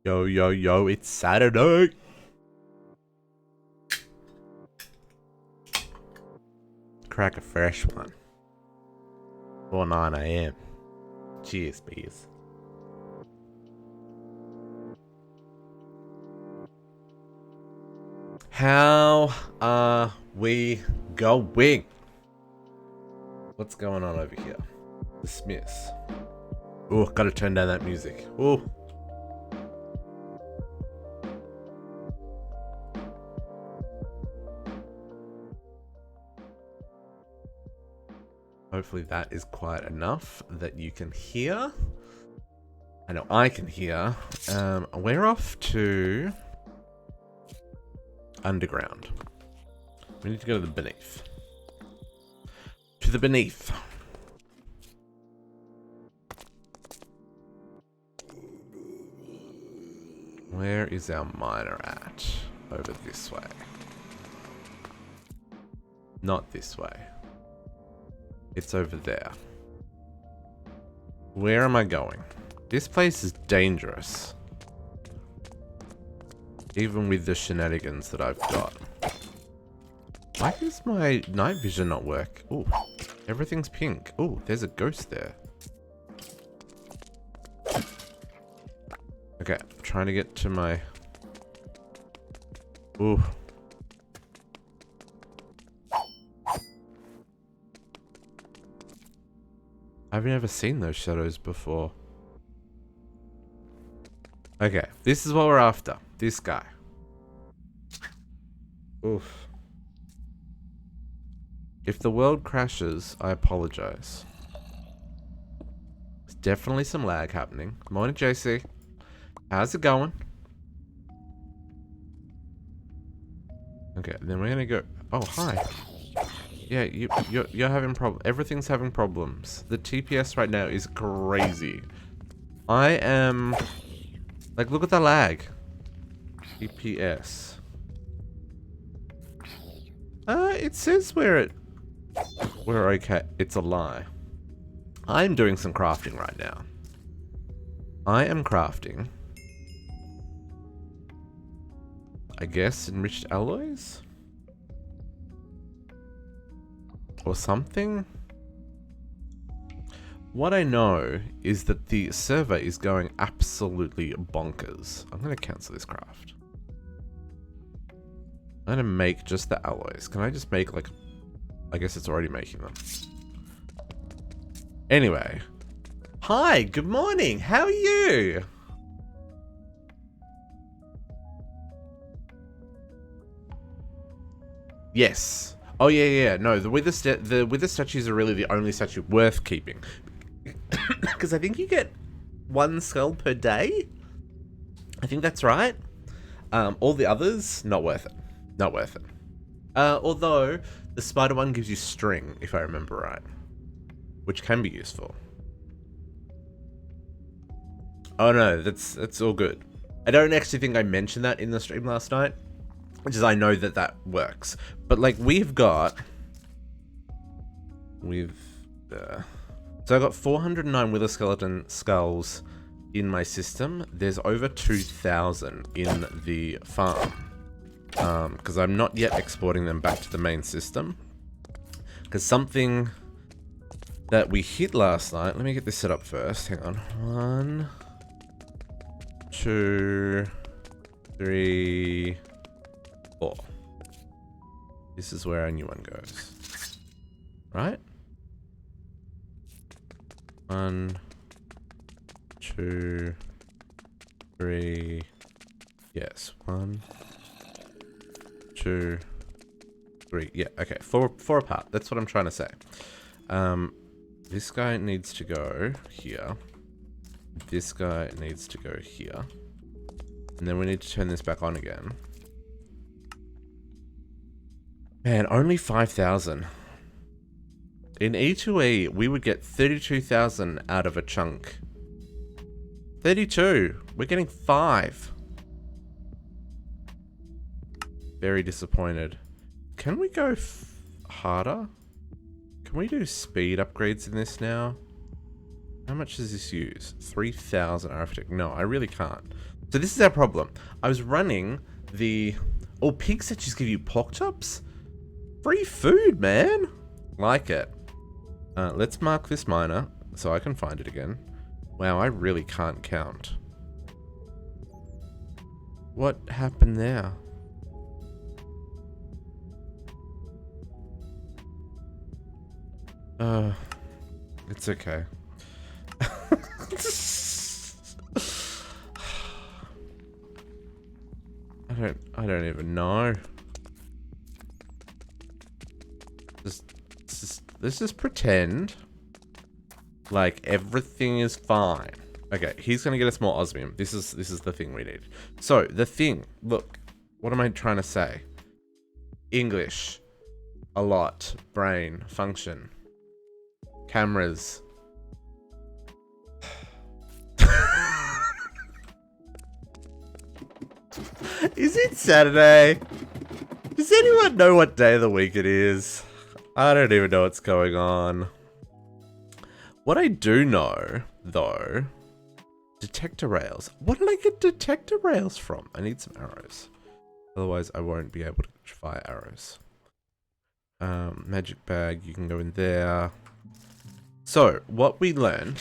Yo, yo, yo, it's Saturday. Crack a fresh one. 9 a.m. Cheers, beers. How are we going? What's going on over here? Dismiss. Oh, gotta turn down that music. Oh. Hopefully that is quiet enough that you can hear. I know I can hear. We're off to underground. We need to go to the beneath. To the beneath. Where is our miner at? Over this way. Not this way. It's over there. Where am I going? This place is dangerous. Even with the shenanigans that I've got. Why does my night vision not work? Ooh, everything's pink. Ooh, there's a ghost there. Okay, I'm trying to get to my... Ooh. I've never seen those shadows before. Okay, this is what we're after. This guy. Oof. If the world crashes, I apologize. There's definitely some lag happening. Morning, JC. How's it going? Okay, then we're gonna go... Oh, hi. Yeah, you're having problems. Everything's having problems. The TPS right now is crazy. I am... Like, look at the lag. TPS. It says we're okay. It's a lie. I'm doing some crafting right now. I am crafting... I guess enriched alloys? Or something? What I know is that the server is going absolutely bonkers. I'm going to cancel this craft. I'm going to make just the alloys. Can I just make like... I guess it's already making them. Anyway. Hi, good morning. How are you? Yes. Oh yeah. No, the wither statues are really the only statue worth keeping, because I think you get 1 skull per day. I think that's right. All the others, not worth it. Not worth it. Although the spider one gives you string, if I remember right, which can be useful. Oh no, that's all good. I don't actually think I mentioned that in the stream last night. Which is, I know that that works. But, like, we've got... So I've got 409 wither skeleton skulls in my system. There's over 2,000 in the farm. Because I'm not yet exporting them back to the main system. Because something that we hit last night... Let me get this set up first. Hang on. 1, 2, 3... This is where our new one goes. Right? 1, 2, 3. Yes. 1, 2, 3. Yeah, okay. Four apart. That's what I'm trying to say. This guy needs to go here. This guy needs to go here. And then we need to turn this back on again. Man, only 5,000. In E2E, we would get 32,000 out of a chunk. 32. We're getting 5. Very disappointed. Can we go harder? Can we do speed upgrades in this now? How much does this use? 3,000 architect. No, I really can't. So this is our problem. I was running the... Oh, pig statues give you pork chops? Free food, man. Like it. Let's mark this miner so I can find it again. Wow, I really can't count. What happened there? It's okay. I don't even know. Let's just pretend like everything is fine. Okay, he's gonna get us more osmium. This is the thing we need. So the thing, look, what am I trying to say? English, a lot, brain, function, cameras. Is it Saturday? Does anyone know what day of the week it is? I don't even know what's going on. What I do know, though, detector rails. What did I get detector rails from? I need some arrows. Otherwise, I won't be able to fire arrows. Magic bag, you can go in there. So, what we learned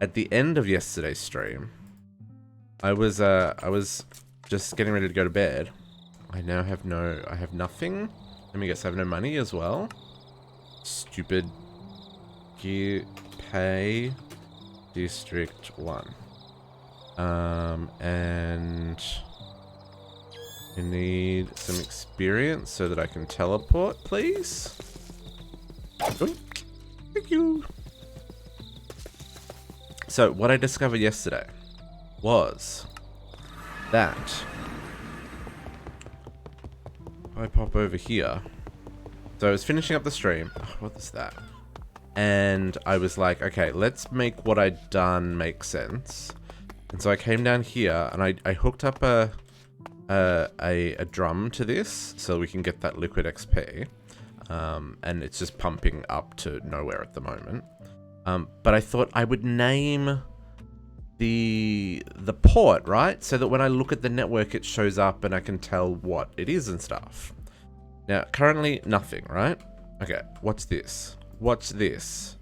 at the end of yesterday's stream, I was just getting ready to go to bed. I now have I have nothing. Let me guess, I have no money as well. Stupid gear pay district 1. And I need some experience so that I can teleport, please. Thank you. So what I discovered yesterday was that I pop over here. So I was finishing up the stream. Oh, what is that? And I was like, okay, let's make what I'd done make sense. And so I came down here and I hooked up a drum to this so we can get that liquid XP. And it's just pumping up to nowhere at the moment. But I thought I would name the port, right? So that when I look at the network, it shows up and I can tell what it is and stuff. Now, currently nothing, right? Okay, what's this? What's this?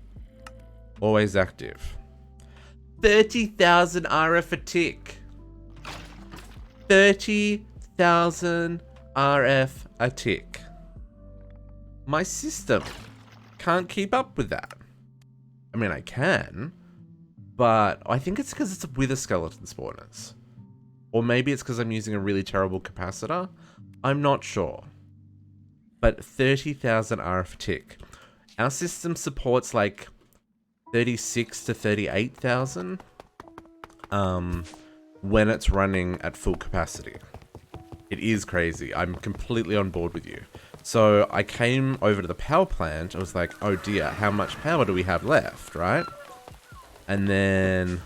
Always active. 30,000 RF a tick. 30,000 RF a tick. My system can't keep up with that. I mean, I can, but I think it's because it's with a skeleton spawners. Or maybe it's because I'm using a really terrible capacitor. I'm not sure. But 30,000 RF tick. Our system supports like 36 to 38,000 when it's running at full capacity. It is crazy. I'm completely on board with you. So I came over to the power plant. I was like, oh dear, how much power do we have left, right? And then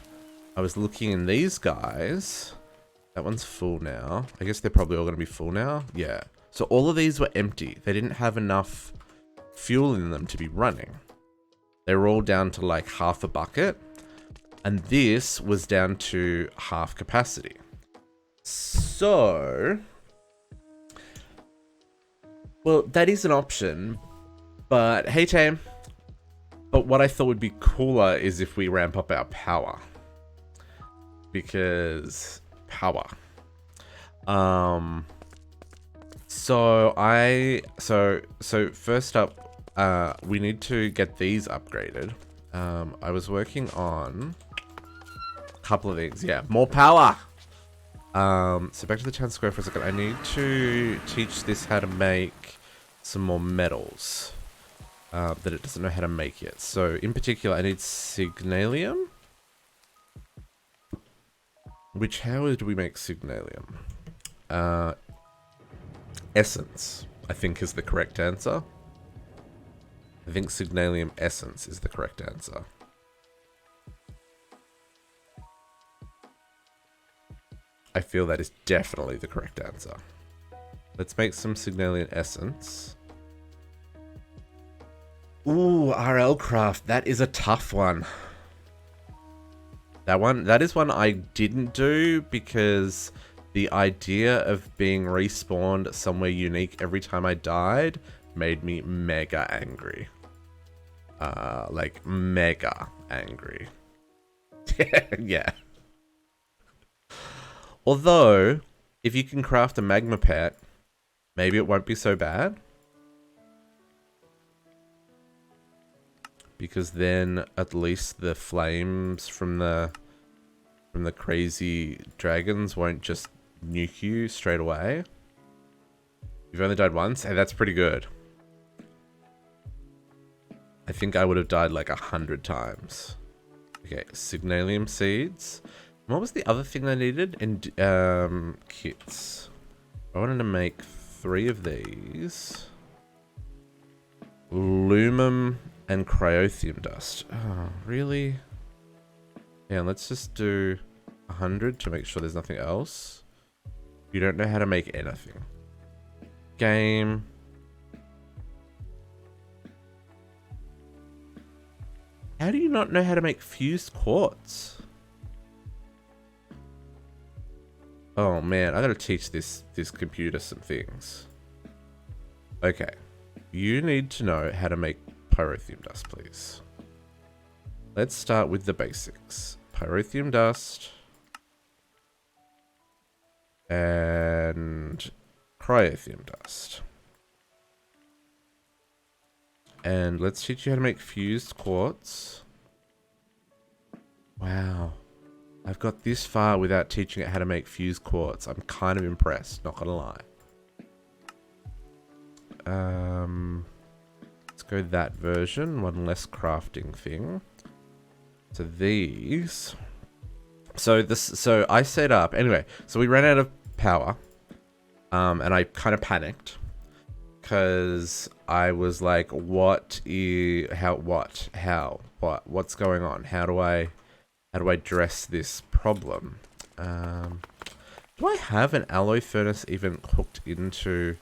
I was looking in these guys. That one's full now. I guess they're probably all going to be full now. Yeah. So all of these were empty. They didn't have enough fuel in them to be running. They were all down to like half a bucket. And this was down to half capacity. So, well, that is an option. But hey, team. But what I thought would be cooler is if we ramp up our power. Because power. So first up, we need to get these upgraded. I was working on a couple of things. Yeah, more power. So back to the town square for a second. I need to teach this how to make some more metals that it doesn't know how to make yet. So in particular, I need signalium. Which, how do we make signalium? Essence, I think, is the correct answer. I think signalium essence is the correct answer. I feel that is definitely the correct answer. Let's make some signalium essence. Ooh, RL craft. That is a tough one. That is one I didn't do because the idea of being respawned somewhere unique every time I died made me mega angry. Like mega angry. Yeah. Although, if you can craft a magma pet, maybe it won't be so bad. Because then at least the flames from the crazy dragons won't just nuke you straight away. You've only died once? Hey, that's pretty good. I think I would have died like 100 times. Okay, signalium seeds. What was the other thing I needed? And kits. I wanted to make 3 of these. Lumum and cryothium dust. Oh, really? Yeah, let's just do 100 to make sure there's nothing else. You don't know how to make anything. Game. How do you not know how to make fused quartz? Oh man, I gotta teach this computer some things. Okay. You need to know how to make pyrotheum dust, please. Let's start with the basics. Pyrotheum dust. And cryothium dust. And let's teach you how to make fused quartz. Wow. I've got this far without teaching it how to make fused quartz. I'm kind of impressed, not gonna lie. Let's go that version. One less crafting thing. So these. So I set up. Anyway, so we ran out of power. And I kind of panicked. Because I was like, what's going on? How do I address this problem? Do I have an alloy furnace even hooked into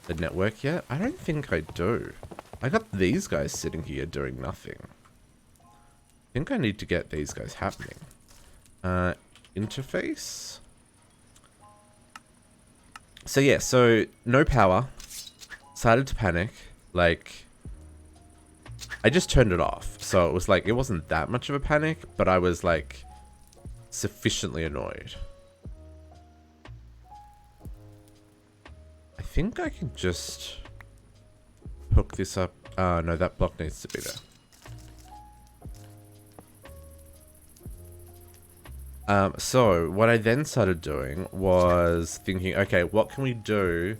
the network yet? I don't think I do. I got these guys sitting here doing nothing. I think I need to get these guys happening. Interface. So yeah, so no power. Started to panic. Like, I just turned it off. So it was like, it wasn't that much of a panic, but I was like sufficiently annoyed. I think I can just hook this up. No, that block needs to be there. So what I then started doing was thinking, okay, what can we do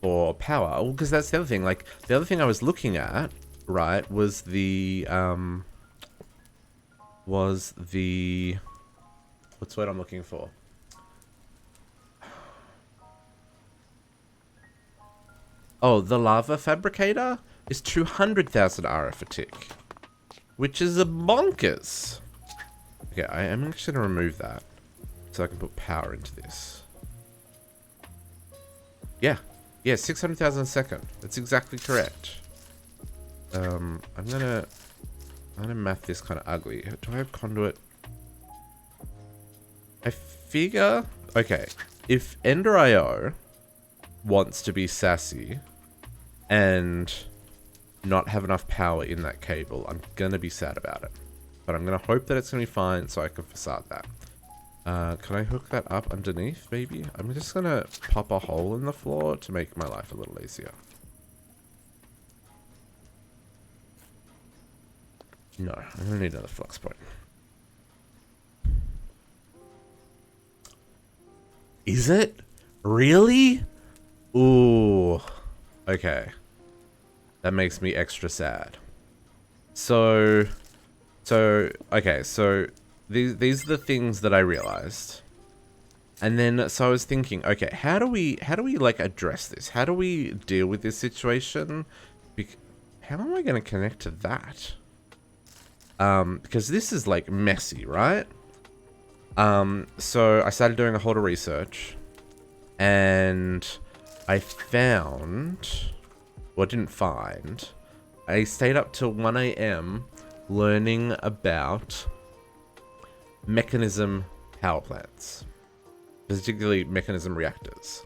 for power? Well, because that's the other thing. Like, the other thing I was looking at, right, was the what's the word I'm looking for? Oh, the lava fabricator is 200,000 RF a tick, which is a bonkers. Okay, I am actually going to remove that so I can put power into this. Yeah, 600,000 a second. That's exactly correct. I'm gonna math this kind of ugly. Do I have conduit? I figure, okay, if Ender.io wants to be sassy and not have enough power in that cable, I'm gonna be sad about it. But I'm gonna hope that it's gonna be fine so I can facade that. Can I hook that up underneath, maybe? I'm just gonna pop a hole in the floor to make my life a little easier. No, I'm gonna need another flux point. Is it? Really? Ooh. Okay. That makes me extra sad. So okay, so these are the things that I realized. And then, so I was thinking, okay, how do we like address this? How do we deal with this situation? How am I going to connect to that? Because this is like messy, right? So I started doing a whole lot of research and I found, well, I didn't find, I stayed up till 1 AM learning about mechanism power plants, particularly mechanism reactors.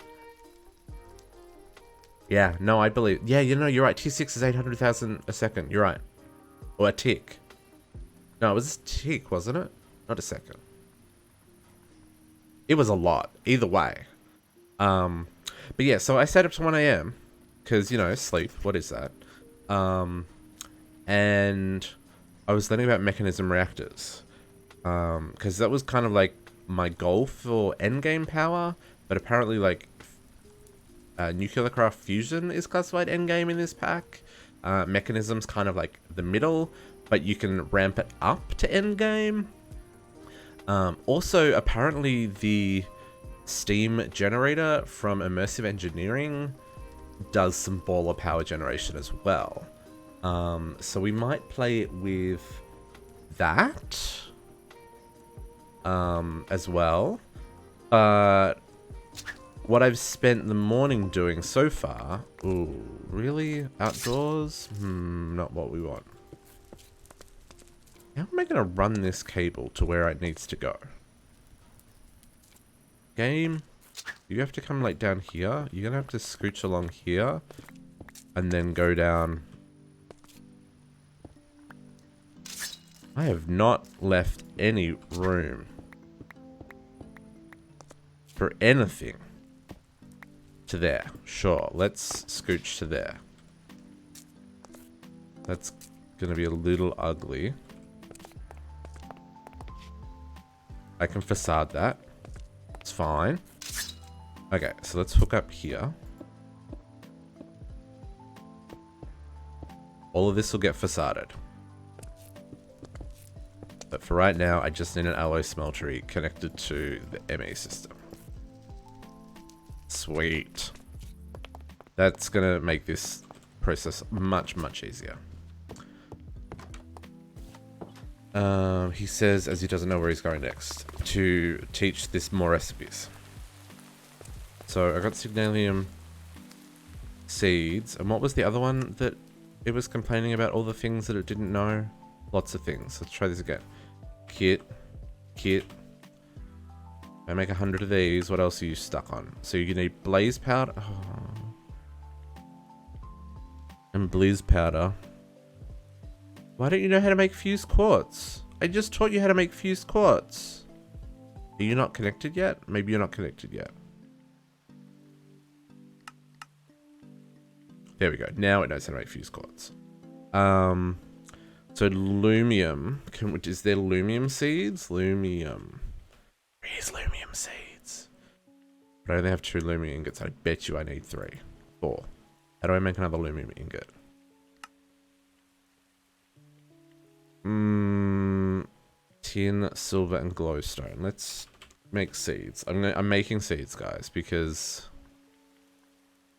Yeah, no, I believe. Yeah, you know, you're right. T6 is 800,000 a second. You're right. Or a tick. No, it was a tick, wasn't it? Not a second. It was a lot. Either way. But yeah, so I stayed up to 1 a.m. Because, you know, sleep. What is that? And I was learning about mechanism reactors. Because that was kind of like my goal for endgame power. But apparently, like, nuclear craft fusion is classified endgame in this pack. Mechanism's kind of like the middle, but you can ramp it up to endgame. Also, apparently the steam generator from immersive engineering does some baller power generation as well. So we might play it with that as well. But what I've spent the morning doing so far... Ooh, really? Outdoors? Not what we want. How am I going to run this cable to where it needs to go? Game, you have to come like down here. You're going to have to scooch along here. And then go down. I have not left any room for anything. To there. Sure, let's scooch to there. That's gonna be a little ugly. I can facade that. It's fine. Okay, so let's hook up here. All of this will get facaded. But for right now, I just need an alloy smeltery connected to the ME system. Sweet. That's gonna make this process much, much easier. He says, as he doesn't know where he's going next, to teach this more recipes. So I got signalium seeds. And what was the other one that it was complaining about? All the things that it didn't know? Lots of things. Let's try this again. Kit. I make 100 of these. What else are you stuck on? So you need blaze powder. Oh. And blaze powder. Why don't you know how to make fused quartz? I just taught you how to make fused quartz. Are you not connected yet? Maybe you're not connected yet. There we go. Now it knows how to make fused quartz. So lumium. Is there lumium seeds? Lumium. Where's lumium seeds? But I only have 2 lumium ingots. I bet you I need 3. 4. How do I make another lumium ingot? Tin, silver, and glowstone. Let's make seeds. I'm making seeds, guys, because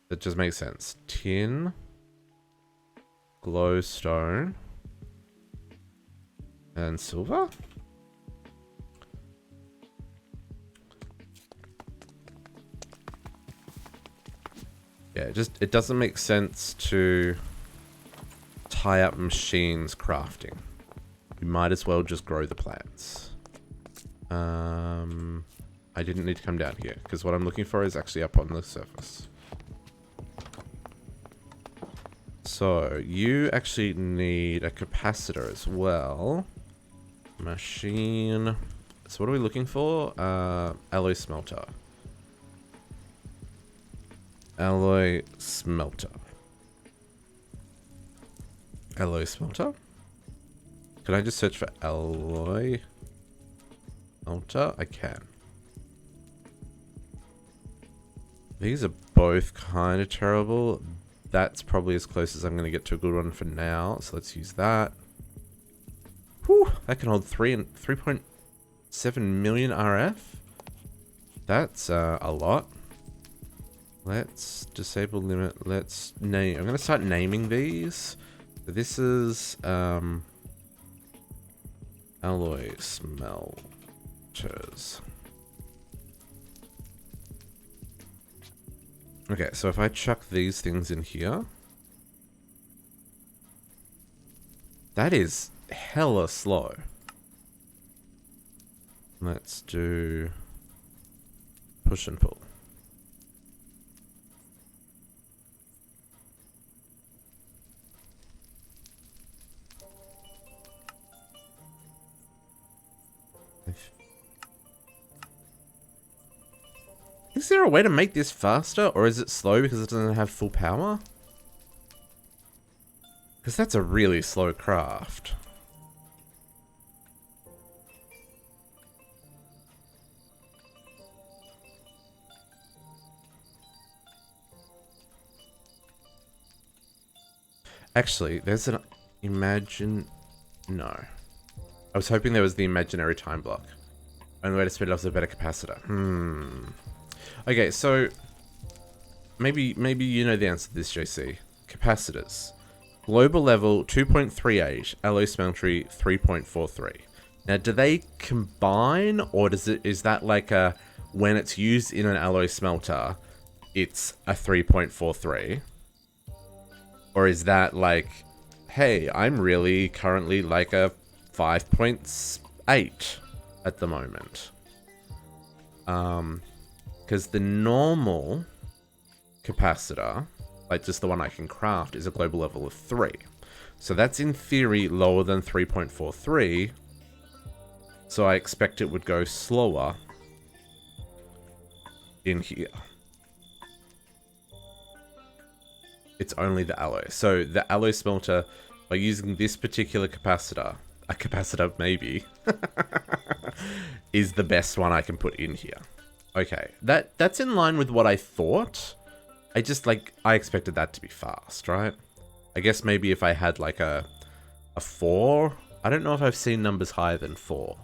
that just makes sense. Tin, glowstone, and silver. Yeah, it doesn't make sense to tie up machines crafting. You might as well just grow the plants. I didn't need to come down here because what I'm looking for is actually up on the surface. So you actually need a capacitor as well. Machine. So what are we looking for? Alloy smelter. Alloy smelter. Alloy smelter? Can I just search for alloy smelter? I can. These are both kind of terrible. That's probably as close as I'm going to get to a good one for now. So let's use that. Whew, that can hold 3.7 million RF. That's a lot. Let's disable limit. Let's name. I'm going to start naming these. This is alloy smelters. Okay, so if I chuck these things in here, that is hella slow. Let's do push and pull. Is there a way to make this faster, or is it slow because it doesn't have full power? Because that's a really slow craft. Actually, there's an no. I was hoping there was the imaginary time block. Only way to speed it up is a better capacitor. Okay, so maybe you know the answer to this, JC. Capacitors. Global level 2.38, alloy smeltery 3.43. Now, do they combine, or is that like a when it's used in an alloy smelter, it's a 3.43? Or is that like, hey, I'm really currently like a 5.8 at the moment? Because the normal capacitor, like just the one I can craft, is a global level of 3. So that's in theory lower than 3.43. So I expect it would go slower in here. It's only the alloy. So the alloy smelter, by using this particular capacitor, a capacitor maybe, is the best one I can put in here. Okay, that's in line with what I thought. I expected that to be fast, right? I guess maybe if I had like a 4. I don't know if I've seen numbers higher than 4.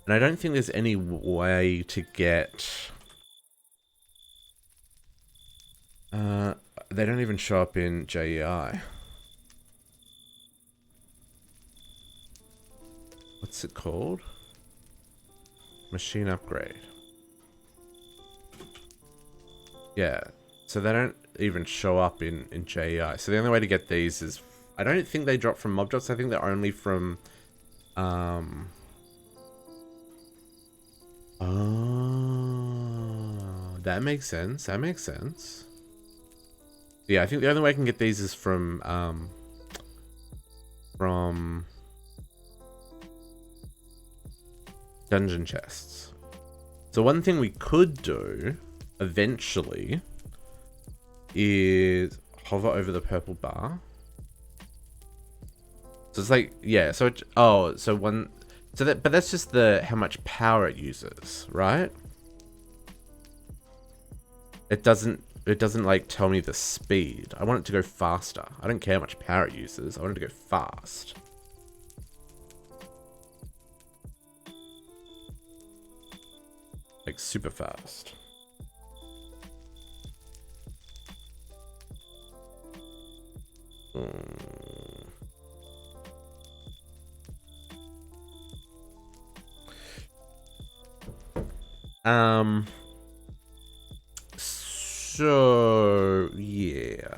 And I don't think there's any way to get... they don't even show up in JEI. What's it called? Machine upgrade. Yeah, so they don't even show up in JEI. So the only way to get these is... I don't think they drop from mob drops. I think they're only from... Oh, that makes sense. That makes sense. Yeah, I think the only way I can get these is from dungeon chests. So one thing we could do eventually is hover over the purple bar. So it's like, yeah, so it, but that's just how much power it uses, right? It doesn't like tell me the speed. I want it to go faster. I don't care how much power it uses. I want it to go fast. Like super fast. So, yeah.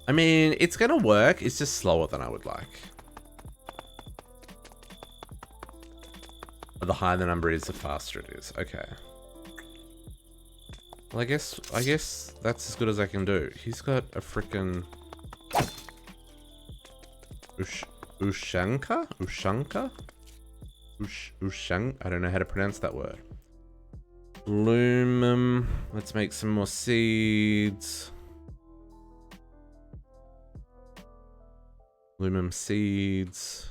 I mean, it's gonna work. It's just slower than I would like. But the higher the number is, the faster it is. Okay. Well, I guess that's as good as I can do. He's got a frickin' Ushanka? I don't know how to pronounce that word. Lumum. Let's make some more seeds. Lumum seeds.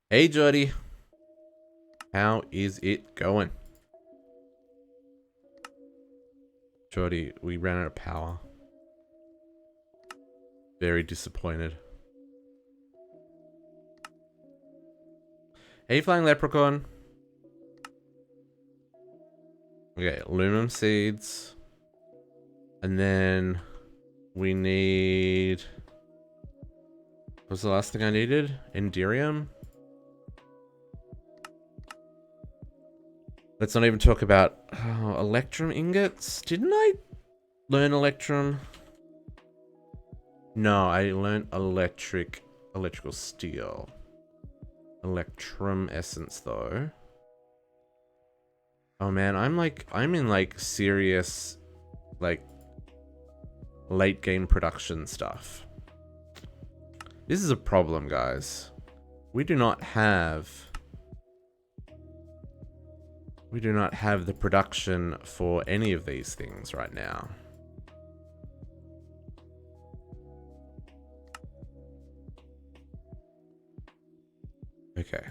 Hey, Jody. How is it going? Jody, we ran out of power. Very disappointed. Hey, Flying Leprechaun. Okay, aluminum seeds. And then we need... What's the last thing I needed? Enderium? Let's not even talk about electrum ingots. Didn't I Learn electrum. No, I learned electrical steel. Electrum essence though. Oh man, I'm in like serious like late game production stuff. This is a problem, guys. We do not have the production for any of these things right now. Okay.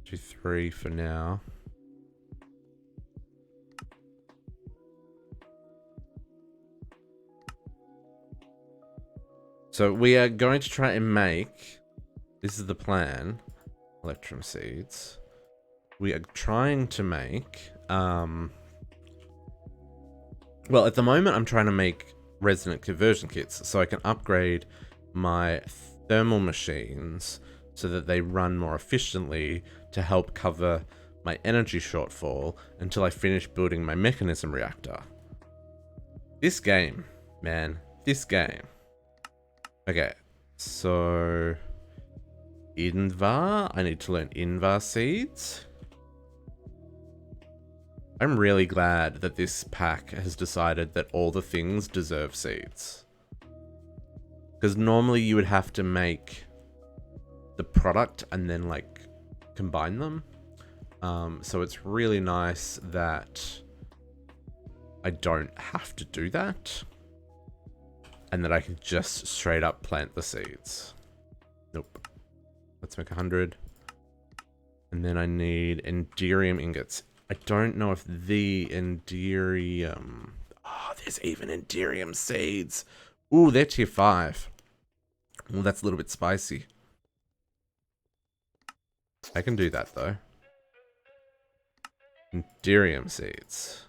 Do 3 for now. So we are going to try and make, this is the plan, electrum seeds. We are trying to make, well, at the moment I'm trying to make resonant conversion kits so I can upgrade my thermal machines so that they run more efficiently to help cover my energy shortfall until I finish building my mechanism reactor. This game, man, this game. Okay, so Invar, I need to learn Invar seeds. I'm really glad that this pack has decided that all the things deserve seeds. Because normally you would have to make the product and then like combine them. So it's really nice that I don't have to do that. And that I can just straight up plant the seeds. Nope. Let's make 100. And then I need Enderium ingots. I don't know if the Enderium... Oh, there's even Enderium seeds. Ooh, they're tier 5. Well, that's a little bit spicy. I can do that, though. Enderium seeds.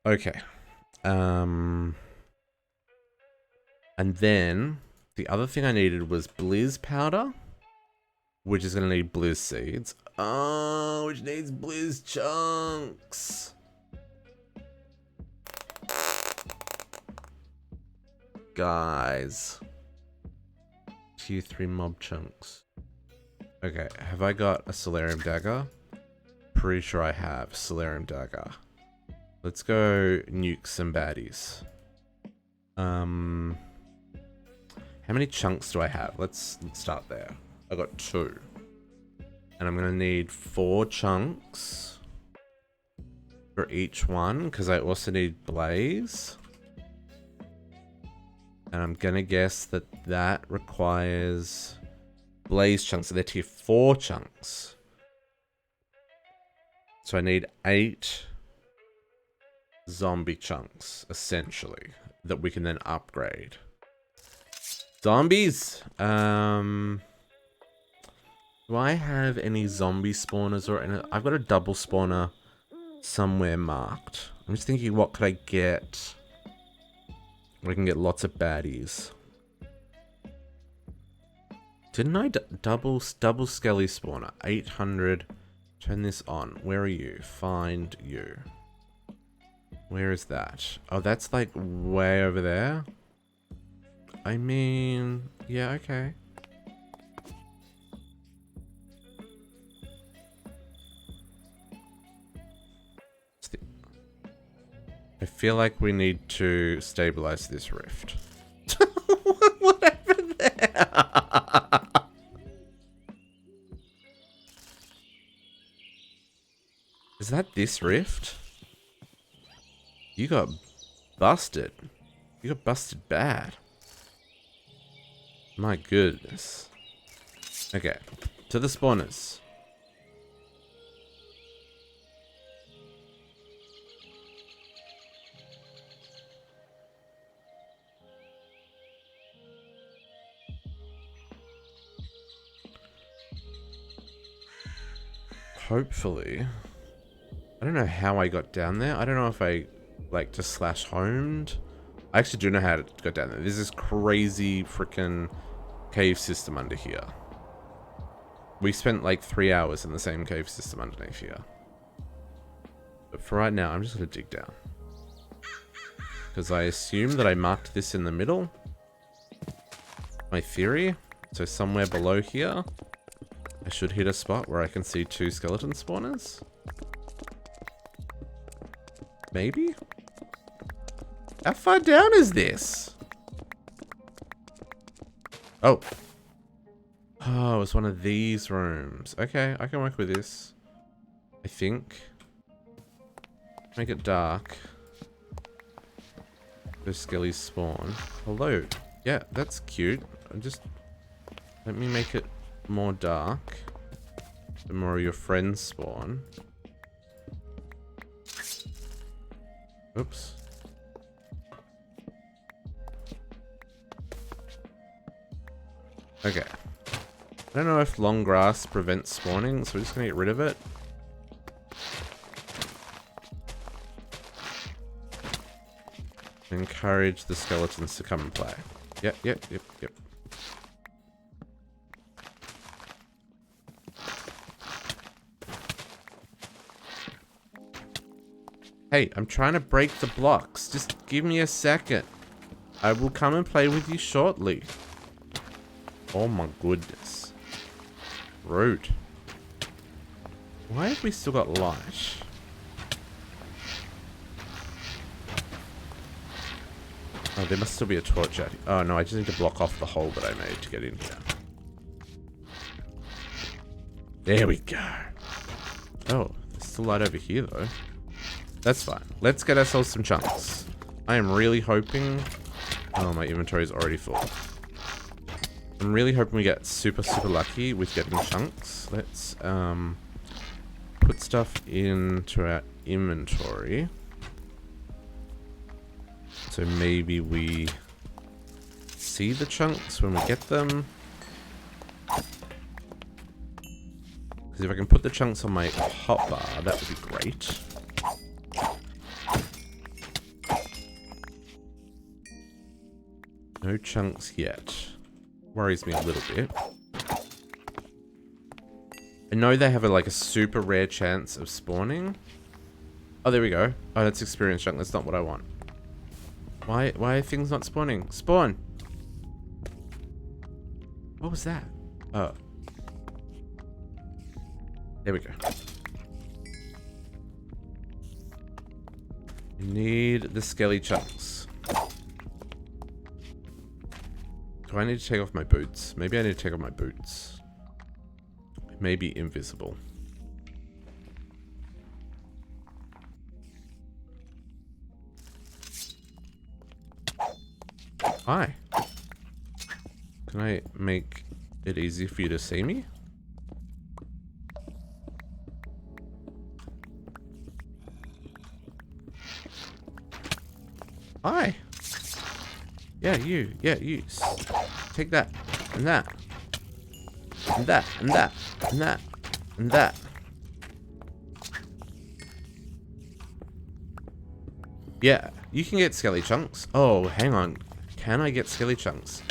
Okay. And then the other thing I needed was Blizz powder, which is going to need Blizz seeds. Oh, which needs Blizz chunks. Guys. Tier 3 mob chunks. Okay, have I got a Solarium dagger? Pretty sure I have Solarium dagger. Let's go nuke some baddies. How many chunks do I have? Let's start there. I got 2. And I'm gonna need 4 chunks for each one, because I also need blaze. And I'm gonna guess that that requires blaze chunks. So they're tier 4 chunks. So I need 8 zombie chunks, essentially, that we can then upgrade. Zombies! Do I have any zombie spawners or any? I've got a double spawner somewhere marked. I'm just thinking, what could I get? We can get lots of baddies. Didn't I double skelly spawner? 800. Turn this on. Where are you? Find you. Where is that? Oh, that's like way over there. I mean, yeah, okay. I feel like we need to stabilize this rift. What happened there? Is that this rift? You got busted. You got busted bad. My goodness. Okay, to the spawners. Hopefully. I don't know how I got down there. I don't know if I like just slash homed. I actually do know how to go down there. There's this crazy freaking cave system under here. We spent like 3 hours in the same cave system underneath here. But for right now, I'm just going to dig down. Because I assume that I marked this in the middle. My theory. So somewhere below here, I should hit a spot where I can see 2 skeleton spawners. Maybe? How far down is this? Oh. Oh, it's one of these rooms. Okay, I can work with this. I think. Make it dark. The skellies spawn. Hello. Yeah, that's cute. Let me make it more dark. The more of your friends spawn. Oops. Okay. I don't know if long grass prevents spawning, so we're just gonna get rid of it. Encourage the skeletons to come and play. Yep. Hey, I'm trying to break the blocks. Just give me a second. I will come and play with you shortly. Oh my goodness. Rude. Why have we still got light? Oh, there must still be a torch out here. Oh no, I just need to block off the hole that I made to get in here. There we go. Oh, there's still light over here though. That's fine. Let's get ourselves some chunks. I am really hoping... Oh, my inventory is already full. I'm really hoping we get super lucky with getting chunks. Let's put stuff into our inventory. So maybe we see the chunks when we get them. Because if I can put the chunks on my hotbar, that would be great. No chunks yet. Worries me a little bit. I know they have like a super rare chance of spawning. Oh, there we go. Oh, that's experience chunk. That's not what I want. Why are things not spawning? Spawn! What was that? Oh. There we go. We need the skelly chunks. Do I need to take off my boots? Maybe I need to take off my boots. Maybe invisible. Hi. Can I make it easy for you to see me? Hi. Yeah, you. Yeah, you. Take that. And that. And that. And that. And that. And that. Yeah, you can get skelly chunks. Oh, hang on. Can I get skelly chunks?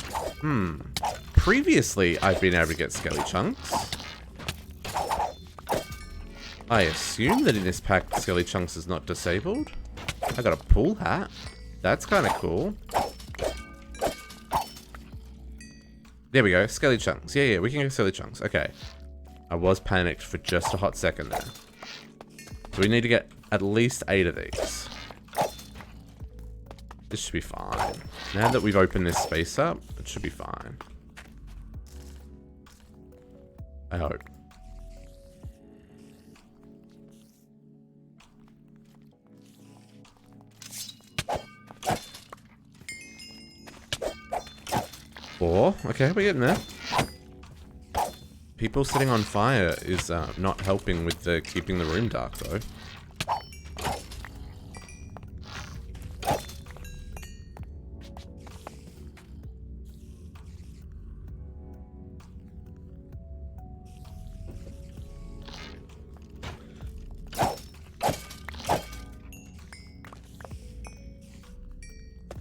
Previously, I've been able to get skelly chunks. I assume that in this pack, skelly chunks is not disabled. I got a pool hat. That's kind of cool. There we go. Skelly chunks. Yeah, we can get skelly chunks. Okay. I was panicked for just a hot second there. So we need to get at least 8 of these. This should be fine. Now that we've opened this space up, it should be fine. I hope. Four. Okay, we're getting there. People sitting on fire is not helping with the keeping the room dark, though.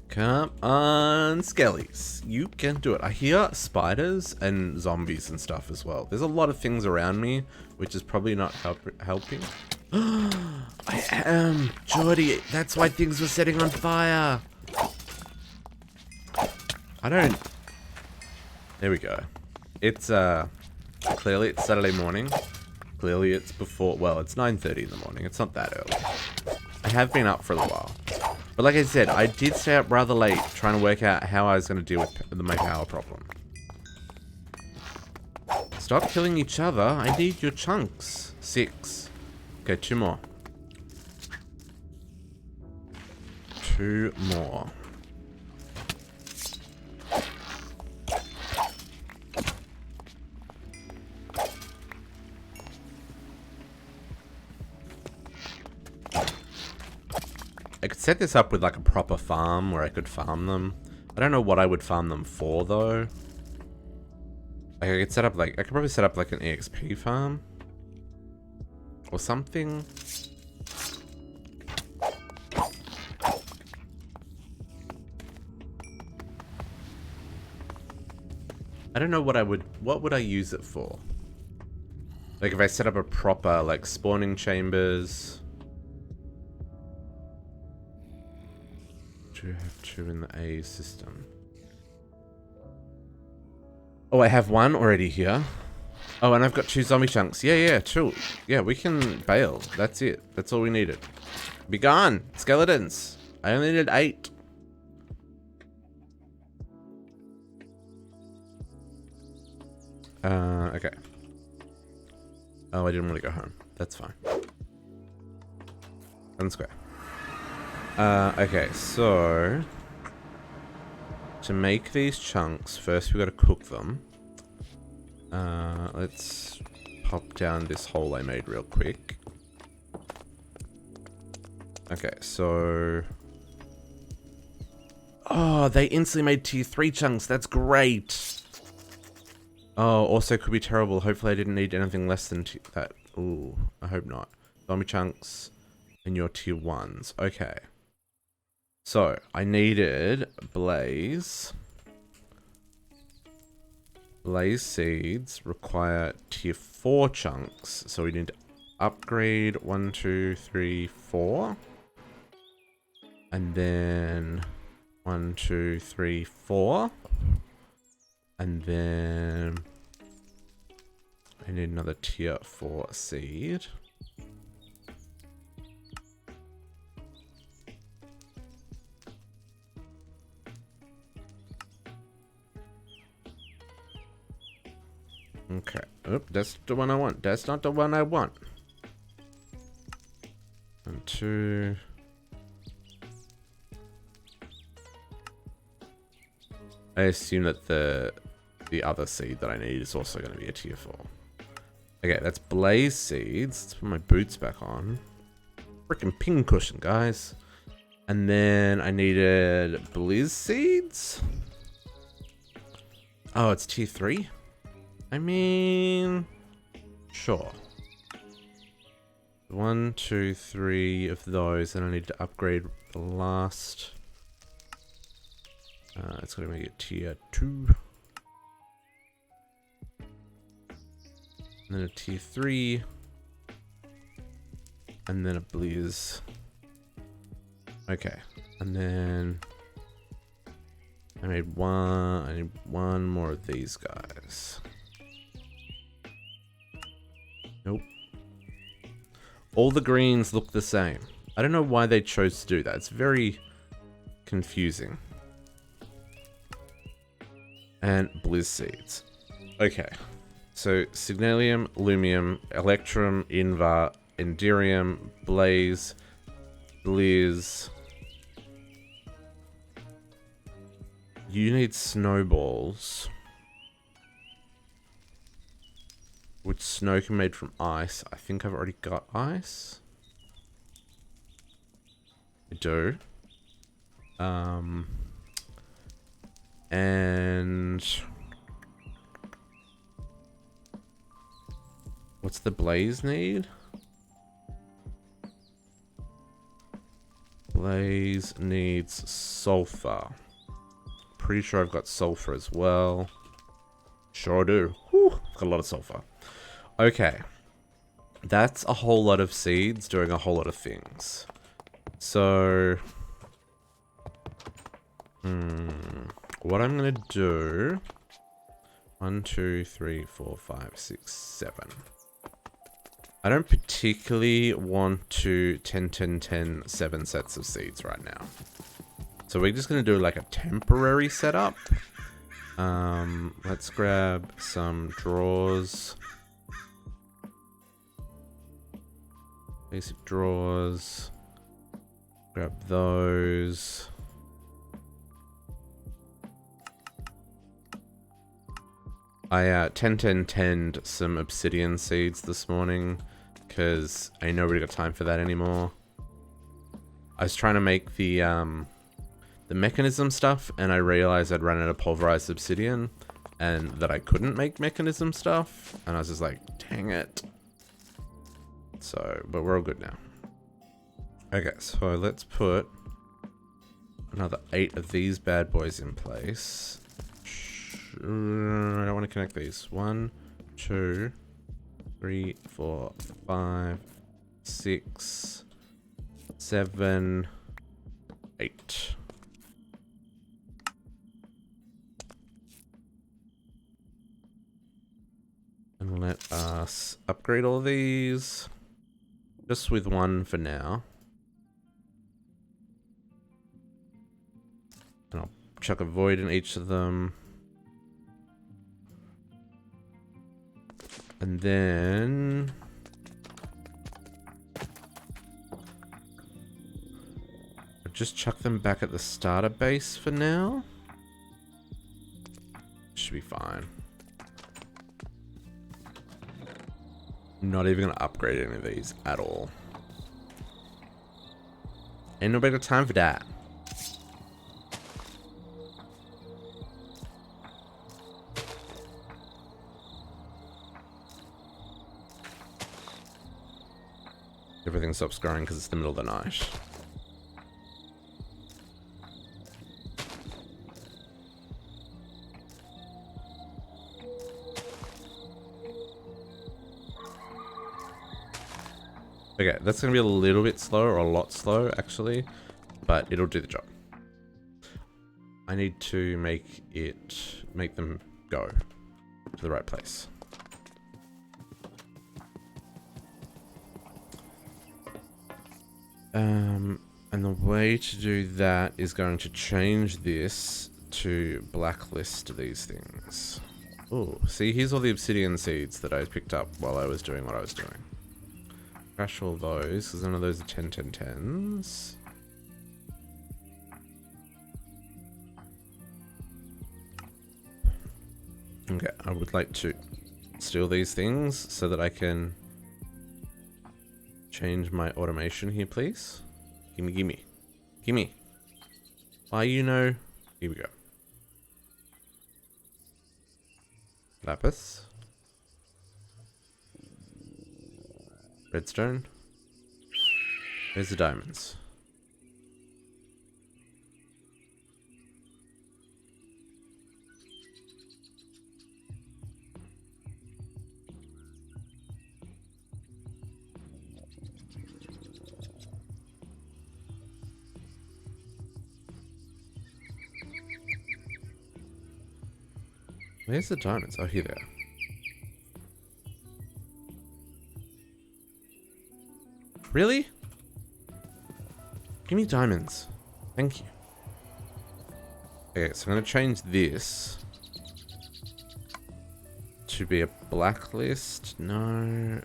Come on, and skellies. You can do it. I hear spiders and zombies and stuff as well. There's a lot of things around me, which is probably not helping. I am. Geordie, that's why things were setting on fire. I don't... There we go. It's, clearly it's Saturday morning. Clearly it's before... Well, it's 9:30 in the morning. It's not that early. I have been up for a little while. But like I said, I did stay up rather late trying to work out how I was going to deal with my power problem. Stop killing each other. I need your chunks. 6. Okay, 2 more. 2 more. I could set this up with like a proper farm where I could farm them. I don't know what I would farm them for though. Like I could set up like, I could probably set up like an EXP farm. Or something. I don't know what would I use it for? Like if I set up a proper like spawning chambers. Do have 2 in the A system? Oh, I have 1 already here. Oh, and I've got 2 zombie chunks. Yeah, 2. Yeah, we can bail. That's it. That's all we needed. Be gone, skeletons. I only needed 8. Okay. Oh, I didn't want to go home. That's fine. 1 square. Okay, so to make these chunks, first we got to cook them. Let's pop down this hole I made real quick. Okay, so... Oh, they instantly made tier 3 chunks. That's great. Oh, also could be terrible. Hopefully I didn't need anything less than that. Ooh, I hope not. Zombie chunks and your tier 1s. Okay. So, I needed blaze. Blaze seeds require tier 4 chunks. So we need to upgrade 1, 2, 3, 4. And then 1, 2, 3, 4. And then I need another tier 4 seed. Okay. Oop, that's the one I want. That's not the one I want. 1, 2. I assume that the other seed that I need is also going to be a tier 4. Okay, that's blaze seeds. Let's put my boots back on. Freaking ping cushion, guys. And then I needed blizz seeds. Oh, it's tier 3? I mean, sure. 1, 2, 3 of those, and I need to upgrade the last. It's going to make it tier 2. And then a tier 3. And then a blizz. Okay. And then I need 1. I need 1 more of these guys. Nope. All the greens look the same. I don't know why they chose to do that. It's very confusing. And blizz seeds. Okay. So, signalium, lumium, electrum, invar, enderium, blaze, blizz. You need snowballs. Which snow can be made from ice. I think I've already got ice. I do. And what's the blaze need? Blaze needs sulfur. pretty sure I've got sulfur as well. Sure do. Whew, I've got a lot of sulfur. Okay. That's a whole lot of seeds doing a whole lot of things. So... what I'm going to do... 1, 2, 3, 4, 5, 6, 7. I don't particularly want to 10, 10, 10, 7 sets of seeds right now. So we're just going to do like a temporary setup. Let's grab some drawers. Basic drawers. Grab those. I 10'd some obsidian seeds this morning because I ain't nobody got time for that anymore. I was trying to make the mechanism stuff, and I realized I'd run out of pulverized obsidian, and that I couldn't make mechanism stuff, and I was just like, dang it. So, but we're all good now. Okay, so let's put another 8 of these bad boys in place. I don't want to connect these. 1, 2, 3, 4, 5, 6, 7, 8. And let us upgrade all these. Just with 1 for now. And I'll chuck a void in each of them. And then... I'll just chuck them back at the starter base for now. Should be fine. Not even going to upgrade any of these at all. Ain't no better time for that. Everything stops growing because it's the middle of the night. Okay, that's going to be a little bit slow, or a lot slow, actually. But it'll do the job. I need to make them go to the right place. And the way to do that is going to change this to blacklist these things. Oh, see, here's all the obsidian seeds that I picked up while I was doing what I was doing. Crash all those, because none of those are 10, 10, 10s. Okay, I would like to steal these things so that I can change my automation here, please. Gimme, gimme. Gimme. Why, you know? Here we go. Lapis. Redstone. There's the diamonds. Where's the diamonds? Oh, here they are. Really? Give me diamonds. Thank you. Okay, so I'm going to change this to be a blacklist. No.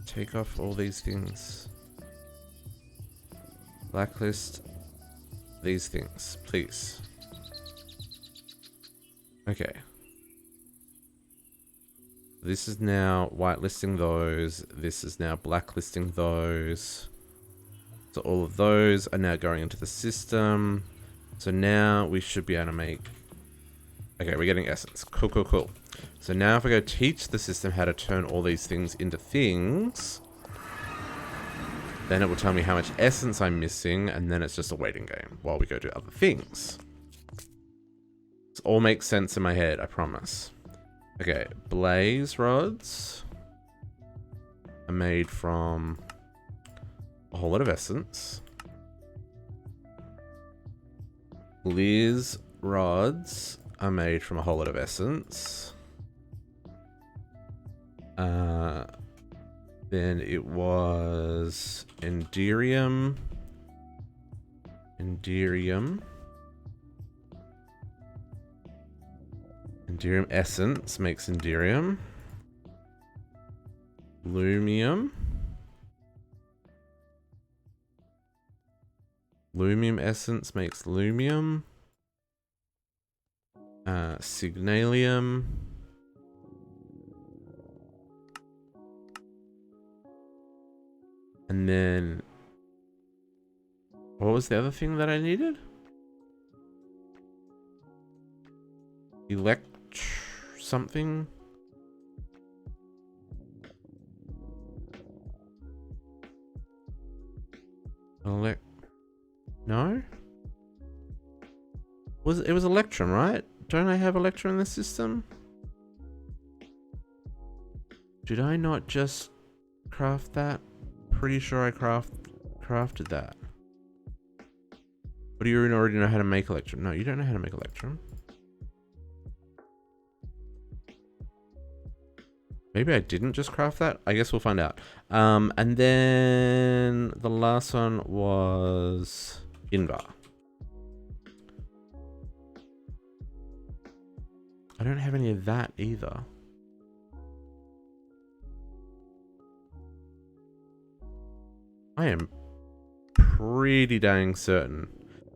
Take off all these things. Blacklist these things, please. Okay. This is now whitelisting those. This is now blacklisting those. So all of those are now going into the system. So now we should be able to make... Okay, we're getting essence. Cool, cool, cool. So now if I go teach the system how to turn all these things into things, then it will tell me how much essence I'm missing, and then it's just a waiting game while we go do other things. This all makes sense in my head, I promise. Okay, blaze rods are made from a whole lot of essence. Liz rods are made from a whole lot of essence. Then it was enderium. Enderium essence makes enderium. Lumium. Lumium essence makes lumium. Signalium. And then, what was the other thing that I needed? Something. No? It was electrum, right? Don't I have electrum in the system? Did I not just craft that? Pretty sure I crafted that. But do you already know how to make electrum? No, you don't know how to make electrum. Maybe I didn't just craft that? I guess we'll find out. And then the last one was Invar. I don't have any of that either. I am pretty dang certain.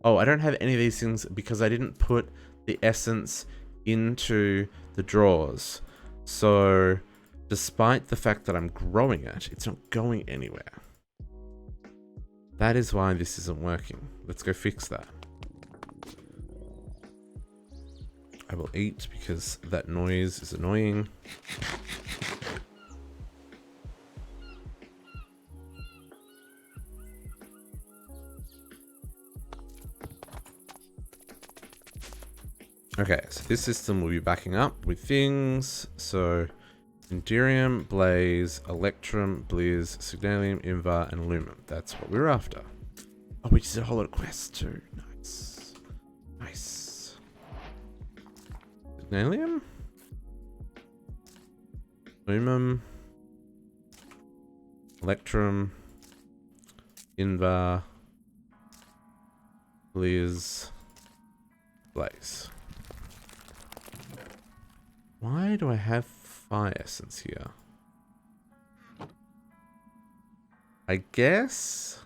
Oh, I don't have any of these things because I didn't put the essence into the drawers. So, despite the fact that I'm growing it, it's not going anywhere. That is why this isn't working. Let's go fix that. I will eat because that noise is annoying. Okay, so this system will be backing up with things. So, enderium, blaze, electrum, blizz, signalium, invar, and lumen. That's what we're after. Oh, we just did a whole lot of quests too. Nice. Nice. Signalium? Lumen. Electrum. Invar. Blizz. Blaze. Why do I have fire essence here? I guess.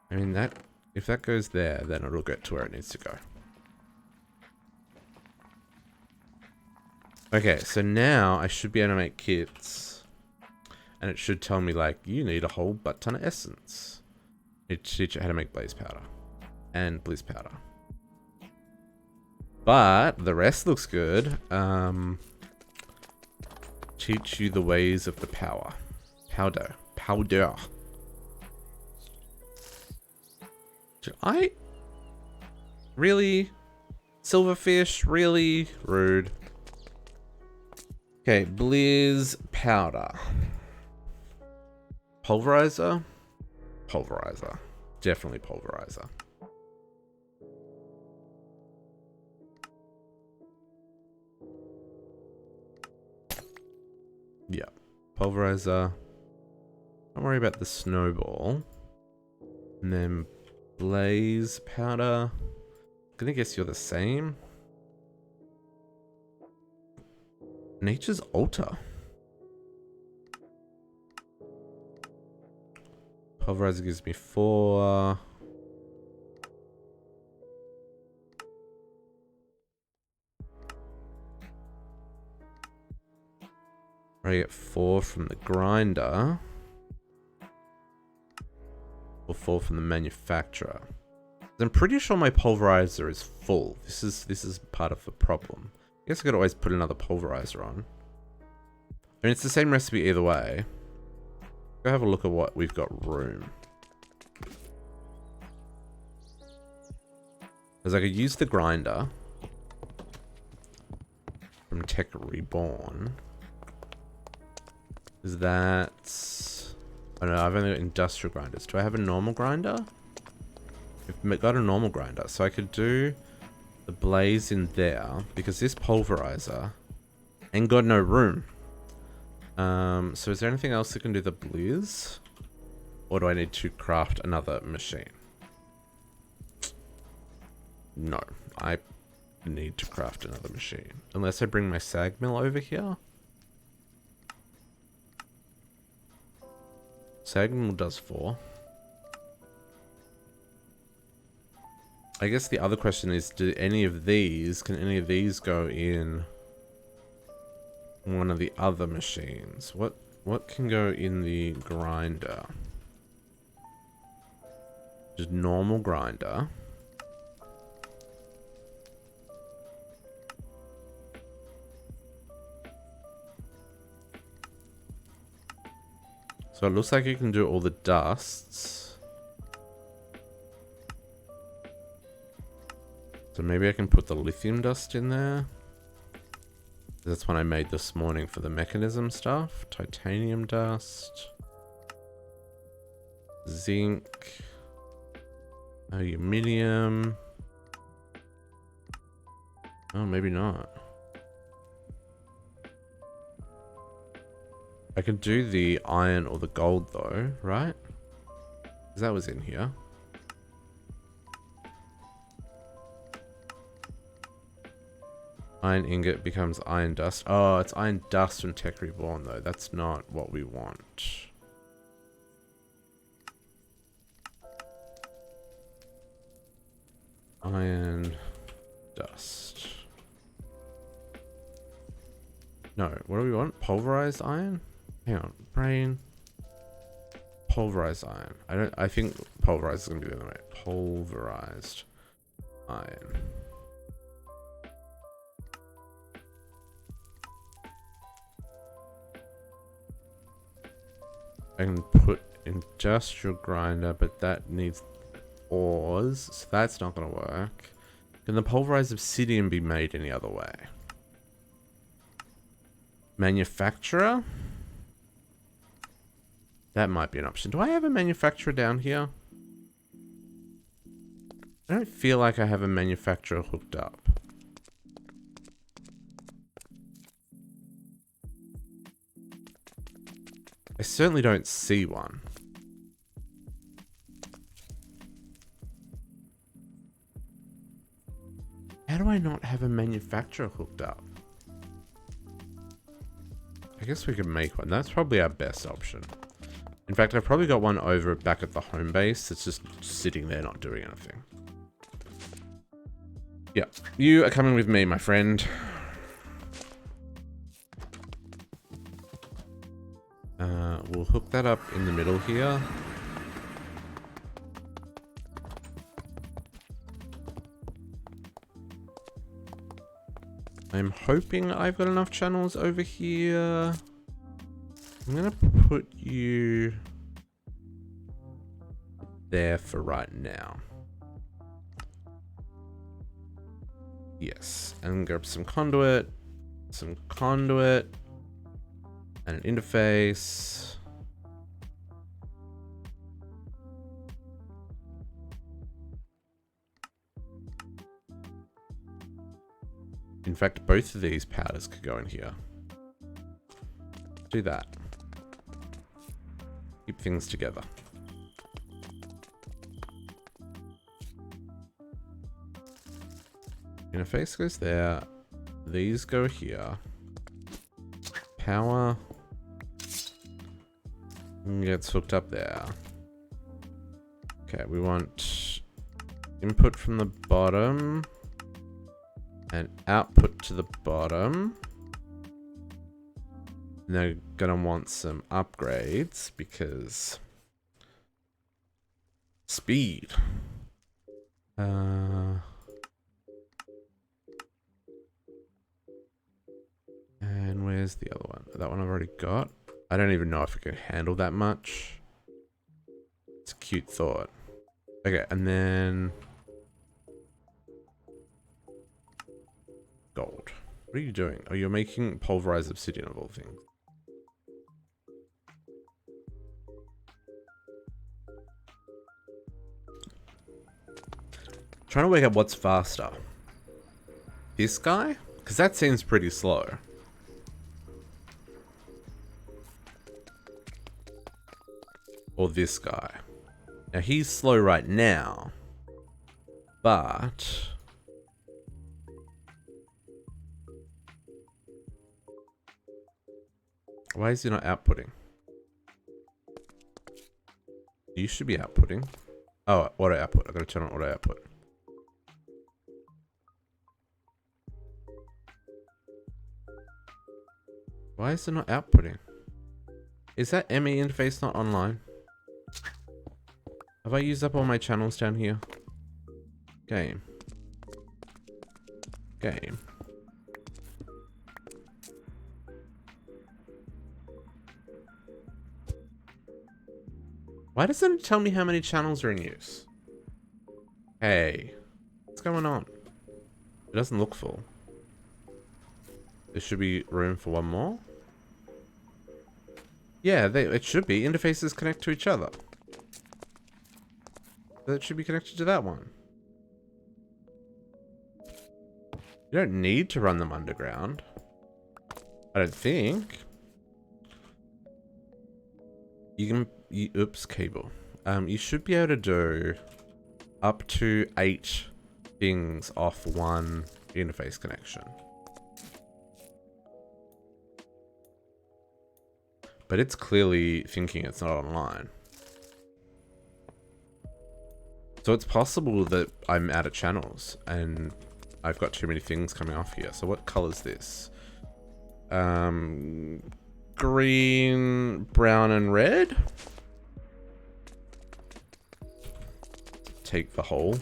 I mean, that if that goes there, then it'll get to where it needs to go. Okay, so now I should be able to make kits. And it should tell me, like, you need a whole butt ton of essence. It teach you how to make blaze powder. And blizz powder. But the rest looks good. Teach you the ways of the power. Powder. Powder. Really? Silverfish? Really? Rude. Okay, blizz powder. Pulverizer? Pulverizer. Definitely pulverizer. Yeah, pulverizer. Don't worry about the snowball. And then blaze powder. Gonna guess you're the same. Nature's altar. Pulverizer gives me 4. I get 4 from the grinder. Or 4 from the manufacturer. I'm pretty sure my pulverizer is full. This is part of the problem. I guess I could always put another pulverizer on. I mean, it's the same recipe either way. Go have a look at what we've got room. Because I could use the grinder from Tech Reborn. Is that... I don't know, I've only got industrial grinders. Do I have a normal grinder? I've got a normal grinder, so I could do the blaze in there, because this pulverizer ain't got no room. So is there anything else that can do the blizz? Or do I need to craft another machine? No, I need to craft another machine. Unless I bring my sag mill over here. Sag mill does 4. I guess the other question is, can any of these go in one of the other machines? What can go in the grinder? Just normal grinder. So it looks like you can do all the dusts. So maybe I can put the lithium dust in there. That's one I made this morning for the mechanism stuff. Titanium dust. Zinc. Aluminium. Oh, maybe not. I could do the iron or the gold though, right? Because that was in here. Iron ingot becomes iron dust. Oh, it's iron dust from Tech Reborn though. That's not what we want. Iron dust. No, what do we want? Pulverized iron? Hang on, brain. Pulverized iron. I think pulverized is gonna be the other way. Pulverized iron. I can put industrial grinder, but that needs ores, so that's not gonna work. Can the pulverized obsidian be made any other way? Manufacturer? That might be an option. Do I have a manufacturer down here? I don't feel like I have a manufacturer hooked up. I certainly don't see one. How do I not have a manufacturer hooked up? I guess we could make one. That's probably our best option. In fact, I've probably got one over back at the home base that's just sitting there not doing anything. Yeah, you are coming with me, my friend. We'll hook that up in the middle here. I'm hoping I've got enough channels over here. I'm gonna put you there for right now. Yes, and grab some conduit, and an interface. In fact, both of these powders could go in here. Do that. Keep things together. Interface goes there. These go here. Power gets hooked up there. Okay, we want input from the bottom and output to the bottom. And they're gonna want some upgrades because speed. And where's the other one? That one I've already got. I don't even know if it can handle that much. It's a cute thought. Okay, and then Gold. What are you doing? Oh, you're making pulverized obsidian of all things. Trying to work out what's faster. This guy? Because that seems pretty slow. Or this guy. Now he's slow right now. But... why is he not outputting? You should be outputting. Oh, auto output. I gotta turn on auto output. Why is it not outputting? Is that ME interface not online? Have I used up all my channels down here? Game. Game. Why doesn't it tell me how many channels are in use? Hey. What's going on? It doesn't look full. There should be room for one more. Yeah, it should be. Interfaces connect to each other. That should be connected to that one. You don't need to run them underground. I don't think. You can... oops, cable. You should be able to do up to 8 things off one interface connection. But it's clearly thinking it's not online. So it's possible that I'm out of channels and I've got too many things coming off here. So what color is this? Green, brown, and red. Take the whole.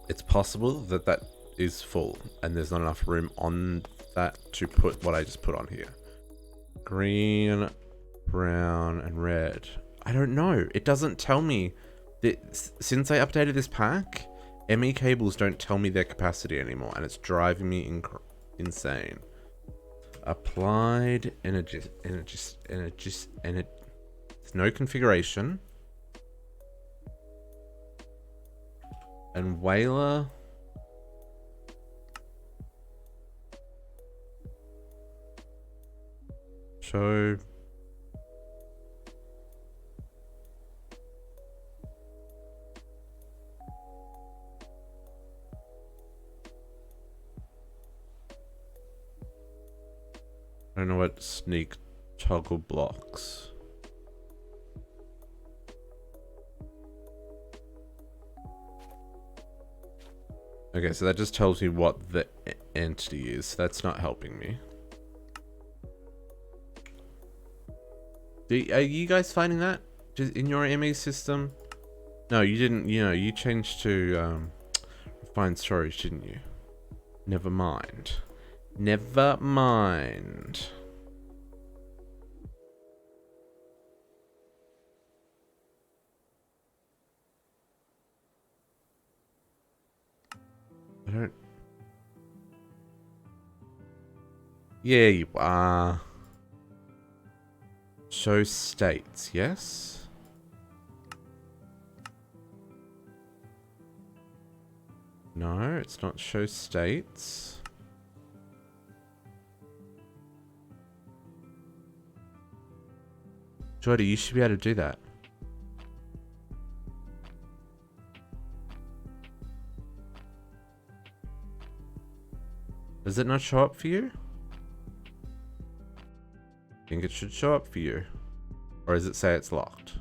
It's possible that that is full and there's not enough room on that to put what I just put on here. Green, brown, and red. I don't know. It doesn't tell me. Since I updated this pack, ME cables don't tell me their capacity anymore, and it's driving me insane. Applied energy. There's no configuration. And Whaler. Show. I don't know what sneak toggle blocks. Okay, so that just tells me what the entity is. That's not helping me. Are you guys finding that just in your ME system? No, you didn't. You know, you changed to refined storage, didn't you? Never mind. Never mind. I don't... yeah, you are. Show states, yes? No, it's not show states. Jordy, you should be able to do that. Does it not show up for you? I think it should show up for you. Or does it say it's locked?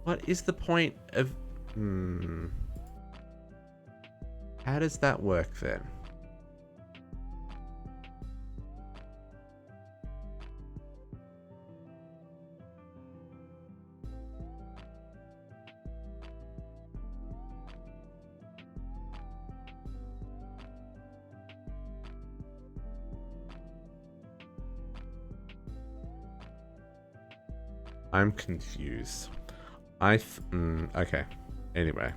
What is the point of... How does that work then? I'm confused. Okay. Anyway.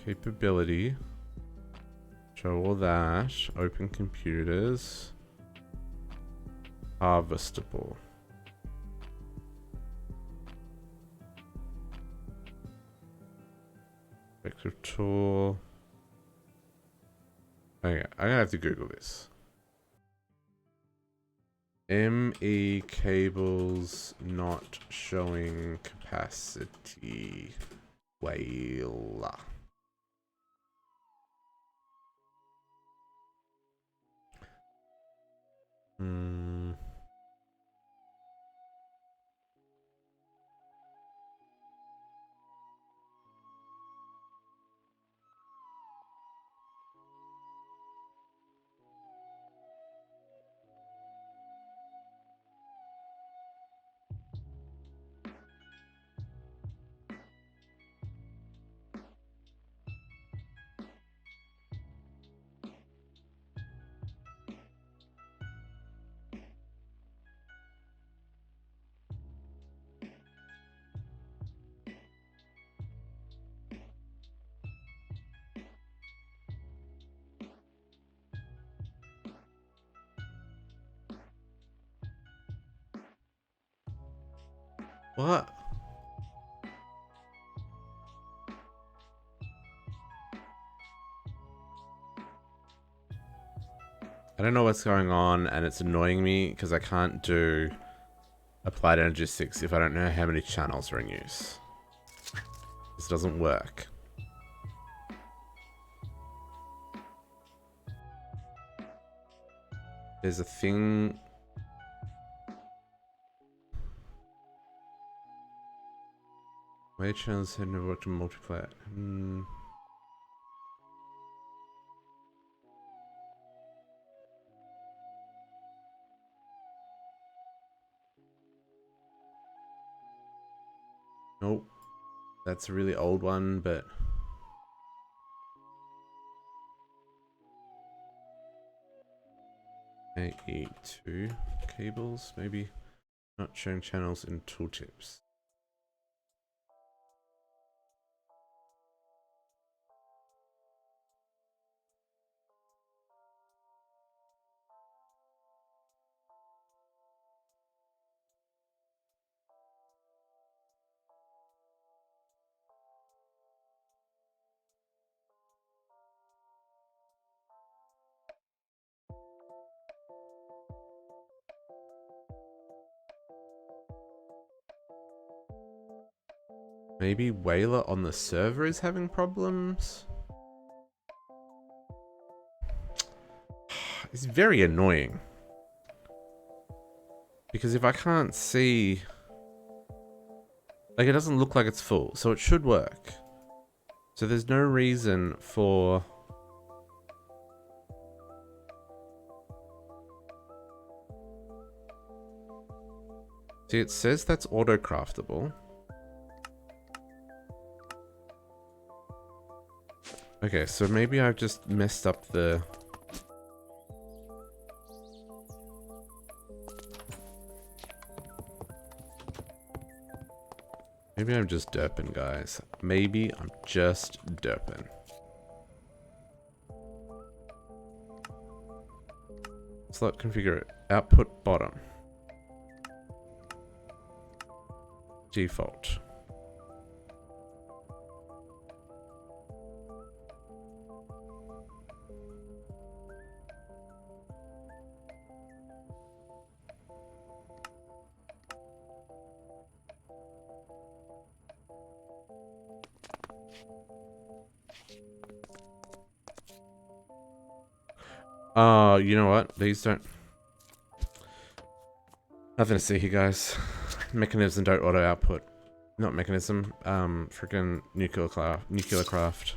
Capability. Show all that. Open computers. Harvestable. Vector tool. Okay, I'm gonna have to Google this. ME cables not showing capacity. Whale. What? I don't know what's going on, and it's annoying me because I can't do applied energistics if I don't know how many channels are in use. This doesn't work. There's a thing. My channels had never worked in multiplayer. Nope. That's a really old one, but AE2 cables, maybe not showing channels in tooltips. Maybe Whaler on the server is having problems? It's very annoying. Because if I can't see... Like, it doesn't look like it's full, so it should work. So there's no reason for... See, it says that's auto-craftable. Okay, so maybe I've just messed up the... Maybe I'm just derping, guys. Maybe I'm just derping. Slot configure it. Output bottom. Default. Oh, you know what? These don't... Nothing to see here, guys. Mechanism don't auto output. Not mechanism. Freaking nuclear craft.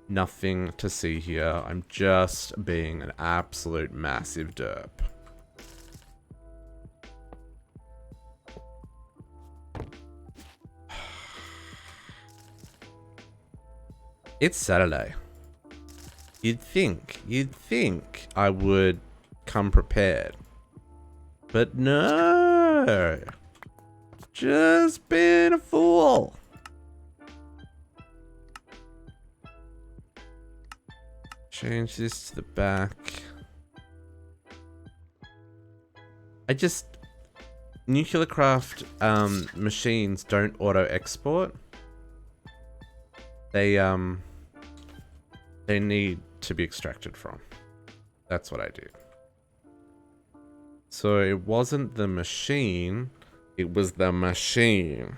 Nothing to see here. I'm just being an absolute massive derp. It's Saturday. You'd think I would come prepared. But no. Just being a fool. Change this to the back. Nuclear craft machines don't auto export. They need to be extracted from. That's what I do. So it wasn't the machine, it was the machine.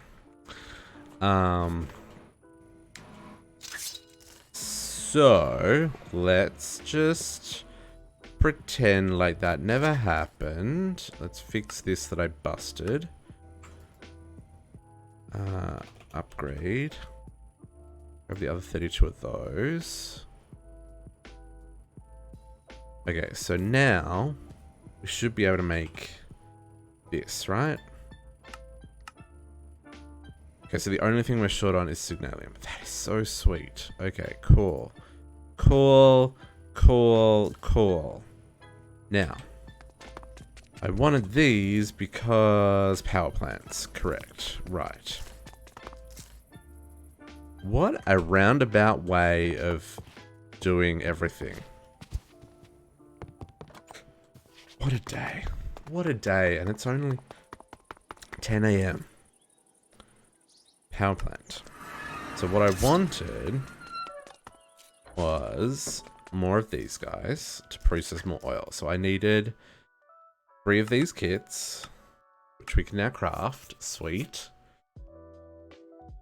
So let's just pretend like that never happened. Let's fix this that I busted. Upgrade. Grab the other 32 of those. Okay, so now we should be able to make this, right? Okay, so the only thing we're short on is signalium. That is so sweet. Okay, cool. Cool, cool, cool. Now, I wanted these because power plants. Correct. Right. What a roundabout way of doing everything. What a day. What a day. And it's only 10 AM. Power plant. So what I wanted was more of these guys to process more oil. So I needed 3 of these kits, which we can now craft. Sweet.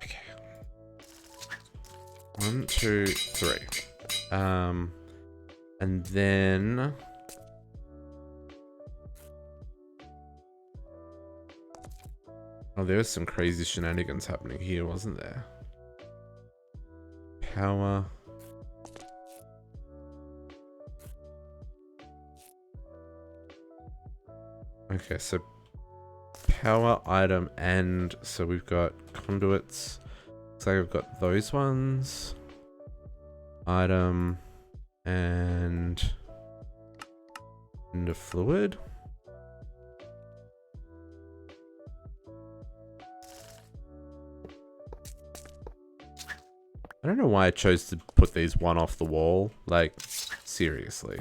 Okay. 1, 2, 3. And then oh, there was some crazy shenanigans happening here, wasn't there? Power. Okay, so power item and so we've got conduits. Looks like I've got those ones. Item and the fluid. I don't know why I chose to put these one off the wall. Like, seriously.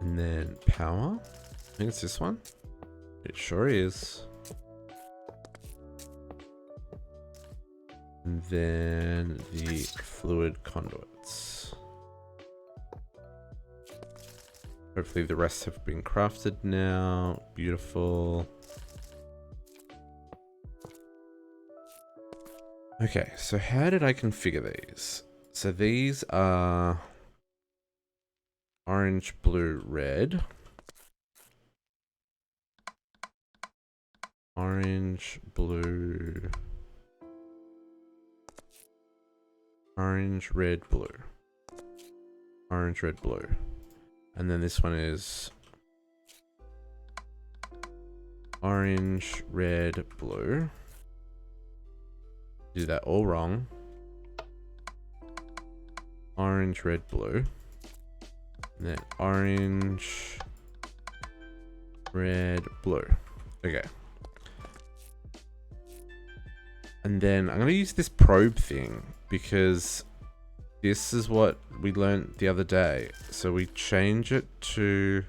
And then power. I think it's this one. It sure is. And then the fluid conduits. Hopefully the rest have been crafted now. Beautiful. Okay, so how did I configure these? So these are orange, blue, red. Orange, blue. Orange, red, blue. Orange, red, blue. And then this one is orange, red, blue. Do that all wrong. Orange, red, blue. And then orange, red, blue. Okay. And then I'm going to use this probe thing because this is what we learned the other day. So we change it to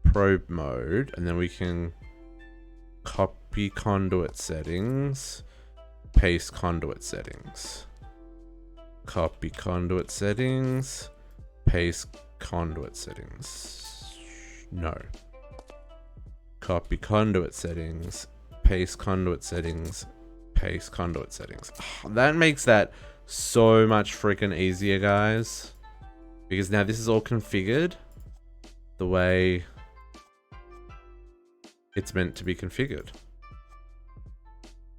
probe mode and then we can copy conduit settings, paste conduit settings. Copy conduit settings, paste conduit settings. No. Copy conduit settings, paste conduit settings, paste conduit settings. Oh, that makes that so much freaking easier, guys. Because now this is all configured the way it's meant to be configured.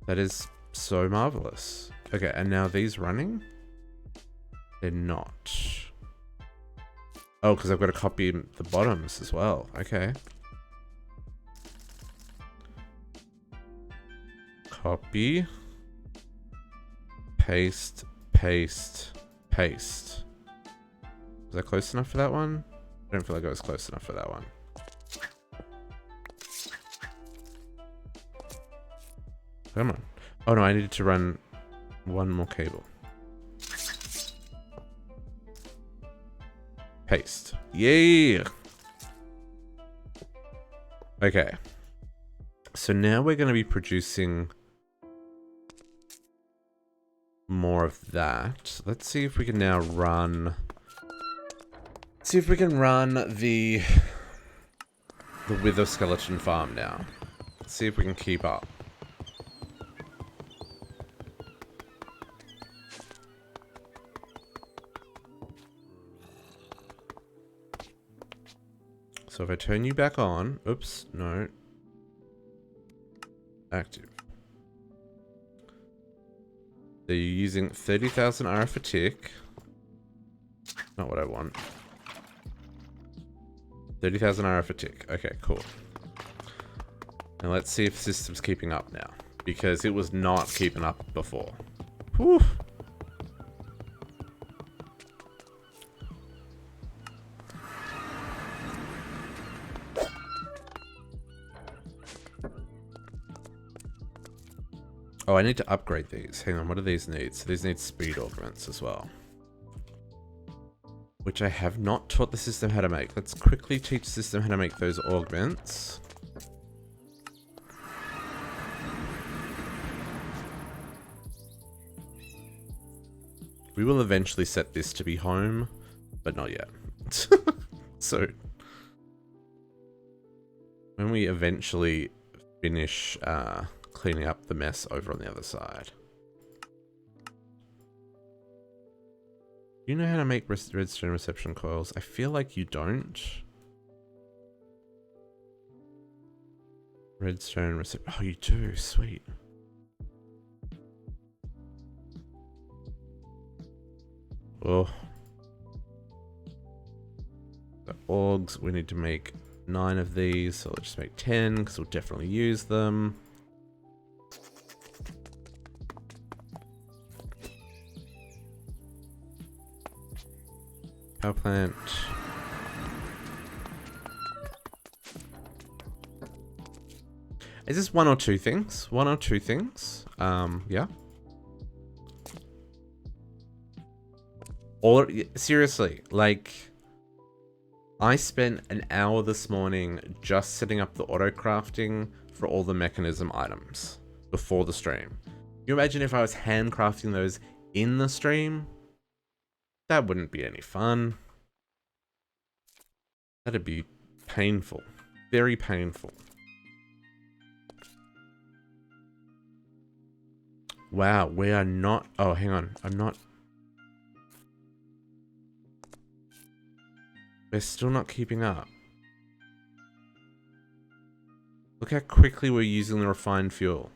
That is so marvelous. Okay, and now these running? They're not. Oh, because I've got to copy the bottoms as well. Okay. Copy. Paste, paste, paste. Was that close enough for that one? I don't feel like I was close enough for that one. Come on. Oh no, I needed to run one more cable. Paste. Yeah. Okay. So now we're going to be producing more of that. Let's see if we can now run. Let's see if we can run the Wither skeleton farm now. Let's see if we can keep up. So if I turn you back on, oops, no. Active. So you're using 30,000 RF a tick. Not what I want. 30,000 RF a tick. Okay, cool. And let's see if the system's keeping up now. Because it was not keeping up before. Whew. Oh, I need to upgrade these. Hang on, what do these need? So these need speed augments as well. Which I have not taught the system how to make. Let's quickly teach the system how to make those augments. We will eventually set this to be home, but not yet. So, when we eventually finish cleaning up the mess over on the other side. You know how to make redstone reception coils? I feel like you don't. Redstone reception. Oh, you do. Sweet. Oh. The augs, we need to make 9 of these, so let's just make 10 because we'll definitely use them. Power plant. Is this one or two things? One or two things? Yeah. Or seriously, like I spent an hour this morning just setting up the auto crafting for all the mechanism items before the stream. Can you imagine if I was handcrafting those in the stream? That wouldn't be any fun. That'd be painful. Very painful. Wow, we are not... Oh, hang on. I'm not... We're still not keeping up. Look how quickly we're using the refined fuel.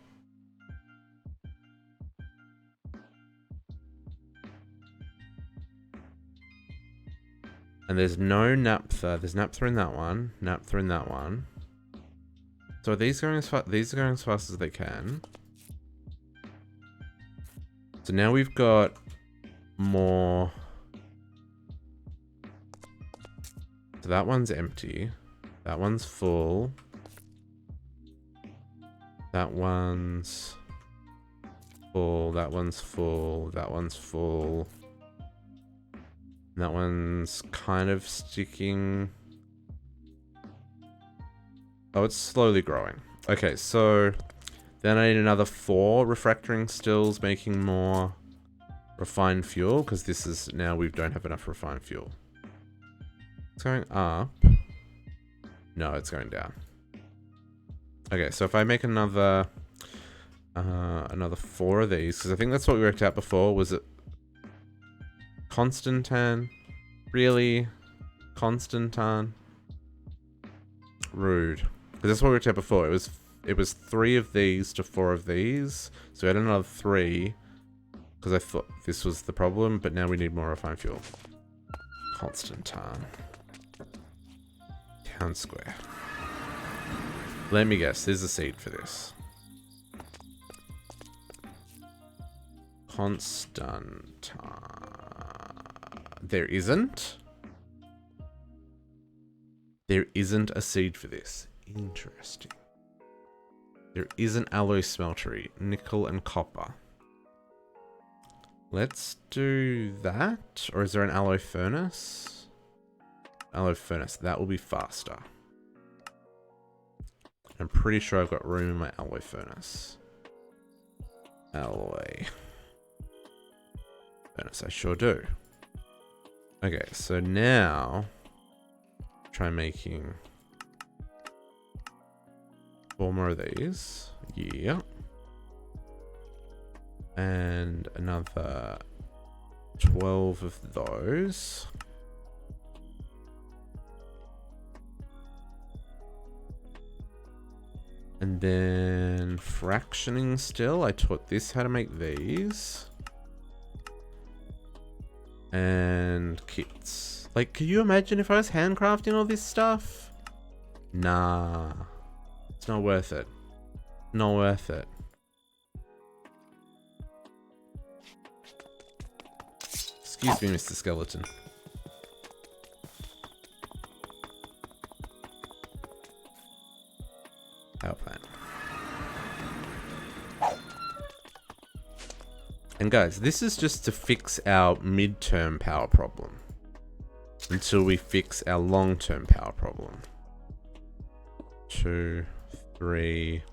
And there's no naphtha. There's naphtha in that one. Naphtha in that one. So are these going as far? These are going as fast as they can. So now we've got more. So that one's empty. That one's full. That one's full. That one's full. That one's full. That one's kind of sticking. Oh, it's slowly growing. Okay, so then I need another 4 refractoring stills, making more refined fuel, because this is now we don't have enough refined fuel. It's going up. No, it's going down. Okay, so if I make another 4 of these, because I think that's what we worked out before, was it Constantan? Really? Constantan? Rude. Because that's what we worked out before. It was 3 of these to 4 of these. So we had another 3. Because I thought this was the problem, but now we need more refined fuel. Constantan. Town square. Let me guess, there's a seed for this. constant. There isn't. There isn't a seed for this. Interesting. There is an alloy smeltery, nickel and copper. Let's do that. Or is there an alloy furnace? Alloy furnace. That will be faster. I'm pretty sure I've got room in my alloy furnace. Alloy furnace. I sure do. Okay, so now try making 4 more of these. Yeah. And another 12 of those. And then fractioning still. I taught this how to make these. And kits. Like, can you imagine if I was handcrafting all this stuff? Nah. It's not worth it. Not worth it. Excuse me, Mr. Skeleton. Power plant. And guys, this is just to fix our midterm power problem. Until we fix our long-term power problem. 2, 3.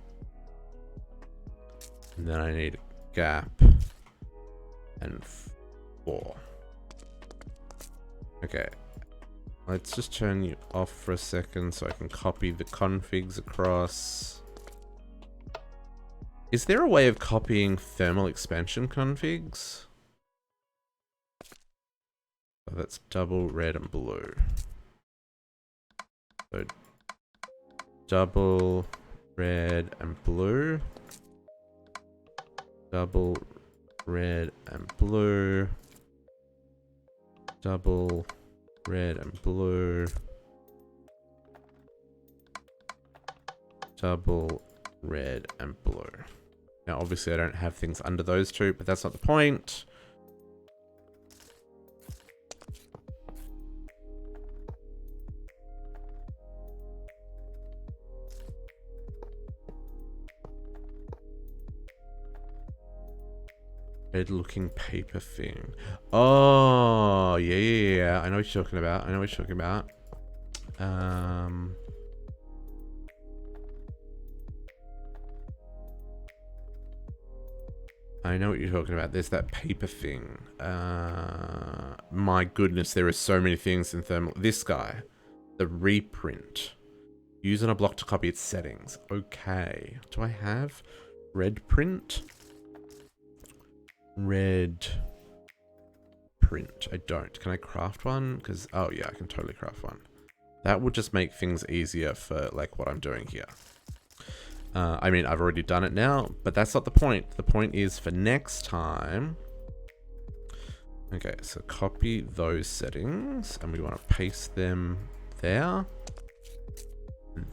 And then I need a gap. And 4. Okay. Let's just turn you off for a second so I can copy the configs across. Is there a way of copying thermal expansion configs? Oh, that's double red and blue. So double red and blue. Double red and blue. Double red and blue. Double red and blue. Now obviously I don't have things under those two, but that's not the point. Red looking paper thing. Oh, yeah. I know what you're talking about. I know what you're talking about. I know what you're talking about. There's that paper thing. My goodness, there are so many things in thermal. This guy. The reprint. Use on a block to copy its settings. Okay. Do I have red print? Red print. I don't. Can I craft one? Because, oh yeah, I can totally craft one. That would just make things easier for like what I'm doing here. I mean, I've already done it now, but that's not the point. The point is for next time. Okay, so copy those settings and we want to paste them there.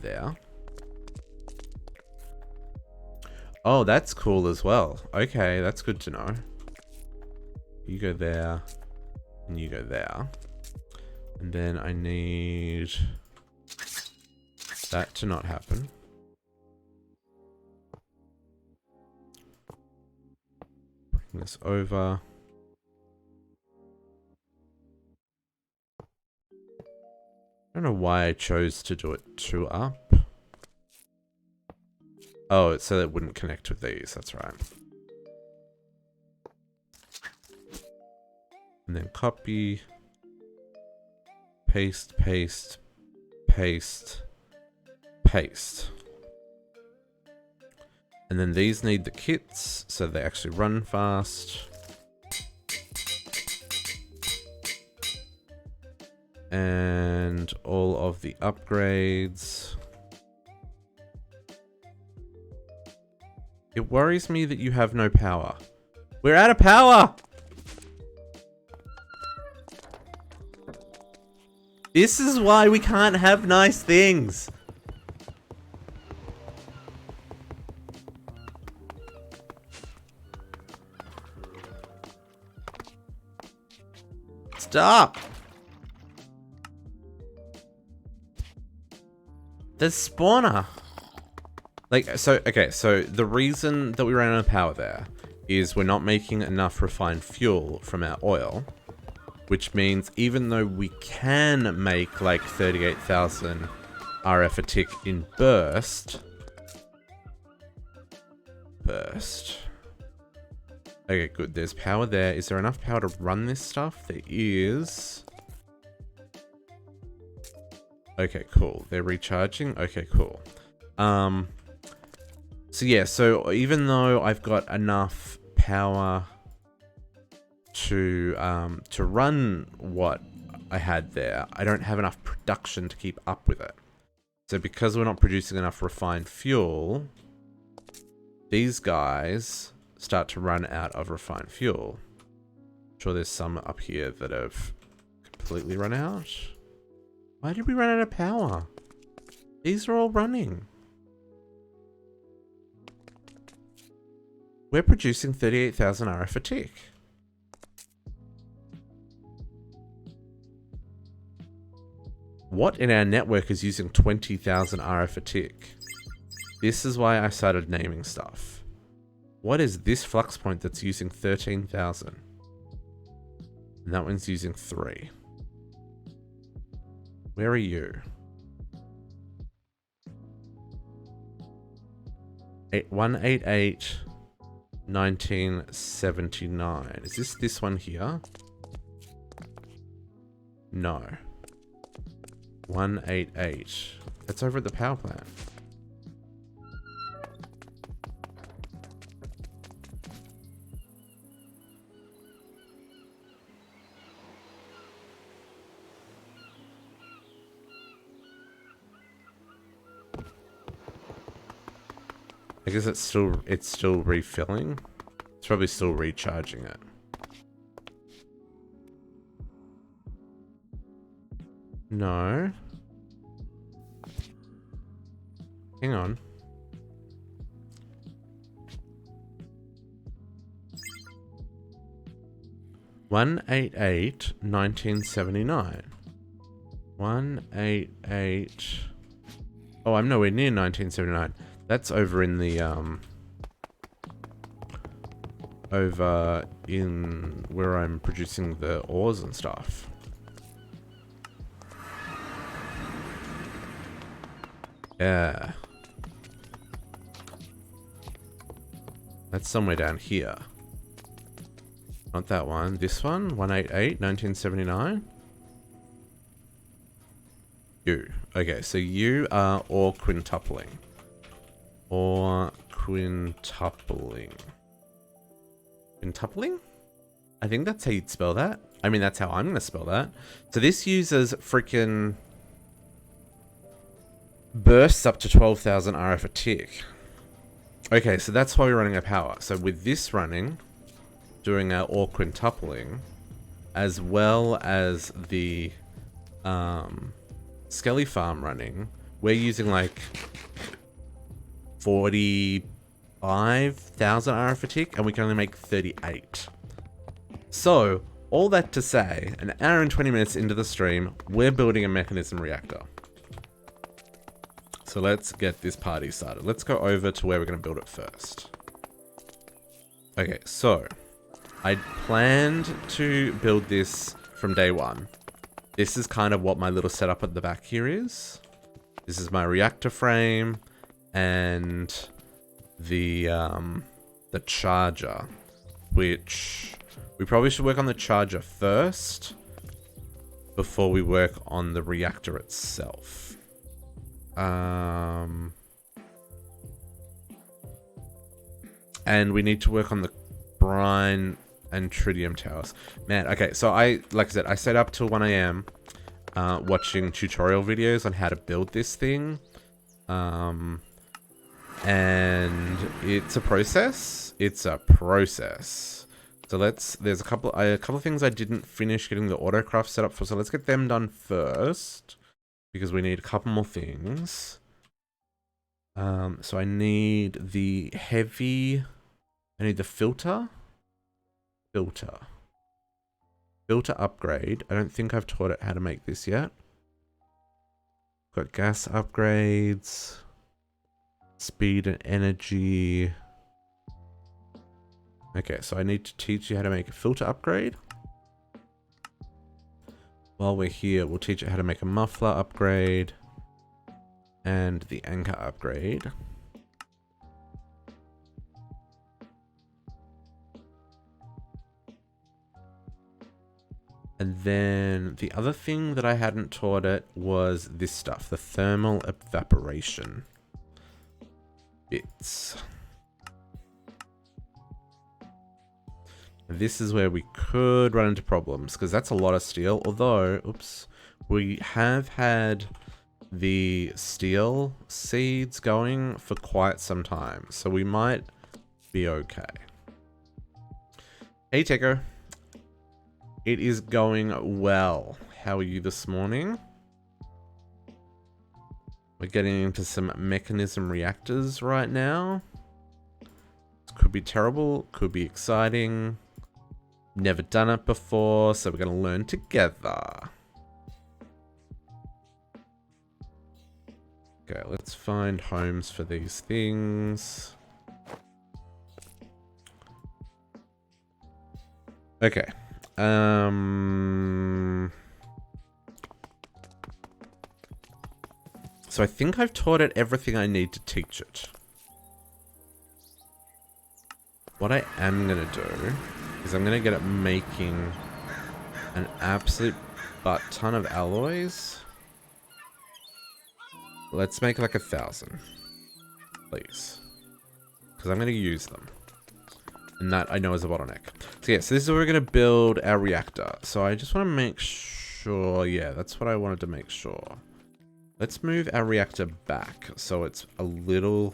There. Oh, that's cool as well. Okay, that's good to know. You go there, and you go there. And then I need that to not happen. Bring this over. I don't know why I chose to do it 2 up. Oh, it's so that it wouldn't connect with these, that's right. And then copy, paste, paste, paste, paste. And then these need the kits, so they actually run fast. And all of the upgrades. It worries me that you have no power. We're out of power! This is why we can't have nice things. Stop! The spawner. Like, so, okay, so the reason that we ran out of power there is we're not making enough refined fuel from our oil, which means even though we can make like 38,000 RF a tick in burst. Okay, good. There's power there. Is there enough power to run this stuff? There is. Okay, cool. They're recharging. Okay, cool. So yeah, so even though I've got enough power to run what I had there, I don't have enough production to keep up with it. So because we're not producing enough refined fuel, these guys start to run out of refined fuel. I'm sure there's some up here that have completely run out. Why did we run out of power? These are all running. We're producing 38,000 RF a tick. What in our network is using 20,000 RF a tick? This is why I started naming stuff. What is this flux point that's using 13,000? And that one's using 3. Where are you? 188 1979. Is this one here? No. 188. That's over at the power plant. I guess it's still refilling. It's probably still recharging it. No. Hang on. $188 1979. 188. Oh, I'm nowhere near 1979. That's over in the over in where I'm producing the ores and stuff. Yeah. That's somewhere down here. Not that one. This one? 188 1979. You. Okay, so you are ore quintupling. Or quintupling. Quintupling? I think that's how you'd spell that. I mean, that's how I'm going to spell that. So this uses freaking bursts up to 12,000 RF a tick. Okay, so that's why we're running out of power. So with this running, doing our ore quintupling, as well as the Skelly farm running, we're using like 45,000 RF a tick, and we can only make 38. So, all that to say, an hour and 20 minutes into the stream, we're building a mechanism reactor. So let's get this party started. Let's go over to where we're going to build it first. Okay, so I planned to build this from day one. This is kind of what my little setup at the back here is. This is my reactor frame and the charger, which we probably should work on the charger first before we work on the reactor itself. And we need to work on the brine and tritium towers. Man, okay, so like I said, I stayed up till 1 AM watching tutorial videos on how to build this thing. And it's a process. So there's a couple of things I didn't finish getting the autocraft set up for, so let's get them done first, because we need a couple more things. So I need the filter. Filter upgrade. I don't think I've taught it how to make this yet. Got gas upgrades. Speed and energy. Okay, so I need to teach you how to make a filter upgrade. While we're here, we'll teach you how to make a muffler upgrade. And the anchor upgrade. And then the other thing that I hadn't taught it was this stuff, the thermal evaporation bits. This is where we could run into problems because that's a lot of steel. Although, oops, we have had the steel seeds going for quite some time. So we might be okay. Hey, Teco. It is going well. How are you this morning? We're getting into some mechanism reactors right now. This could be terrible, could be exciting. Never done it before, so we're going to learn together. Okay, let's find homes for these things. Okay. So I think I've taught it everything I need to teach it. What I am going to do is I'm going to get it making an absolute butt ton of alloys. Let's make like 1,000, please. Because I'm going to use them. And that I know is a bottleneck. So yeah, so this is where we're going to build our reactor. So I just want to make sure, yeah, that's what I wanted to make sure. Let's move our reactor back so it's a little...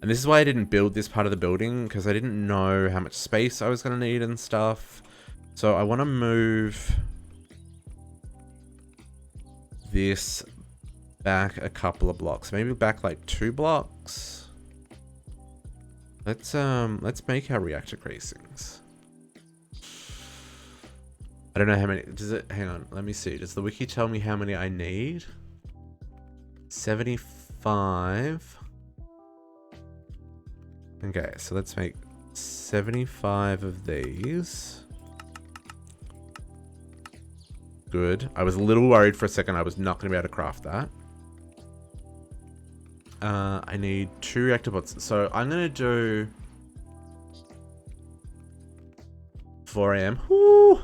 And this is why I didn't build this part of the building, because I didn't know how much space I was going to need and stuff. So I want to move this back a couple of blocks. Maybe back like 2 blocks. Let's make our reactor casings. I don't know how many, does it, hang on, let me see. Does the wiki tell me how many I need? 75. Okay, so let's make 75 of these. Good. I was a little worried for a second I was not going to be able to craft that. I need 2 reactor pods. So I'm going to do 4 AM. Woo!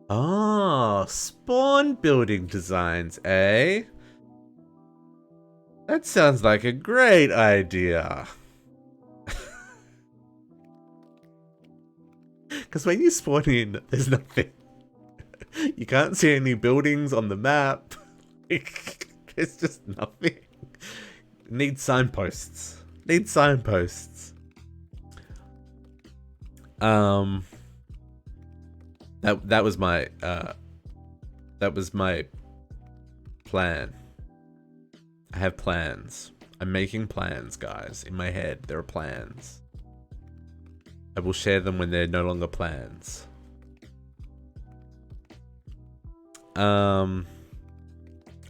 Oh, spawn building designs, eh? That sounds like a great idea. Because when you spawn in, there's nothing. You can't see any buildings on the map. There's just nothing. Need signposts. Need signposts. That was my plan. I have plans. I'm making plans, guys. In my head, there are plans. I will share them when they're no longer plans.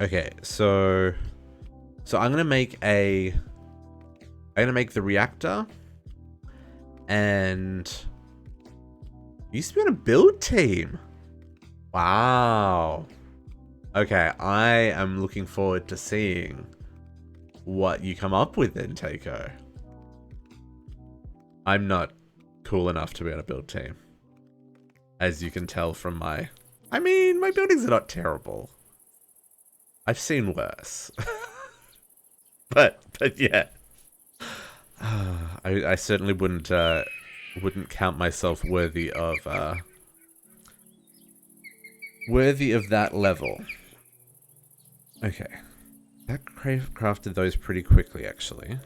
Okay, so I'm gonna make the reactor, and you used to be on a build team. Wow. Okay, I am looking forward to seeing what you come up with then, Takeo. I'm not cool enough to be on a build team, as you can tell from my buildings are not terrible. I've seen worse. but yeah. I certainly wouldn't count myself worthy of that level. Okay. That crafted those pretty quickly, actually.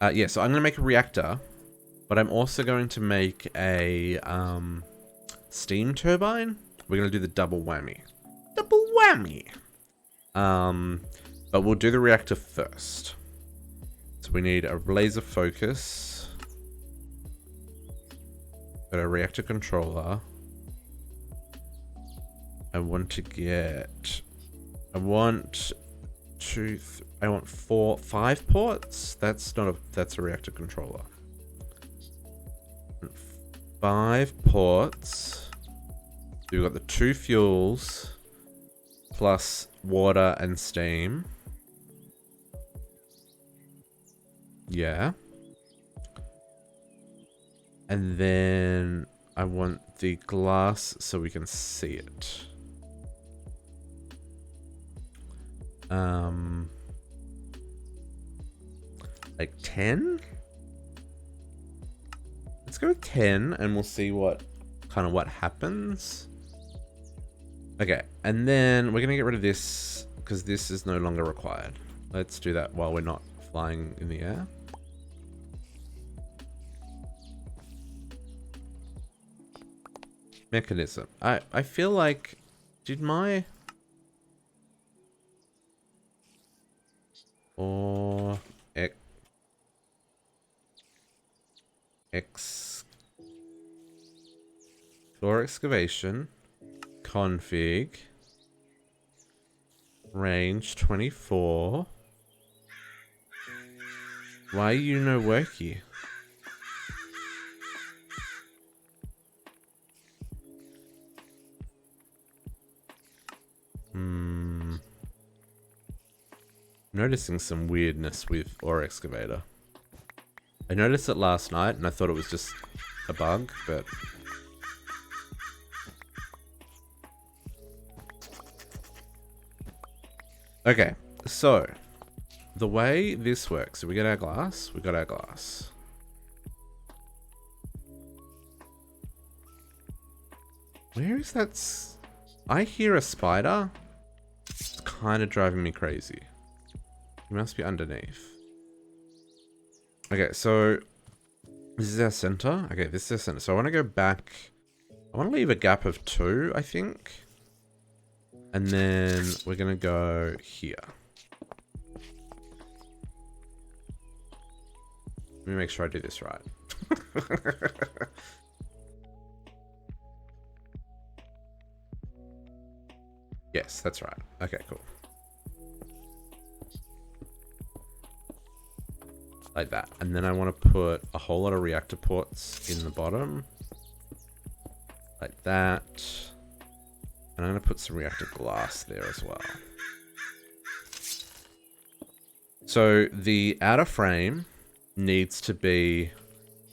Yeah, so I'm going to make a reactor, but I'm also going to make a steam turbine. We're going to do the double whammy. Double whammy! But we'll do the reactor first. So we need a laser focus. Got a reactor controller. I want 5 ports. That's not a, that's a reactor controller. 5 ports. So we've got the 2 fuels plus water and steam. Yeah. And then I want the glass so we can see it. Like 10? Let's go with 10 and we'll see what happens. Okay, and then we're gonna get rid of this because this is no longer required. Let's do that while we're not flying in the air. Mechanism. I feel like, did my... Or... Floor excavation. Config. Range 24. Why are you no worky? Noticing some weirdness with ore excavator. I noticed it last night and I thought it was just a bug, but... Okay, so the way this works, so we get our glass, we got our glass. Where is that? I hear a spider. It's kind of driving me crazy. He must be underneath. Okay, so this is our center. Okay, this is our center. So I want to go back. I want to leave a gap of 2, I think. And then we're going to go here. Let me make sure I do this right. Yes, that's right. Okay, cool. Like that. And then I want to put a whole lot of reactor ports in the bottom. Like that. And I'm going to put some reactor glass there as well. So the outer frame needs to be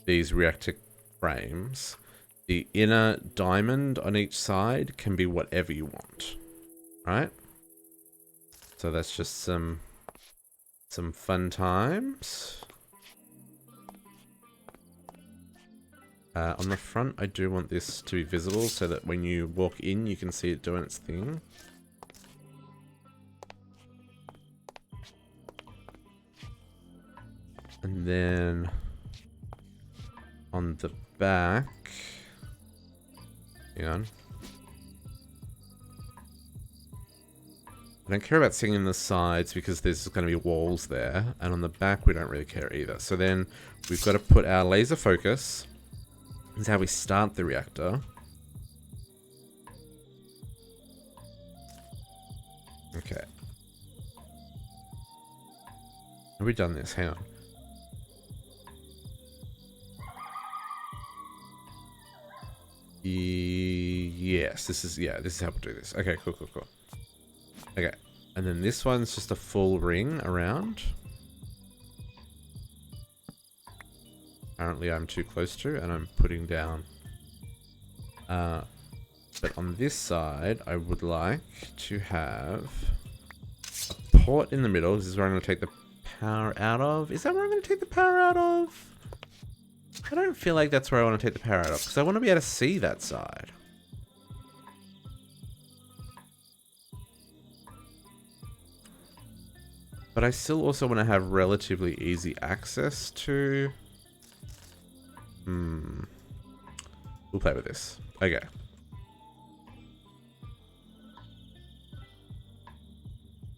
these reactor frames. The inner diamond on each side can be whatever you want. Right? So that's just some fun times. On the front, I do want this to be visible so that when you walk in, you can see it doing its thing. And then on the back, hang on. I don't care about seeing in the sides because there's going to be walls there. And on the back, we don't really care either. So then we've got to put our laser focus. This is how we start the reactor. Okay. Have we done this? Hang on. Yes, this is how we do this. Okay, cool. Okay, and then this one's just a full ring around. Apparently I'm too close to, and I'm putting down. But on this side, I would like to have a port in the middle. This is where I'm going to take the power out of. Is that where I'm going to take the power out of? I don't feel like that's where I want to take the power out of, because I want to be able to see that side. But I still also want to have relatively easy access to... We'll play with this. Okay.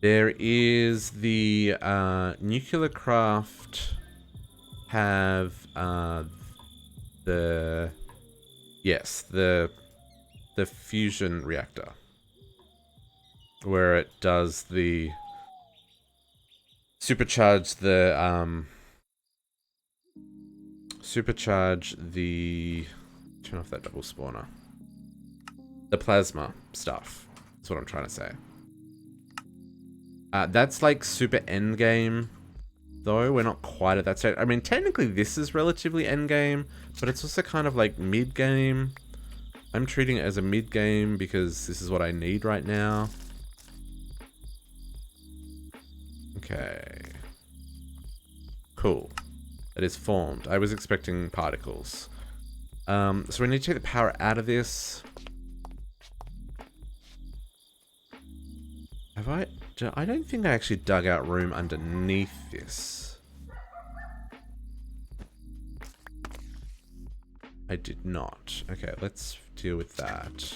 There is the nuclear craft have the Yes, the fusion reactor. Where it does the supercharge the turn off that double spawner. The plasma stuff. That's what I'm trying to say. That's like super endgame, though. We're not quite at that stage. I mean, technically this is relatively endgame, but it's also kind of like mid-game. I'm treating it as a mid-game because this is what I need right now. Okay. Cool. It is formed. I was expecting particles. So we need to take the power out of this. Have I don't think I actually dug out room underneath this. I did not. Okay, let's deal with that.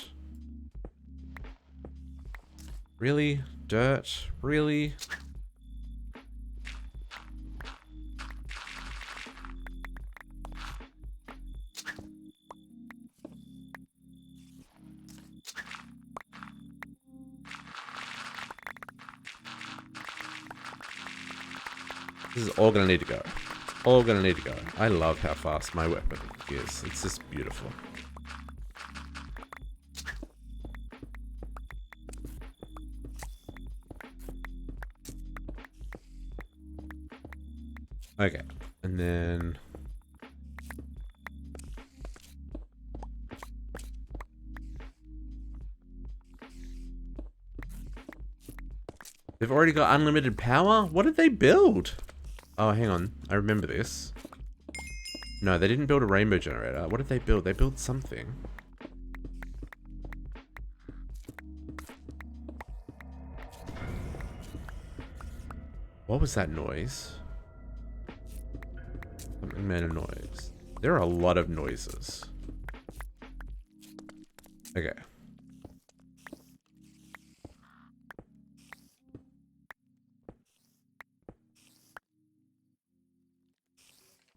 Really? Dirt? Really? This is all gonna need to go. All gonna need to go. I love how fast my weapon is. It's just beautiful. Okay, and then... They've already got unlimited power? What did they build? Oh, hang on. I remember this. No, they didn't build a rainbow generator. What did they build? They built something. What was that noise? Something made a noise. There are a lot of noises. Okay.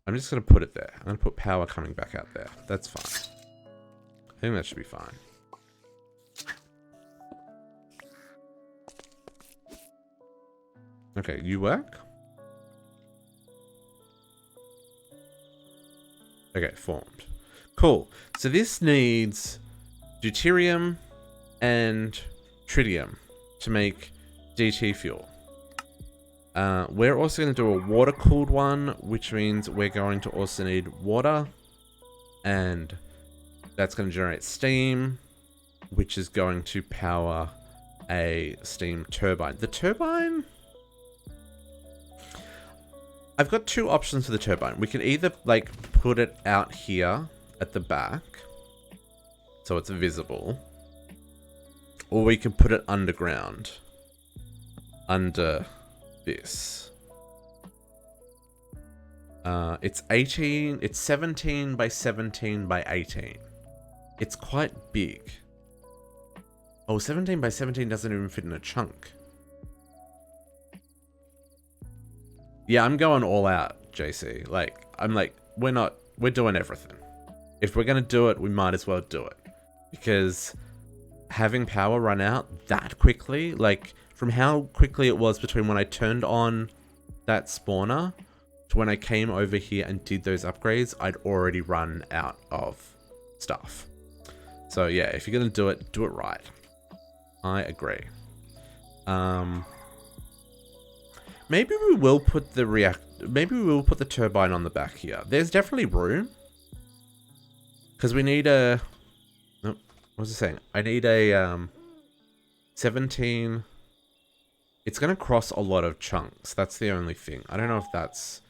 I'm just going to put it there. I'm going to put power coming back out there. That's fine. I think that should be fine. Okay, you work? Okay, formed. Cool. So this needs deuterium and tritium to make DT fuel. We're also going to do a water-cooled one, which means we're going to also need water. And that's going to generate steam, which is going to power a steam turbine. The turbine... I've got two options for the turbine. We can either, like, put it out here at the back, so it's visible. Or we can put it underground. Under... this. It's 17 by 17 by 18. It's quite big. Oh, 17 by 17 doesn't even fit in a chunk. Yeah, I'm going all out, JC. Like, I'm like, we're doing everything. If we're gonna do it, we might as well do it. Because having power run out that quickly, like, from how quickly it was between when I turned on that spawner to when I came over here and did those upgrades, I'd already run out of stuff. So yeah, if you're gonna do it right. I agree. Maybe we will put the maybe we will put the turbine on the back here. There's definitely room. Because we need a... Nope. What was I saying? I need a 17... It's going to cross a lot of chunks. That's the only thing. I don't know if that's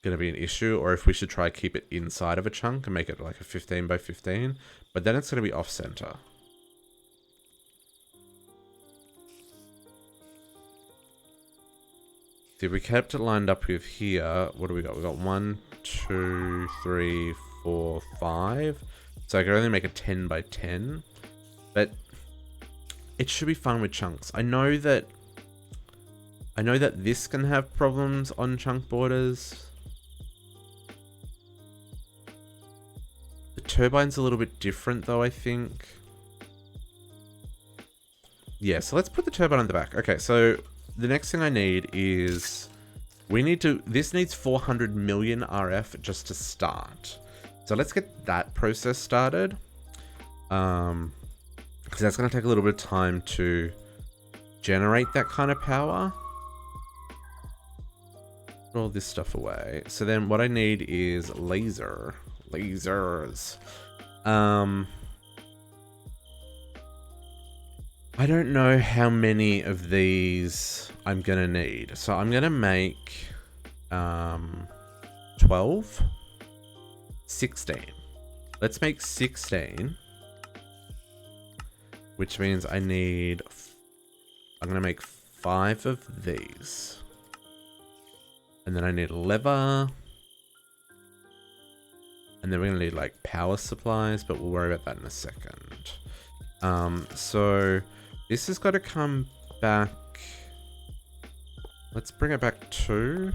going to be an issue or if we should try to keep it inside of a chunk and make it like a 15 by 15. But then it's going to be off center. See, if we kept it lined up with here, what do we got? We got 1, 2, 3, 4, 5. So I could only make a 10 by 10. But it should be fun with chunks. I know that this can have problems on chunk borders. turbine's a little bit different though, I think. Yeah, so let's put the turbine on the back. Okay, so the next thing I need is... this needs 400 million RF just to start. So let's get that process started. Because that's going to take a little bit of time to generate that kind of power. Put all this stuff away. So then what I need is lasers. I don't know how many of these I'm gonna need. So I'm gonna make 12, 16. Let's make 16, which means I'm gonna make 5 of these. And then I need leather. And then we're gonna need like power supplies, but we'll worry about that in a second. So this has got to come back. Let's bring it back 2.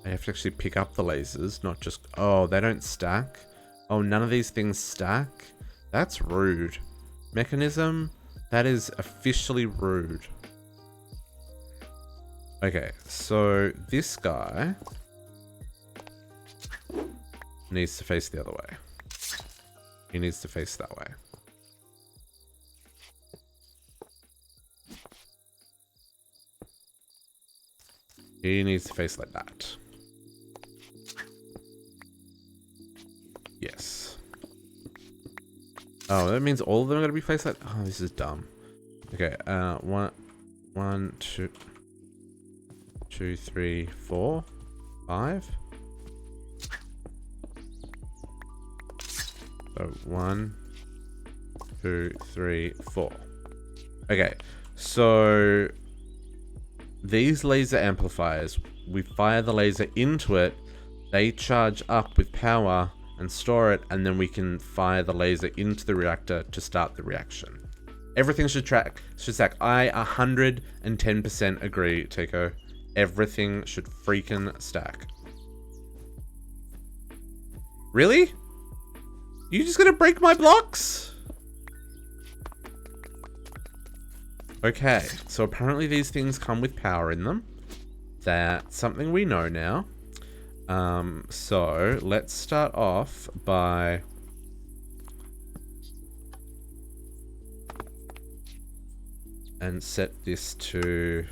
I have to actually pick up the lasers, not just... Oh, they don't stack. Oh, none of these things stack. That's rude. Mechanism, that is officially rude. Okay, so this guy needs to face the other way. He needs to face that way. He needs to face like that. Yes. Oh, that means all of them are going to be faced like... Oh, this is dumb. Okay, 1, 2, 3, 4, 5. So 1, 2, 3, 4. Okay, so these laser amplifiers, we fire the laser into it, they charge up with power and store it, and then we can fire the laser into the reactor to start the reaction. Everything should stack. I 110% agree, Tico. Everything should freaking stack. Really? You just gonna break my blocks? Okay, so apparently these things come with power in them. That's something we know now. So let's start off by... and set this to...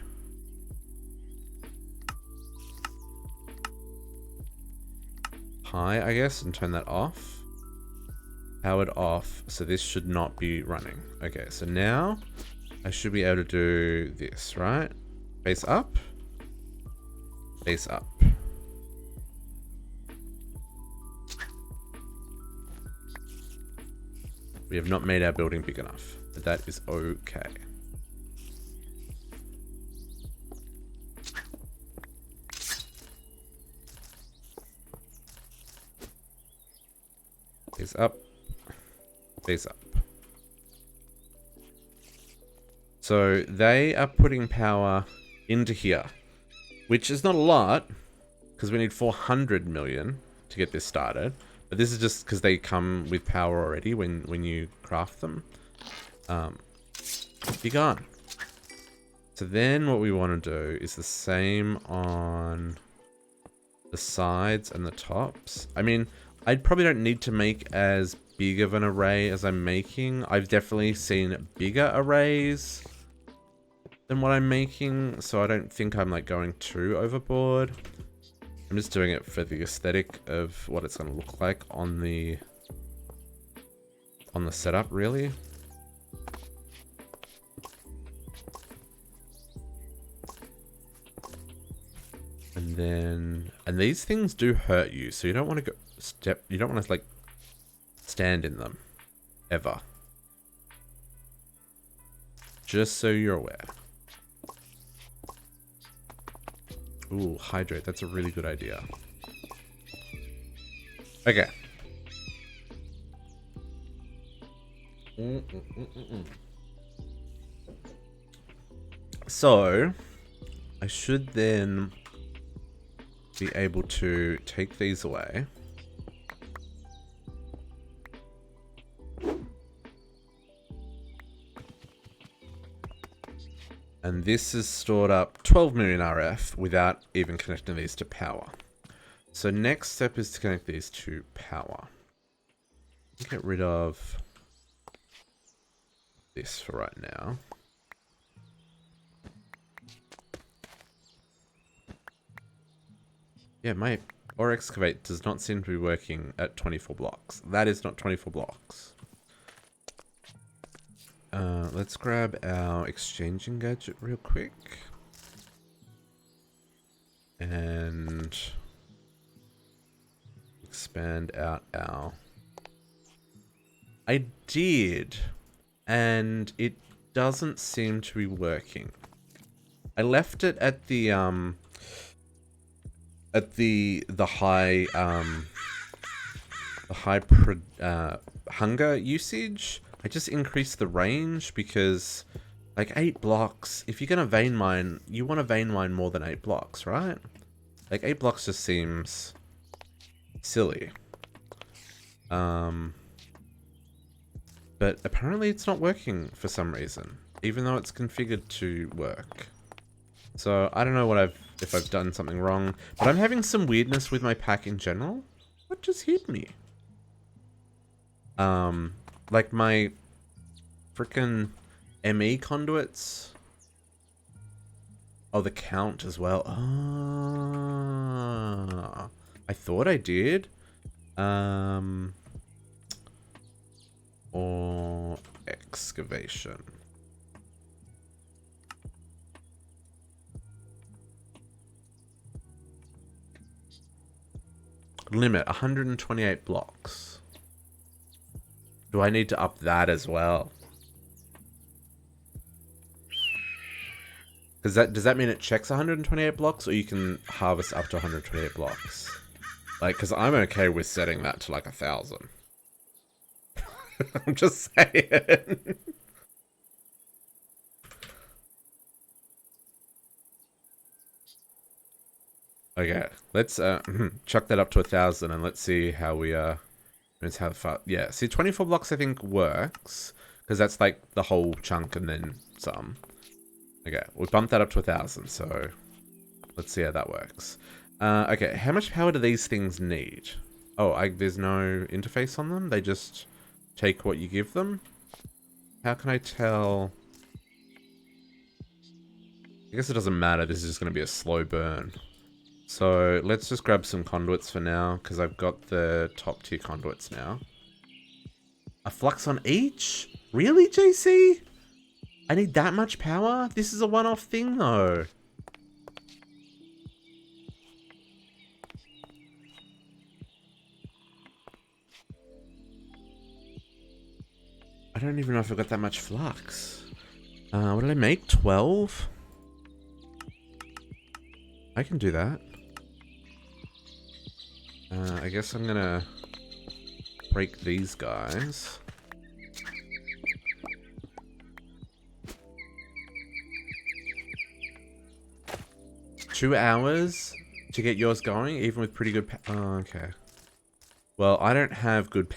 high, I guess, and turn that off. Powered off, so this should not be running. Okay, so now I should be able to do this, right? Face up. Face up. We have not made our building big enough, but that is okay. Face up. Face up. So they are putting power into here, which is not a lot because we need 400 million to get this started. But this is just because they come with power already when you craft them. Be gone. So then what we want to do is the same on the sides and the tops. I mean, I probably don't need to make as big of an array as I'm making. I've definitely seen bigger arrays than what I'm making, so I don't think I'm like going too overboard. I'm just doing it for the aesthetic of what it's going to look like on the setup, really. And these things do hurt you, so you don't want to you don't want to like stand in them ever. Just so you're aware. Ooh, hydrate. That's a really good idea. Okay. So, I should then be able to take these away. And this is stored up 12 million RF without even connecting these to power. So next step is to connect these to power. Get rid of this for right now. Yeah, my ore excavate does not seem to be working at 24 blocks. That is not 24 blocks. Let's grab our exchanging gadget real quick. And expand out our... I did, and it doesn't seem to be working. I left it at the high hunger usage. I just increased the range because, like, 8 blocks, if you're gonna vein mine, you want to vein mine more than 8 blocks, right? Like, 8 blocks just seems silly. But apparently it's not working for some reason, even though it's configured to work. So I don't know if I've done something wrong, but I'm having some weirdness with my pack in general. What just hit me? Like my frickin' ME conduits. Oh, the count as well. Ah, I thought I did. Or excavation. Limit 128 blocks. Do I need to up that as well? Does that mean it checks 128 blocks, or you can harvest up to 128 blocks? Like, because I'm okay with setting that to like 1,000. I'm just saying. Okay, let's chuck that up to 1,000 and let's see how we let's have fun. Yeah, see, 24 blocks I think works because that's like the whole chunk and then some. Okay, we'll bump that up to 1,000, so let's see how that works. Okay, how much power do these things need? Oh, there's no interface on them? They just take what you give them? How can I tell? I guess it doesn't matter, this is just going to be a slow burn. So let's just grab some conduits for now, because I've got the top tier conduits now. A flux on each? Really, JC? I need that much power? This is a one-off thing, though. I don't even know if I've got that much flux. What did I make? 12? I can do that. I guess I'm gonna break these guys. Two hours to get yours going, even with pretty good oh, okay. Well, I don't have good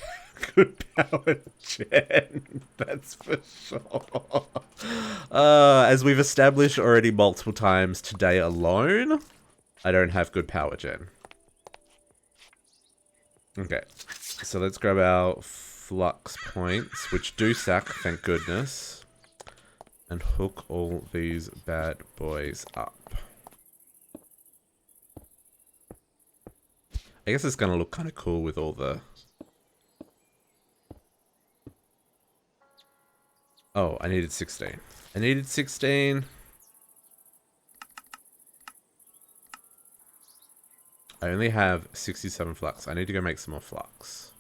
power gen, that's for sure. As we've established already multiple times today alone, I don't have good power gen. Okay, so let's grab our flux points, which do sack, thank goodness, and hook all these bad boys up. I guess it's gonna look kind of cool with all the... Oh, I needed 16. I needed 16. I only have 67 flux. I need to go make some more flux.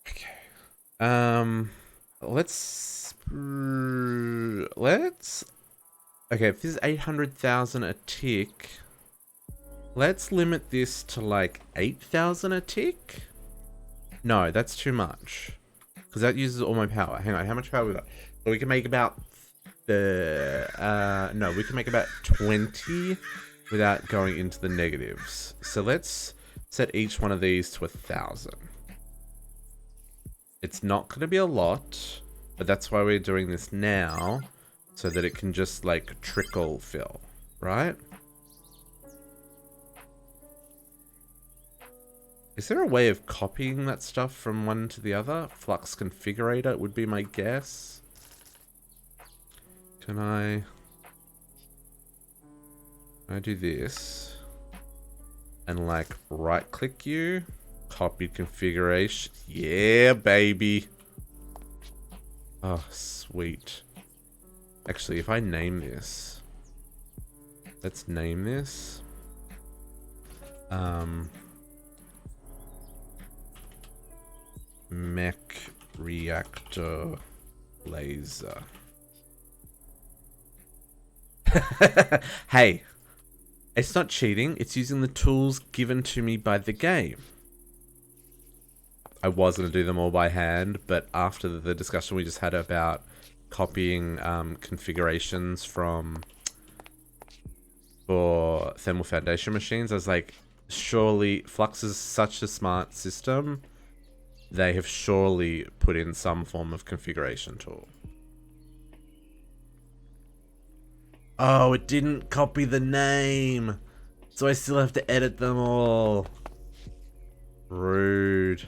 Okay. Let's... Okay, if this is 800,000 a tick, let's limit this to like 8,000 a tick. No, that's too much. because that uses all my power. Hang on, how much power we got? So we can make about no, we can make about 20 without going into the negatives. So let's set each one of these to 1,000. It's not going to be a lot, but that's why we're doing this now, so that it can just like trickle fill, right? Is there a way of copying that stuff from one to the other? Flux configurator would be my guess. Can I do this and like right click you, copy configuration? Yeah, baby. Oh, sweet. Actually, if I name this, let's name this. Mech reactor laser. Hey, it's not cheating. It's using the tools given to me by the game. I was going to do them all by hand, but after the discussion we just had about copying configurations for thermal foundation machines, I was like, surely Flux is such a smart system. They have surely put in some form of configuration tool. Oh, it didn't copy the name. So I still have to edit them all. Rude.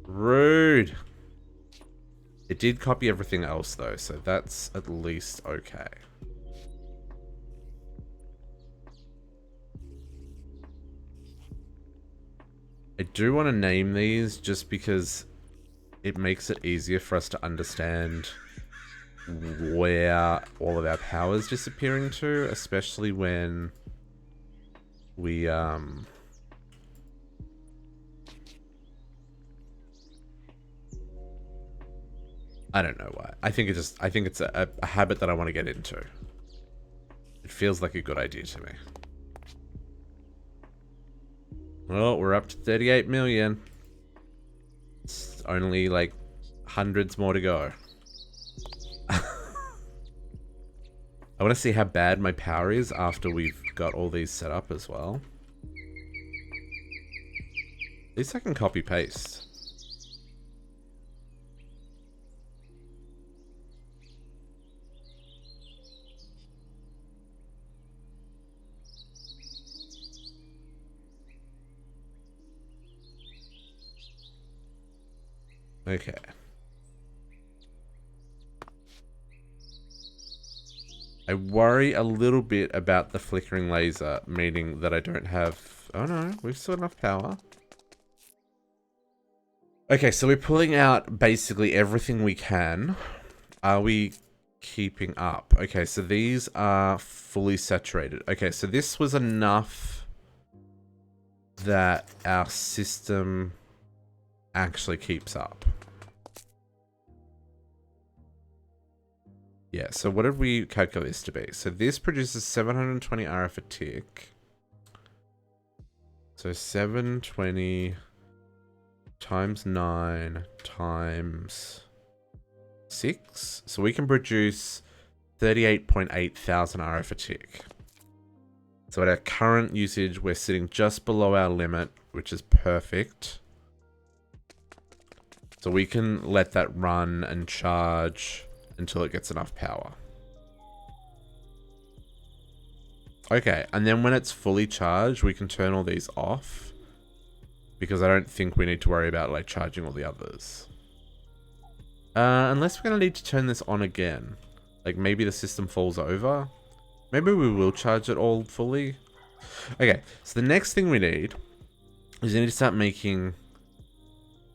Rude. It did copy everything else though, so that's at least okay. I do want to name these just because it makes it easier for us to understand where all of our power is disappearing to, especially when we I don't know why. I think it's a habit that I want to get into. It feels like a good idea to me. Well, we're up to 38 million. It's only like hundreds more to go. I want to see how bad my power is after we've got all these set up as well. At least I can copy paste. Okay. I worry a little bit about the flickering laser, meaning that I don't have... Oh no, we've still enough power. Okay, so we're pulling out basically everything we can. Are we keeping up? Okay, so these are fully saturated. Okay, so this was enough that our system actually keeps up. Yeah, so what did we calculate this to be? So this produces 720 RF a tick. So 720 times 9 times 6. So we can produce 38.8 thousand RF a tick. So at our current usage, we're sitting just below our limit, which is perfect. So we can let that run and charge until it gets enough power. Okay, and then when it's fully charged, we can turn all these off, because I don't think we need to worry about like charging all the others. Unless we're going to need to turn this on again. Like maybe the system falls over. Maybe we will charge it all fully. Okay, so the next thing we need is we need to start making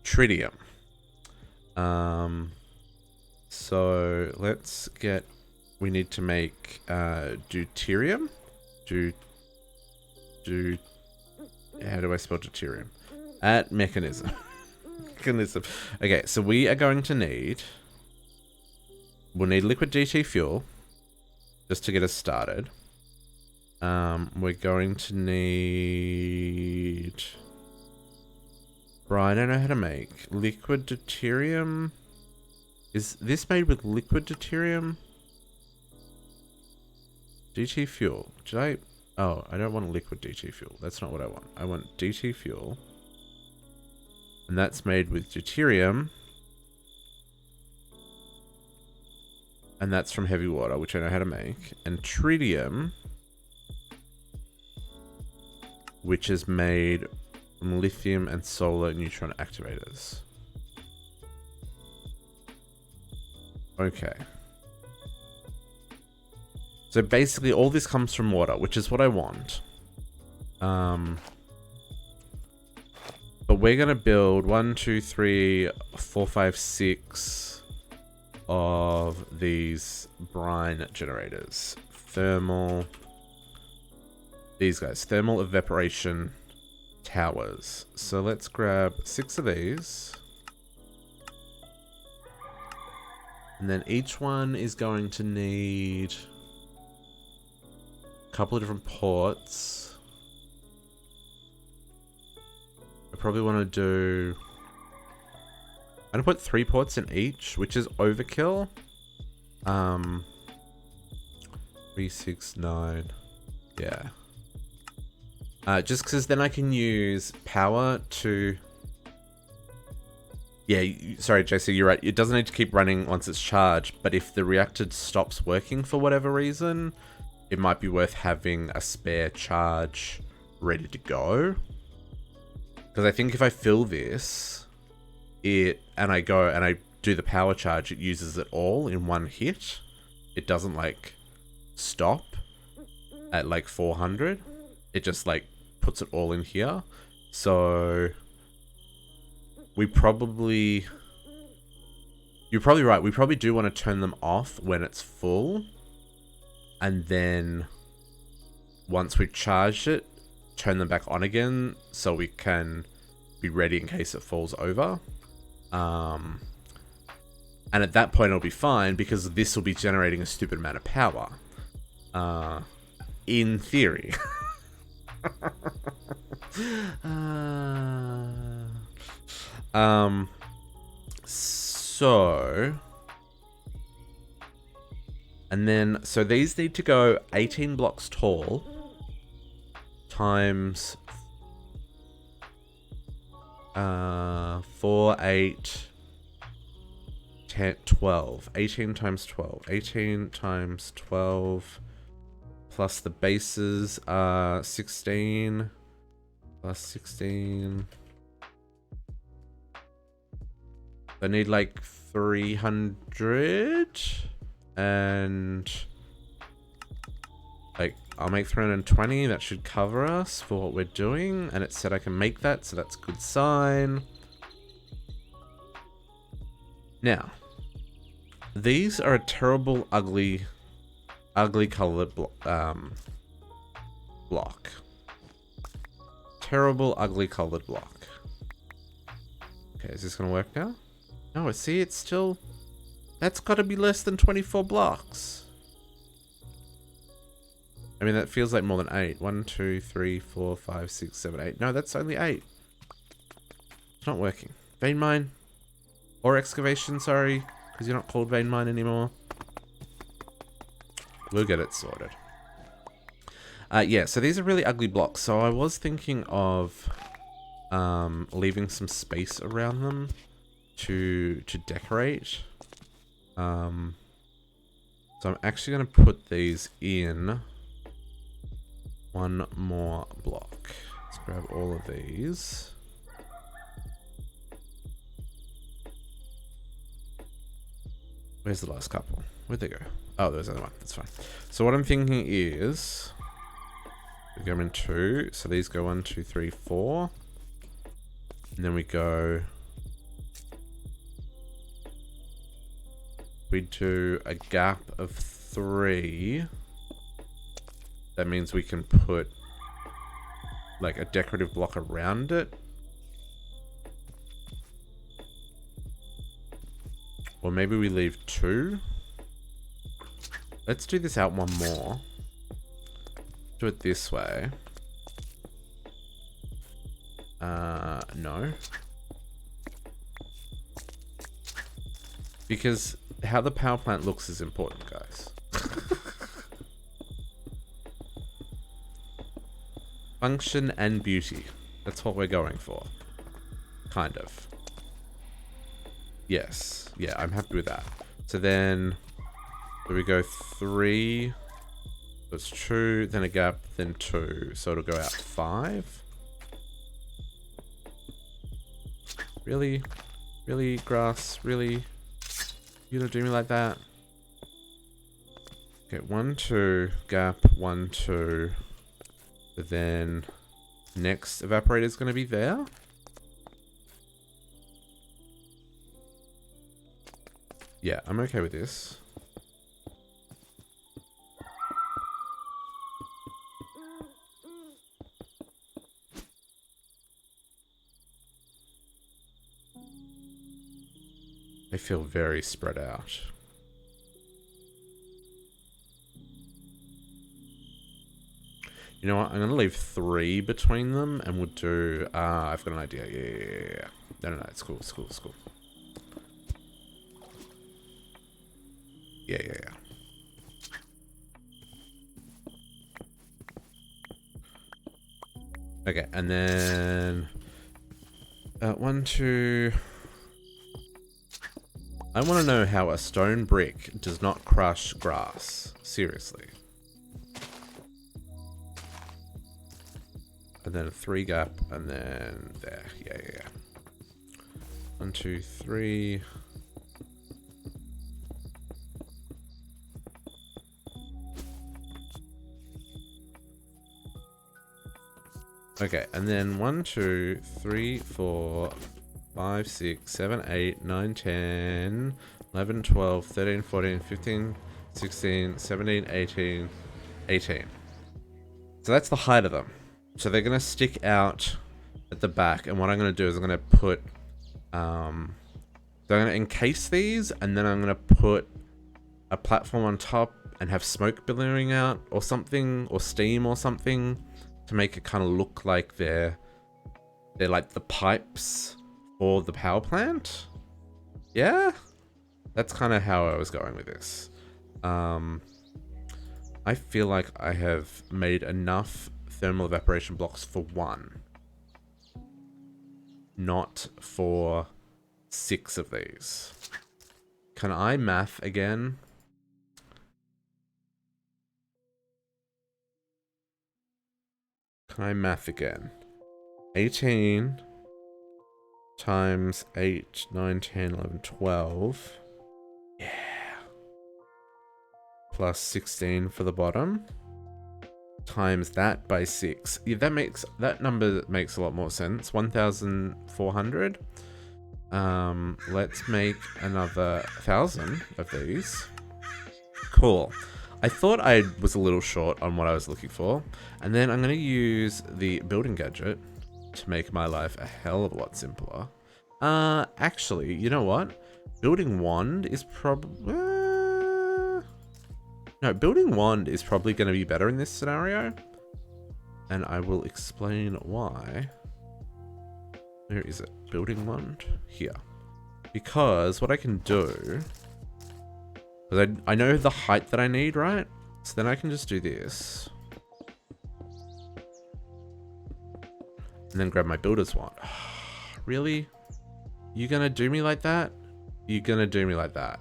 tritium. So let's get, we need to make deuterium. How do I spell deuterium? At mechanism. Mechanism. Okay, so we are going to need, we'll need liquid DT fuel just to get us started. We're going to need Right, I don't know how to make. Liquid deuterium. Is this made with liquid deuterium? DT fuel. Did I... Oh, I don't want liquid DT fuel. That's not what I want. I want DT fuel. And that's made with deuterium. And that's from heavy water, which I know how to make. And tritium, which is made from lithium and solar neutron activators. Okay. So basically all this comes from water, which is what I want. But we're going to build 1, 2, 3, 4, 5, 6 of these brine generators. Thermal. These guys. Thermal evaporation towers. So let's grab 6 of these. And then each one is going to need a couple of different ports. I probably want to do... I'm going to put 3 ports in each, which is overkill. 3, 6, 9. Yeah. Just because then I can use power to... Yeah, sorry, JC, you're right. It doesn't need to keep running once it's charged, but if the reactor stops working for whatever reason, it might be worth having a spare charge ready to go. Because I think if I fill this, and I go and I do the power charge, it uses it all in one hit. It doesn't, like, stop at, like, 400. It just, like, puts it all in here. So we probably... You're probably right. We probably do want to turn them off when it's full. And then once we've charged it, turn them back on again so we can be ready in case it falls over. And at that point it'll be fine because this will be generating a stupid amount of power. In theory. So... And then, so these need to go 18 blocks tall times 4, 8, 10, 12. 18 times 12. 18 times 12 plus the bases are 16 plus 16. I need like 300. And like I'll make 320. That should cover us for what we're doing. And it said I can make that, so that's a good sign. Now, these are a terrible, ugly colored block. Terrible, ugly colored block. Okay, is this gonna work now? No, see, it's still... That's got to be less than 24 blocks. I mean, that feels like more than 8. 1, 2, 3, 4, 5, 6, 7, 8. No, that's only 8. It's not working. Vein mine. Or excavation, sorry. Because you're not called vein mine anymore. We'll get it sorted. Yeah, so these are really ugly blocks. So I was thinking of leaving some space around them to decorate. So I'm actually going to put these in one more block. Let's grab all of these. Where's the last couple? Where'd they go? Oh, there's another one. That's fine. So what I'm thinking is we go in 2. So these go 1, 2, 3, 4. And then we go... We do a gap of 3. That means we can put like a decorative block around it. Or maybe we leave 2. Let's do this out one more. Do it this way. No. Because how the power plant looks is important, guys. Function and beauty. That's what we're going for. Kind of. Yes. Yeah, I'm happy with that. So then, we go 3. That's 2, then a gap, then 2. So it'll go out 5. Really? Really, grass? Really? You gonna do me like that? Okay, 1, 2, gap, 1, 2. But then next evaporator is gonna be there. Yeah, I'm okay with this. I feel very spread out. You know what? I'm going to leave 3 between them and we'll do... I've got an idea. Yeah. No. It's cool. Yeah. Okay, and then... 1, 2... I want to know how a stone brick does not crush grass. Seriously. And then a 3 gap, and then there. Yeah. 1, 2, 3. Okay, and then 1, 2, 3, 4, 5, 6, 7, 8, 9, 10, 11, 12, 13, 14, 15, 16, 17, 18, 18. So that's the height of them. So they're going to stick out at the back. And what I'm going to do is I'm going to put... so I'm going to encase these. And then I'm going to put a platform on top and have smoke billowing out or something. Or steam or something. To make it kind of look like they're like the pipes for the power plant. Yeah? That's kind of how I was going with this. I feel like I have made enough thermal evaporation blocks for 1. Not for 6 of these. Can I math again? Can I math again? 18 times 8, 9, 10, 11, 12. Yeah. Plus 16 for the bottom. Times that by 6. Yeah, that number makes a lot more sense. 1,400. Let's make another 1,000 of these. Cool. I thought I was a little short on what I was looking for. And then I'm going to use the building gadget to make my life a hell of a lot simpler. Actually, you know what? Building wand is probably... no, building wand is probably going to be better in this scenario. And I will explain why. Where is it? Building wand? Here. Because what I can do... because I know the height that I need, right? So then I can just do this. And then grab my builder's wand. Really? You gonna do me like that? You gonna do me like that?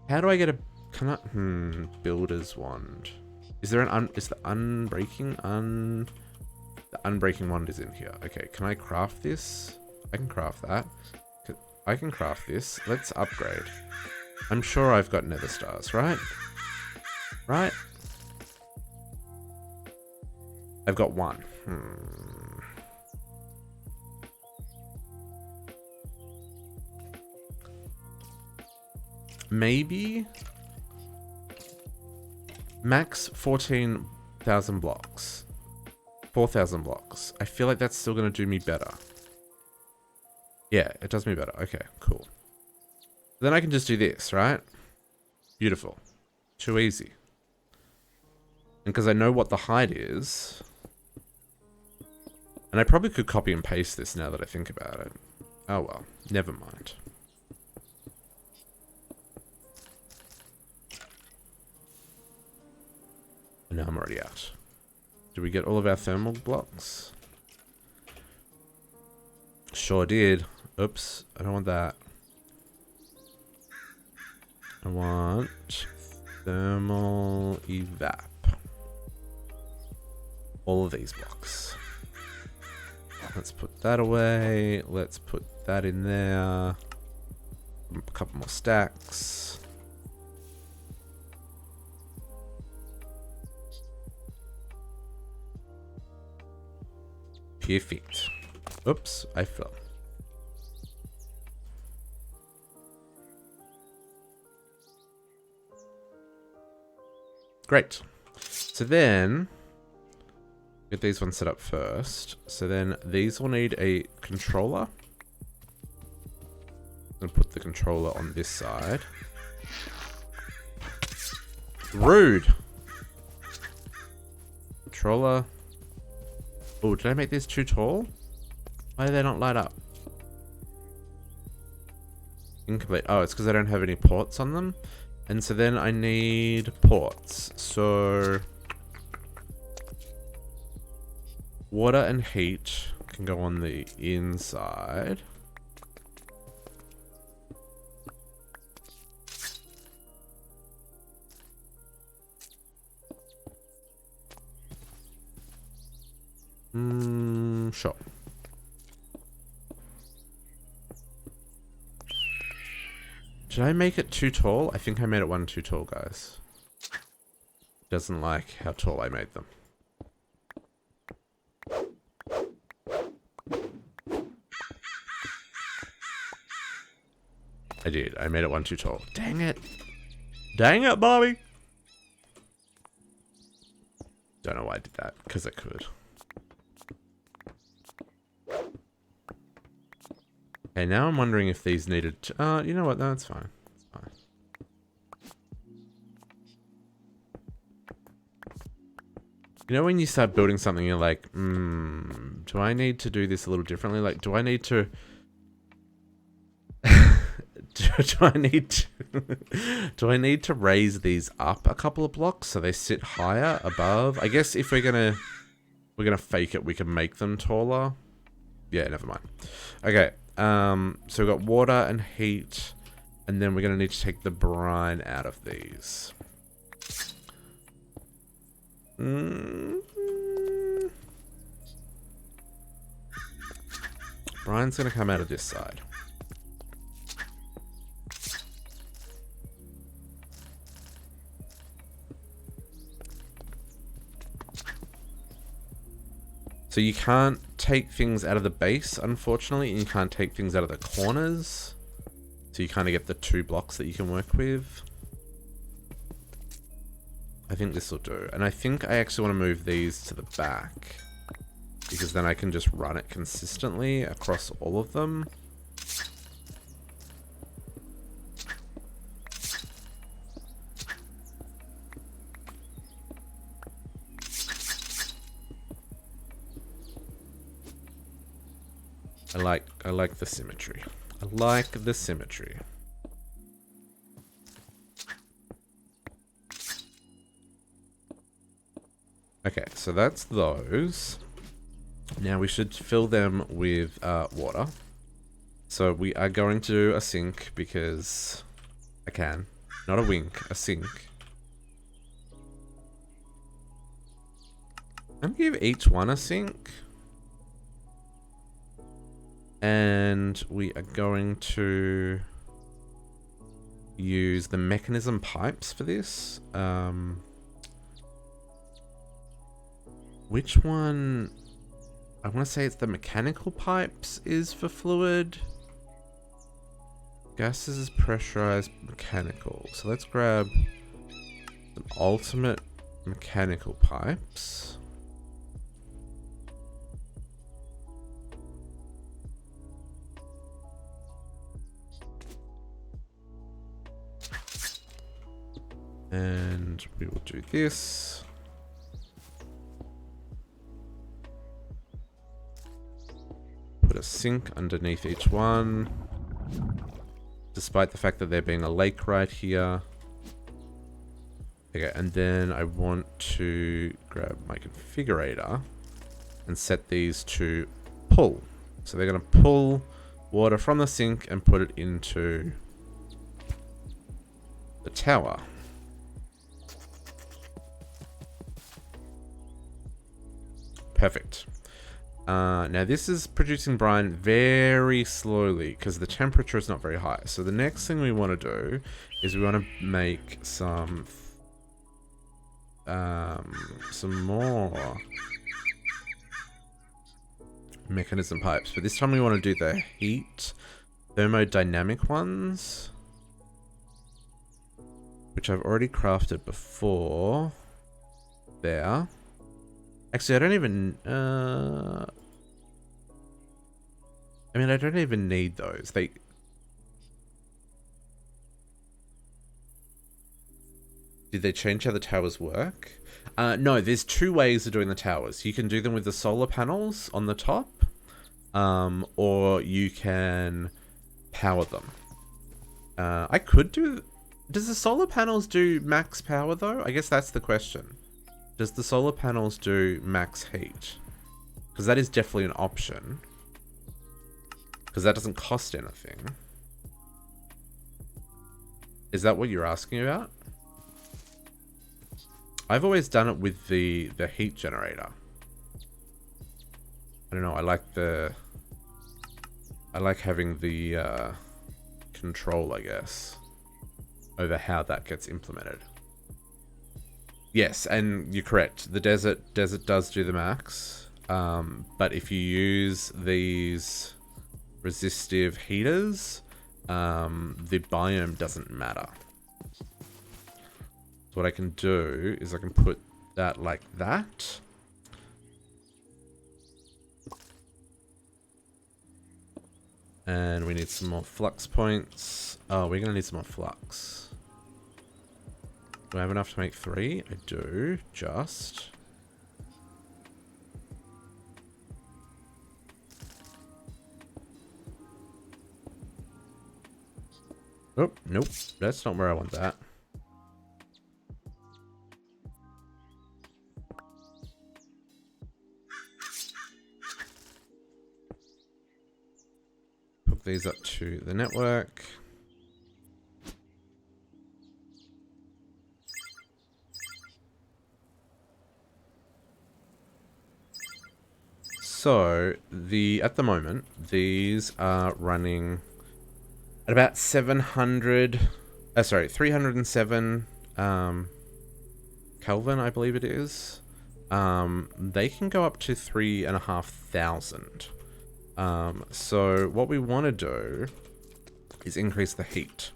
How do I get a... can I... builder's wand. Is there an... is the unbreaking... the unbreaking wand is in here. Okay, can I craft this? I can craft that. I can craft this. Let's upgrade. I'm sure I've got nether stars, right? Right? I've got 1. Maybe max 14,000 blocks. 4,000 blocks. I feel like that's still going to do me better. Yeah, it does me better. Okay, cool. Then I can just do this, right? Beautiful. Too easy. And because I know what the height is... and I probably could copy and paste this now that I think about it. Oh well, never mind. No, I'm already out. Did we get all of our thermal blocks? Sure did. Oops, I don't want that. I want thermal evap. All of these blocks. Let's put that away. Let's put that in there. A couple more stacks. Perfect. Oops, I fell. Great. So then, get these ones set up first. So then these will need a controller. I'm gonna put the controller on this side. Rude. Controller. Oh, did I make this too tall? Why do they not light up? Incomplete. Oh, it's because I don't have any ports on them. And so then I need ports. So water and heat can go on the inside. Sure. Did I make it too tall? I think I made it one too tall, guys. Doesn't like how tall I made them. I did. I made it one too tall. Dang it. Dang it, Bobby. Don't know why I did that. Because I could. Okay, now I'm wondering if these needed to... you know what? No, it's fine. It's fine. You know when you start building something, you're like, do I need to do this a little differently? Like, do I need to... do I need to raise these up a couple of blocks so they sit higher above? I guess if we're gonna fake it, we can make them taller. Yeah, never mind. Okay. So we've got water and heat, and then we're going to need to take the brine out of these. Brine's going to come out of this side. So you can't take things out of the base, unfortunately, and you can't take things out of the corners. So you kind of get the 2 blocks that you can work with. I think this will do. And I think I actually want to move these to the back, because then I can just run it consistently across all of them. I like the symmetry. I like the symmetry. Okay, so that's those. Now we should fill them with water. So we are going to do a sink because I can. Not a wink, a sink. I'm gonna give each one a sink. And we are going to use the mechanism pipes for this. Which one? I want to say it's the mechanical pipes is for fluid. Gases is pressurized mechanical. So let's grab some ultimate mechanical pipes. And we will do this. Put a sink underneath each one. Despite the fact that there being a lake right here. Okay, and then I want to grab my configurator and set these to pull. So they're going to pull water from the sink and put it into the tower. Perfect. Now this is producing brine very slowly because the temperature is not very high. So the next thing we want to do is we want to make some more mechanism pipes, but this time we want to do the heat thermodynamic ones, which I've already crafted before. There. Actually, I don't even I mean, I don't even need those. Did they change how the towers work? No, there's two ways of doing the towers. You can do them with the solar panels on the top, or you can power them. I could do... Does the solar panels do max power, though? I guess that's the question. Does the solar panels do max heat? Because that is definitely an option. Because that doesn't cost anything. Is that what you're asking about? I've always done it with the heat generator. I don't know, I like having the control, I guess, over how that gets implemented. Yes, and you're correct. The desert does do the max. But if you use these resistive heaters, the biome doesn't matter. So what I can do is I can put that like that. And we need some more flux points. Oh, we're gonna need some more flux. Do I have enough to make 3? I do, just. Oh, nope. That's not where I want that. Hook these up to the network. So, at the moment, these are running at about 307 Kelvin, I believe it is. They can go up to 3,500. So what we want to do is increase the heat.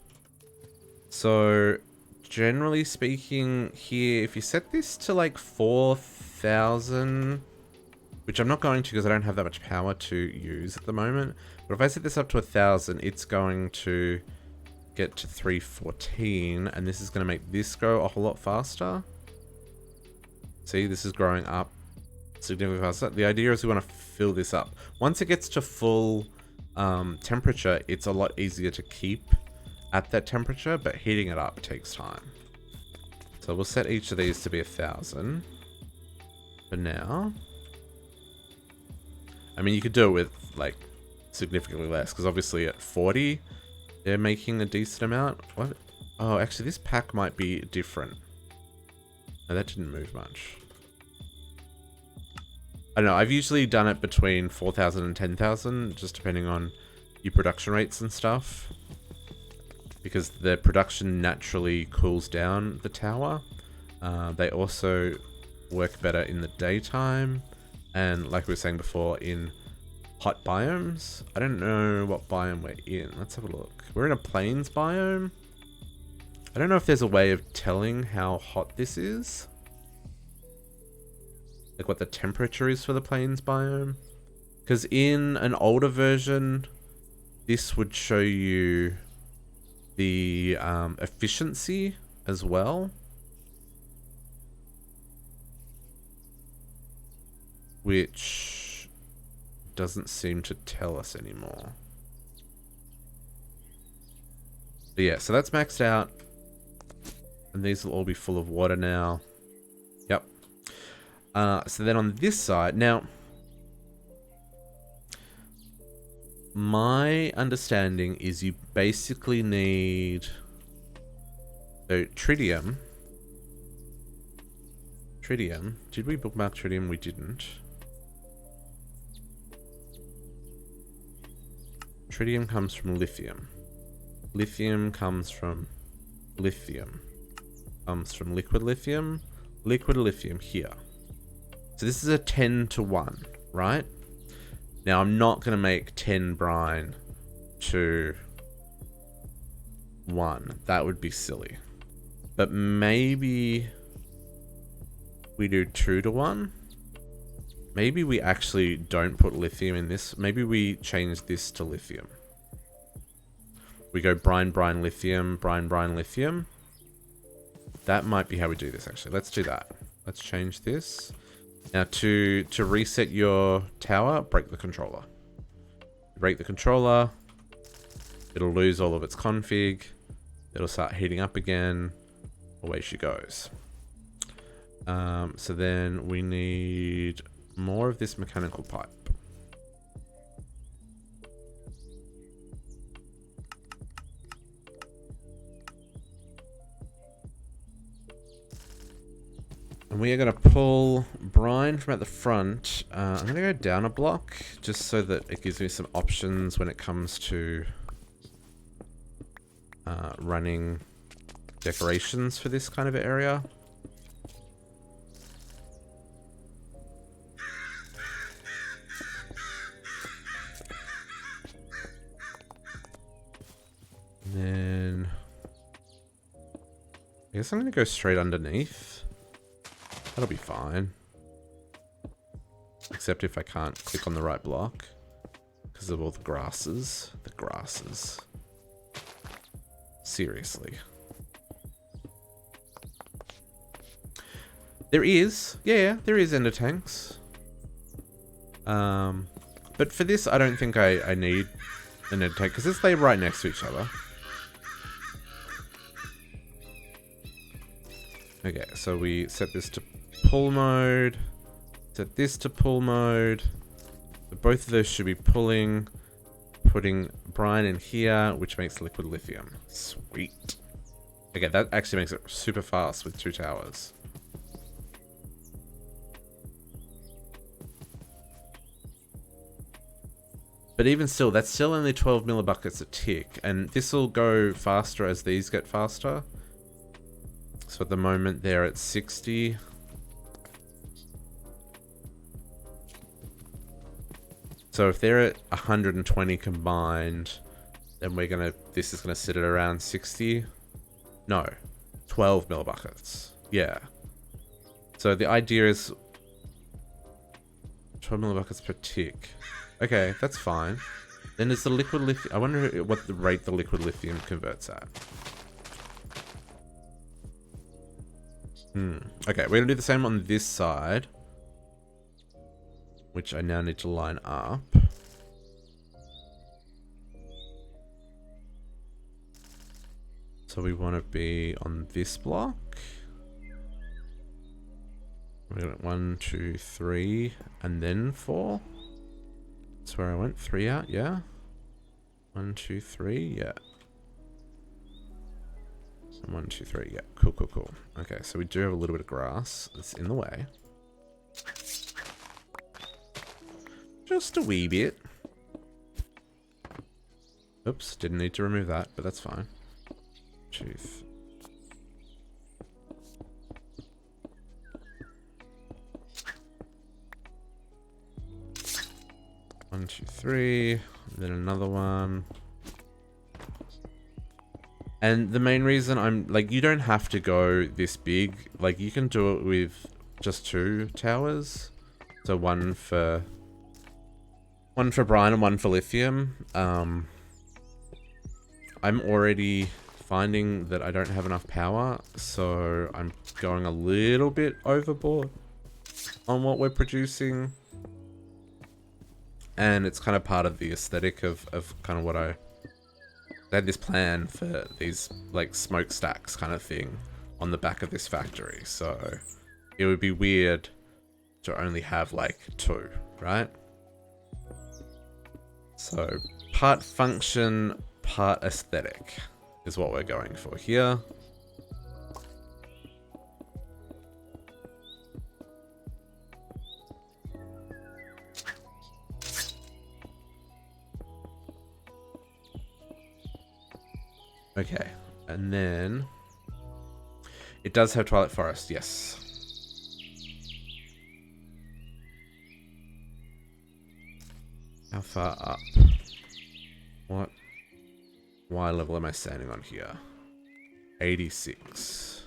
So generally speaking here, if you set this to like 4,000, which I'm not going to because I don't have that much power to use at the moment. But if I set this up to 1,000, it's going to get to 314, and this is going to make this go a whole lot faster. See, this is growing up significantly faster. The idea is we want to fill this up. Once it gets to full temperature, it's a lot easier to keep at that temperature, but heating it up takes time. So we'll set each of these to be 1,000 for now. I mean, you could do it with, like, significantly less, because obviously at 40, they're making a decent amount. What? Oh, actually, this pack might be different. No, that didn't move much. I don't know, I've usually done it between 4,000 and 10,000, just depending on your production rates and stuff. Because the production naturally cools down the tower. They also work better in the daytime. And like we were saying before, in hot biomes. I don't know what biome we're in. Let's have a look. We're in a plains biome. I don't know if there's a way of telling how hot this is. Like what the temperature is for the plains biome. Because in an older version, this would show you the efficiency as well. Which doesn't seem to tell us anymore. But yeah, so that's maxed out. And these will all be full of water now. Yep. So then on this side, now, my understanding is you basically need, so tritium. Tritium. Did we bookmark tritium? We didn't. Tritium comes from lithium. Lithium comes from lithium. Comes from liquid lithium. Liquid lithium here. So this is a 10 to 1, right? Now I'm not going to make 10 brine to 1. That would be silly. But maybe we do 2 to 1. Maybe we actually don't put lithium in this. Maybe we change this to lithium. We go brine, brine, lithium, brine, brine, lithium. That might be how we do this, actually. Let's do that. Let's change this. Now, to reset your tower, break the controller. Break the controller. It'll lose all of its config. It'll start heating up again. Away she goes. So then we need more of this mechanical pipe. And we are going to pull brine from at the front. I'm going to go down a block just so that it gives me some options when it comes to running decorations for this kind of area. And then I guess I'm going to go straight underneath. That'll be fine. Except if I can't click on the right block because of all the grasses. The grasses. Seriously. There is. Yeah, there is ender tanks. But for this, I don't think I need an ender tank because they right next to each other. Okay, so we set this to pull mode. Set this to pull mode. So both of those should be pulling. Putting brine in here, which makes liquid lithium. Sweet. Okay, that actually makes it super fast with 2 towers. But even still, that's still only 12 millibuckets a tick. And this will go faster as these get faster. So at the moment they're at 60. So if they're at 120 combined, then this is gonna sit at around 60. No, 12 millibuckets. Yeah. So the idea is 12 millibuckets per tick. Okay, that's fine. Then is the liquid lithium, I wonder what the rate the liquid lithium converts at. Okay, we're gonna do the same on this side, which I now need to line up. So we want to be on this block. We're going 1, 2, 3, and then 4. That's where I went. 3 out, yeah. 1, 2, 3, yeah. 1, 2, 3, yeah. Cool, cool, cool. Okay, so we do have a little bit of grass that's in the way. Just a wee bit. Oops, didn't need to remove that, but that's fine. 2, 1, 2, 3, then another one. And the main reason I'm like, you don't have to go this big. Like, you can do it with just 2 towers. So one for brine and one for lithium. I'm already finding that I don't have enough power, so I'm going a little bit overboard on what we're producing. And it's kind of part of the aesthetic of kind of what I had this plan for these like smokestacks kind of thing on the back of this factory. So it would be weird to only have like 2, right? So part function, part aesthetic is what we're going for here. Okay, and then it does have Twilight Forest, yes. How far up? What? Why level am I standing on here? 86.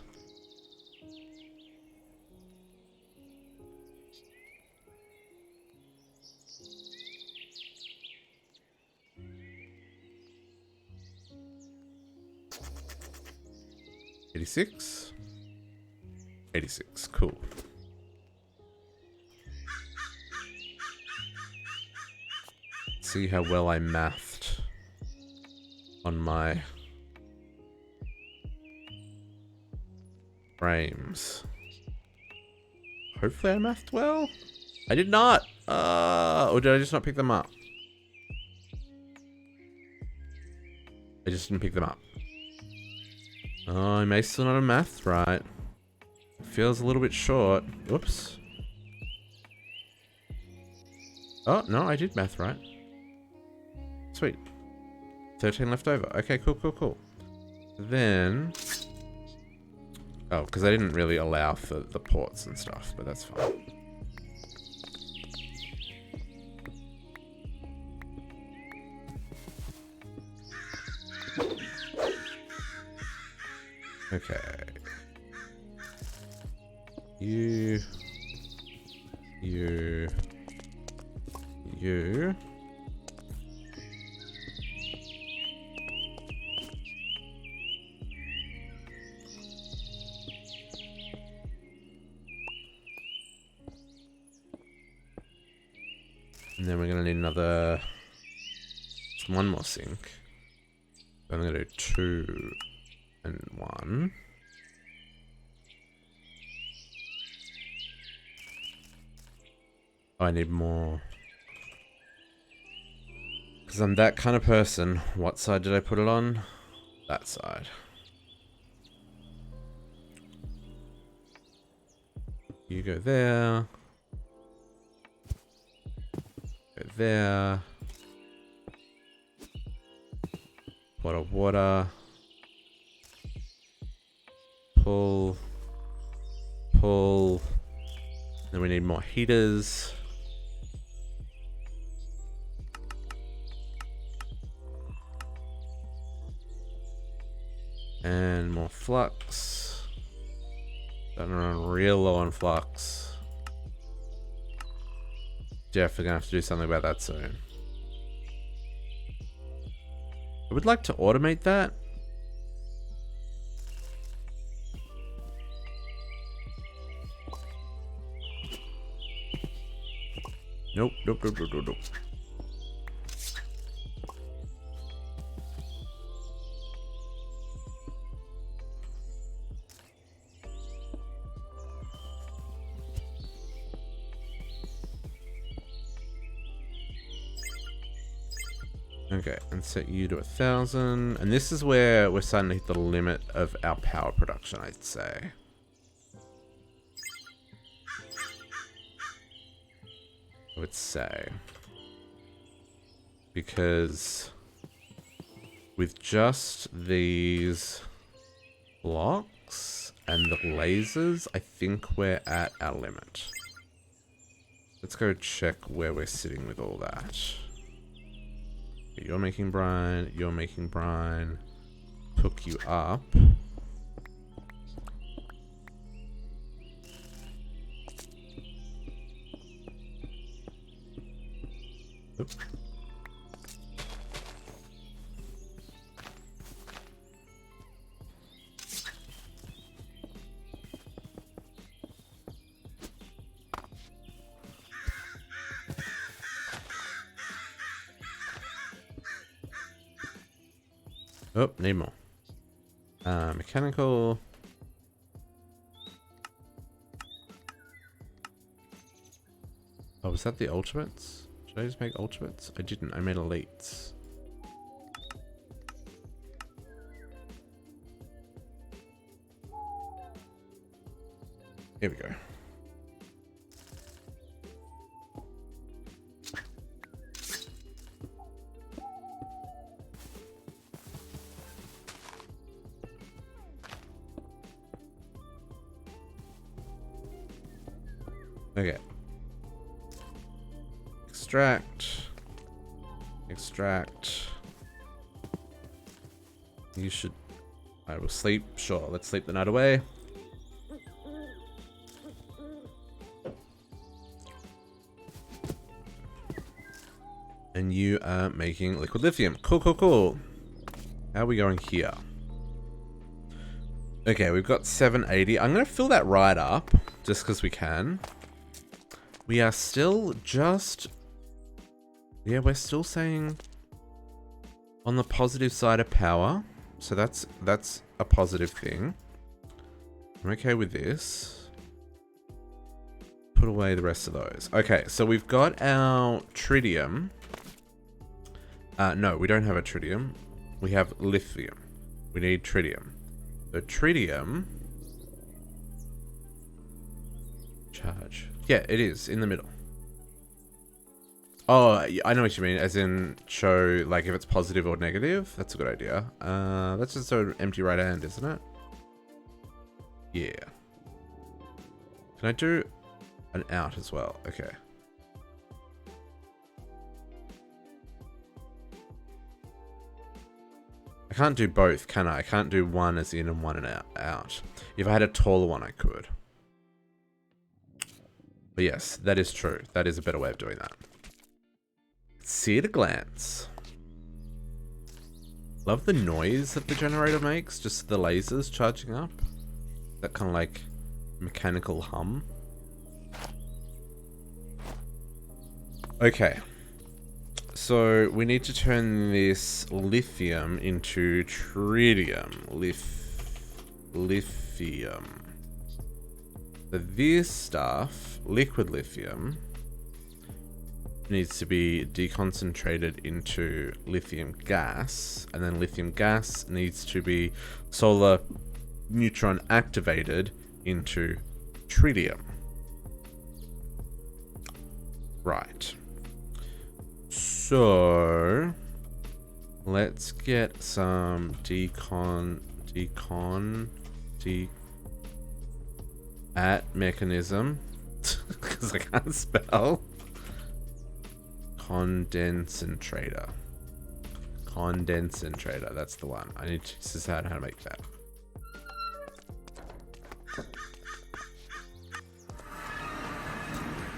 $86? 86, cool. See how well I mathed on my frames. Hopefully I mathed well. I did not. Or did I just not pick them up? I just didn't pick them up. Oh, I may still not have mathed right. Feels a little bit short. Whoops. Oh, no, I did math right. Sweet. 13 left over. Okay, cool, cool, cool. Then... Oh, because I didn't really allow for the ports and stuff, but that's fine. Okay. You. And then we're gonna need another... one more sink. I'm gonna do 2 and 1. Oh, I need more. Because I'm that kind of person. What side did I put it on? That side. You go there. Go there. Pot of water. Pull. Pull. Then we need more heaters. And more flux. Starting to run real low on flux. Definitely gonna have to do something about that soon. I would like to automate that. Nope, nope, nope, nope, nope, nope. Okay, and set you to 1,000. And this is where we're starting to hit the limit of our power production, I'd say. I would say. Because with just these blocks and the lasers, I think we're at our limit. Let's go check where we're sitting with all that. You're making brine, you're making brine. Hook you up. Oop. Oh, need more. Mechanical. was that the ultimates? Did I just make ultimates? I didn't. I made elites. Here we go. Okay. Extract. You should... I will sleep. Sure, let's sleep the night away. And you are making liquid lithium. Cool, cool, cool. How are we going here? Okay, we've got 780. I'm going to fill that right up, just because we can. We are still just... Yeah, we're still saying on the positive side of power. So that's a positive thing. I'm okay with this. Put away the rest of those. Okay, so we've got our tritium. No, we don't have a tritium. We have lithium. We need tritium. The tritium... Charge. Yeah, it is in the middle. Oh, I know what you mean. As in, show like if it's positive or negative. That's a good idea. That's just an empty right hand, isn't it? Yeah. Can I do an out as well? Okay. I can't do both, can I? I can't do one as in and one and out. If I had a taller one, I could. But yes, that is true. That is a better way of doing that. See at a glance. Love the noise that the generator makes. Just the lasers charging up. That kind of like mechanical hum. Okay. So we need to turn this lithium into tritium. Lithium. So this stuff, liquid lithium, needs to be deconcentrated into lithium gas, and then lithium gas needs to be solar neutron activated into tritium. Right. So let's get some at mechanism because I can't spell. Condensator. That's the one. I need to decide how to make that.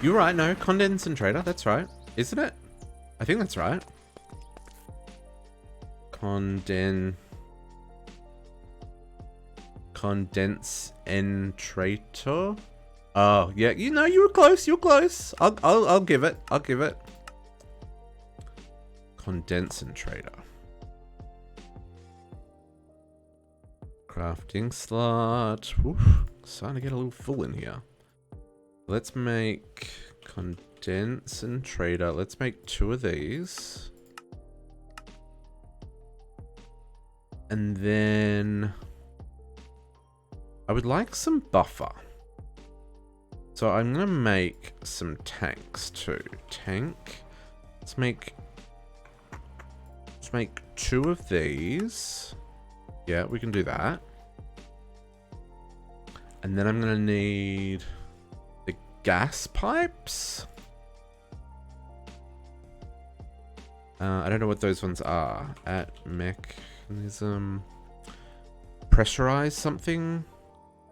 You're right. No, condensator. That's right, isn't it? I think that's right. Condensator. Oh yeah, you know you were close. You're close. I'll give it. I'll give it. Condensator. Crafting slot. Oof, starting to get a little full in here. Let's make condensator. Let's make 2 of these. And then I would like some buffer. So I'm going to make some tanks too. Tank. Let's make 2 of these. Yeah, we can do that. And then I'm going to need the gas pipes. I don't know what those ones are. At mechanism. Pressurize something.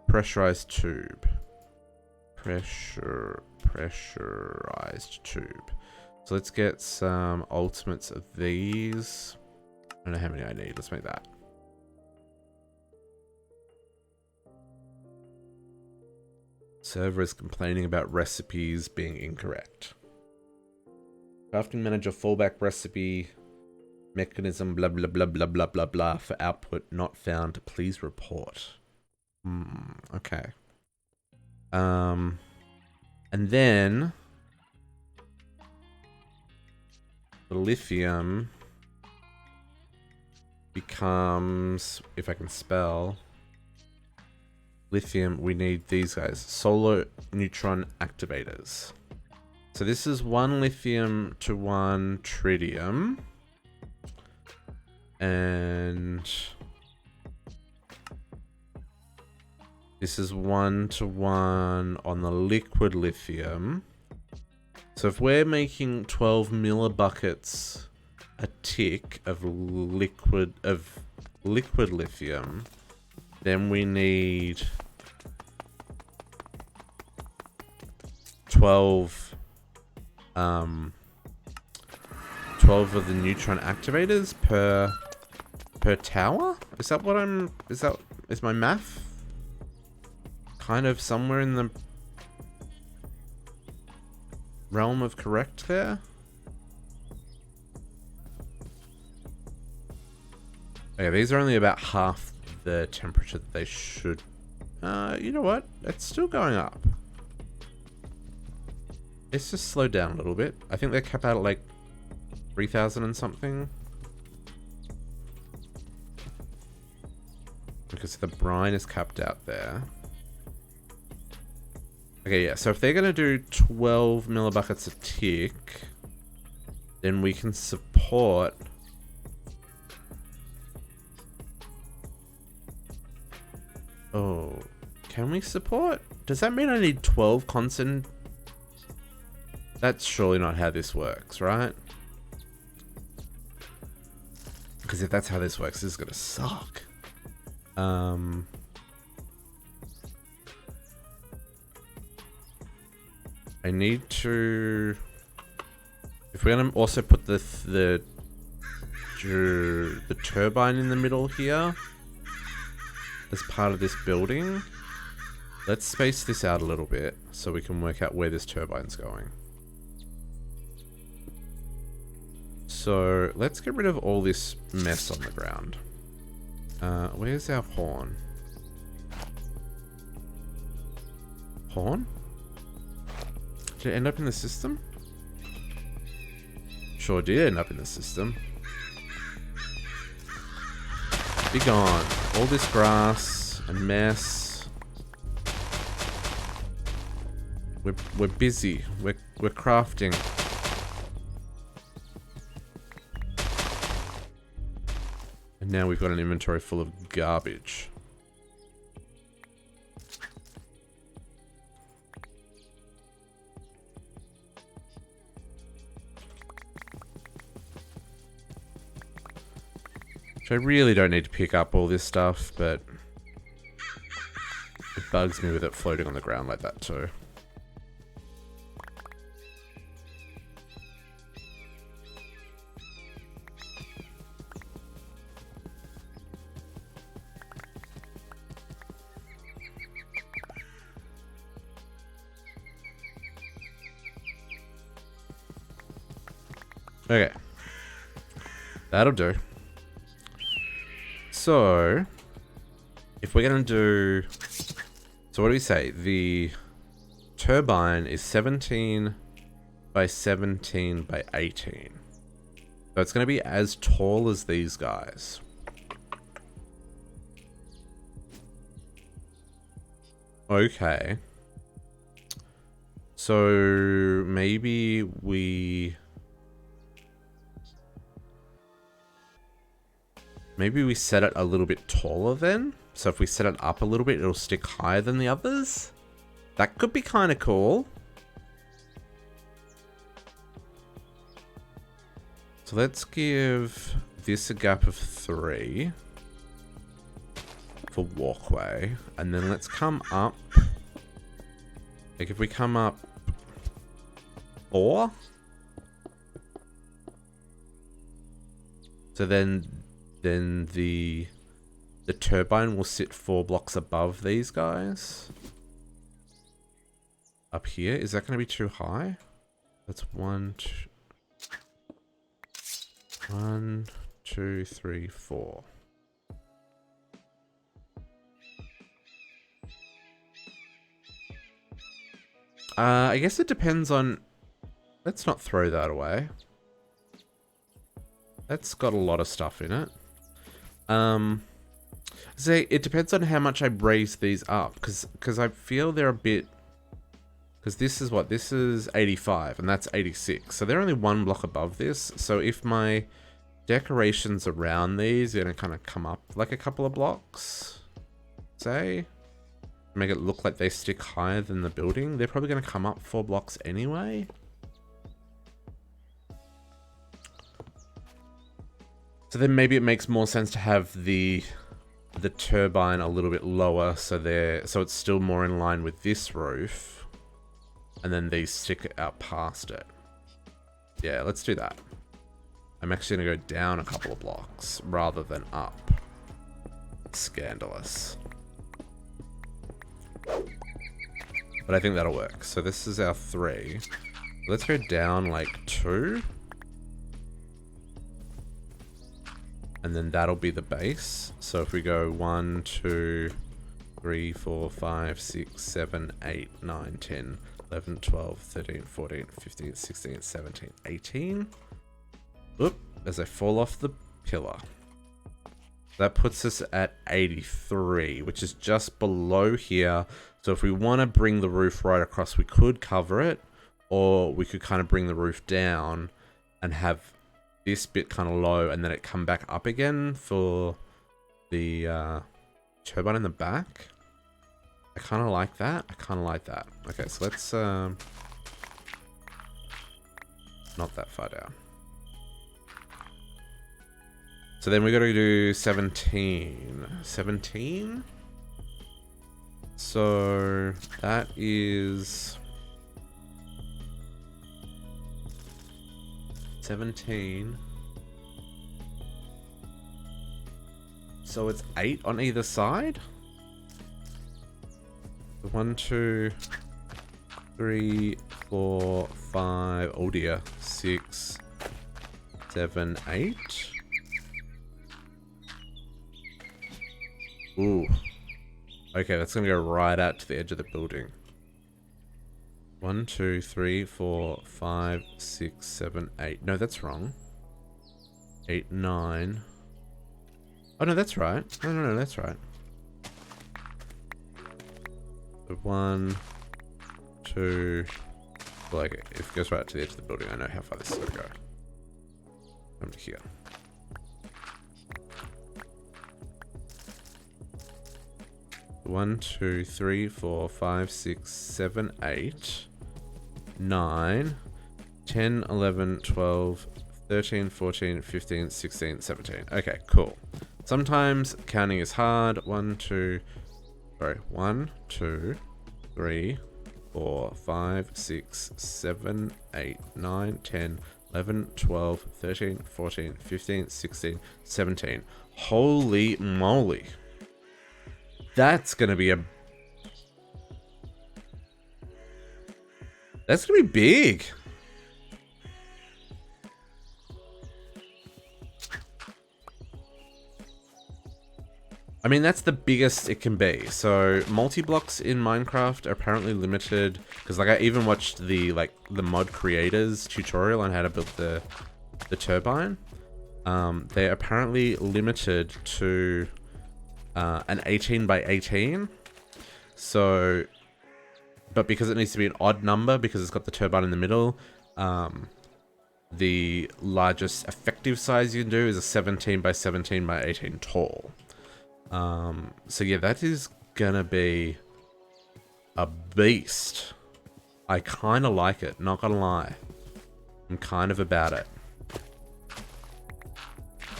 Pressurized tube. Pressurized tube. So let's get some ultimates of these. I don't know how many I need. Let's make that. Server is complaining about recipes being incorrect. Crafting manager fallback recipe mechanism blah blah blah blah blah blah blah for output not found. Please report. Okay. And then the lithium becomes, if I can spell, lithium, we need these guys, solar neutron activators. So this is 1 lithium to 1 tritium. And this is 1 to 1 on the liquid lithium. So if we're making 12 millibuckets a tick of liquid lithium, then we need 12 of the neutron activators per tower. Is that what is my math kind of somewhere in the realm of correct there? Okay, these are only about half the temperature that they should. You know what? It's still going up. It's just slowed down a little bit. I think they're capped out at like 3,000 and something. Because the brine is capped out there. Okay, yeah, so if they're going to do 12 millibuckets a tick, then we can support... Oh, can we support? Does that mean I need 12 constant? That's surely not how this works, right? Because if that's how this works, this is gonna suck. I need to... If we're gonna also put the turbine in the middle here as part of this building, let's space this out a little bit so we can work out where this turbine's going. So let's get rid of all this mess on the ground. Where's our horn? Horn? Did it end up in the system? Sure did end up in the system. Be gone. All this grass and mess. We're busy. We're crafting. And now we've got an inventory full of garbage. Which I really don't need to pick up all this stuff, but it bugs me with it floating on the ground like that too. Okay. That'll do. So, if we're going to do... So what do we say? The turbine is 17 by 17 by 18. So it's going to be as tall as these guys. Okay. So maybe we set it a little bit taller then. So if we set it up a little bit, it'll stick higher than the others. That could be kind of cool. So let's give this a gap of 3 for walkway. And then let's come up. Like if we come up 4. So then the turbine will sit 4 blocks above these guys. Up here. Is that going to be too high? That's 1, 2, 3, 4. I guess it depends on... Let's not throw that away. That's got a lot of stuff in it. Say it depends on how much I raise these up, because I feel they're a bit. Because this is what? This is 85, and that's 86. So they're only one block above this. So if my decorations around these are going to kind of come up like a couple of blocks, say, make it look like they stick higher than the building, they're probably going to come up 4 blocks anyway. So then maybe it makes more sense to have the turbine a little bit lower, so it's still more in line with this roof. And then these stick out past it. Yeah, let's do that. I'm actually going to go down a couple of blocks rather than up. Scandalous. But I think that'll work. So this is our 3. Let's go down like 2. And then that'll be the base. So if we go 1, 2, 3, 4, 5, 6, 7, 8, 9, 10, 11, 12, 13, 14, 15, 16, 17, 18. Oop, as I fall off the pillar. That puts us at 83, which is just below here. So if we want to bring the roof right across, we could cover it, or we could kind of bring the roof down and have this bit kind of low and then it come back up again for the turbine in the back. I kind of like that. I kind of like that. Okay, so let's not that far down. So then we got to do 17. 17? So that is 17. So it's 8 on either side? 1, 2, 3, 4, 5. Oh dear. 6, 7, 8. Ooh. Okay, that's gonna go right out to the edge of the building. 1, 2, 3, 4, 5, 6, 7, 8. No, that's wrong. 8, 9. Oh no, that's right. No, that's right. 1, 2. Well, like, if it goes right to the edge of the building, I know how far this is gonna go. Come to here. One, 2, 3, 4, 5, 6, 7, 8, 9, 10, 11, 12, 13, 14, 15, 16, 17. Okay, cool. Sometimes counting is hard. 1, 2, 3, 4, 5, 6, 7, 8, 9, 10, 11, 12, 13, 14, 15, 16, 17. Holy moly. That's gonna be that's gonna be big. I mean, that's the biggest it can be. So multi-blocks in Minecraft are apparently limited, because like I even watched the mod creators tutorial on how to build the turbine. They're apparently limited to an 18 by 18. So, but because it needs to be an odd number, because it's got the turbine in the middle, the largest effective size you can do is a 17 by 17 by 18 tall. So yeah, that is gonna be a beast. I kind of like it, not gonna lie. I'm kind of about it.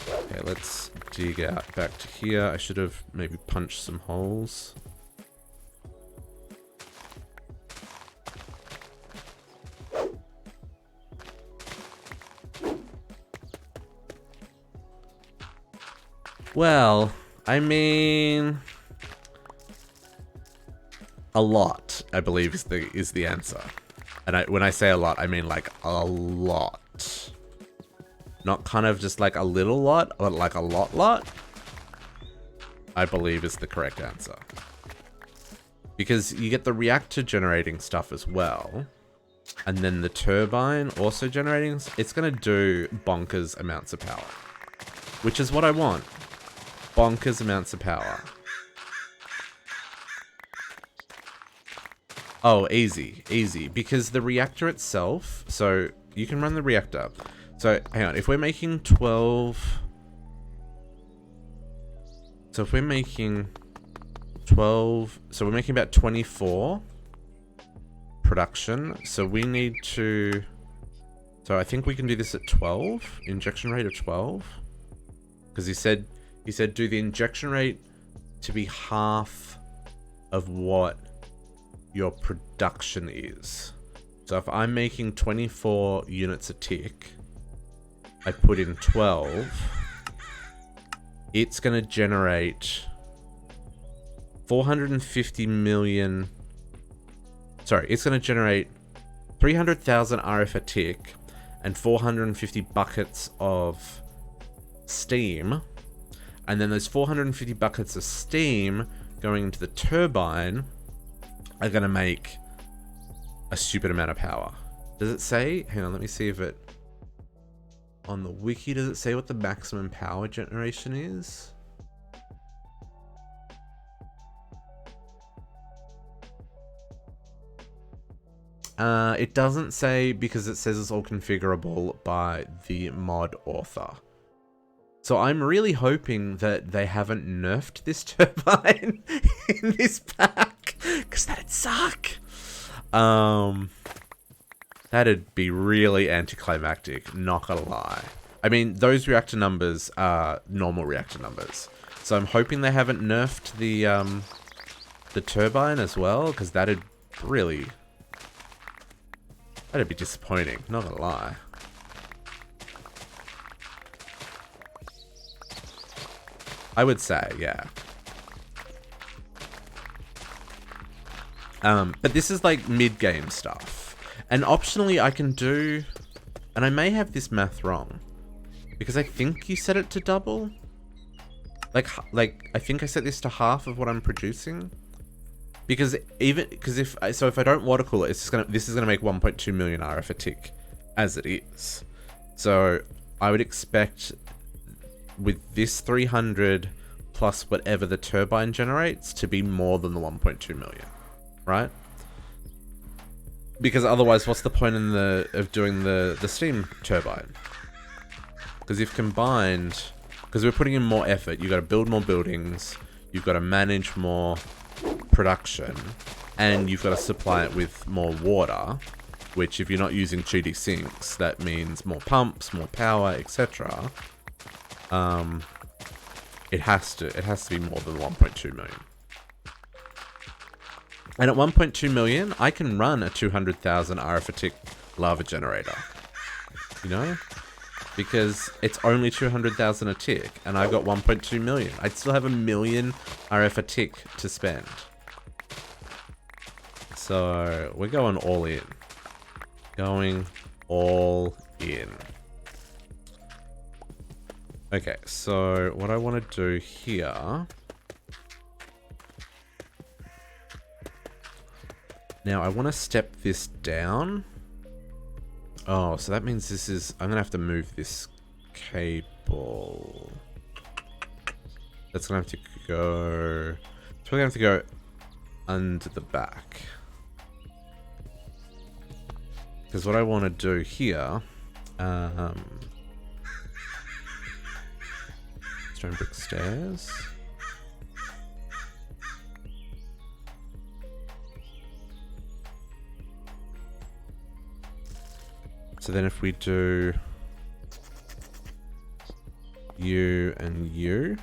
Okay, let's dig out back to here. I should have maybe punched some holes. Well, I mean, a lot, I believe is the answer. And when I say a lot, I mean like a lot. Not kind of just like a little lot, or like a lot, I believe is the correct answer. Because you get the reactor generating stuff as well. And then the turbine also generating. It's going to do bonkers amounts of power. Which is what I want. Bonkers amounts of power. Oh, easy. Easy. Because the reactor itself... So, you can run the reactor. So, hang on. If we're making 12... So, if we're making 12... So, we're making about 24 production. So, we need to... So, I think we can do this at 12. Injection rate of 12. Because he said do the injection rate to be half of what your production is. So if I'm making 24 units a tick, I put in 12, it's going to generate 450 million. Sorry, it's going to generate 300,000 RF a tick and 450 buckets of steam, and then those 450 buckets of steam going into the turbine are going to make a stupid amount of power. Does it say? Hang on, let me see if it... On the wiki, does it say what the maximum power generation is? It doesn't say, because it says it's all configurable by the mod author. So I'm really hoping that they haven't nerfed this turbine in this pack, because that'd suck. That'd be really anticlimactic, not gonna lie. I mean, those reactor numbers are normal reactor numbers. So I'm hoping they haven't nerfed the turbine as well, because that'd be disappointing, not gonna lie. I would say, yeah. But this is like mid-game stuff. And optionally I can do... And I may have this math wrong. Because I think you set it to double. Like I think I set this to half of what I'm producing. Because if I don't water cool it, this is gonna make 1.2 million RF a tick as it is. So I would expect with this 300 plus whatever the turbine generates to be more than the 1.2 million, right? Because otherwise, what's the point of doing the steam turbine? Because if combined, because we're putting in more effort, you've got to build more buildings, you've got to manage more production, and you've got to supply it with more water, which if you're not using GD sinks, that means more pumps, more power, etc. It has to be more than 1.2 million. And at 1.2 million, I can run a 200,000 RF a tick lava generator. You know? Because it's only 200,000 a tick, and I've got 1.2 million. I'd still have 1 million RF a tick to spend. So, we're going all in. Going all in. Okay, so what I want to do here... Now, I want to step this down. Oh, so that means this is... I'm going to have to move this cable. That's going to have to go... It's probably going to have to go under the back. Because what I want to do here... stone brick stairs. So then if we do you and you,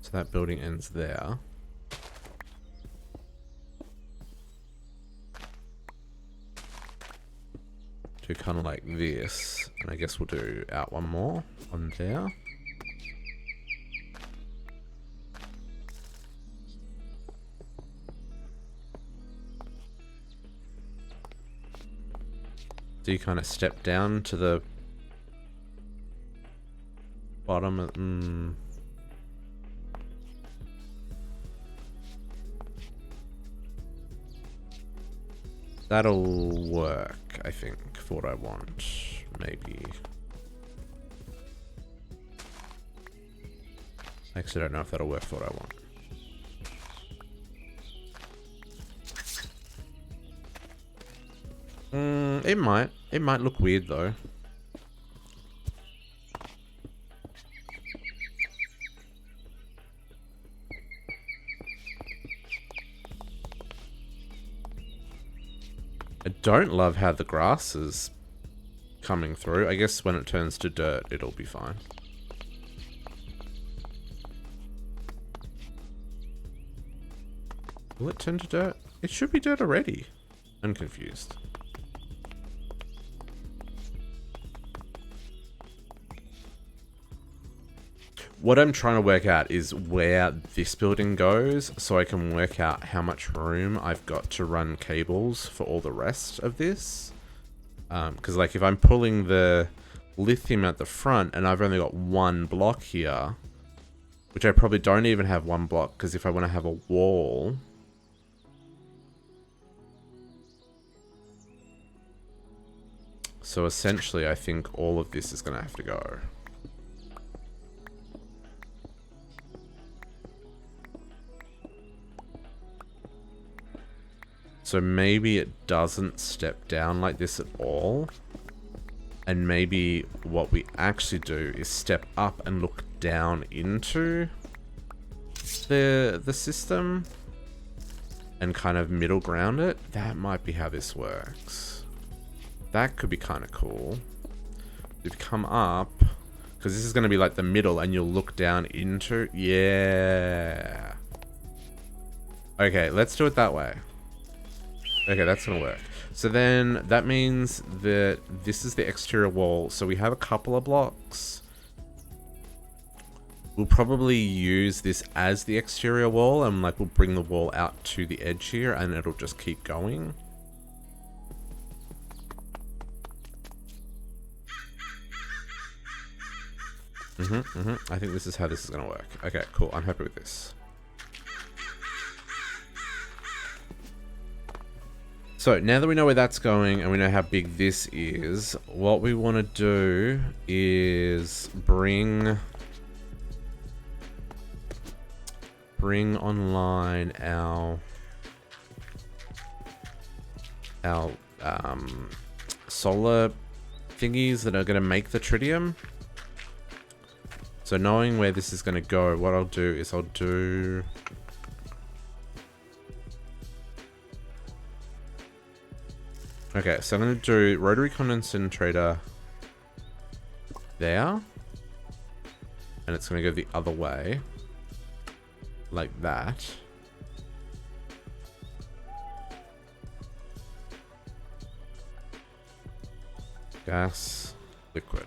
so that building ends there. Do kind of like this, and I guess we'll do out one more on there. So you kind of step down to the bottom. That'll work, I think, for what I want. Maybe. Actually, I don't know if that'll work for what I want. It might. It might look weird, though. I don't love how the grass is coming through. I guess when it turns to dirt, it'll be fine. Will it turn to dirt? It should be dirt already. I'm confused. What I'm trying to work out is where this building goes, so I can work out how much room I've got to run cables for all the rest of this. Because like if I'm pulling the lithium at the front and I've only got one block here, which I probably don't even have one block, because if I want to have a wall... So essentially I think all of this is going to have to go. So maybe it doesn't step down like this at all. And maybe what we actually do is step up and look down into the system and kind of middle ground it. That might be how this works. That could be kind of cool. If you come up, because this is going to be like the middle and you'll look down into... Yeah. Okay, let's do it that way. Okay, that's gonna work. So then that means that this is the exterior wall. So we have a couple of blocks. We'll probably use this as the exterior wall, and like we'll bring the wall out to the edge here and it'll just keep going. I think this is how this is gonna work. Okay, cool. I'm happy with this. So now that we know where that's going and we know how big this is, what we want to do is bring online our solar thingies that are going to make the tritium. So knowing where this is going to go, what I'll do is I'll do... Okay, so I'm going to do rotary concentrator there. And it's going to go the other way. Like that. Gas, liquid.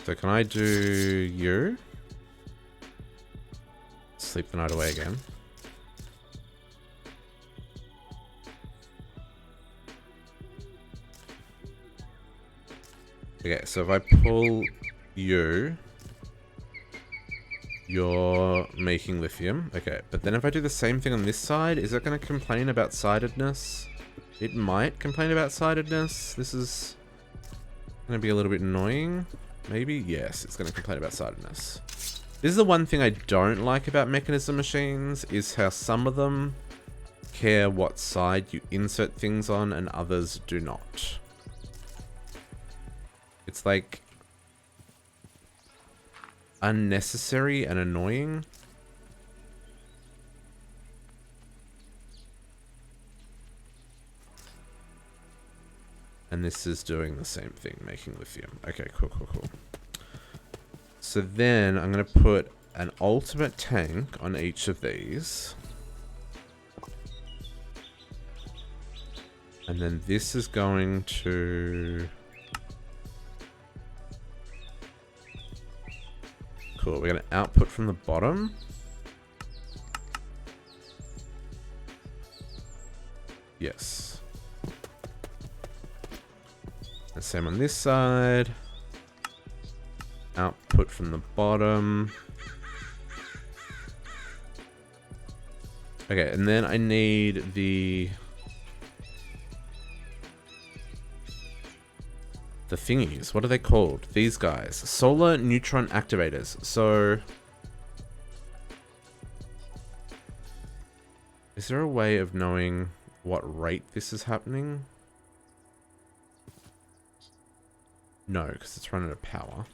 So can I do you? Sleep the night away again. Okay, so if I pull you, you're making lithium. Okay, but then if I do the same thing on this side, is it going to complain about sidedness? It might complain about sidedness. This is going to be a little bit annoying. Maybe? Yes, it's going to complain about sidedness. This is the one thing I don't like about mechanism machines, is how some of them care what side you insert things on and others do not. It's like unnecessary and annoying. And this is doing the same thing, making lithium. Okay, cool. So then I'm going to put an ultimate tank on each of these. And then this is going to... Cool, we're going to output from the bottom. Yes. The same on this side. Output from the bottom. Okay, and then I need the the thingies. What are they called? These guys. Solar neutron activators. So... is there a way of knowing what rate this is happening? No, because it's running out of power.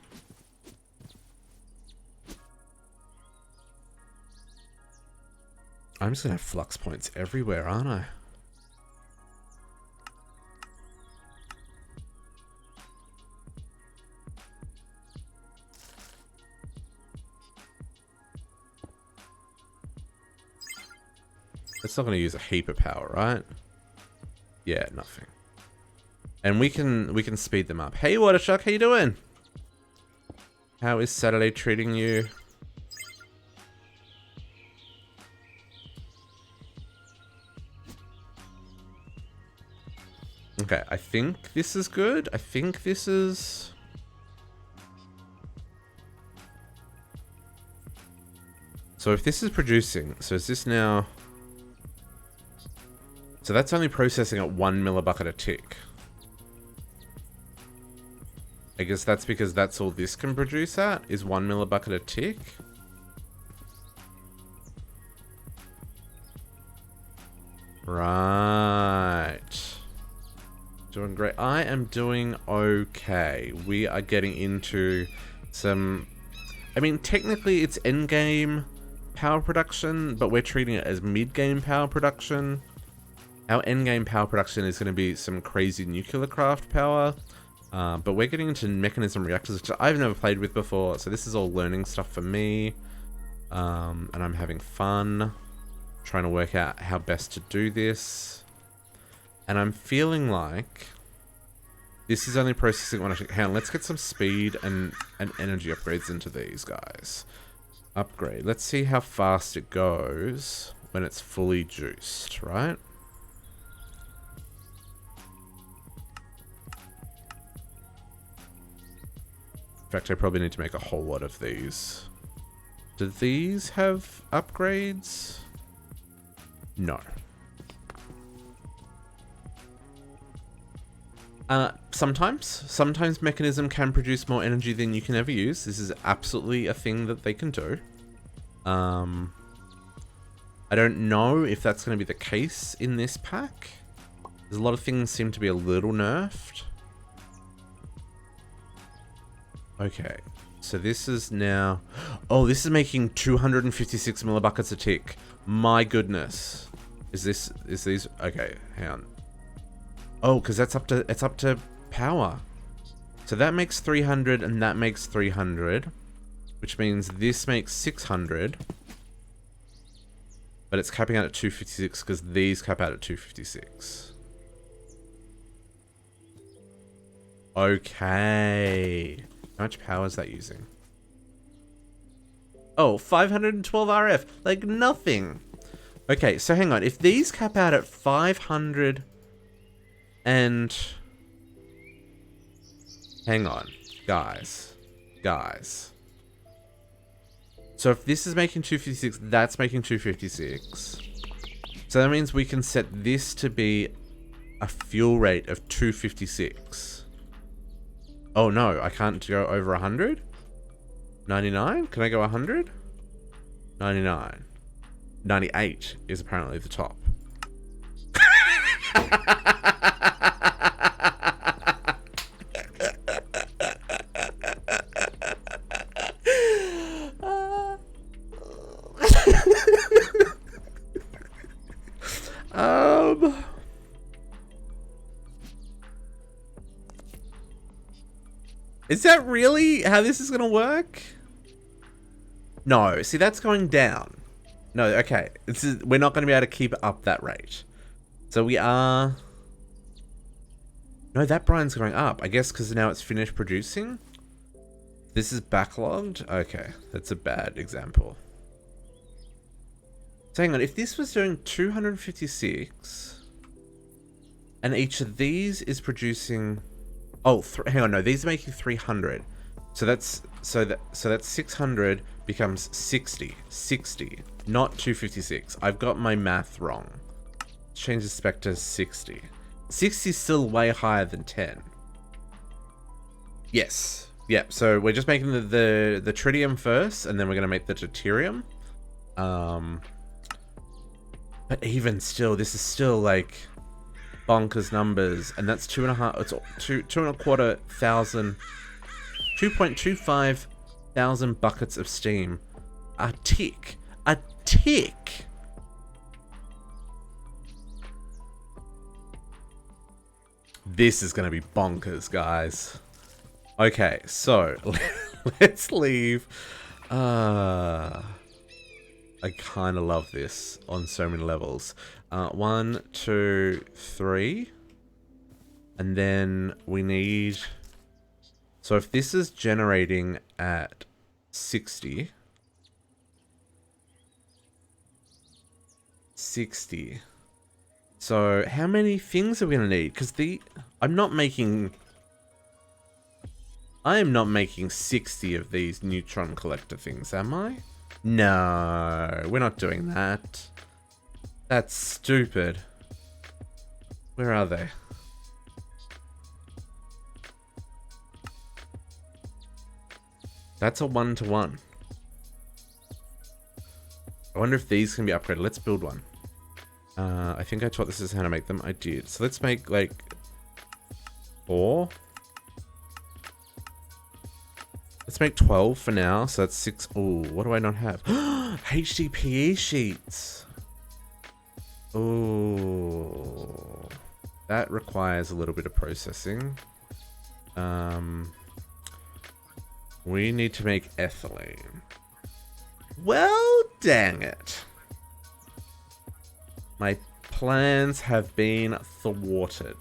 I'm just going to have flux points everywhere, aren't I? It's not going to use a heap of power, right? Yeah, nothing. And we can speed them up. Hey, Watershark, how you doing? How is Saturday treating you? Okay, I think this is good. I think this is... so if this is producing, so is this now... so that's only processing at 1 millibucket a tick. I guess that's because that's all this can produce at, is 1 millibucket a tick. Right. Doing great. I am doing okay. We are getting into some... I mean, technically it's endgame power production, but we're treating it as mid-game power production. Our endgame power production is going to be some crazy nuclear craft power. But we're getting into mechanism reactors, which I've never played with before. So this is all learning stuff for me. And I'm having fun trying to work out how best to do this. And I'm feeling like this is only processing when I hang on, let's get some speed and energy upgrades into these guys. Upgrade. Let's see how fast it goes when it's fully juiced, right? In fact, I probably need to make a whole lot of these. Do these have upgrades? No. Sometimes mechanism can produce more energy than you can ever use. This is absolutely a thing that they can do. I don't know if that's going to be the case in this pack. There's a lot of things seem to be a little nerfed. Okay, so this is now... oh, this is making 256 millibuckets a tick. My goodness. Is these... okay, hang on. Oh, because it's up to power. So that makes 300 and that makes 300. Which means this makes 600. But it's capping out at 256 because these cap out at 256. Okay. How much power is that using? Oh, 512 RF. Like nothing. Okay, so hang on. If these cap out at 500 and... hang on. Guys. So if this is making 256, that's making 256. So that means we can set this to be a fuel rate of 256. Oh no, I can't go over 100? 99? Can I go 100? 99. 98 is apparently the top. Is that really how this is going to work? No, see, that's going down. No, okay. We're not going to be able to keep up that rate. So we are... no, that brine's going up. I guess because now it's finished producing. This is backlogged. Okay, that's a bad example. So hang on, if this was doing 256... and each of these is producing... oh, hang on, no, these are making 300. So that's 600 becomes 60, not 256. I've got my math wrong. Change the spec to 60. 60 is still way higher than 10. Yes. Yeah, so we're just making the tritium first, and then we're going to make the deuterium. But even still, this is still like bonkers numbers, and that's 2.25 thousand buckets of steam. A tick. A tick. This is going to be bonkers, guys. Okay, so let's leave. I kind of love this on so many levels. 1, 2, 3. And then we need... So if this is generating at 60... 60. So how many things are we going to need? Because I am not making 60 of these neutron collector things, am I? No, we're not doing that. That's stupid. Where are they? That's a 1-to-1. I wonder if these can be upgraded. Let's build one. I think I taught this is how to make them. I did. So let's make like 4. Let's make 12 for now. So that's 6. Oh, what do I not have? HDPE sheets. Oh, that requires a little bit of processing. We need to make ethylene. Well, dang it. My plans have been thwarted.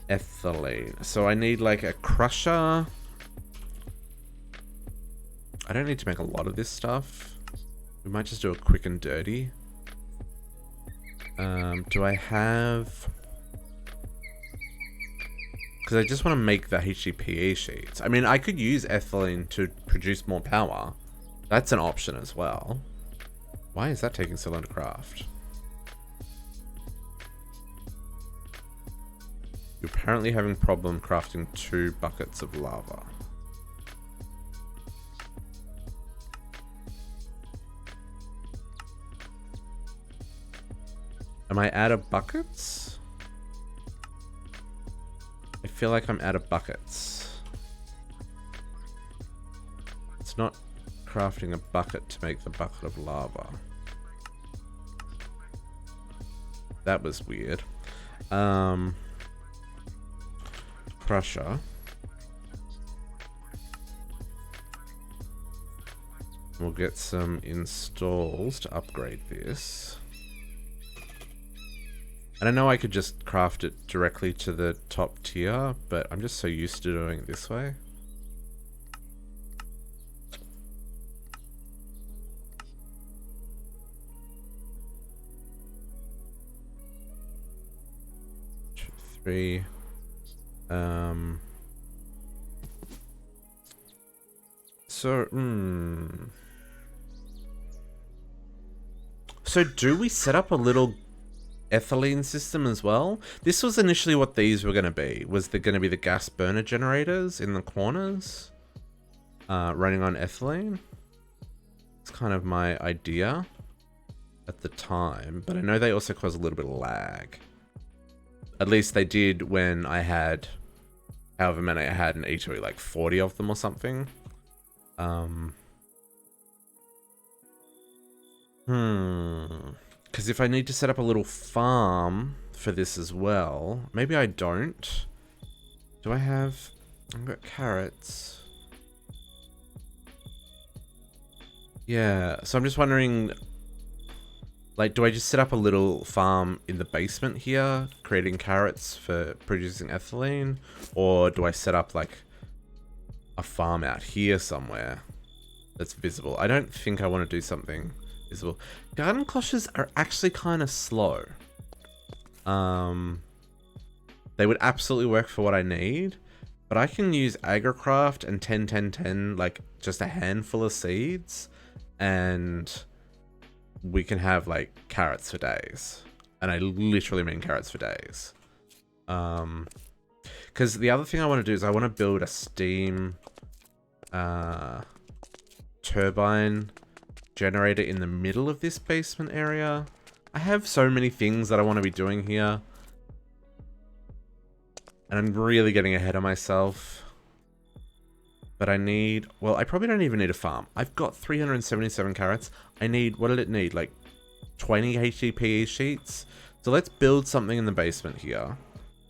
Ethylene. So I need like a crusher. I don't need to make a lot of this stuff. We might just do a quick and dirty. Do I have... Because I just want to make the HDPE sheets. I mean, I could use ethylene to produce more power. That's an option as well. Why is that taking so long to craft? You're apparently having problem crafting 2 buckets of lava. Am I out of buckets? I feel like I'm out of buckets. It's not crafting a bucket to make the bucket of lava. That was weird. Crusher. We'll get some installs to upgrade this. And I know I could just craft it directly to the top tier, but I'm just so used to doing it this way. Three. So do we set up a little ethylene system as well? This was initially what these were going to be. Was there going to be the gas burner generators in the corners running on ethylene? It's kind of my idea at the time, but I know they also cause a little bit of lag. At least they did when I had however many I had in E2E, like 40 of them or something. Because if I need to set up a little farm for this as well, maybe I don't. Do I have... I've got carrots. Yeah, so I'm just wondering... Like, do I just set up a little farm in the basement here, creating carrots for producing ethylene? Or do I set up, like, a farm out here somewhere that's visible? I don't think I want to do something visible. Garden cloches are actually kind of slow. They would absolutely work for what I need, but I can use agricraft and 10-10-10, like, just a handful of seeds, and... we can have like carrots for days, and I literally mean carrots for days. Because the other thing I want to do is I want to build a steam turbine generator in the middle of this basement area. I have so many things that I want to be doing here. And I'm really getting ahead of myself. But I need... Well, I probably don't even need a farm. I've got 377 carrots. I need... What did it need? Like 20 HDPE sheets? So let's build something in the basement here.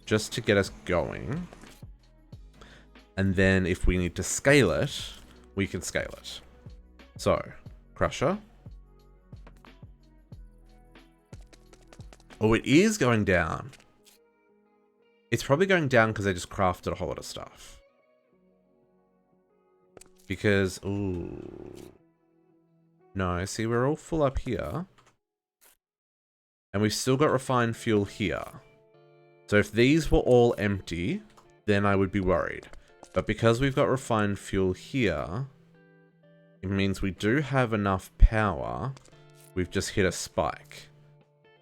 Just to get us going. And then if we need to scale it, we can scale it. So, crusher. Oh, it is going down. It's probably going down because I just crafted a whole lot of stuff. Because, ooh. No, see, we're all full up here. And we've still got refined fuel here. So if these were all empty, then I would be worried. But because we've got refined fuel here, it means we do have enough power. We've just hit a spike.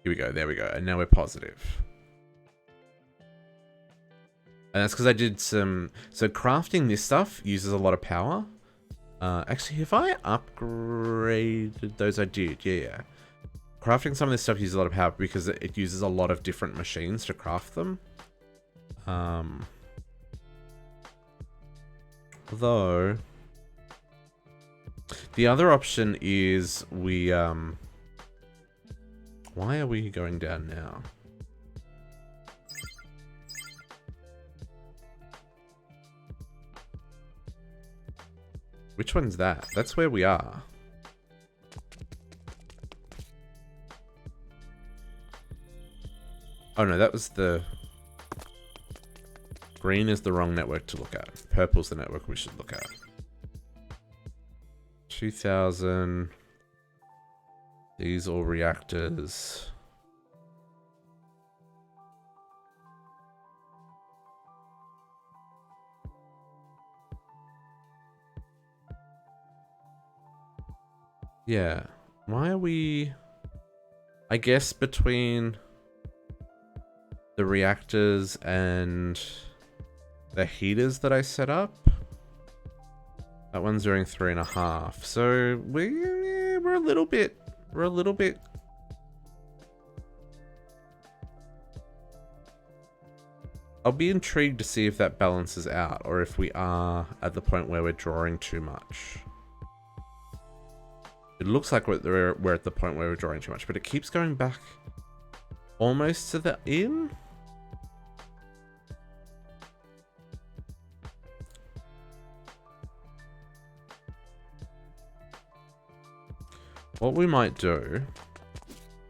Here we go, there we go. And now we're positive. And that's because I did some... So crafting this stuff uses a lot of power. Actually, have I upgraded those? I did, yeah. Crafting some of this stuff uses a lot of power because it uses a lot of different machines to craft them. Although... The other option is we... Why are we going down now? Which one's that? That's where we are. Oh no, that was the... Green is the wrong network to look at. Purple's the network we should look at. 2000... These all reactors. Yeah. Why are we... I guess between the reactors and the heaters that I set up. That one's doing 3.5. So we're a little bit... We're a little bit... I'll be intrigued to see if that balances out, or if we are at the point where we're drawing too much. It looks like we're at the point where we're drawing too much, but it keeps going back almost to the in. What we might do,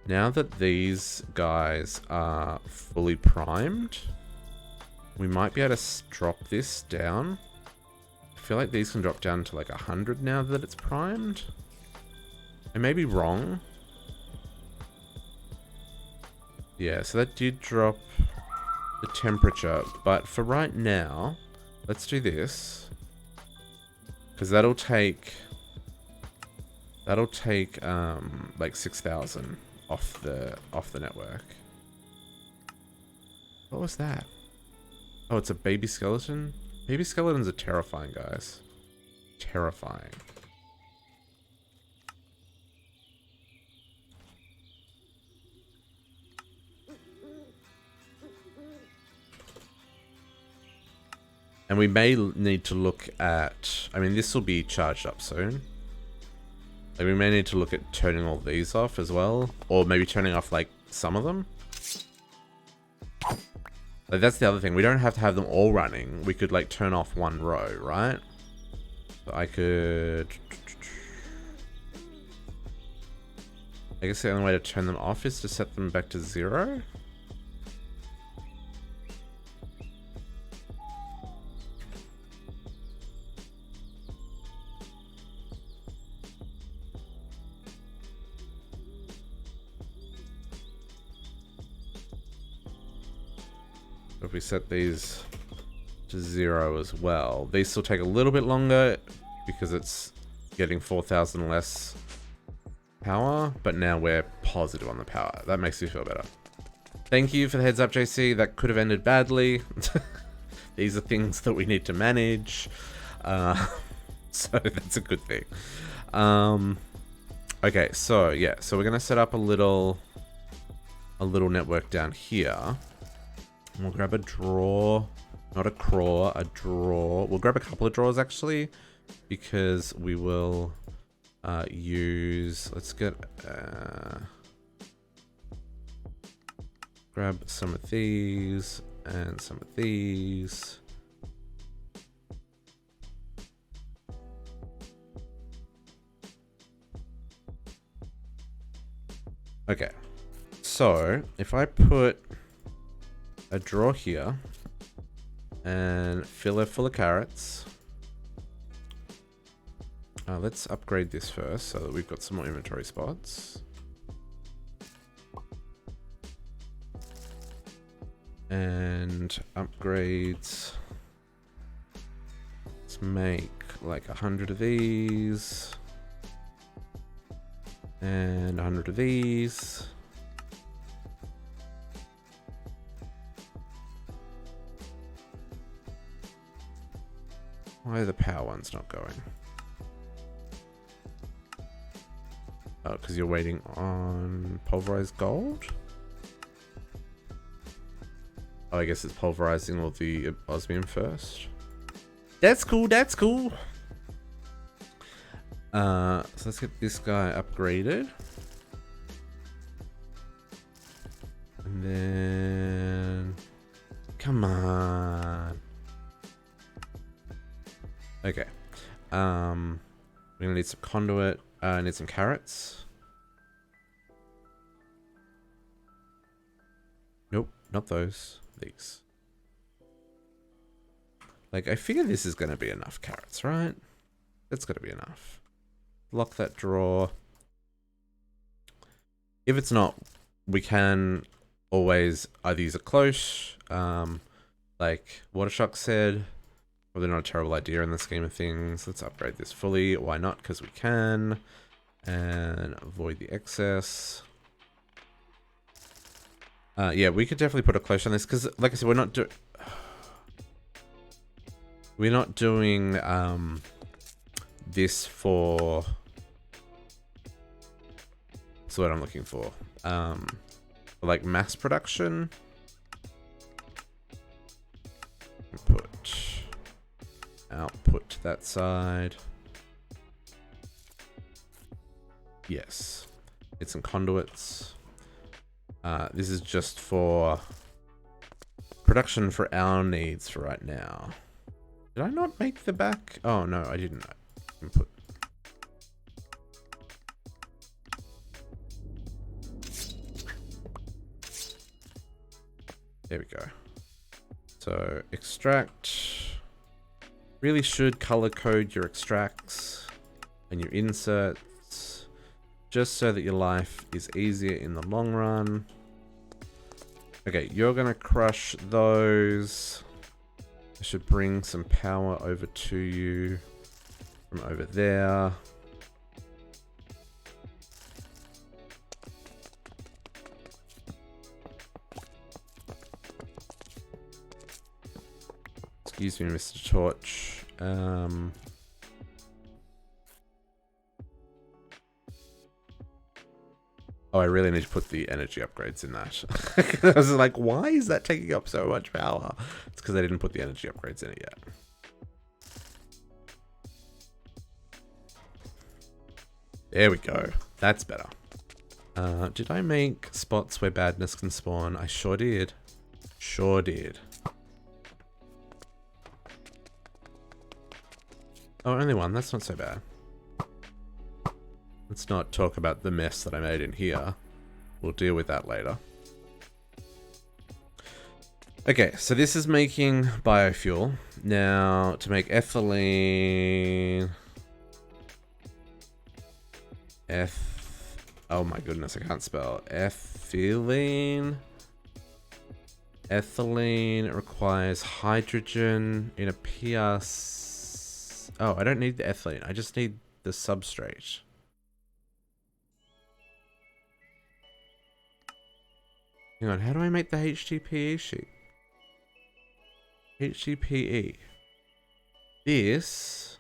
now that these guys are fully primed, we might be able to drop this down. I feel like these can drop down to like 100 now that it's primed. I may be wrong. Yeah, so that did drop the temperature, but for right now, let's do this. Because that'll take like 6,000 off the network. What was that? Oh, it's a baby skeleton? Baby skeletons are terrifying, guys. Terrifying. And we may need to look at... I mean, this will be charged up soon. Like, we may need to look at turning all these off as well. Or maybe turning off, like, some of them. Like, that's the other thing. We don't have to have them all running. We could, like, turn off one row, right? So I could... I guess the only way to turn them off is to set them back to 0. If we set these to 0 as well, these still take a little bit longer because it's getting 4,000 less power, but now we're positive on the power. That makes me feel better. Thank you for the heads up, JC. That could have ended badly. These are things that we need to manage. So that's a good thing. Okay, so yeah, so we're gonna set up a little network down here. We'll grab a drawer, not a craw, a drawer. We'll grab a couple of drawers actually, because we will use. Let's get grab some of these and some of these. Okay, so if I put a drawer here and fill it full of carrots. Let's upgrade this first so that we've got some more inventory spots. And upgrades. Let's make like 100 of these. And 100 of these. Why are the power ones not going? Oh, because you're waiting on pulverized gold? Oh, I guess it's pulverizing all the osmium first. That's cool, that's cool. So let's get this guy upgraded. And then... Come on. Okay. We're gonna need some conduit. I need some carrots. Nope, not those. These. Like, I figure this is gonna be enough carrots, right? That's gonna be enough. Lock that drawer. If it's not, we can always either use a cloche, like Watershock said. Probably not a terrible idea in the scheme of things. Let's upgrade this fully. Why not? Because we can. And avoid the excess. Yeah, we could definitely put a cloche on this because, like I said, we're not doing this for. That's what I'm looking for. Like mass production. Put output to that side. Yes. Get some conduits. This is just for production for our needs for right now. Did I not make the back? Oh no, I didn't. Input. There we go. So extract. Really should color code your extracts and your inserts just so that your life is easier in the long run. Okay, you're gonna crush those. I should bring some power over to you from over there. Excuse me, Mr. Torch. Oh, I really need to put the energy upgrades in that. I was like, why is that taking up so much power? It's because I didn't put the energy upgrades in it yet. There we go. That's better. Did I make spots where badness can spawn? I sure did. Sure did. Oh, only one. That's not so bad. Let's not talk about the mess that I made in here. We'll deal with that later. Okay, so this is making biofuel. Now, to make ethylene... Oh my goodness, I can't spell. Ethylene... Ethylene requires hydrogen in a PS... Oh, I don't need the ethylene. I just need the substrate. Hang on, how do I make the HDPE sheet? HDPE. This...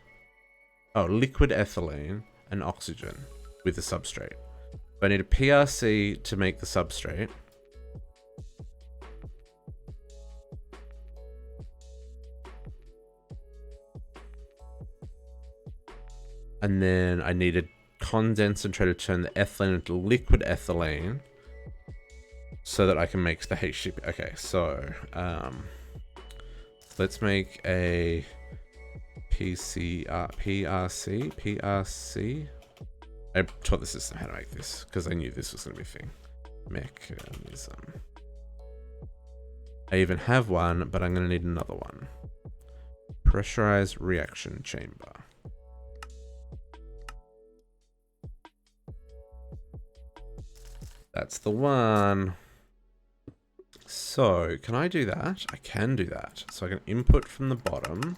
Oh, liquid ethylene and oxygen with the substrate. So I need a PRC to make the substrate. And then I need a condensator to turn the ethylene into liquid ethylene so that I can make the HDPE. Okay, so let's make a PRC. I taught the system how to make this because I knew this was going to be a thing. Mechanism. I even have one, but I'm going to need another one. Pressurized reaction chamber. That's the one. So, can I do that? I can do that. So I can input from the bottom.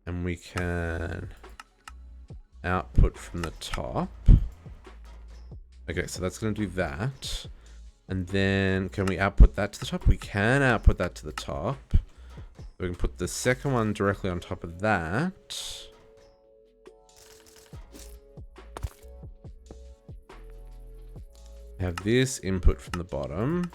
And we can output from the top. Okay, so that's going to do that. And then can we output that to the top? We can output that to the top. We can put the second one directly on top of that. Have this input from the bottom.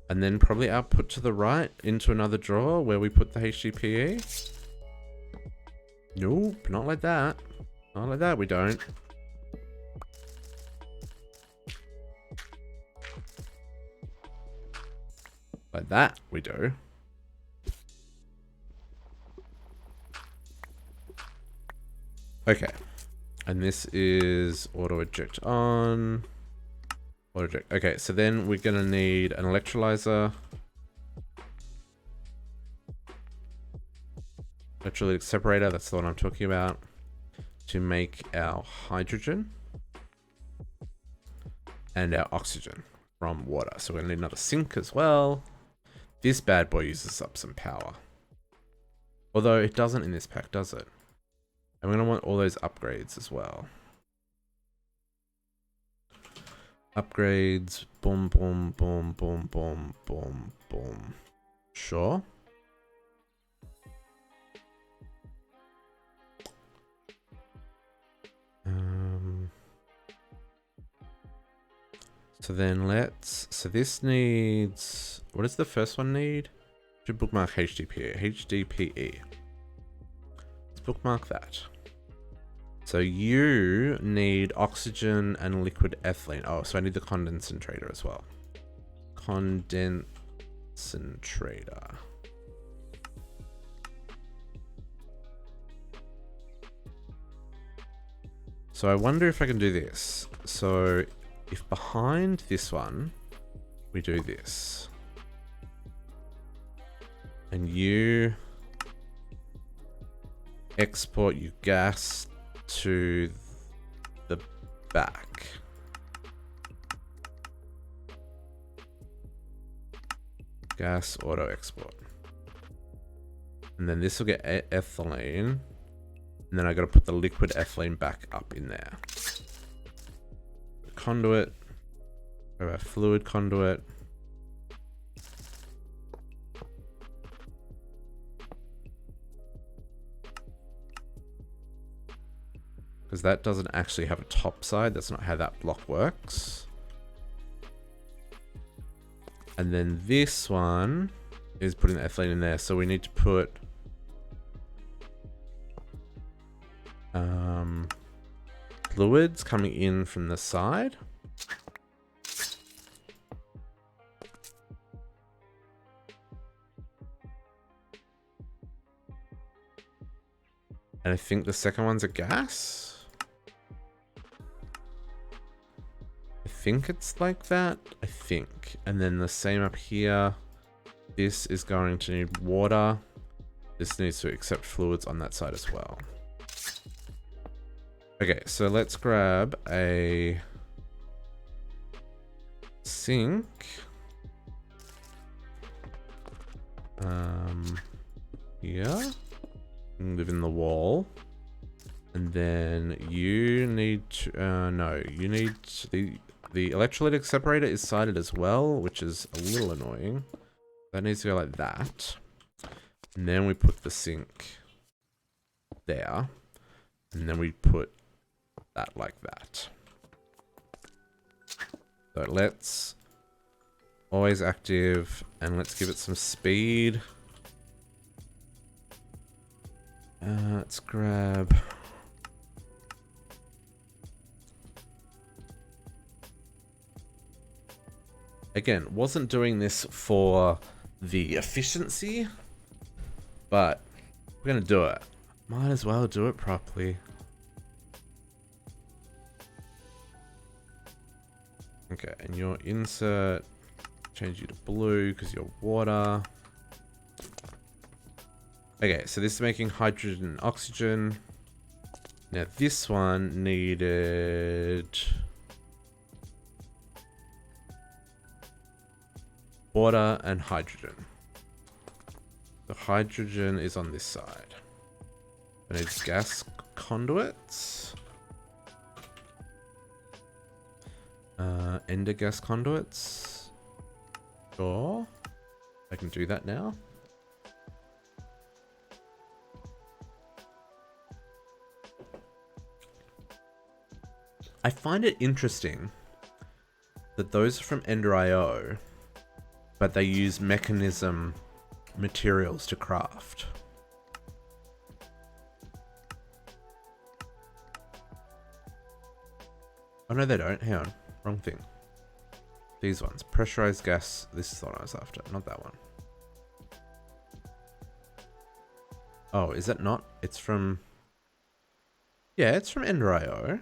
And then probably output to the right into another drawer where we put the HDPE. Nope, not like that. Not like that, we don't. Like that, we do. Okay. And this is auto eject on. Auto eject. Okay, so then we're gonna need an electrolyzer. Electrolytic separator, that's the one I'm talking about. To make our hydrogen. And our oxygen from water. So we're gonna need another sink as well. This bad boy uses up some power. Although it doesn't in this pack, does it? I'm going to want all those upgrades as well. Upgrades. Boom, boom, boom, boom, boom, boom, boom. Sure. So then let's... So this needs... What does the first one need? Should bookmark HDPE. HDPE. Let's bookmark that. So you need oxygen and liquid ethylene. Oh, so I need the condensator as well. Condensator. So I wonder if I can do this. So if behind this one, we do this. And you export your gas to the back. Gas auto export. And then this will get ethylene. And then I got to put the liquid ethylene back up in there. Conduit. Or a fluid conduit. Because that doesn't actually have a top side. That's not how that block works. And then this one is putting the ethylene in there. So we need to put fluids coming in from the side. And I think the second one's a gas. I think it's like that. I think. And then the same up here. This is going to need water. This needs to accept fluids on that side as well. Okay, so let's grab a sink. Here. Live in the wall. And then you need to, no, you need the electrolytic separator is sided as well, which is a little annoying. That needs to go like that. And then we put the sink there. And then we put that like that. So let's always active, and let's give it some speed. Let's grab... Again, wasn't doing this for the efficiency, but we're gonna do it. Might as well do it properly. Okay, and your insert, change you to blue because you're water. Okay, so this is making hydrogen and oxygen. Now this one needed water and hydrogen. The hydrogen is on this side. I need gas conduits. Ender gas conduits. Sure. I can do that now. I find it interesting that those are from Ender.io, but they use mechanism materials to craft. Oh no, they don't. Hang on. Wrong thing. These ones. Pressurized gas. This is the one I was after. Not that one. Oh, is that not? It's from... Yeah, it's from Ender.io.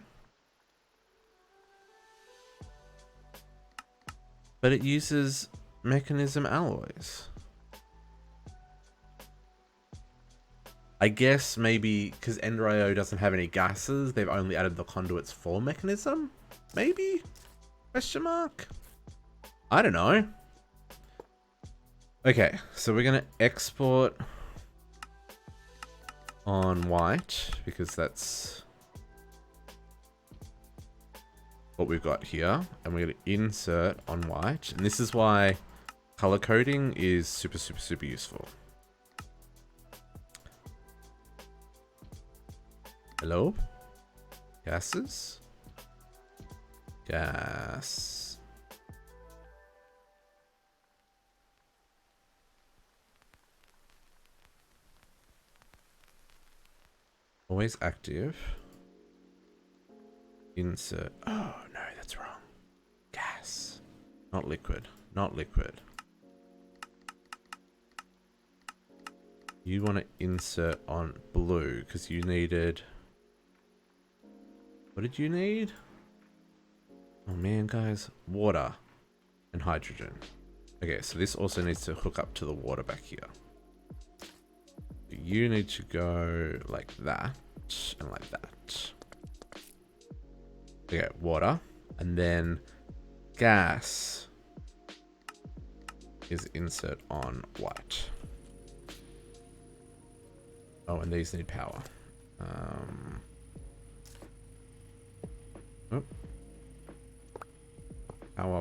But it uses mechanism alloys. I guess maybe because Ender.io doesn't have any gases, they've only added the conduits for mechanism? Maybe? Question mark? I don't know. Okay, so we're gonna export on white because that's what we've got here, and we're gonna insert on white, and this is why color coding is super useful. Hello? Gases? Gas. Always active. Insert. Oh, no, that's wrong. Gas. Not liquid. Not liquid. You want to insert on blue because you needed... What did you need? Oh man, guys. Water and hydrogen. Okay, so this also needs to hook up to the water back here. You need to go like that and like that. Okay, water. And then gas is insert on white. Oh, and these need power. Oh.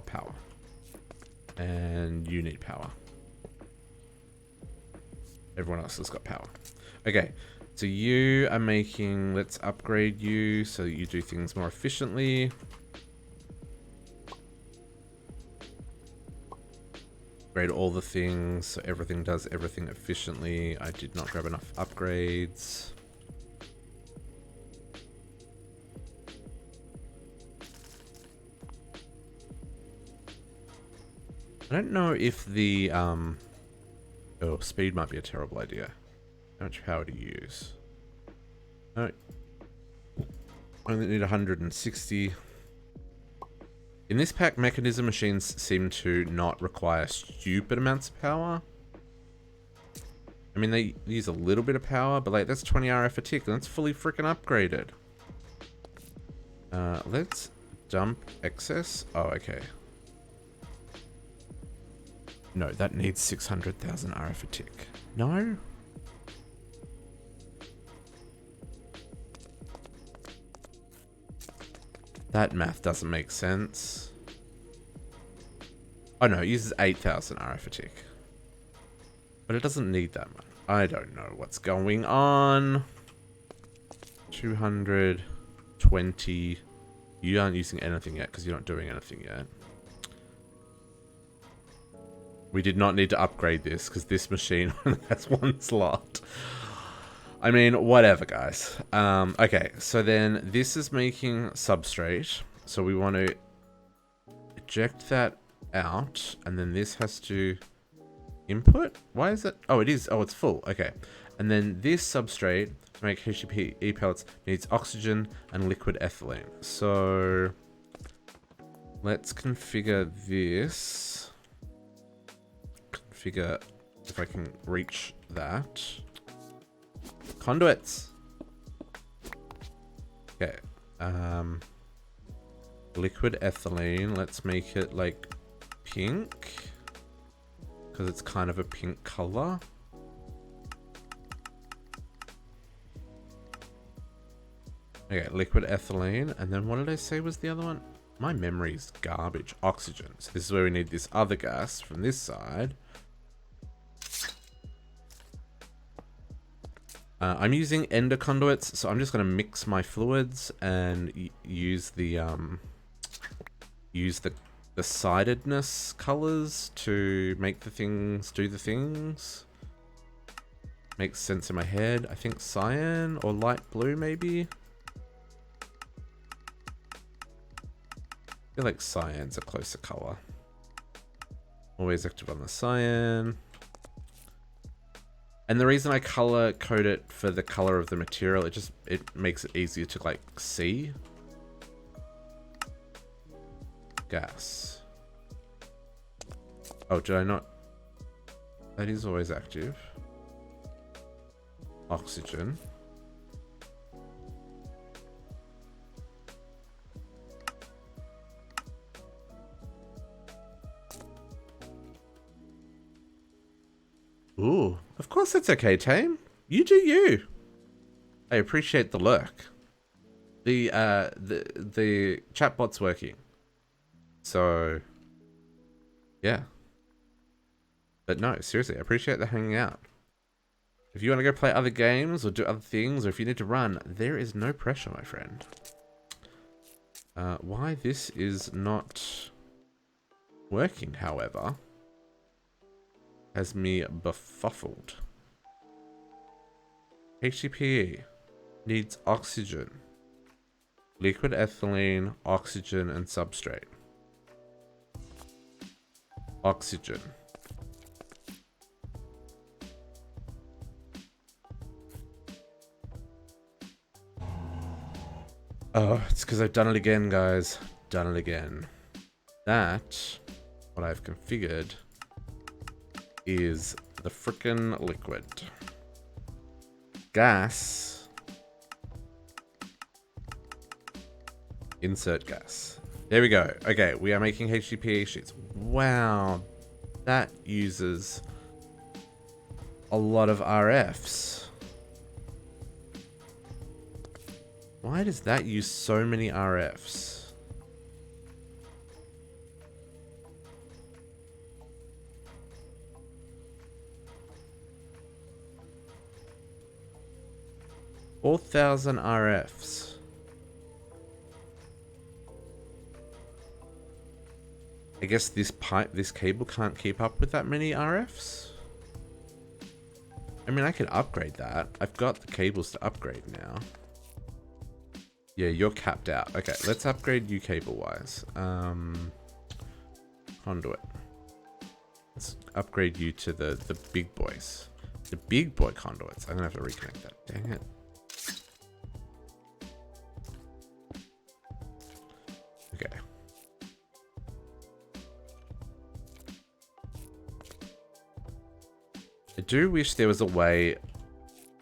Power. And you need power. Everyone else has got power. Okay, so you are making... Let's upgrade you so you do things more efficiently. Upgrade all the things so everything does everything efficiently. I did not grab enough upgrades. I don't know if the... Oh, speed might be a terrible idea. How much power do you use? Oh, only need 160. In this pack, mechanism machines seem to not require stupid amounts of power. I mean, they use a little bit of power, but like that's 20 RF a tick, and that's fully freaking upgraded. Let's dump excess. Oh, okay. No, that needs 600,000 RF a tick. No? That math doesn't make sense. Oh no, it uses 8,000 RF a tick. But it doesn't need that much. I don't know what's going on. 220. You aren't using anything yet because you're not doing anything yet. We did not need to upgrade this because this machine only has one slot. I mean, whatever, guys. Okay, so then this is making substrate. So we want to eject that out, and then this has to input. Why is it? Oh, it is. Oh, it's full. Okay, and then this substrate to make HDPE pellets needs oxygen and liquid ethylene. So let's configure this. Configure if I can reach that. Conduits. Okay. Liquid ethylene. Let's make it like pink, because it's kind of a pink color. Okay, liquid ethylene. And then what did I say was the other one? My memory's garbage. Oxygen. So this is where we need this other gas from this side. I'm using ender conduits, so I'm just going to mix my fluids and use the sidedness colors to make the things do the things. Makes sense in my head. I think cyan or light blue, maybe. I feel like cyan's a closer color. Always active on the cyan. And the reason I color code it for the color of the material, it makes it easier to like see. Gas. Oh, did I not? That is always active. Oxygen. Ooh, of course it's okay, Tame. You do you. I appreciate the lurk. The chatbot's working. So, yeah. But no, seriously, I appreciate the hanging out. If you want to go play other games or do other things, or if you need to run, there is no pressure, my friend. Why this is not working, however, has me befuddled. HDPE needs oxygen, liquid ethylene, oxygen, and substrate. Oxygen. Oh, it's because I've done it again, guys. Done it again. That, what I've configured, is the frickin' liquid. Gas. Insert gas. There we go. Okay, we are making HDPE sheets. Wow. That uses a lot of RFs. Why does that use so many RFs? All 4,000 RFs. I guess this cable can't keep up with that many RFs. I mean, I could upgrade that. I've got the cables to upgrade now. Yeah, you're capped out. Okay, let's upgrade you cable-wise. Conduit. Let's upgrade you to the big boys. The big boy conduits. I'm gonna have to reconnect that. Dang it. Okay. I do wish there was a way,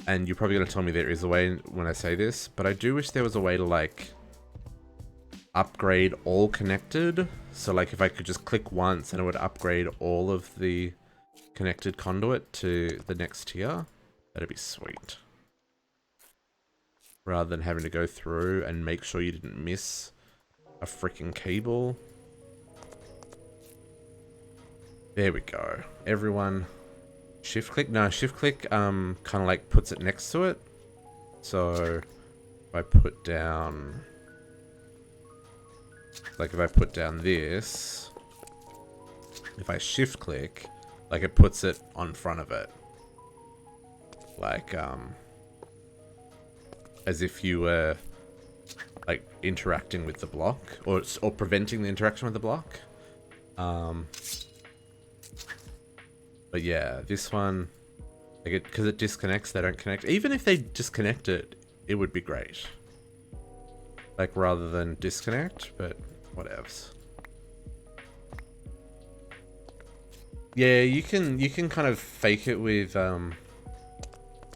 and you're probably going to tell me there is a way when I say this, but I do wish there was a way to like upgrade all connected. So like if I could just click once and it would upgrade all of the connected conduit to the next tier, that'd be sweet. Rather than having to go through and make sure you didn't miss a freaking cable. There we go. Everyone, shift click. No, shift click kind of like puts it next to it. So if I put down, like if I put down this, if I shift click, like it puts it on front of it. Like as if you were like interacting with the block, or preventing the interaction with the block. But yeah, this one, like because it disconnects, they don't connect. Even if they disconnect it, it would be great. Like rather than disconnect, but whatevs. Yeah, you can kind of fake it with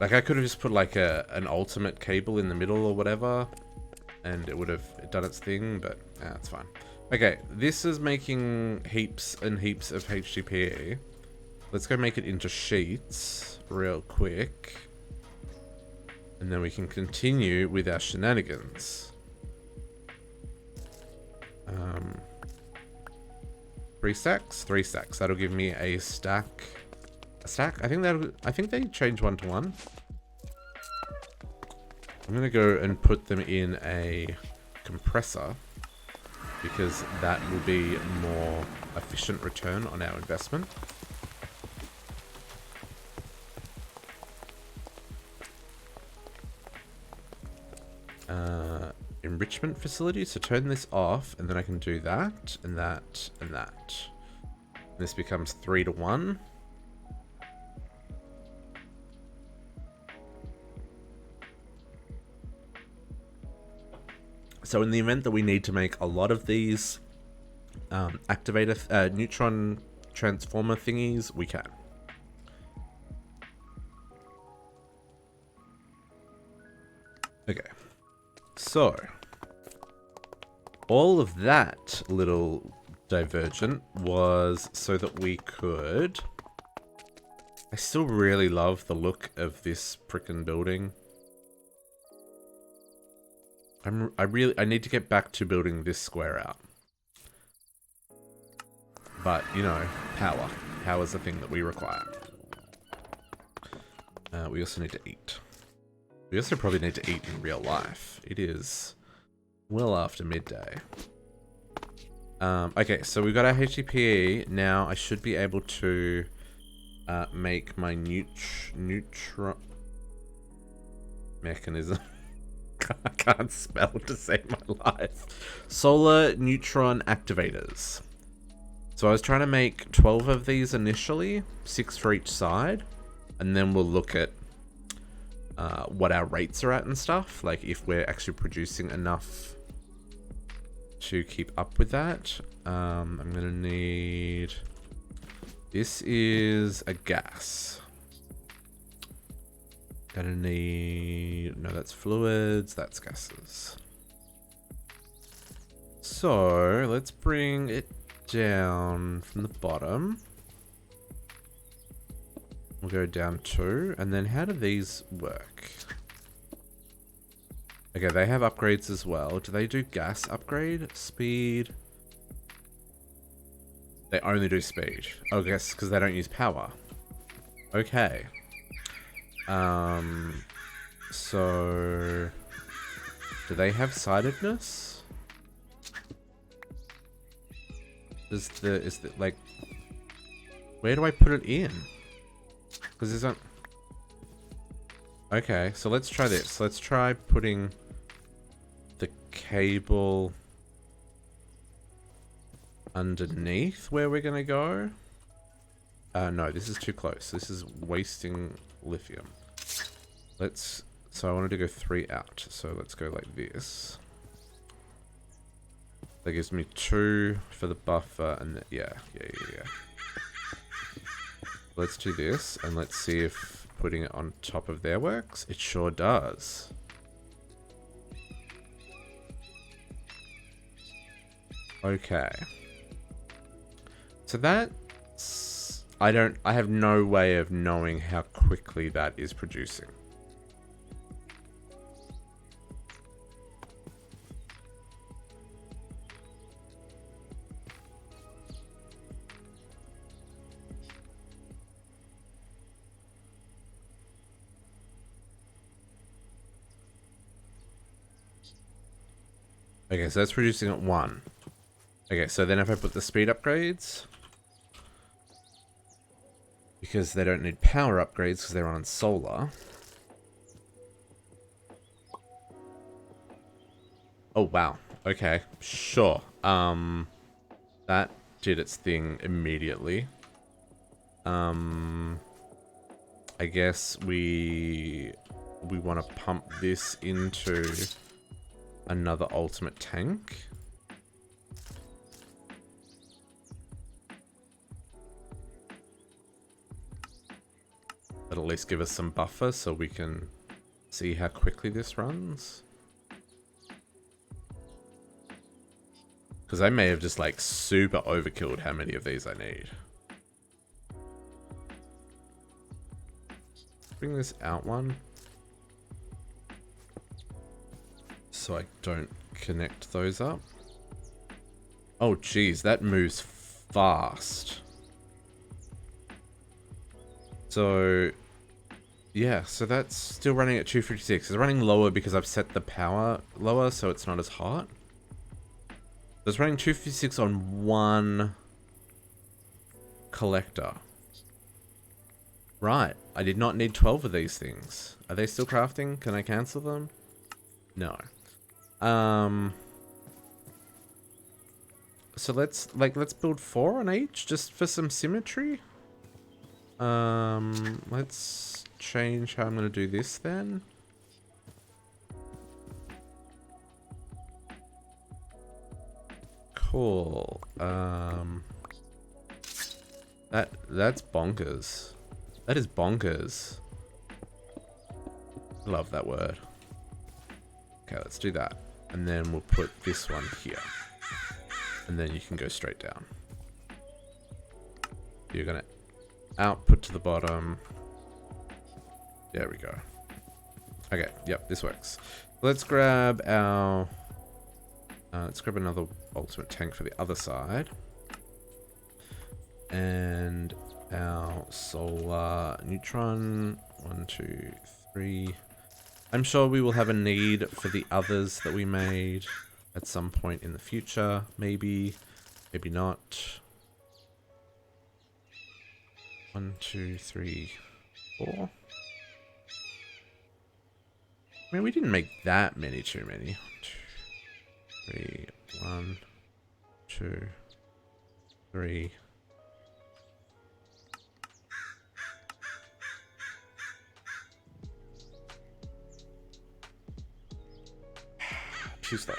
like I could have just put like an ultimate cable in the middle or whatever, and it would have done its thing, but yeah, it's fine. Okay, this is making heaps and heaps of HDPE. Let's go make it into sheets real quick. And then we can continue with our shenanigans. 3 stacks? 3 stacks. That'll give me a stack. A stack? I think they change 1 to 1. I'm gonna go and put them in a compressor, because that will be more efficient return on our investment. Enrichment facility, so turn this off, and then I can do that, and that, and that. This becomes 3 to 1. So in the event that we need to make a lot of these activator, neutron transformer thingies, we can. Okay. So, all of that little divergent was so that we could... I still really love the look of this frickin' building. I need to get back to building this square out. But, you know, power. Power is the thing that we require. We also need to eat. We also probably need to eat in real life. It is well after midday. Okay, so we've got our HDPE. Now I should be able to make my neutron mechanism. I can't spell to save my life. Solar neutron activators. So I was trying to make 12 of these initially, 6 for each side, and then we'll look at what our rates are at and stuff, like if we're actually producing enough to keep up with that. I'm gonna need, this is a gas. Gonna need, no, that's fluids, that's gases. So let's bring it down from the bottom. We'll go down 2, and then how do these work? Okay, they have upgrades as well. Do they do gas upgrade? Speed? They only do speed. Oh, I guess because they don't use power. Okay. So do they have sidedness? Is the like, where do I put it in? Because there's not... Okay, so let's try this. Let's try putting the cable underneath where we're gonna go. No, this is too close. This is wasting lithium. So I wanted to go 3 out. So let's go like this. That gives me 2 for the buffer, and yeah. Let's do this, and let's see if putting it on top of there works. It sure does. Okay. So that's... I have no way of knowing how quickly that is producing. Okay, so that's producing at 1. Okay, so then if I put the speed upgrades, because they don't need power upgrades because they're on solar. Oh, wow. Okay, sure. That did its thing immediately. I guess we want to pump this into another ultimate tank. That'll at least give us some buffer so we can see how quickly this runs. Because I may have just like super overkilled how many of these I need. Bring this out one. So I don't connect those up. Oh geez, that moves fast. So yeah, so that's still running at 256. It's running lower because I've set the power lower so it's not as hot. So it's running 256 on one collector. Right, I did not need 12 of these things. Are they still crafting? Can I cancel them? No. So let's build 4 on each just for some symmetry. Let's change how I'm gonna do this then. Cool. That's bonkers. That is bonkers. Love that word. Okay, let's do that. And then we'll put this one here. And then you can go straight down. You're gonna output to the bottom. There we go. Okay, yep, this works. Let's grab our... let's grab another ultimate tank for the other side. And our solar neutron. 1, 2, 3. I'm sure we will have a need for the others that we made at some point in the future. Maybe. Maybe not. 1, 2, 3, 4. I mean, we didn't make that many too many. 2, 3, 1, 2, 3. Too slow.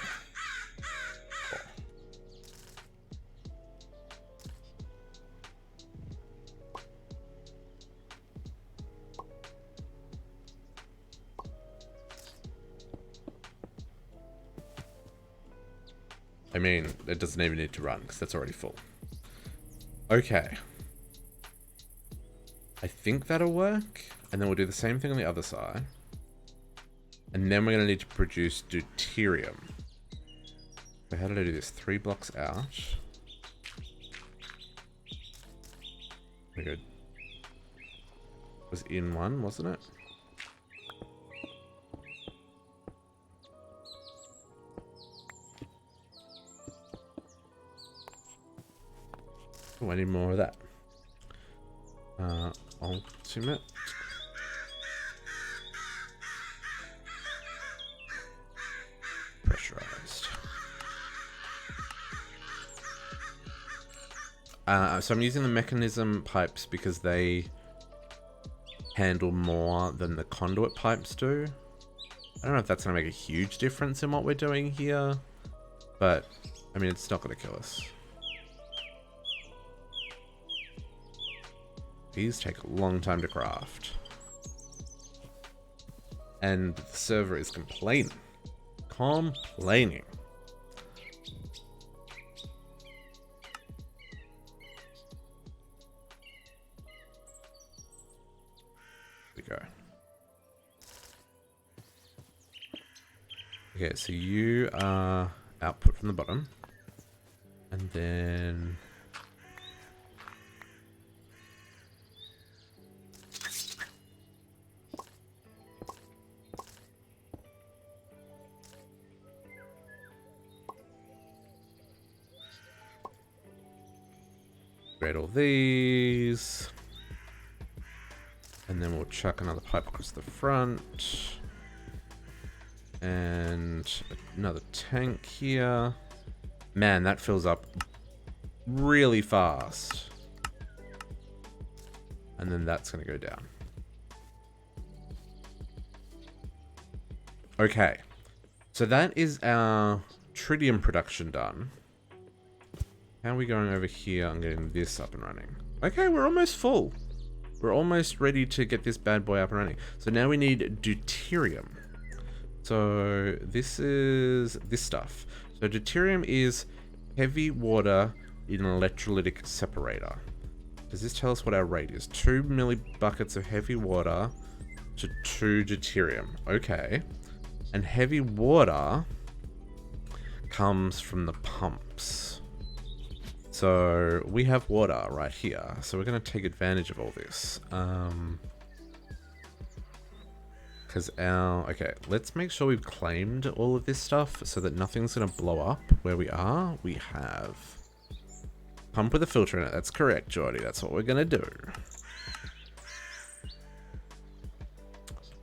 Cool. I mean, it doesn't even need to run because that's already full. Okay. I think that'll work. And then we'll do the same thing on the other side. And then we're going to need to produce deuterium. So how did I do this? 3 blocks out. Very good. It was in 1, wasn't it? Oh, I need more of that. Ultimate. Pressurized. So I'm using the mechanism pipes because they handle more than the conduit pipes do. I don't know if that's going to make a huge difference in what we're doing here, but I mean, it's not going to kill us. These take a long time to craft. And the server is complaining. Complaining. There we go. Okay, so you are output from the bottom. And then... Upgrade all these. And then we'll chuck another pipe across the front. And another tank here. Man, that fills up really fast. And then that's going to go down. Okay. So that is our tritium production done. How are we going over here and getting this up and running? Okay, we're almost full. We're almost ready to get this bad boy up and running. So now we need deuterium. So this is this stuff. So deuterium is heavy water in an electrolytic separator. Does this tell us what our rate is? 2 millibuckets of heavy water to 2 deuterium. Okay. And heavy water comes from the pumps. So we have water right here. So we're going to take advantage of all this. Okay, let's make sure we've claimed all of this stuff so that nothing's going to blow up where we are. We have pump with a filter in it. That's correct, Geordie. That's what we're going to do.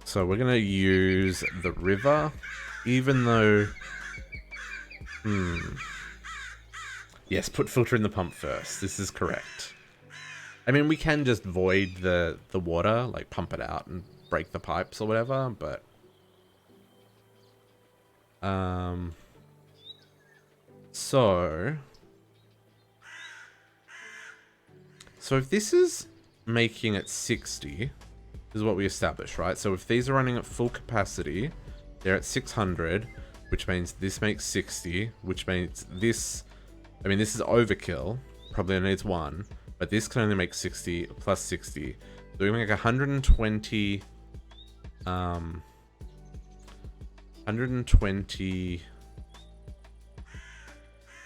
So we're going to use the river, even though... Yes, put filter in the pump first. This is correct. I mean, we can just void the water, like pump it out and break the pipes or whatever, but... So if this is making it 60... This is what we established, right? So if these are running at full capacity, they're at 600, which means this makes 60, which means this... I mean, this is overkill. Probably only needs 1, but this can only make 60 plus 60. So we make 120... 120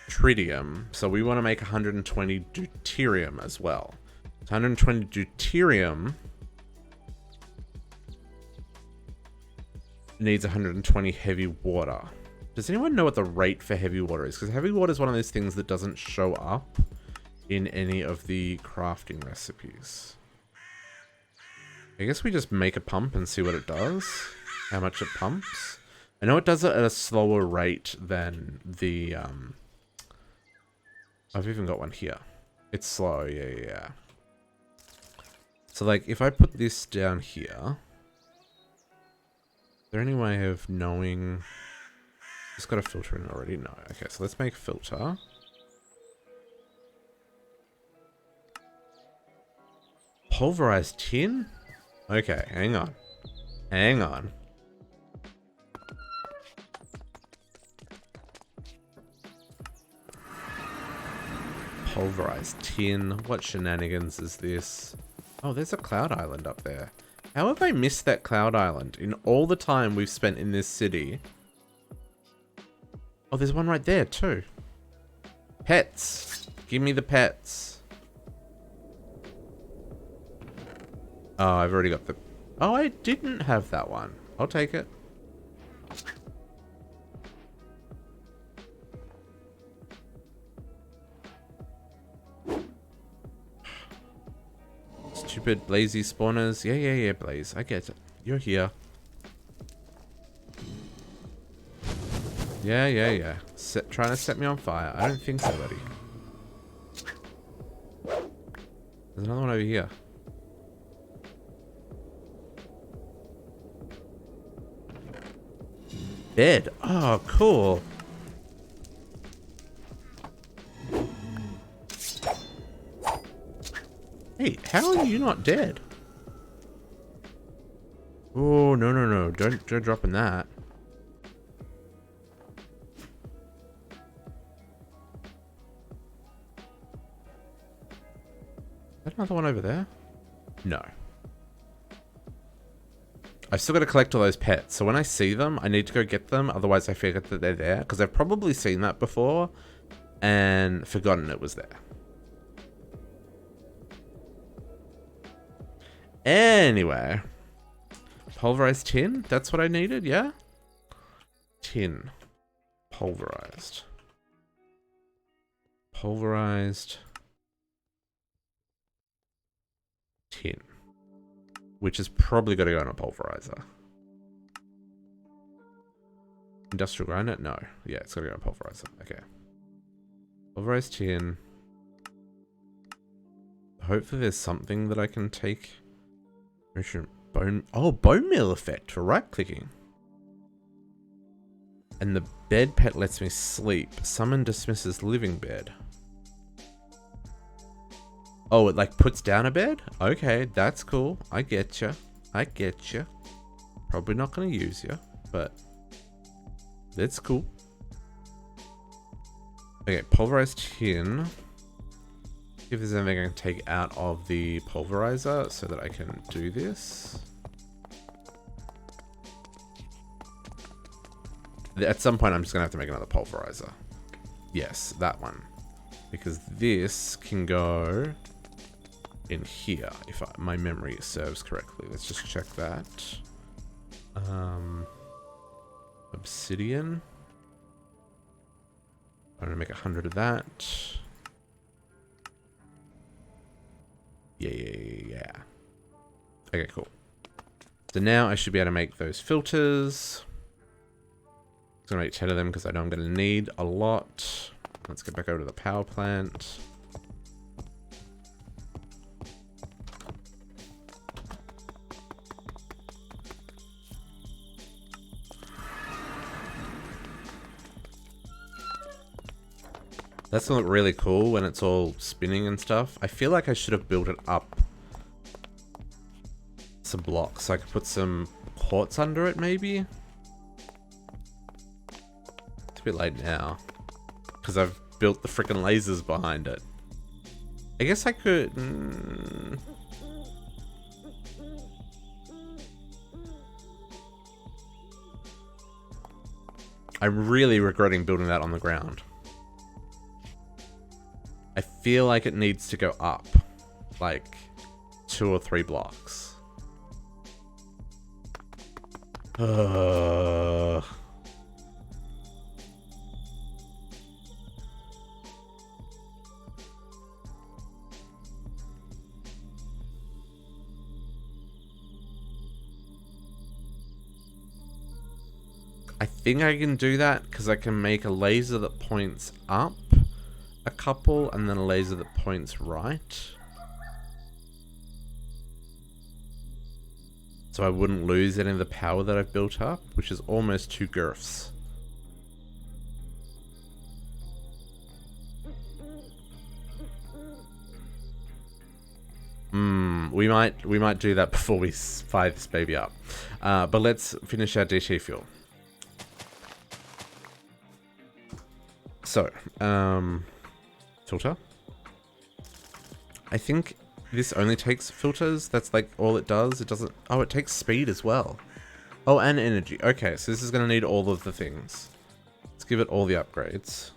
tritium. So we want to make 120 deuterium as well. So 120 deuterium... needs 120 heavy water. Does anyone know what the rate for heavy water is? Because heavy water is one of those things that doesn't show up in any of the crafting recipes. I guess we just make a pump and see what it does. How much it pumps. I know it does it at a slower rate than the... I've even got one here. It's slow, yeah. So like, if I put this down here... Is there any way of knowing... It's got a filter in it already? No. Okay, so let's make a filter. Pulverized tin? Okay, hang on. Hang on. Pulverized tin. What shenanigans is this? Oh, there's a cloud island up there. How have I missed that cloud island in all the time we've spent in this city? Oh, there's one right there too. Pets. Give me the pets. Oh, I've already got the... Oh, I didn't have that one. I'll take it. Stupid lazy spawners. Yeah, Blaze. I get it. You're here. Yeah. Trying to set me on fire. I don't think so, buddy. There's another one over here. Bed. Oh, cool. Hey, how are you not dead? Oh, no. Don't drop in that. Is that another one over there? No. I've still got to collect all those pets. So when I see them, I need to go get them. Otherwise, I forget that they're there. Because I've probably seen that before and forgotten it was there. Anyway. Pulverized tin? That's what I needed, yeah? Tin. Pulverized. Pulverized. tin, which is probably got to go in a pulverizer. Industrial grinder? No. Yeah, it's got to go in a pulverizer. Okay. Pulverized tin. Hopefully there's something that I can take. Bone. Oh, bone meal effect for right clicking. And the bed pet lets me sleep. Summon dismisses living bed. Oh, it like puts down a bed? Okay, that's cool. I get you. I get you. Probably not going to use you, but that's cool. Okay, pulverized tin. If there's anything I can take out of the pulverizer so that I can do this. At some point, I'm just going to have to make another pulverizer. Yes, that one. Because this can go in here, if my memory serves correctly. Let's just check that. Obsidian. I'm going to make 100 of that. Yeah. Okay, cool. So now I should be able to make those filters. I'm going to make 10 of them because I know I'm going to need a lot. Let's get back over to the power plant. That's gonna look really cool when it's all spinning and stuff. I feel like I should have built it up some blocks so I could put some quartz under it, maybe? It's a bit late now because I've built the freaking lasers behind it. I guess I could... I'm really regretting building that on the ground. I feel like it needs to go up, like 2 or 3 blocks. I think I can do that because I can make a laser that points up a couple and then a laser that points right. So I wouldn't lose any of the power that I've built up, which is almost 2 girths. We might do that before we fire this baby up. But let's finish our DT fuel. So, filter. I think this only takes filters. That's like all it does. It doesn't... Oh, it takes speed as well. Oh, and energy. Okay, so this is going to need all of the things. Let's give it all the upgrades.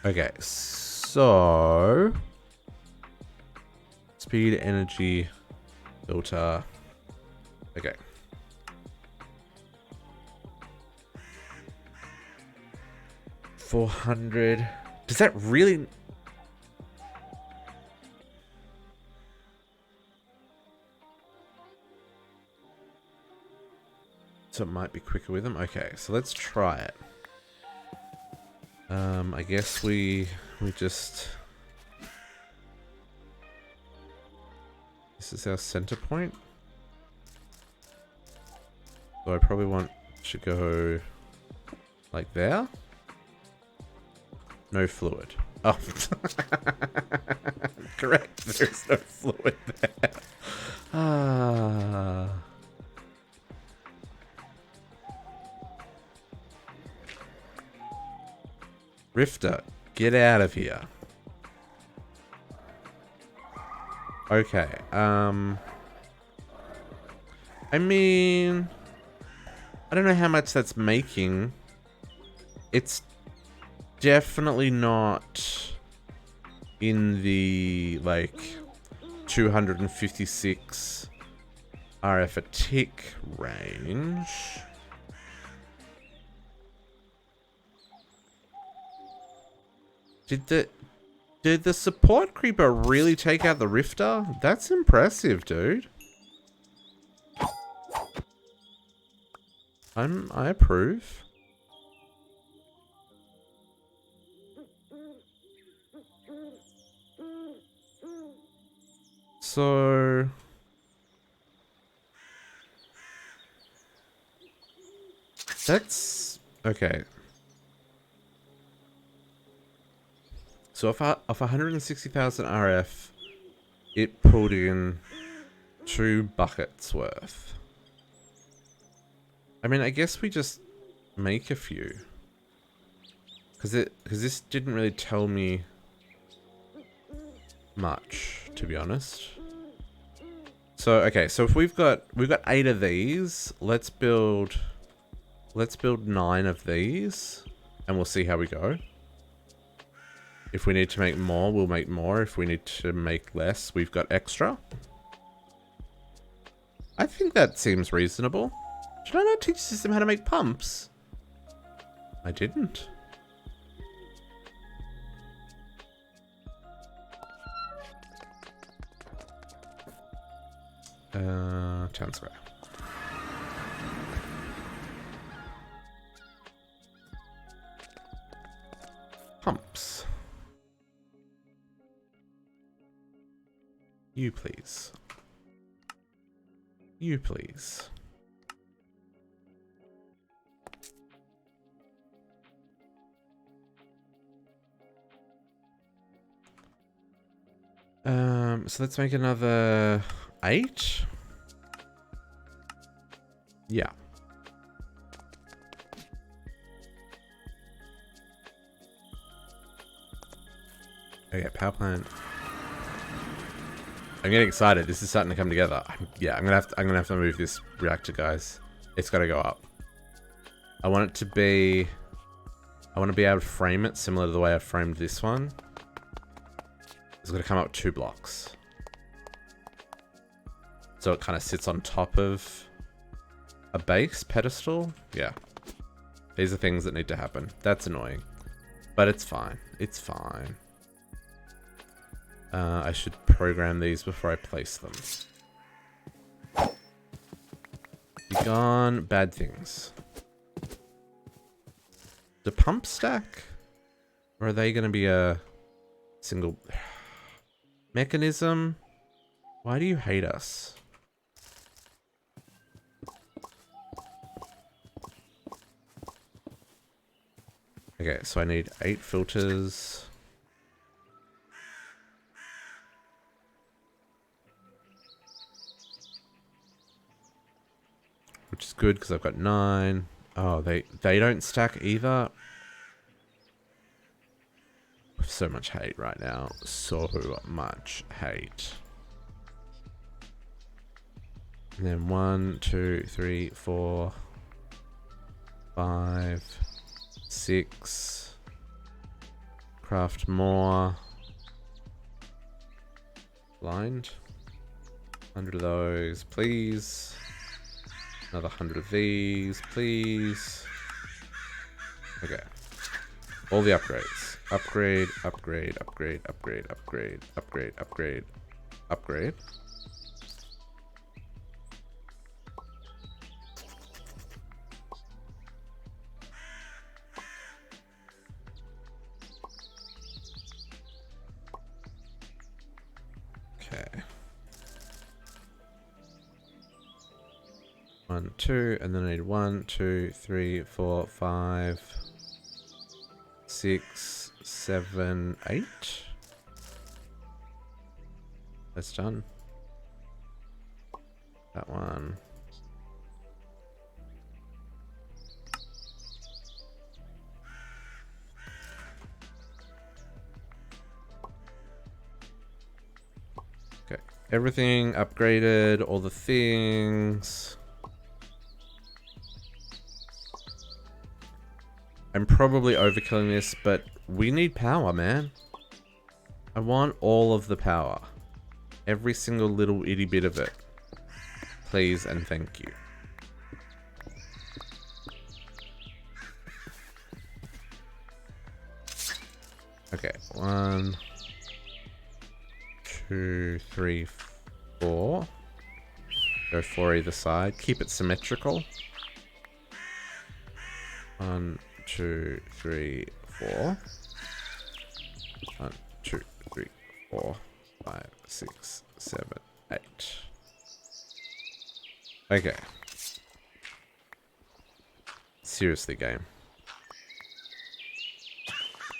Okay, so... Speed, energy, filter. Okay. $400. Does that really... So it might be quicker with them? Okay, so let's try it. I guess we just... This is our center point. So I probably want to go like there. No fluid. Oh. Correct. There's no fluid there. Ah. Rifter, get out of here. Okay, I mean, I don't know how much that's making. It's definitely not in the, like, 256 RF a tick range. Did the support creeper really take out the rifter? That's impressive, dude. I approve. So that's okay. So off 160,000 RF, it pulled in 2 buckets worth. I mean, I guess we just make a few. Because this didn't really tell me much, to be honest. So okay, so if we've got 8 of these, let's build 9 of these, and we'll see how we go. If we need to make more, we'll make more. If we need to make less, we've got extra. I think that seems reasonable. Did I not teach the system how to make pumps? I didn't. Town square. Pumps. You please. You please. So let's make another 8. Yeah. Okay, power plant. I'm getting excited. This is starting to come together. Yeah, I'm gonna have to move this reactor, guys. It's got to go up. I want it to be. I want to be able to frame it similar to the way I framed this one. It's going to come up 2 blocks. So it kind of sits on top of a base pedestal. Yeah. These are things that need to happen. That's annoying. But it's fine. It's fine. I should program these before I place them. Be gone, bad things. The pump stack? Or are they going to be a single mechanism? Why do you hate us? Okay, so I need 8 filters. Which is good because I've got 9. Oh, they don't stack either. So much hate right now. So much hate. And then 1, 2, 3, 4, 5, 6. Craft more. Blind. 100 of those, please. Another 100 of these, please. Okay. All the upgrades. Upgrade, upgrade, upgrade, upgrade, upgrade, upgrade, upgrade, upgrade. Okay. 1, 2, and then I need 1, 2, 3, 4, 5, 6, 7, 8. That's done. That one. Okay. Everything upgraded, all the things. I'm probably overkilling this, but we need power, man. I want all of the power. Every single little itty bit of it. Please and thank you. Okay, 1, 2, 3, 4. Go 4 either side. Keep it symmetrical. 1, 2, 3, 4. 1, 2, 3, 4, 5, 6, 7, 8. Okay. Seriously, game.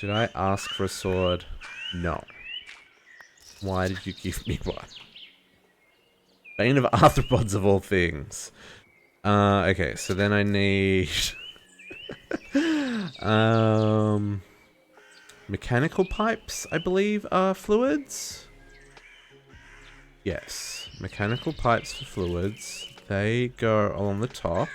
Did I ask for a sword? No. Why did you give me one? Bane of arthropods of all things. Okay, so then I need... mechanical pipes, I believe, are fluids? Yes. Mechanical pipes for fluids. They go along the top.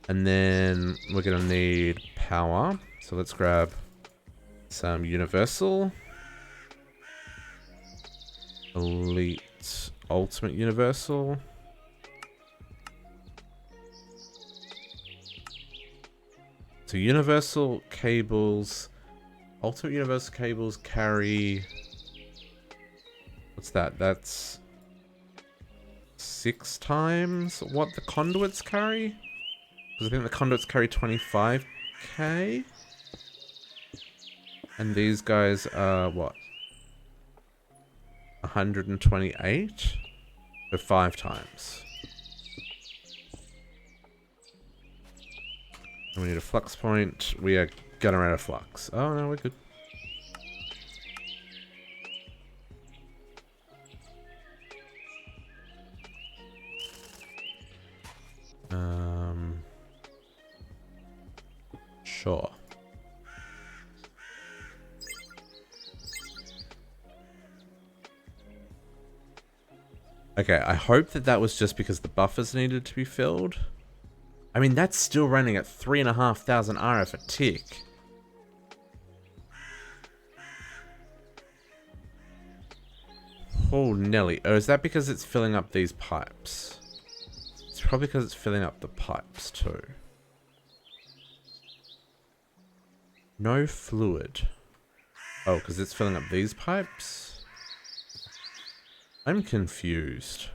And then we're going to need power. So let's grab some universal. Elite ultimate universal. So universal cables. Ultimate universal cables carry... What's that? That's 6 times what the conduits carry? I think the conduits carry 25k. And these guys are what? 128? So 5 times. And we need a flux point. We are gonna run out of flux. Oh no, we're good. Sure. Okay, I hope that that was just because the buffers needed to be filled. I mean, that's still running at 3,500 RF a tick. Oh, Nelly. Oh, is that because it's filling up these pipes? It's probably because it's filling up the pipes too. No fluid. Oh, because it's filling up these pipes? I'm confused.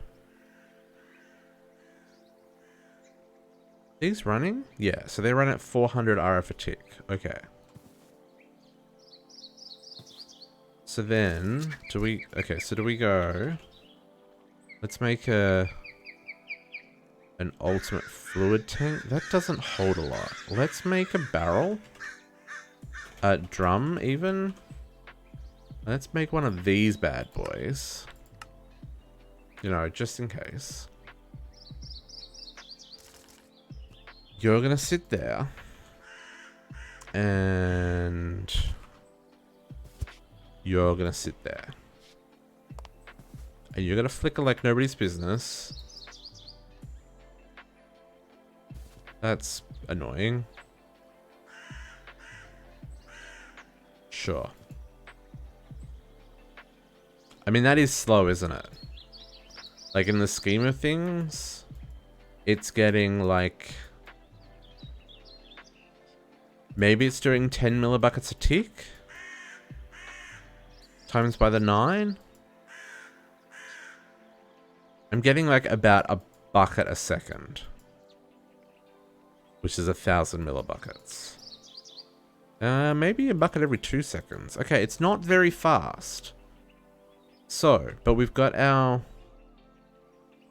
These running? Yeah, so they run at 400 RF a tick. Okay. So then, do we... Okay, so do we go... Let's make an ultimate fluid tank. That doesn't hold a lot. Let's make a barrel. A drum, even. Let's make one of these bad boys. You know, just in case. You're gonna sit there. And... You're gonna sit there. And you're gonna flicker like nobody's business. That's annoying. Sure. I mean, that is slow, isn't it? Like, in the scheme of things, it's getting, like... Maybe it's doing 10 millibuckets a tick? Times by the 9? I'm getting, like, about a bucket a second. Which is 1,000 millibuckets. Maybe a bucket every 2 seconds. Okay, it's not very fast. So, but we've got our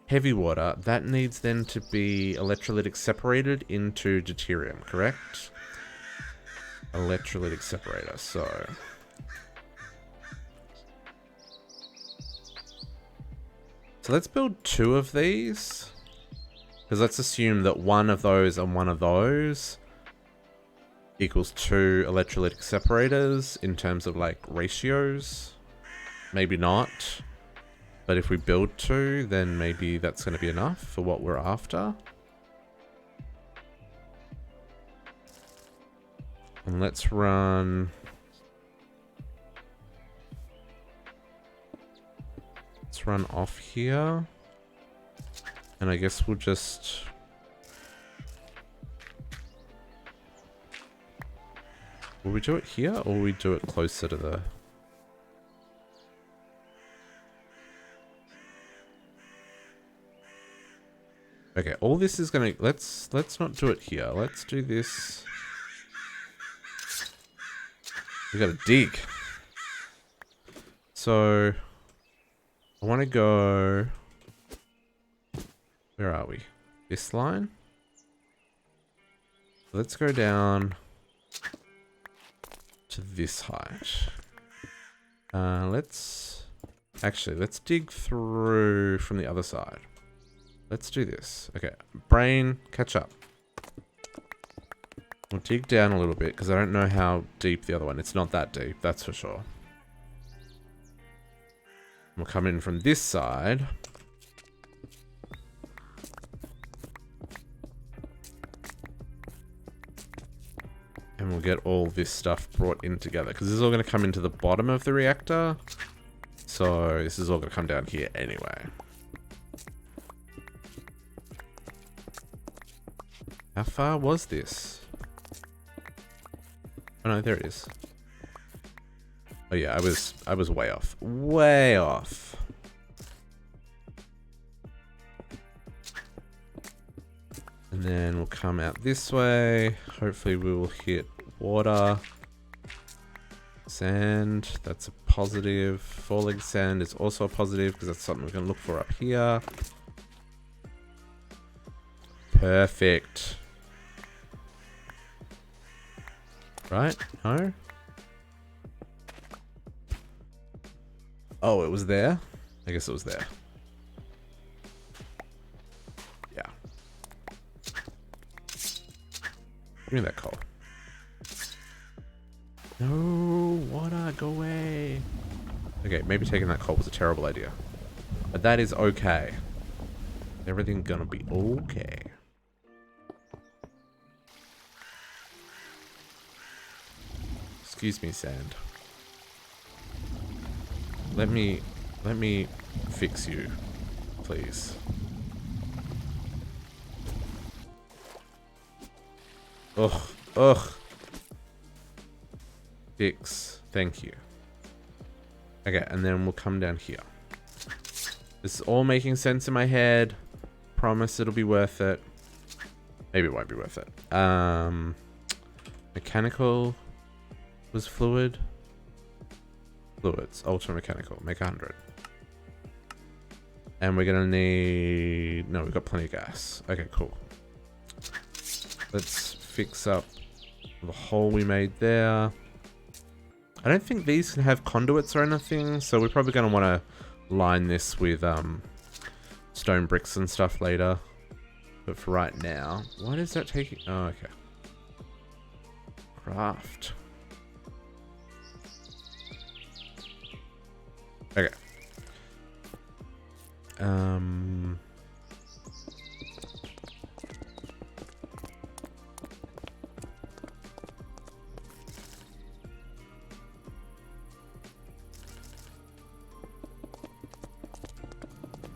heavy water. That needs then to be electrolytic separated into deuterium, correct? Electrolytic separator, so... So let's build 2 of these. Because let's assume that one of those and one of those equals 2 electrolytic separators in terms of like ratios. Maybe not. But if we build 2, then maybe that's going to be enough for what we're after. And let's run... Let's run off here. And I guess we'll just... Will we do it here, or will we do it closer to the... Okay, all this is gonna... Let's not do it here. Let's do this... We gotta dig. So... I want to go... Where are we? This line? Let's go down... to this height. Let's dig through from the other side. Let's do this. Okay, brain, catch up. We'll dig down a little bit because I don't know how deep the other one. It's not that deep, that's for sure. We'll come in from this side. And we'll get all this stuff brought in together. Because this is all going to come into the bottom of the reactor. So this is all going to come down here anyway. How far was this? Oh no, there it is. Oh yeah, I was way off. Way off. And then we'll come out this way. Hopefully we will hit water. Sand, that's a positive. Falling sand is also a positive because that's something we're going to look for up here. Perfect. Right? No? Oh, it was there? I guess it was there. Yeah. Give me that coal. No, water, go away. Okay, maybe taking that coal was a terrible idea. But that is okay. Everything's gonna be okay. Excuse me, sand. Let me fix you, please. Ugh, ugh. Fix, thank you. Okay, and then we'll come down here. This is all making sense in my head. Promise it'll be worth it. Maybe it won't be worth it. Mechanical was fluid. Fluids, ultra mechanical, make 100. And we're gonna need... No, we've got plenty of gas. Okay, cool. Let's fix up the hole we made there. I don't think these can have conduits or anything, so we're probably gonna wanna line this with stone bricks and stuff later. But for right now, what is that taking? Oh, okay. Craft. Okay.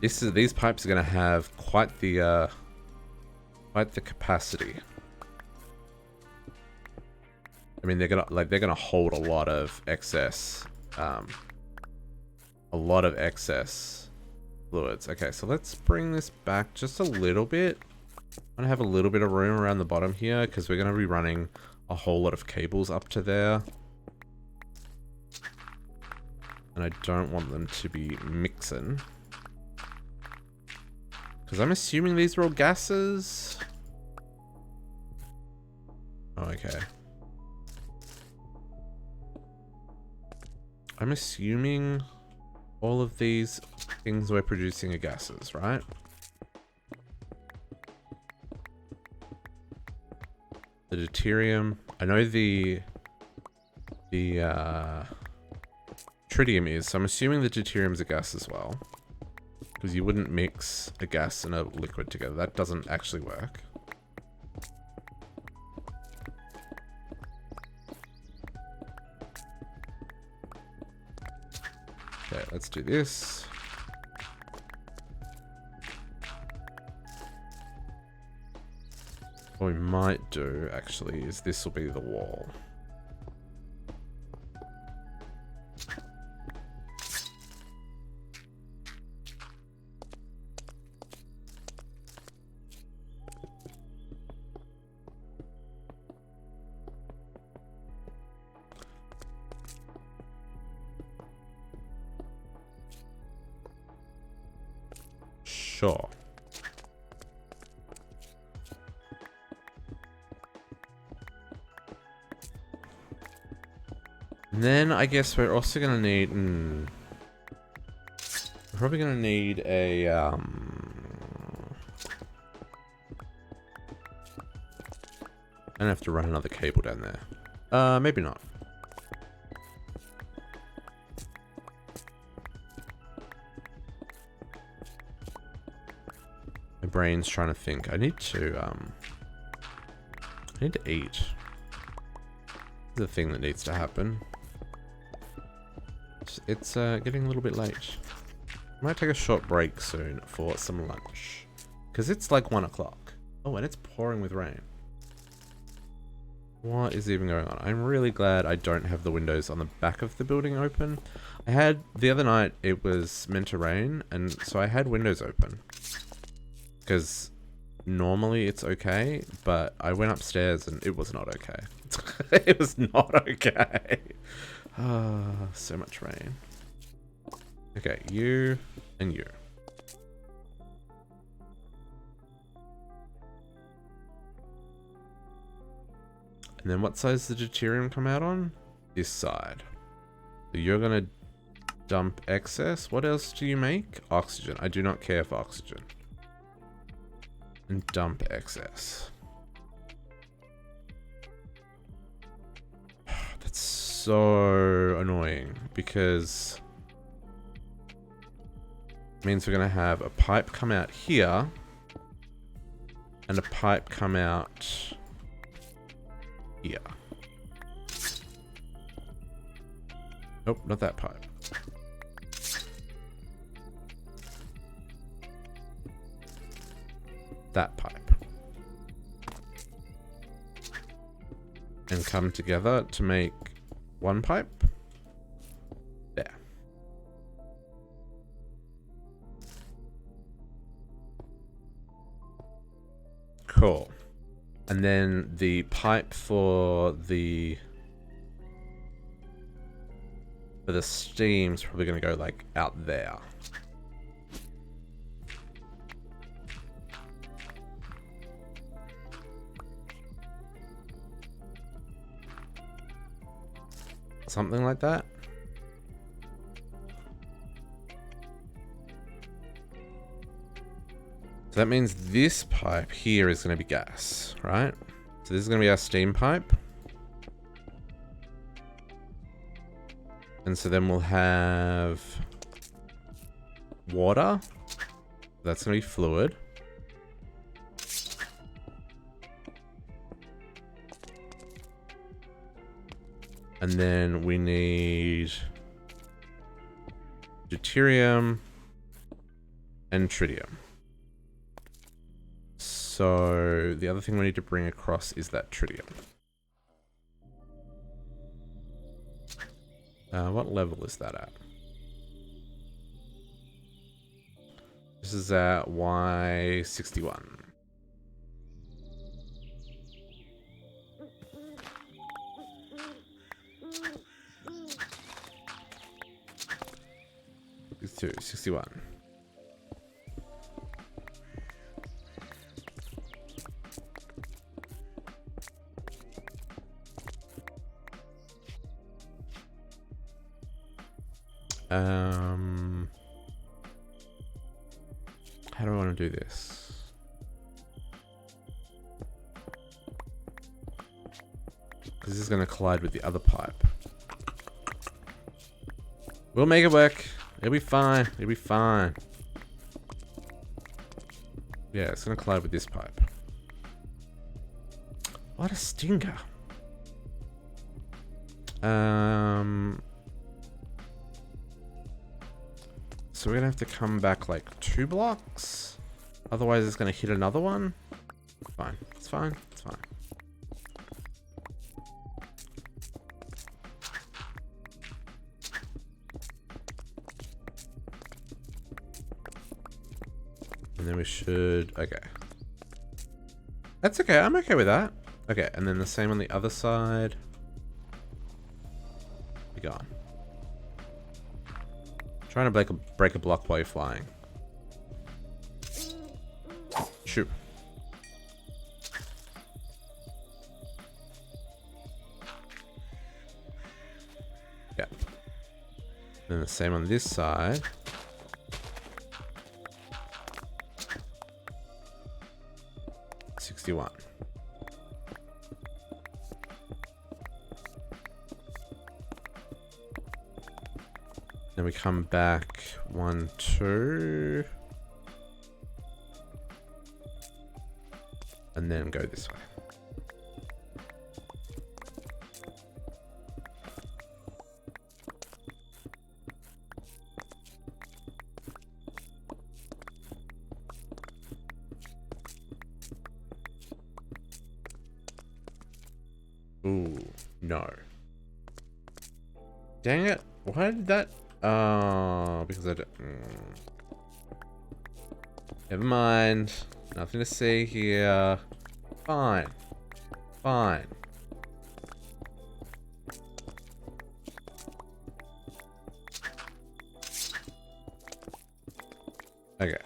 These pipes are going to have quite the capacity. I mean, they're gonna hold a lot of excess fluids. Okay, so let's bring this back just a little bit. I want to have a little bit of room around the bottom here because we're going to be running a whole lot of cables up to there. And I don't want them to be mixing. Because I'm assuming these are all gases. Oh, okay. I'm assuming all of these things we're producing are gases, right? The deuterium. I know the tritium is, so I'm assuming the deuterium's a gas as well. Because you wouldn't mix a gas and a liquid together. That doesn't actually work. Okay, let's do this. What we might do, actually, is this will be the wall. Sure. And then I guess we're also gonna need. We're probably gonna need a. I don't have to run another cable down there. Maybe not. My brain's trying to think. I need to eat. The thing that needs to happen. It's getting a little bit late. I might take a short break soon for some lunch. Because it's like 1 o'clock. Oh, and it's pouring with rain. What is even going on? I'm really glad I don't have the windows on the back of the building open. I had, the other night, it was meant to rain, and so I had windows open. Because normally it's okay, but I went upstairs and it was not okay. It was not okay. So much rain. Okay, you and you. And then what size does the deuterium come out on? This side. So you're gonna dump excess. What else do you make? Oxygen. I do not care for oxygen. And dump excess. That's so annoying because it means we're gonna have a pipe come out here and a pipe come out here. Nope, not that pipe. That pipe. And come together to make one pipe. There. Cool. And then the pipe for the steam's probably going to go like out there. Something like that. So that means this pipe here is going to be gas, right? So this is going to be our steam pipe. And so then we'll have water. That's going to be fluid. And then we need deuterium and tritium. So the other thing we need to bring across is that tritium. What level is that at? This is at Y61. These two, 61. How do I want to do this? Because this is going to collide with the other pipe. We'll make it work. It'll be fine. It'll be fine. Yeah, it's going to collide with this pipe. What a stinker. So we're going to have to come back like 2 blocks. Otherwise it's going to hit another one. Fine. It's fine. It's And then we should... Okay. That's okay. I'm okay with that. Okay, and then the same on the other side. Be gone. Trying to break a block while you're flying. Shoot. Yeah. Then the same on this side. $61. Then we come back 1, 2. And then go this way. Ooh, no. Dang it. Why did that? Oh, because I don't... Never mind. Nothing to see here. Fine. Fine. Okay.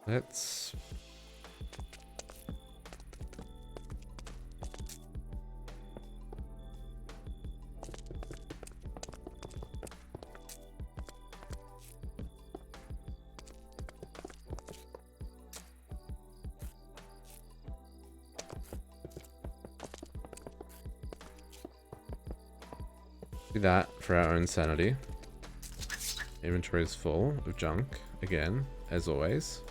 Let's... do that for our own sanity. Inventory is full of junk, again, as always.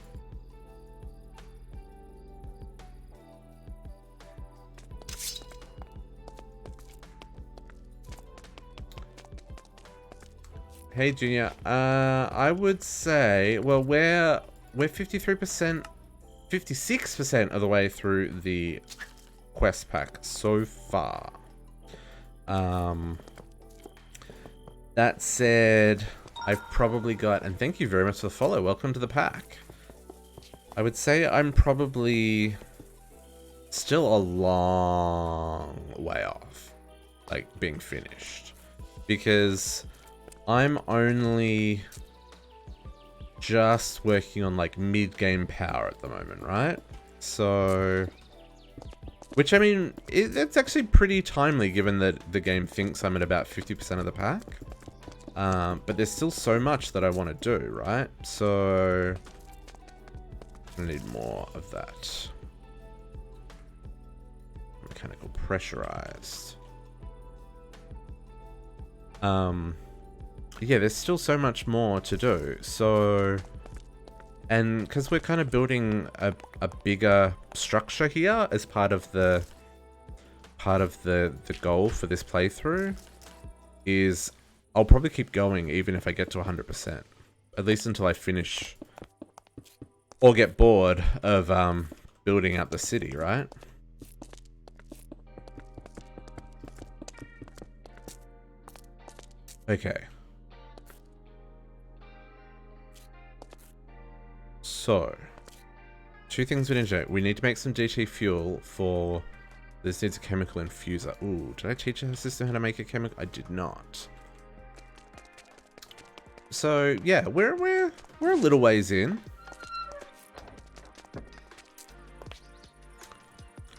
Hey Junior, I would say, well, we're 53%, 56% of the way through the quest pack so far. That said, I've probably got, and thank you very much for the follow, welcome to the pack. I would say I'm probably still a long way off, like, being finished. Because I'm only just working on, like, mid-game power at the moment, right? So... Which, I mean, it's actually pretty timely given that the game thinks I'm at about 50% of the pack. But there's still so much that I want to do, right? So... I need more of that. Mechanical pressurized. Yeah, there's still so much more to do. So... And because we're kind of building a bigger structure here as part of the goal for this playthrough is I'll probably keep going even if I get to 100%. At least until I finish or get bored of building out the city, right? Okay. So, two things we need to do. We need to make some DT fuel for... This needs a chemical infuser. Ooh, did I teach our sister how to make a chemical? I did not. So, yeah, we're a little ways in.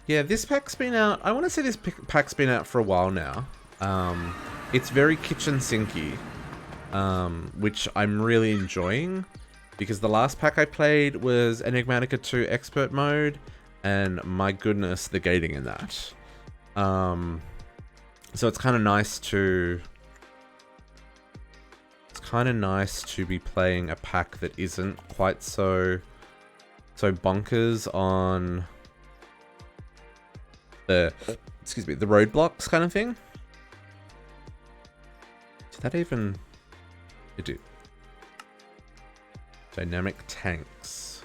Yeah, this pack's been out... I want to say this pack's been out for a while now. It's very kitchen sinky, which I'm really enjoying. Because the last pack I played was Enigmatica 2 Expert Mode, and my goodness, the gating in that. So it's kind of nice to... It's kind of nice to be playing a pack that isn't quite so bonkers on the, excuse me, the roadblocks kind of thing. Did that even... It did. Dynamic tanks.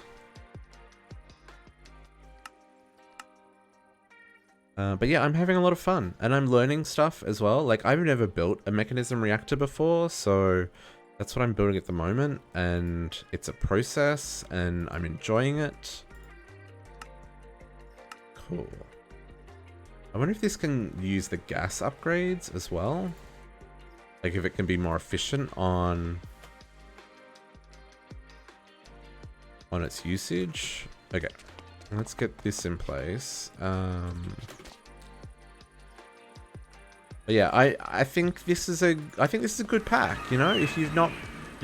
But yeah, I'm having a lot of fun. And I'm learning stuff as well. Like, I've never built a mechanism reactor before, so That's what I'm building at the moment, and it's a process, and I'm enjoying it. Cool. I wonder if this can use the gas upgrades as well. Like if it can be more efficient on its usage. Okay, let's get this in place. But yeah, I think this is a good pack. You know, if you've not,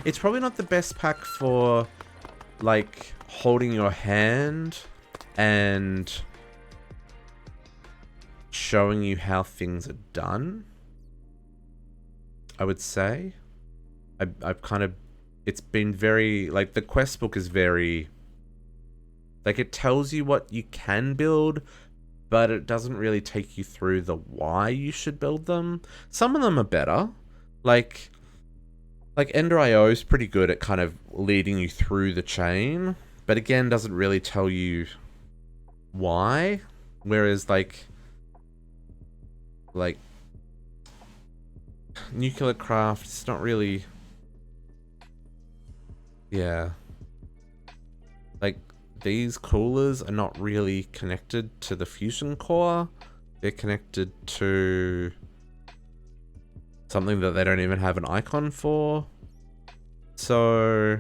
it's probably not the best pack for like holding your hand and showing you how things are done. I would say I've kind of, it's been very like, the quest book is very like, it tells you what you can build, but it doesn't really take you through the why you should build them. Some of them are better. Like Ender IO is pretty good at kind of leading you through the chain, but again, doesn't really tell you why. Whereas like nuclear craft, it's not really, yeah. Like, these coolers are not really connected to the fusion core. They're connected to something that they don't even have an icon for. So,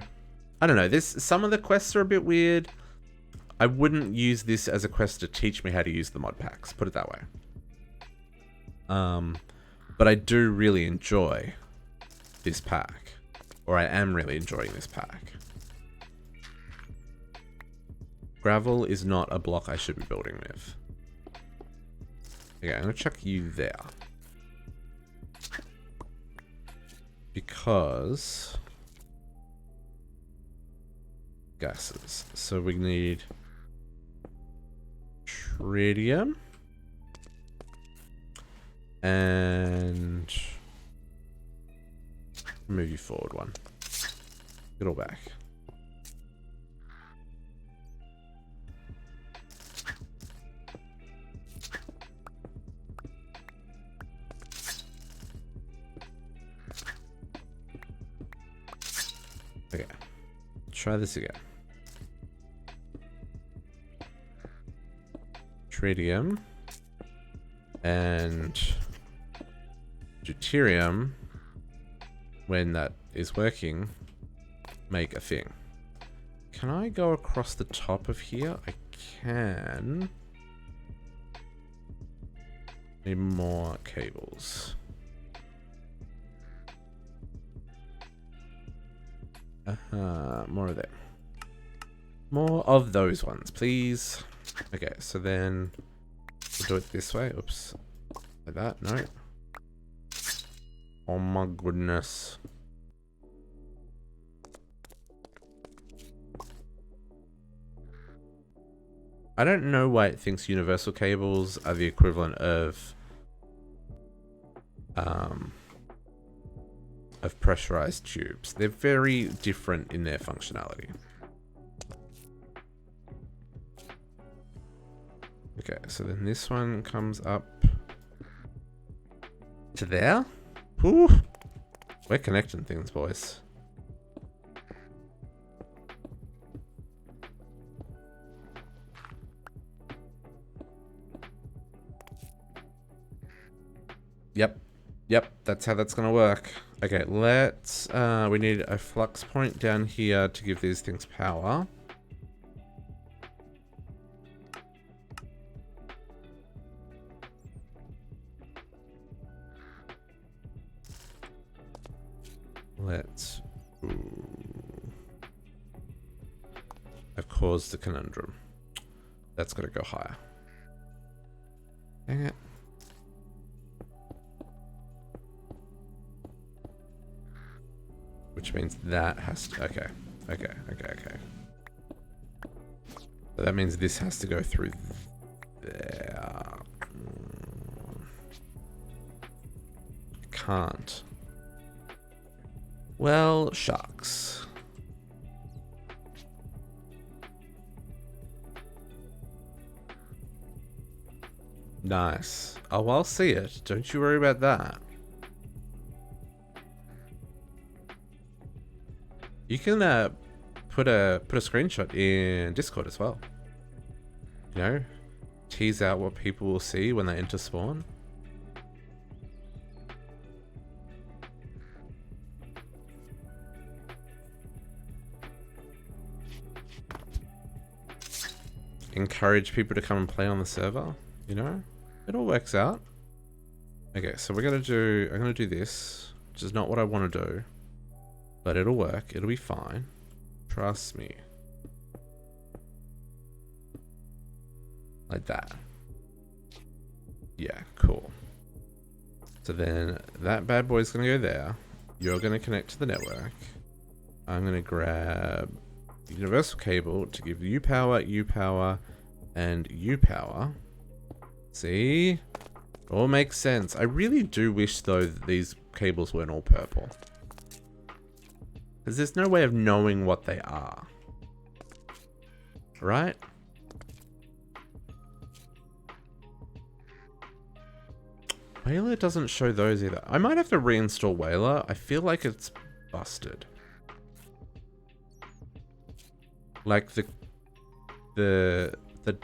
I don't know. Some of the quests are a bit weird. I wouldn't use this as a quest to teach me how to use the mod packs, put it that way. But I do really enjoy this pack. Or I am really enjoying this pack. Gravel is not a block I should be building with. Okay, I'm gonna chuck you there. Because gases. So we need tritium and move you forward one. Get all back. Okay, try this again. Tritium and deuterium, when that is working, make a thing. Can I go across the top of here? I can. Need more cables. More of them. More of those ones, please. Okay, so then we'll do it this way. Oops. Like that. No. Oh my goodness. I don't know why it thinks universal cables are the equivalent of pressurized tubes. They're very different in their functionality. Okay, so then this one comes up to there. Ooh, we're connecting things, boys. Yep, that's how that's gonna work. Okay, let's, we need a flux point down here to give these things power. Let's, I've caused a conundrum. That's gotta go higher. Dang it. Which means that has to, okay. So that means this has to go through there. Can't. Well, shucks. Nice. Oh, I'll see it. Don't you worry about that. You can put a screenshot in Discord as well. You know, tease out what people will see when they enter spawn. Encourage people to come and play on the server, you know? It all works out. Okay, so I'm gonna do this, which is not what I want to do. But it'll work, it'll be fine. Trust me. Like that. Yeah, cool. So then that bad boy's gonna go there. You're gonna connect to the network. I'm gonna grab universal cable to give you power, and you power. See? All makes sense. I really do wish though that these cables weren't all purple. Because there's no way of knowing what they are. Right? Whaler doesn't show those either. I might have to reinstall Whaler. I feel like it's busted. Like the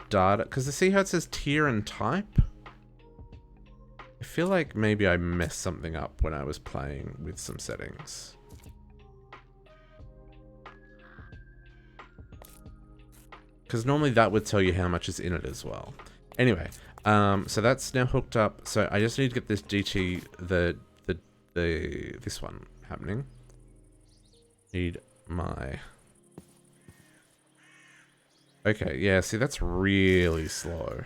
data, because see how it says tier and type? I feel like maybe I messed something up when I was playing with some settings. Because normally that would tell you how much is in it as well. Anyway, so that's now hooked up. So I just need to get this GT, this one happening. Need my... Okay, yeah, see, that's really slow.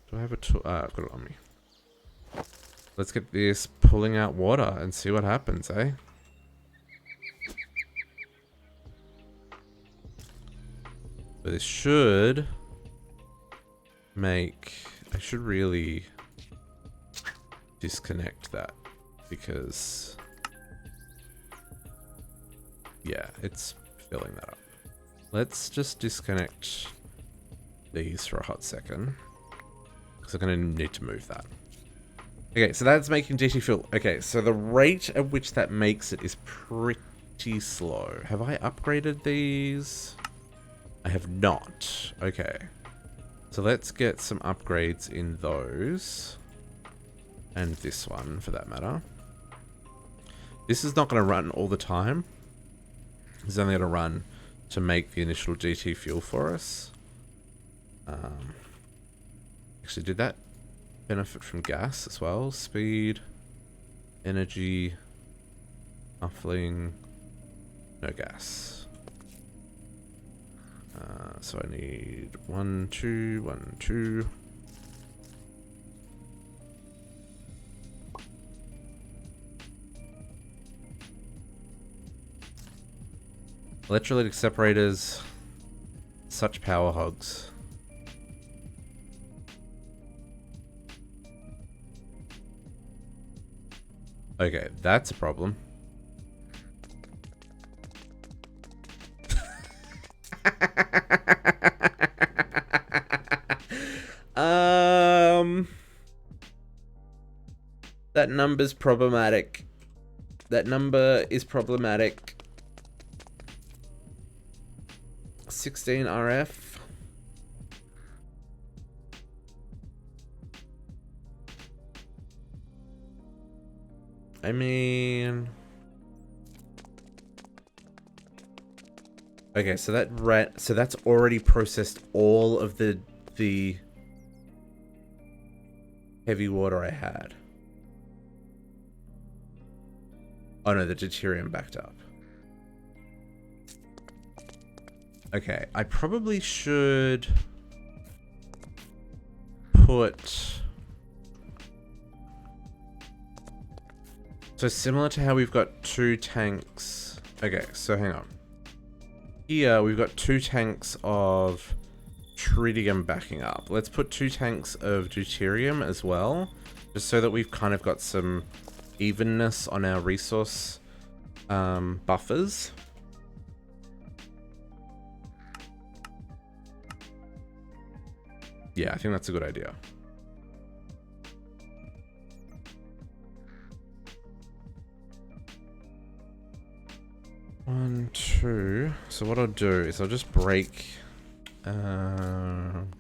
Do I have a tool? I've got it on me. Let's get this pulling out water and see what happens, eh? But this should make... I should really disconnect that because... Yeah, it's filling that up. Let's just disconnect these for a hot second. Because I'm going to need to move that. Okay, so that's making GT fuel. Okay, so the rate at which that makes it is pretty slow. Have I upgraded these? I have not. Okay. So let's get some upgrades in those. And this one, for that matter. This is not going to run all the time. It's only going to run to make the initial GT fuel for us. Actually, did that benefit from gas as well? Speed, energy, muffling, no gas. So I need 1, 2, 1, 2. Electrolytic separators, such power hogs. Okay, that's a problem. That number's problematic. That number is problematic. 16 RF. I mean... Okay, so that's already processed all of the heavy water I had. Oh no, the deuterium backed up. Okay, I probably should put... So similar to how we've got 2 tanks... Okay, so hang on. Here, we've got 2 tanks of tritium backing up. Let's put 2 tanks of deuterium as well, just so that we've kind of got some evenness on our resource buffers. Yeah, I think that's a good idea. 1, 2. So what I'll do is I'll just break. I'm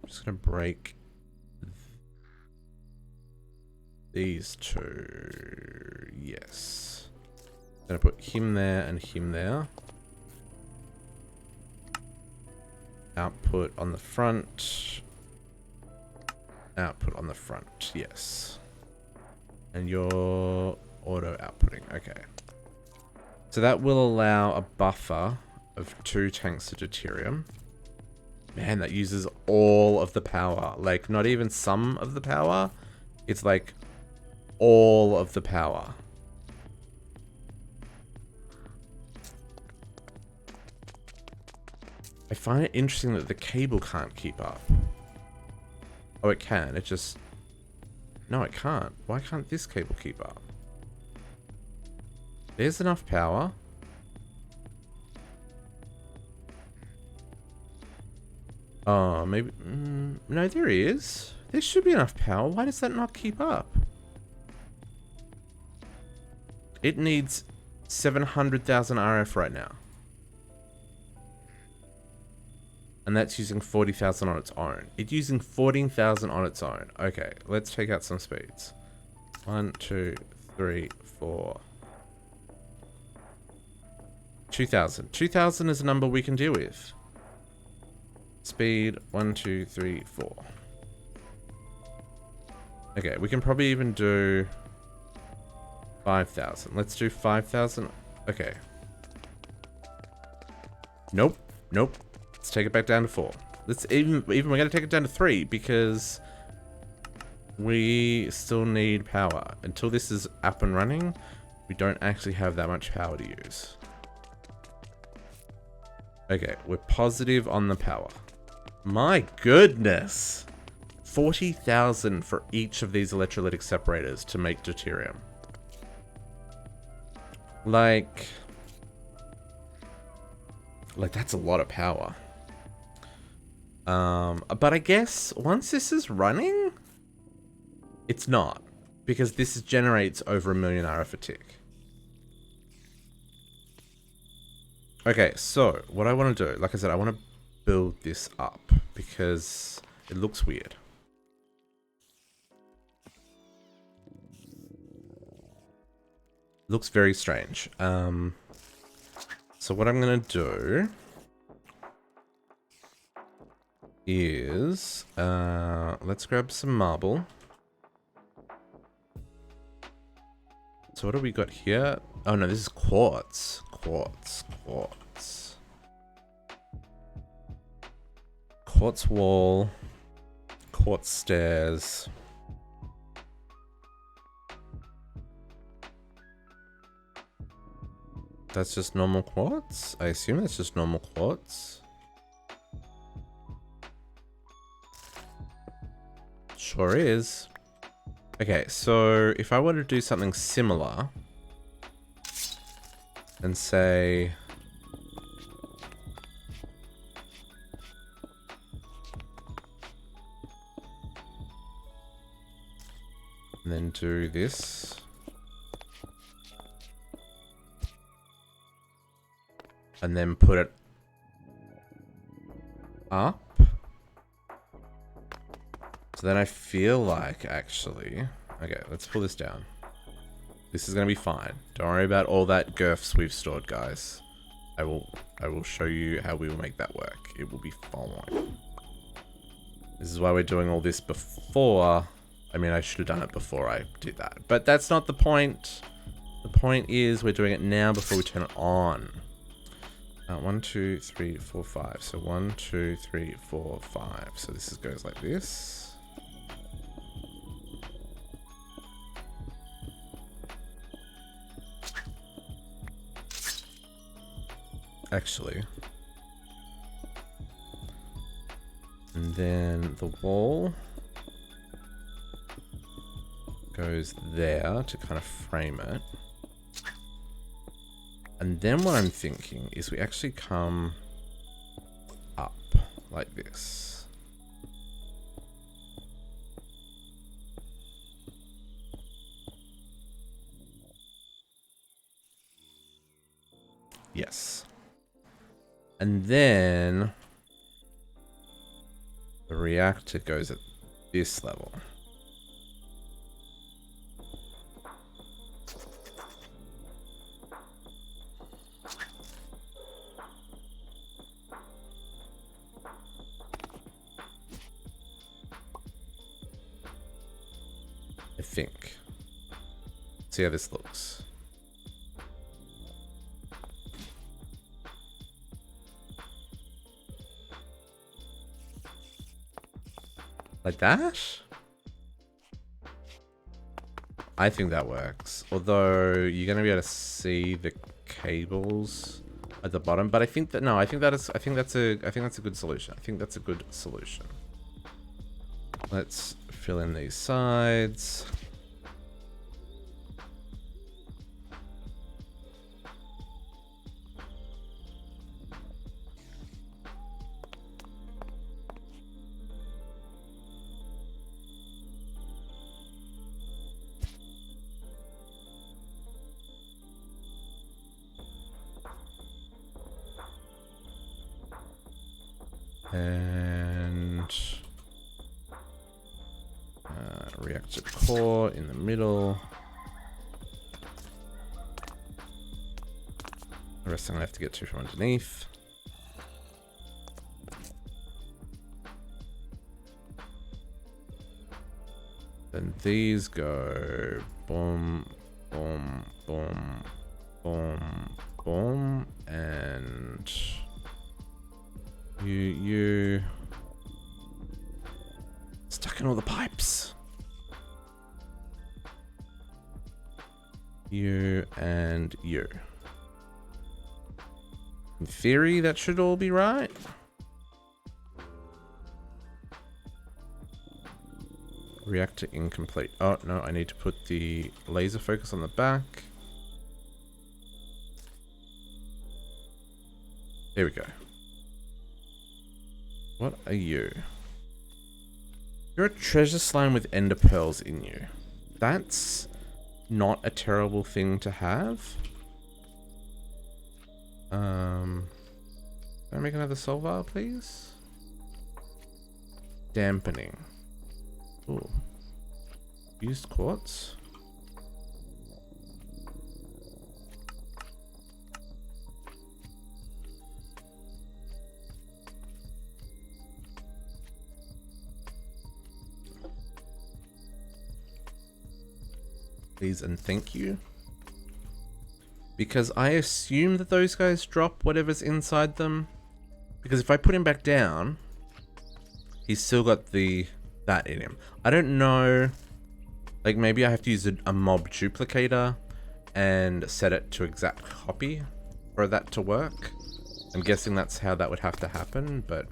just gonna break these two. Yes. Gonna put him there and him there. Output on the front. Output on the front. Yes. And you're auto outputting. Okay. So that will allow a buffer of 2 tanks of deuterium. Man, that uses all of the power. Like, not even some of the power. It's like all of the power. I find it interesting that the cable can't keep up. Oh, it can. It just... No, it can't. Why can't this cable keep up? There's enough power. Oh, maybe... no, there is. There should be enough power. Why does that not keep up? It needs 700,000 RF right now. And that's using 40,000 on its own. It's using 14,000 on its own. Okay, let's take out some speeds. 1, 2, 3, 4. 2,000. 2,000 is a number we can deal with. Speed, 1, 2, 3, 4. Okay, we can probably even do 5,000. Let's do 5,000. Okay. Nope. Nope. Let's take it back down to 4. Let's even we're gonna take it down to 3 because we still need power. Until this is up and running, we don't actually have that much power to use. Okay, we're positive on the power. My goodness! 40,000 for each of these electrolytic separators to make deuterium. Like that's a lot of power. But I guess once this is running, it's not, because this generates over 1 million RF a tick. Okay, so what I want to do, like I said, I want to build this up because it looks weird. Looks very strange. So what I'm gonna do is let's grab some marble. So what do we got here? Oh no, this is quartz. Quartz. Quartz wall. Quartz stairs. That's just normal quartz? I assume that's just normal quartz. Sure is. Okay, so if I were to do something similar and say and then do this and then put it up. So then I feel like, actually... Okay, let's pull this down. This is going to be fine. Don't worry about all that girths we've stored, guys. I will show you how we will make that work. It will be fine. This is why we're doing all this before... I mean, I should have done it before I did that. But that's not the point. The point is we're doing it now before we turn it on. 1, 2, 3, 4, 5. So 1, 2, 3, 4, 5. So this goes like this. Actually. And then the wall goes there to kind of frame it. And then what I'm thinking is we actually come up like this. Yes. And then the reactor goes at this level. I think. See how this looks. Like that? I think that works. Although you're gonna be able to see the cables at the bottom, but I think that no, I think that's a good solution. I think that's a good solution. Let's fill in these sides. And reactor core in the middle. The rest I'm gonna have to get to from underneath. Then these go boom, boom, boom, boom, boom, and you stuck in all the pipes. You and you. In theory, that should all be right. Reactor incomplete. Oh, no, I need to put the laser focus on the back. There we go. What are you? You're a treasure slime with ender pearls in you. That's not a terrible thing to have. Can I make another soul vial, please? Dampening. Ooh. Used quartz. Please and thank you. Because I assume that those guys drop whatever's inside them. Because if I put him back down, he's still got that in him. I don't know. Like maybe I have to use a mob duplicator and set it to exact copy for that to work. I'm guessing that's how that would have to happen, but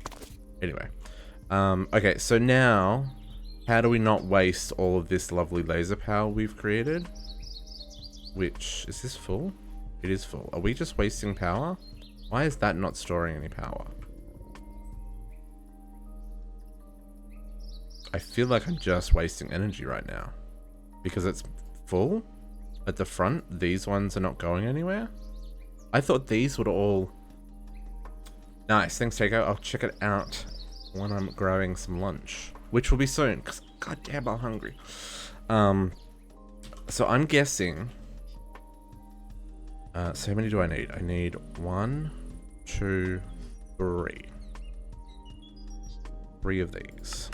anyway. Okay, so now how do we not waste all of this lovely laser power we've created? Which, is this full? It is full. Are we just wasting power? Why is that not storing any power? I feel like I'm just wasting energy right now. Because it's full at the front. These ones are not going anywhere. I thought these would all... Nice, thanks Taco. I'll check it out when I'm grabbing some lunch. Which will be soon, because goddamn I'm hungry. So I'm guessing... so how many do I need? I need 1, 2, 3. 3 of these.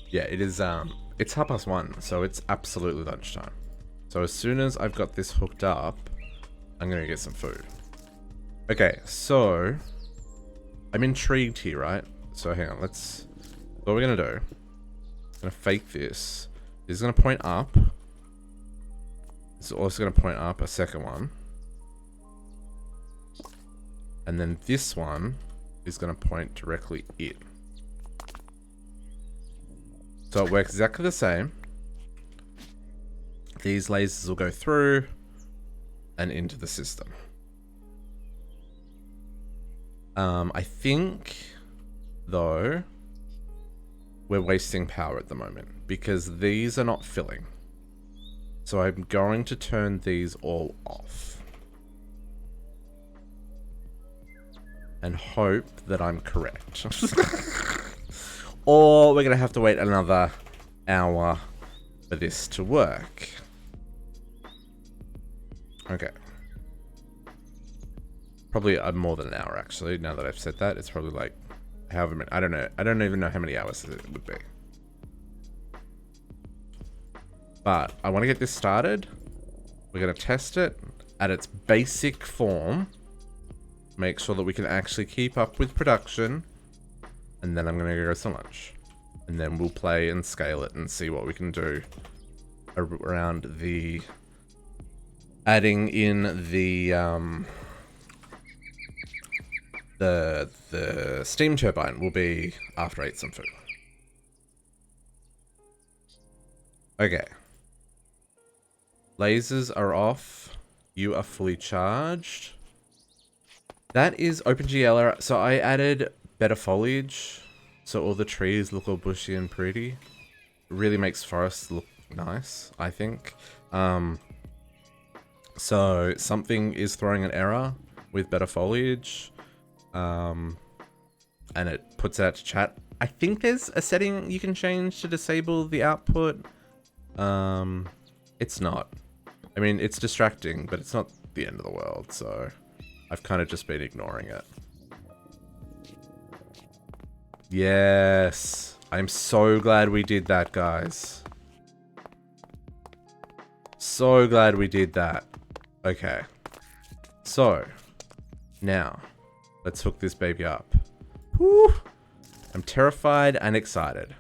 Yeah, it is, it's 1:30, so it's absolutely lunchtime. So as soon as I've got this hooked up, I'm gonna get some food. Okay, so I'm intrigued here, right? So hang on, what we're gonna do, I'm gonna fake this. This is gonna point up. This is also gonna point up, a second one. And then this one is gonna point directly in. So it works exactly the same. These lasers will go through and into the system. I think, though, we're wasting power at the moment because these are not filling. So I'm going to turn these all off. and hope that I'm correct. Or we're going to have to wait another hour for this to work. Okay. Probably more than an hour, actually. Now that I've said that, it's probably like however many. I don't know. I don't even know how many hours it would be. But I want to get this started. We're going to test it at its basic form. Make sure that we can actually keep up with production. And then I'm going to go to lunch. And then we'll play and scale it and see what we can do around the... adding in the steam turbine will be after I eat some food. Okay. Lasers are off. You are fully charged. That is OpenGL. So I added better foliage. So all the trees look all bushy and pretty. It really makes forests look nice, I think. So something is throwing an error with better foliage. And it puts it out to chat. I think there's a setting you can change to disable the output. It's not. I mean, it's distracting, but it's not the end of the world, so I've kind of just been ignoring it. Yes. I'm so glad we did that, guys. So glad we did that. Okay. So, now, let's hook this baby up. Whew. I'm terrified and excited.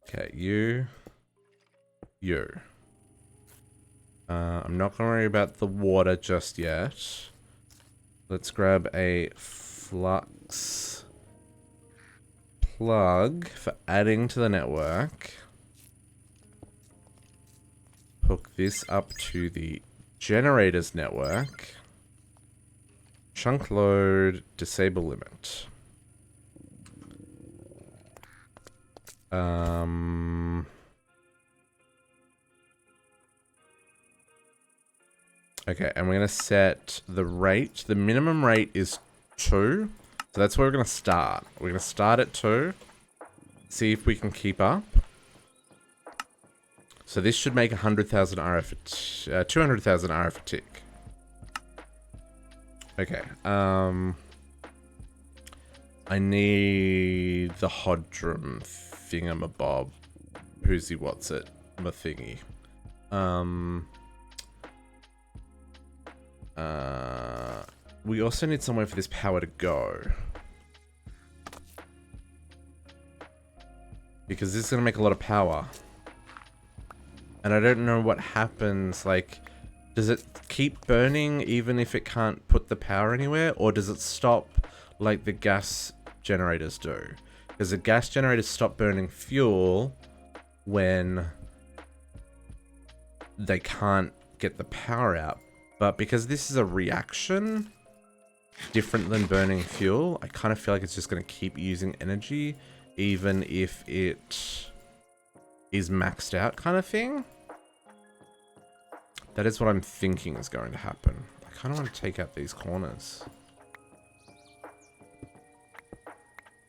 Okay, you. I'm not going to worry about the water just yet. Let's grab a flux plug for adding to the network. Hook this up to the generators network. Chunk load, disable limit. Okay, and we're going to set the rate. The minimum rate is 2. So that's where we're going to start. We're going to start at 2. See if we can keep up. So this should make 100,000 RF, 200,000 RF a tick. Okay, I need the Hodrum thingamabob. Who's he, what's it? My thingy. We also need somewhere for this power to go. Because this is going to make a lot of power. And I don't know what happens, like, does it keep burning even if it can't put the power anywhere? Or does it stop like the gas generators do? Because the gas generators stop burning fuel when they can't get the power out. But because this is a reaction, different than burning fuel, I kind of feel like it's just going to keep using energy, even if it is maxed out kind of thing. That is what I'm thinking is going to happen. I kind of want to take out these corners.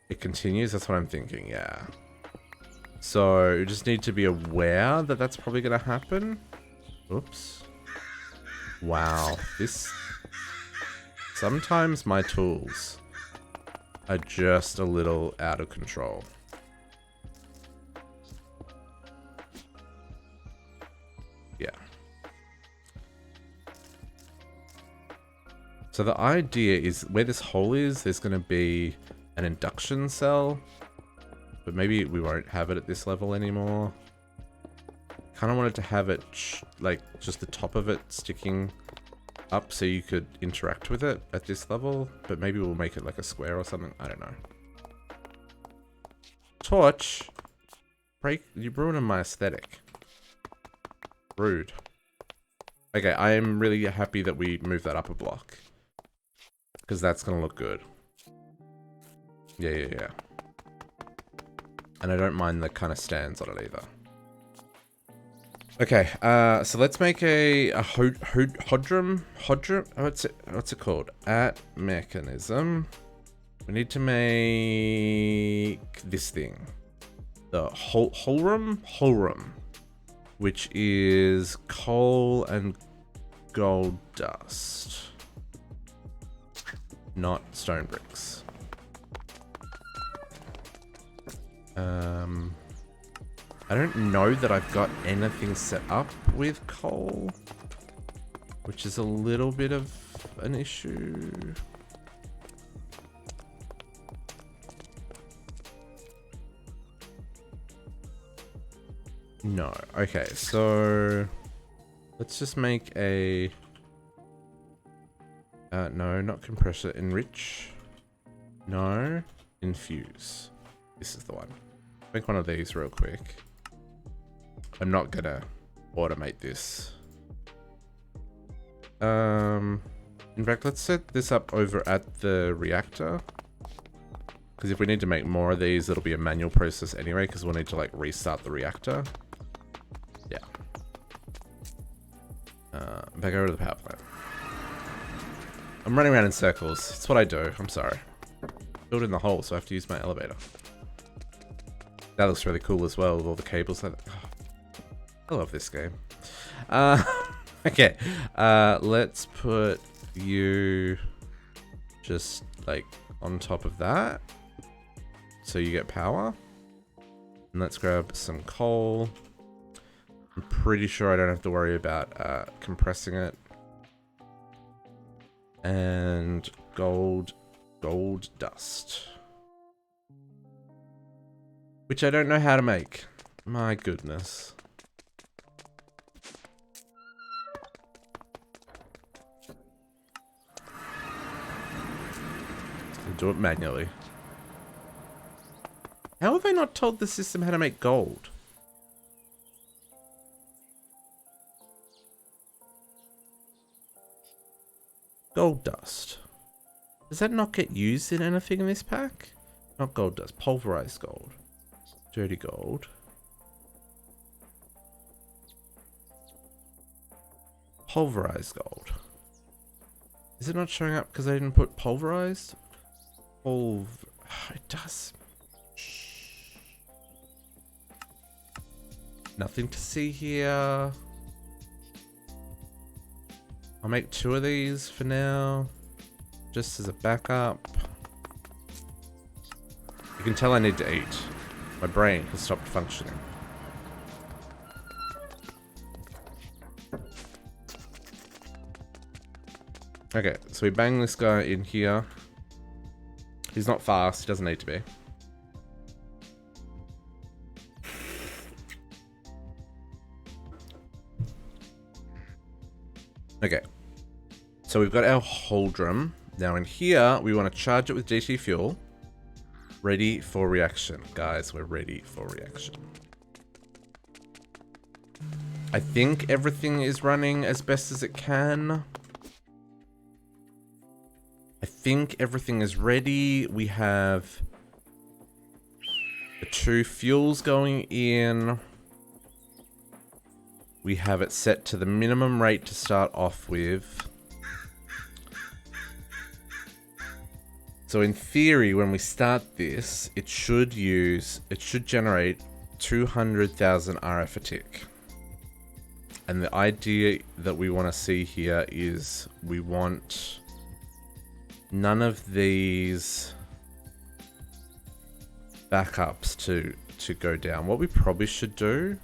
It continues, that's what I'm thinking, yeah. So, you just need to be aware that that's probably going to happen. Oops. Wow, this... Sometimes my tools are just a little out of control. Yeah. So the idea is where this hole is, there's going to be an induction cell. But maybe we won't have it at this level anymore. Kind of wanted to have it, like, just the top of it sticking up so you could interact with it at this level. But maybe we'll make it like a square or something. I don't know. Torch! You're ruining my aesthetic. Rude. Okay, I am really happy that we moved that up a block. Because that's going to look good. Yeah. And I don't mind the kind of stands on it either. Okay, so let's make a hodrum, what's it called? At mechanism. We need to make this thing. The holrum, which is coal and gold dust. Not stone bricks. I don't know that I've got anything set up with coal, which is a little bit of an issue. No. Okay, so let's just make a... no, not compressor. Enrich. No. Infuse. This is the one. Make one of these real quick. I'm not gonna automate this. In fact, let's set this up over at the reactor. Because if we need to make more of these, it'll be a manual process anyway, because we'll need to like restart the reactor. Yeah. Back over to the power plant. I'm running around in circles. It's what I do. I'm sorry. Built in the hole, so I have to use my elevator. That looks really cool as well with all the cables. Oh, I love this game. Okay. Let's put you just like on top of that. So you get power. And let's grab some coal. I'm pretty sure I don't have to worry about compressing it. And gold dust. Which I don't know how to make. My goodness. I'll do it manually. How have I not told the system how to make gold? Gold dust. Does that not get used in anything in this pack? Not gold dust. Pulverized gold. Dirty gold. Pulverized gold. Is it not showing up because I didn't put pulverized? It does. Nothing to see here. I'll make 2 of these for now. Just as a backup. You can tell I need to eat. My brain has stopped functioning. Okay, so we bang this guy in here. He's not fast, he doesn't need to be. Okay. So we've got our Holdrum. Now in here, we want to charge it with GT fuel. Ready for reaction. Guys, we're ready for reaction. I think everything is running as best as it can. I think everything is ready. We have the 2 fuels going in. We have it set to the minimum rate to start off with. So in theory, when we start this, it should generate 200,000 RF a tick. And the idea that we want to see here is we want none of these backups to go down. What we probably should do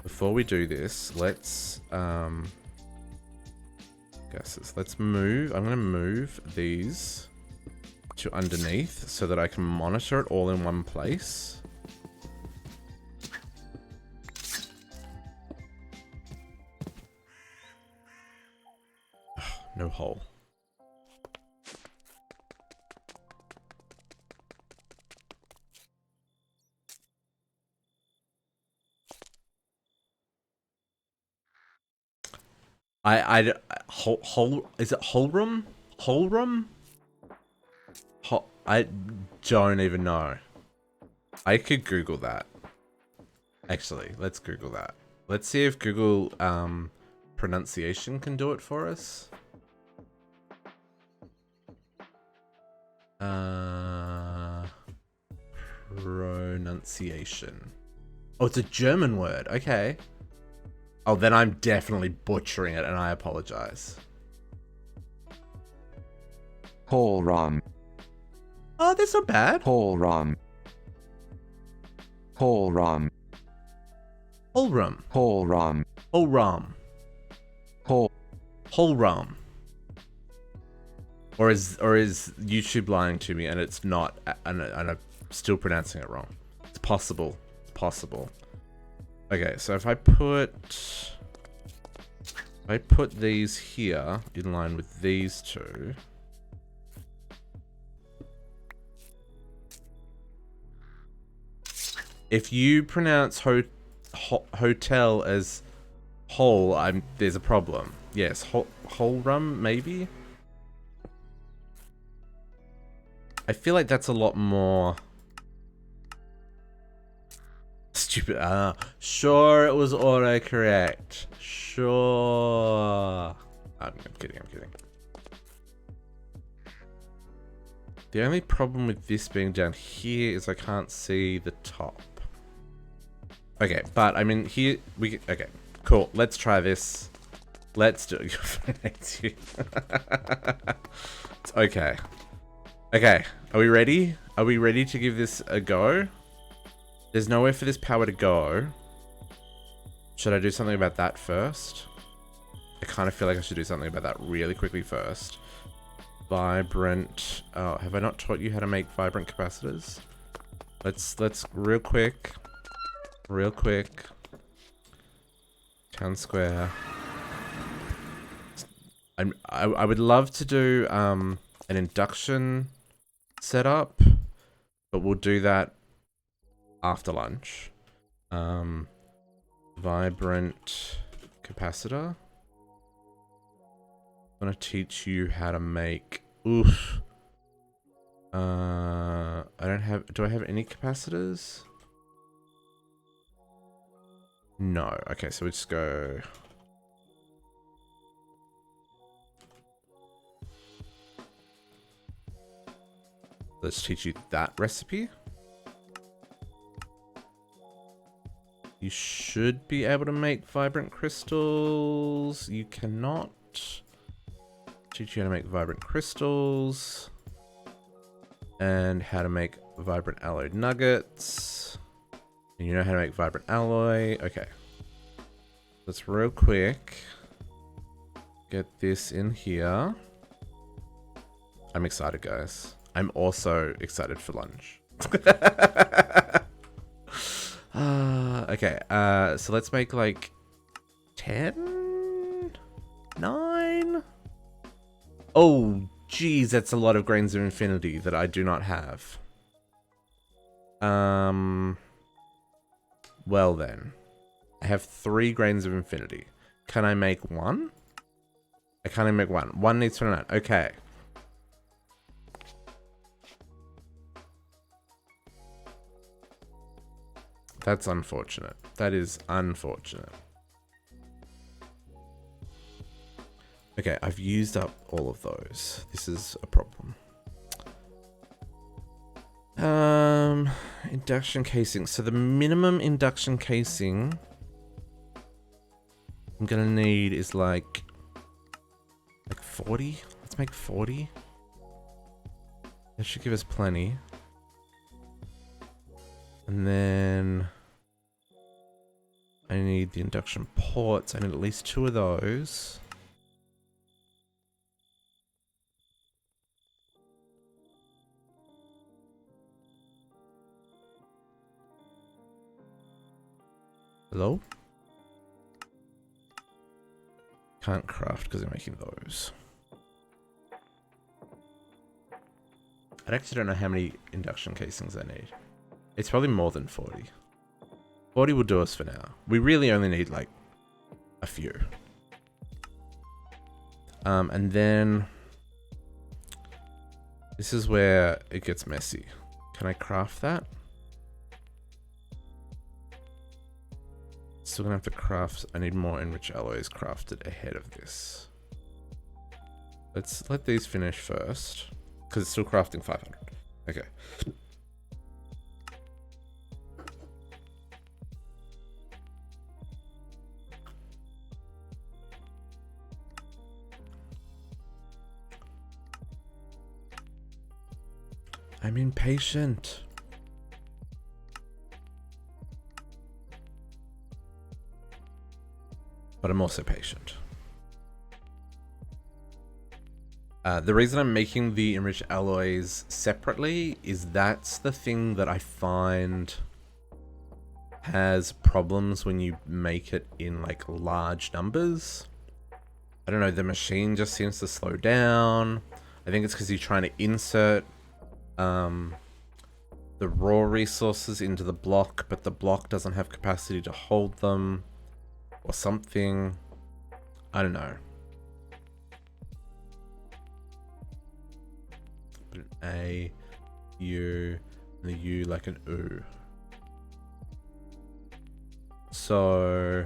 before we do this, let's move. I'm going to move these to underneath so that I can monitor it all in one place. No hole. Is it Holrum? Holrum? I don't even know. I could Google that. Actually, let's Google that. Let's see if Google pronunciation can do it for us. Pronunciation. Oh, it's a German word. Okay. Oh, then I'm definitely butchering it, and I apologize. Polram. Oh, that's not bad. Polram. Polram. Holram. Polram. Holram. Pol. Holram. Or is YouTube lying to me and it's not, and I'm still pronouncing it wrong? It's possible. It's possible. Okay, so if I put these here in line with these two. If you pronounce hotel as whole, there's a problem. Yes, Holram maybe. I feel like that's a lot more stupid. Sure, it was autocorrect. Sure. I'm kidding. The only problem with this being down here is I can't see the top. Okay, but I mean here okay, cool. Let's try this. Let's do it. It's okay. Okay, are we ready? Are we ready to give this a go? There's nowhere for this power to go. Should I do something about that first? I kind of feel like I should do something about that really quickly first. Vibrant. Oh, have I not taught you how to make vibrant capacitors? Let's real quick. Town square. I would love to do an induction setup, but we'll do that after lunch. Vibrant capacitor. I'm gonna teach you how to make. Oof. I don't have. Do I have any capacitors? No. Okay, so we just go. Let's teach you that recipe. You should be able to make vibrant crystals. You cannot. Teach you how to make vibrant crystals. And how to make vibrant alloy nuggets. And you know how to make vibrant alloy. Okay. Let's real quick get this in here. I'm excited, guys. I'm also excited for lunch. Okay, so let's make like 10? 9? Oh, geez, that's a lot of grains of infinity that I do not have. Well then. I have 3 grains of infinity. Can I make 1? I can't even make 1. 1 needs 29. Okay. That's unfortunate. That is unfortunate. Okay, I've used up all of those. This is a problem. Induction casing. So the minimum induction casing I'm gonna need is like 40. Let's make 40. That should give us plenty. And then I need the induction ports. I need at least 2 of those. Hello? Can't craft because I'm making those. I actually don't know how many induction casings I need. It's probably more than 40. 40 will do us for now. We really only need like a few. And then this is where it gets messy. Can I craft that? Still gonna have to craft. I need more enriched alloys crafted ahead of this. Let's let these finish first, because it's still crafting 500. Okay. I'm impatient. But I'm also patient. The reason I'm making the enriched alloys separately is that's the thing that I find has problems when you make it in like large numbers. I don't know, the machine just seems to slow down. I think it's because you're trying to insert the raw resources into the block, but the block doesn't have capacity to hold them. Or something. I don't know. Put an A, U, and the U like an U. So,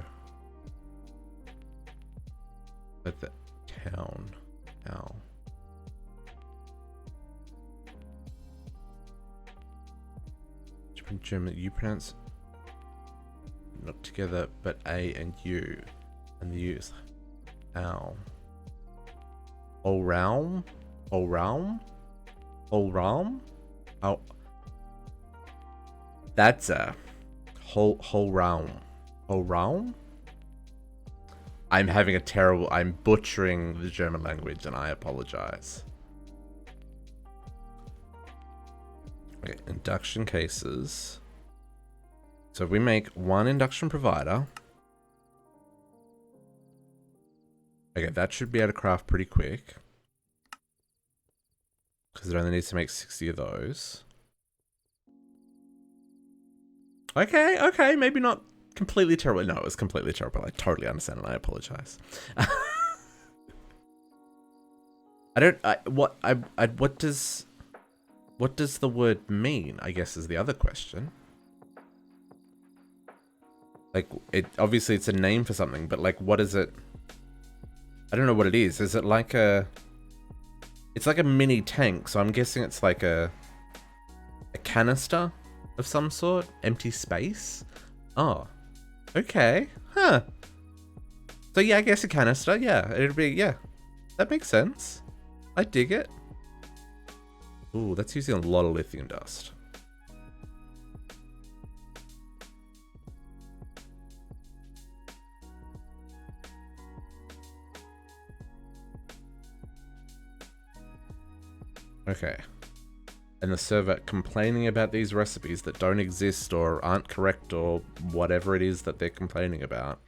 at the town. Ow. German, you pronounce not together, but A and U, and the U is ow. All realm, all realm, all realm. Oh, that's a whole realm, whole realm. I'm having a terrible. I'm butchering the German language, and I apologize. Okay, induction cases. So we make one induction provider. Okay, that should be able to craft pretty quick. Because it only needs to make 60 of those. Okay, okay, maybe not completely terrible. No, it was completely terrible. I totally understand and I apologize. What does the word mean, I guess is the other question. Like, obviously it's a name for something, but like, what is it? I don't know what it is. Is it like it's like a mini tank, so I'm guessing it's like a canister of some sort? Empty space? Oh. Okay. Huh. So yeah, I guess a canister, yeah. It'd be, yeah. That makes sense. I dig it. Ooh, that's using a lot of lithium dust. Okay. And the server complaining about these recipes that don't exist or aren't correct or whatever it is that they're complaining about.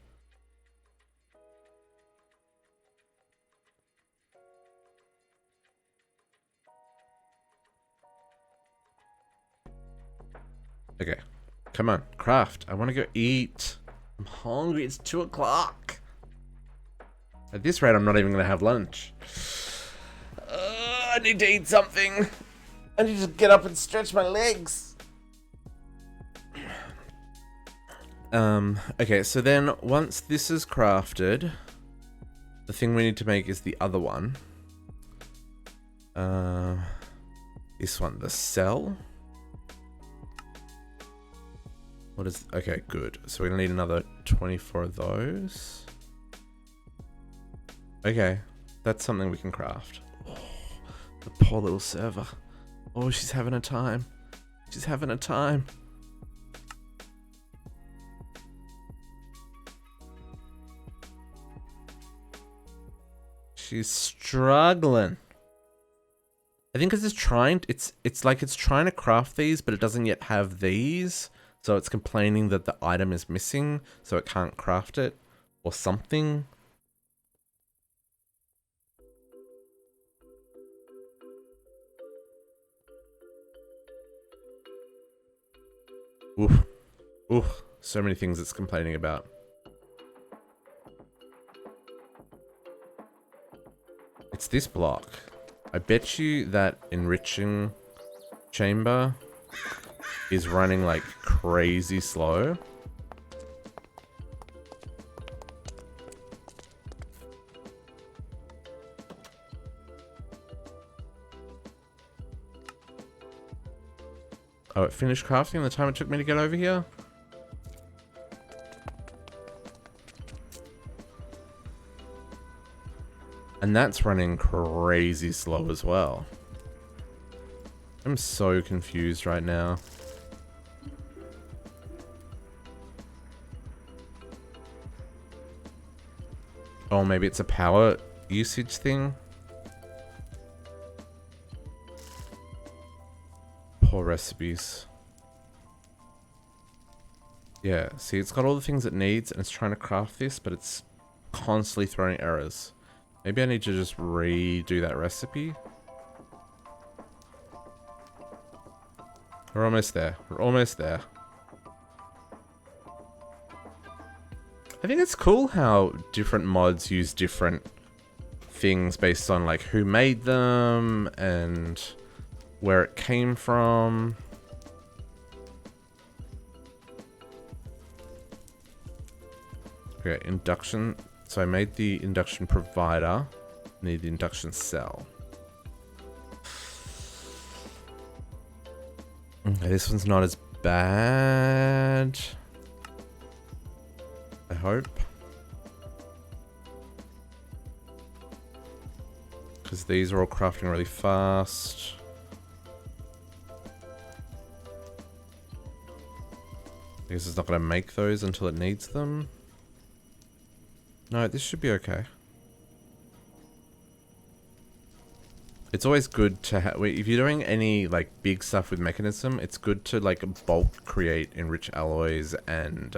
Okay. Come on, craft. I want to go eat. I'm hungry. It's 2 o'clock. At this rate, I'm not even going to have lunch. I need to eat something. I need to get up and stretch my legs. Okay, so then once this is crafted, the thing we need to make is the other one. This one, the cell. What is, okay, good. So we're gonna need another 24 of those. Okay, that's something we can craft. Oh, the poor little server. Oh, she's having a time. She's having a time. She's struggling. I think because it's trying, it's like it's trying to craft these, but it doesn't yet have these. So it's complaining that the item is missing, so it can't craft it, or something. Oof. Oof. So many things it's complaining about. It's this block. I bet you that enriching chamber is running like crazy slow. Oh, it finished crafting in the time it took me to get over here? And that's running crazy slow as well. I'm so confused right now. Oh, maybe it's a power usage thing? Poor recipes. Yeah, see, it's got all the things it needs and it's trying to craft this, but it's constantly throwing errors. Maybe I need to just redo that recipe. We're almost there. We're almost there. I think it's cool how different mods use different things based on like who made them and where it came from. Okay, induction. So I made the induction provider. Need the induction cell. Okay, this one's not as bad. I hope. Because these are all crafting really fast. I guess it's not going to make those until it needs them. No, this should be okay. It's always good to have, if you're doing any like big stuff with mechanism, it's good to like bulk create enrich alloys and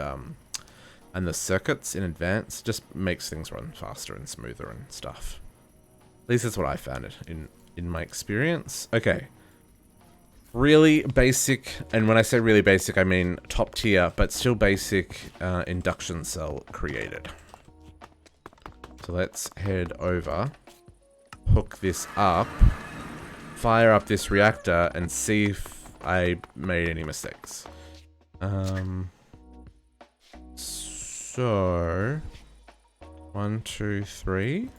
the circuits in advance. Just makes things run faster and smoother and stuff. At least that's what I found it in my experience. Okay. Really basic, and when I say really basic, I mean top tier, but still basic induction cell created. So let's head over, hook this up, fire up this reactor, and see if I made any mistakes. So 1, 2, 3.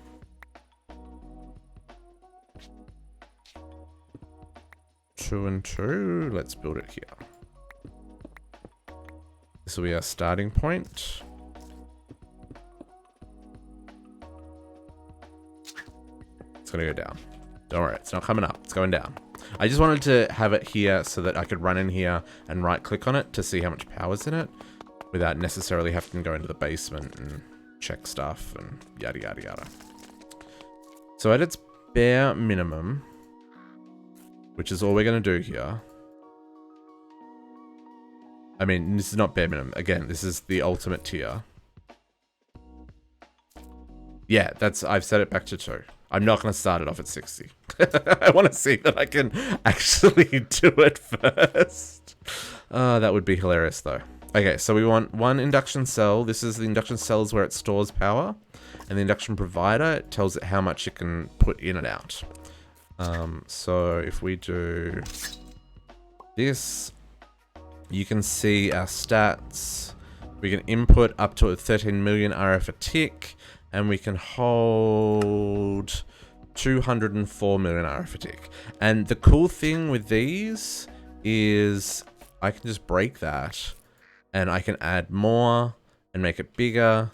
Two and 2. Let's build it here. This will be our starting point. It's gonna go down. Don't worry, it's not coming up. It's going down. I just wanted to have it here so that I could run in here and right click on it to see how much power's in it without necessarily having to go into the basement and check stuff and yada yada yada. So at its bare minimum, which is all we're going to do here. I mean, this is not bare minimum. Again, this is the ultimate tier. Yeah, I've set it back to 2. I'm not going to start it off at 60. I want to see that I can actually do it first. That would be hilarious though. Okay, so we want 1 induction cell. This is the induction cells where it stores power. And the induction provider, it tells it how much it can put in and out. So if we do this, you can see our stats. We can input up to 13 million RF a tick, and we can hold 204 million RF a tick. And the cool thing with these is I can just break that, and I can add more and make it bigger.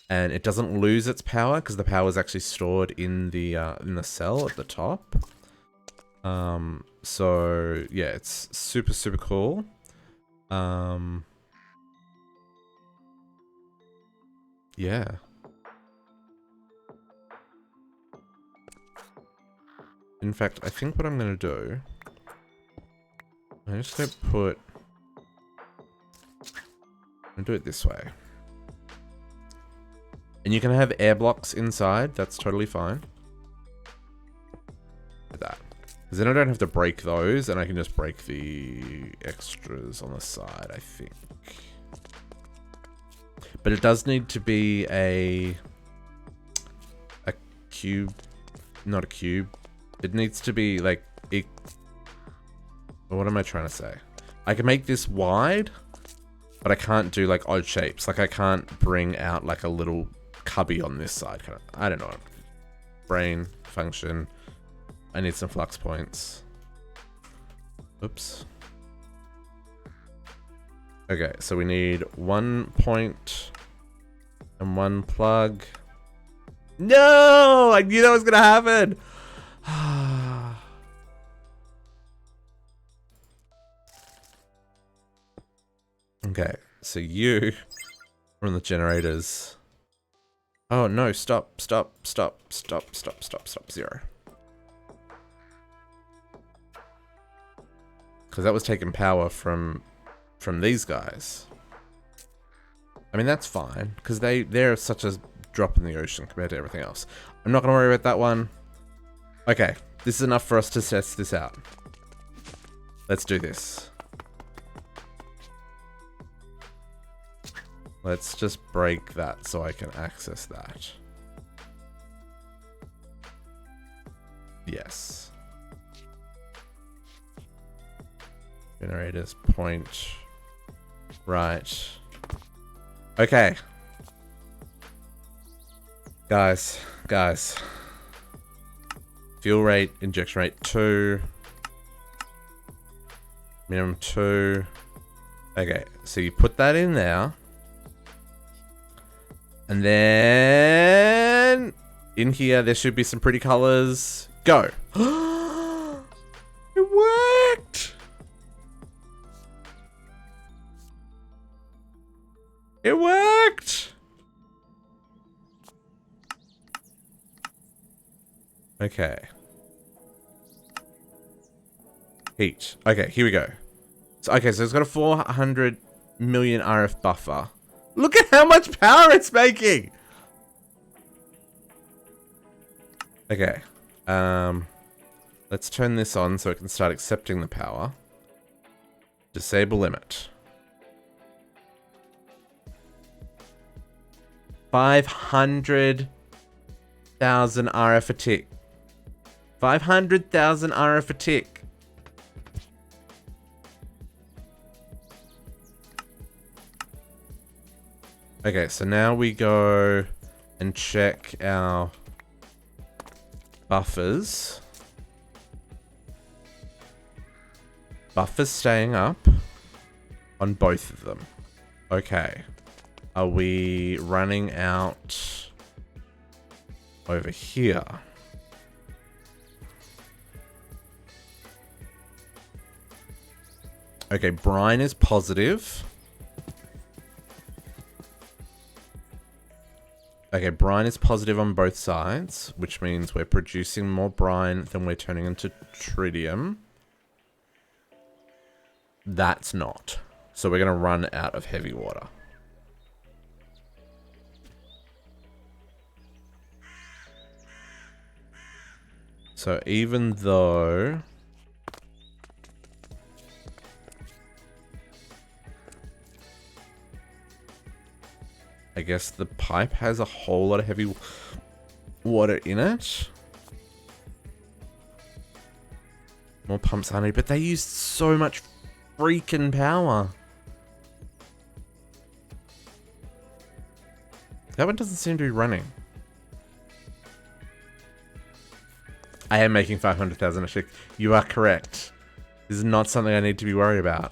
And it doesn't lose its power because the power is actually stored in the cell at the top. So yeah, it's super super cool. Yeah. In fact, I think what I'm gonna do, I'm just gonna do it this way. And you can have air blocks inside. That's totally fine. Like that. Because then I don't have to break those, and I can just break the extras on the side, I think. But it does need to be a cube. Not a cube. It needs to be like... What am I trying to say? I can make this wide, but I can't do like odd shapes. Like I can't bring out like a little cubby on this side. Kind of, I don't know. Brain function. I need some flux points. Oops. Okay, so we need 1 point and 1 plug. No! I knew that was gonna happen! Okay, so you from the generators. Oh no, stop, 0. Because that was taking power from these guys. I mean, that's fine, because they're such a drop in the ocean compared to everything else. I'm not going to worry about that one. Okay, this is enough for us to test this out. Let's do this. Let's just break that so I can access that. Yes. Generators point right. Okay. Guys. Fuel rate, injection rate 2. Minimum 2. Okay, so you put that in there. And then in here there should be some pretty colors. Go. It worked. It worked. Okay. Heat. Okay, here we go. So it's got a 400 million RF buffer. Look at how much power it's making. Okay. Let's turn this on so it can start accepting the power. Disable limit. 500,000 RF a tick. 500,000 RF a tick. Okay, so now we go and check our buffers. Buffers staying up on both of them. Okay. Are we running out over here? Okay, brine is positive. Okay, brine is positive on both sides, which means we're producing more brine than we're turning into tritium. That's not. So we're going to run out of heavy water. So even though... I guess the pipe has a whole lot of heavy water in it. More pumps are needed, but they use so much freaking power. That one doesn't seem to be running. I am making 500,000 a tick. You are correct. This is not something I need to be worried about.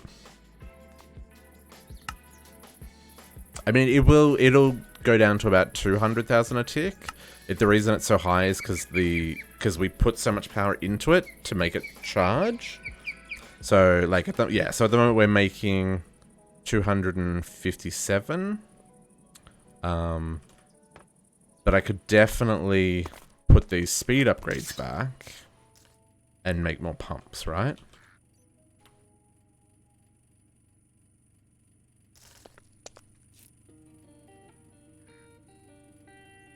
I mean, it'll go down to about 200,000 a tick. The reason it's so high is because we put so much power into it to make it charge. So like so at the moment we're making 257. But I could definitely put these speed upgrades back and make more pumps, right?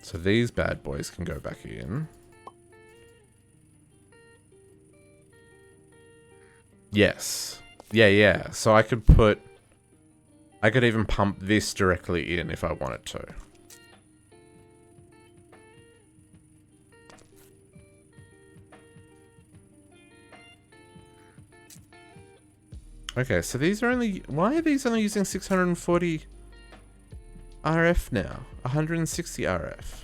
So these bad boys can go back in. Yes. Yeah. So I could even pump this directly in if I wanted to. Okay, so these are only... Why are these only using 640 RF now? 160 RF.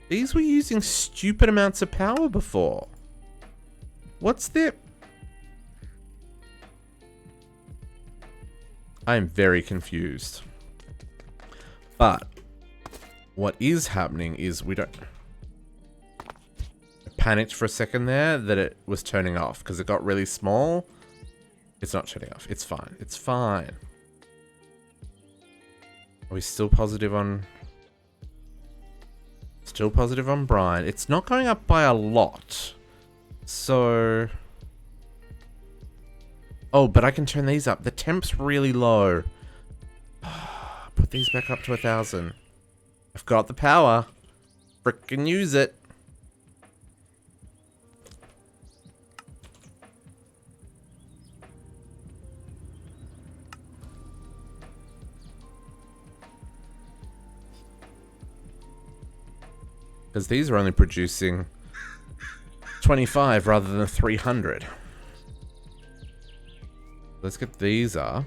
These were using stupid amounts of power before. What's the... I'm very confused. But what is happening is we don't... I panicked for a second there that it was turning off because it got really small. It's not turning off. It's fine. It's fine. Are we still positive on... Still positive on brine. It's not going up by a lot. So... Oh, but I can turn these up. The temp's really low. Put these back up to 1,000. I've got the power. Frickin' use it. Because these are only producing 25 rather than 300. Let's get these up.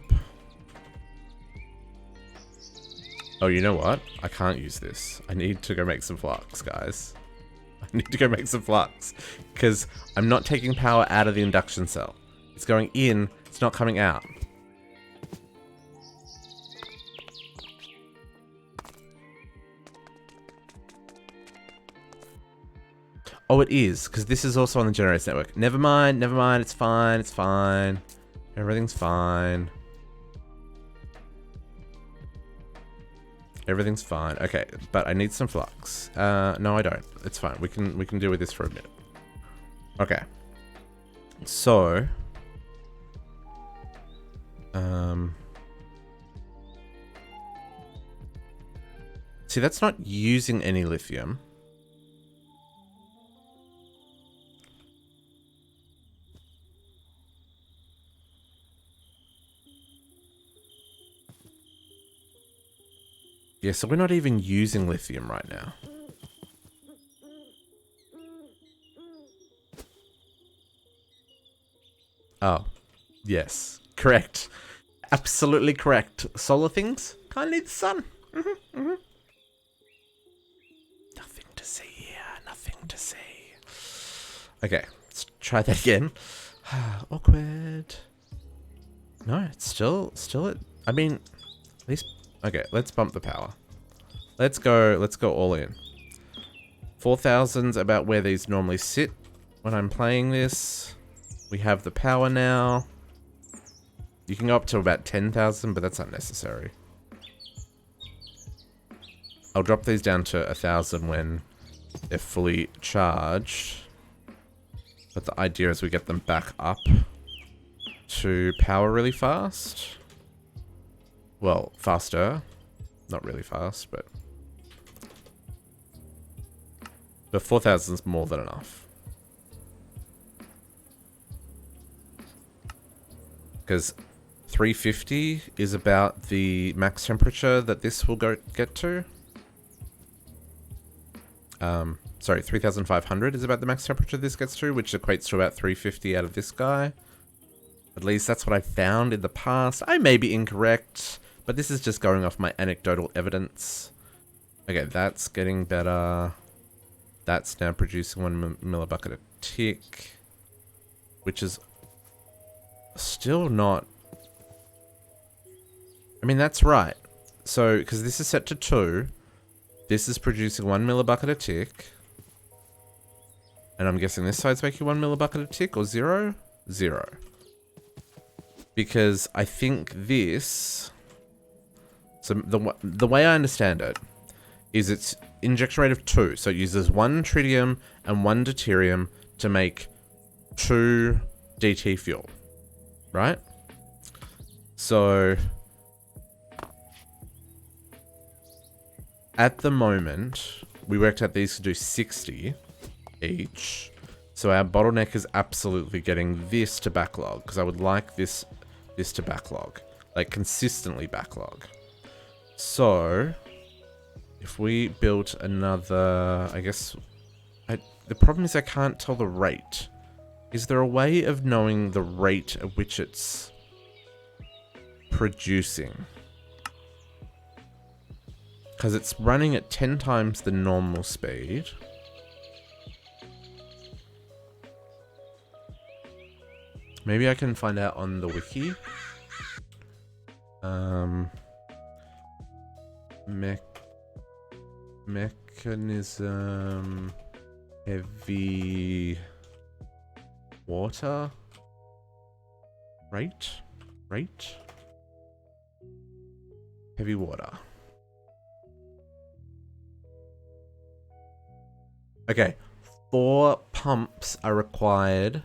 Oh, you know what? I can't use this. I need to go make some flux, guys. I need to go make some flux. Because I'm not taking power out of the induction cell. It's going in, it's not coming out. Oh, it is, because this is also on the Generators network. Never mind, it's fine, it's fine. Everything's fine. Everything's fine. Okay, but I need some flux. No, I don't. It's fine. We can deal with this for a bit. Okay. So, see, that's not using any lithium. Yeah, so we're not even using lithium right now. Oh, yes, correct. Absolutely correct. Solar things kind of need the sun. Nothing to see here, nothing to see. Okay, let's try that again. Awkward. No, it's still I mean, at least... Okay, let's bump the power. Let's go all in. 4,000's about where these normally sit when I'm playing this. We have the power now. You can go up to about 10,000, but that's unnecessary. I'll drop these down to 1,000 when they're fully charged. But the idea is we get them back up to power really fast. Well, faster. Not really fast, but 4,000 is more than enough. Because 350 is about the max temperature that this will get to. Sorry, 3,500 is about the max temperature this gets to, which equates to about 350 out of this guy. At least that's what I found in the past. I may be incorrect, but this is just going off my anecdotal evidence. Okay, that's getting better. That's now producing 1 millibucket a tick, which is still not... I mean, that's right. So, because this is set to 2, this is producing 1 millibucket a tick. And I'm guessing this side's making 1 millibucket a tick, or 0? 0. Because I think this... So the way I understand it is it's injection rate of 2. So it uses 1 tritium and 1 deuterium to make 2 DT fuel. Right? So at the moment, we worked out these to do 60 each. So our bottleneck is absolutely getting this to backlog, because I would like this to backlog. Like consistently backlog. So if we built another, I guess, the problem is I can't tell the rate. Is there a way of knowing the rate at which it's producing? Because it's running at 10 times the normal speed. Maybe I can find out on the wiki. Mechanism, heavy water, rate, heavy water. Okay, 4 pumps are required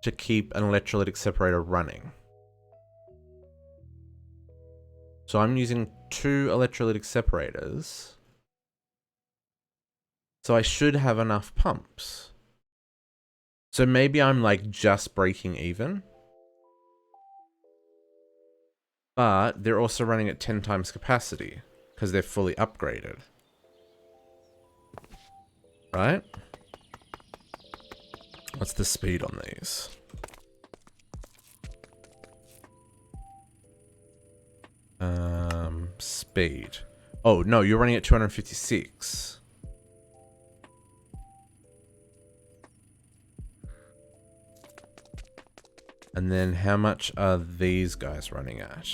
to keep an electrolytic separator running. So I'm using 2 electrolytic separators. So I should have enough pumps. So maybe I'm like just breaking even. But they're also running at 10 times capacity because they're fully upgraded. Right? What's the speed on these? Speed. Oh, no, you're running at 256. And then how much are these guys running at?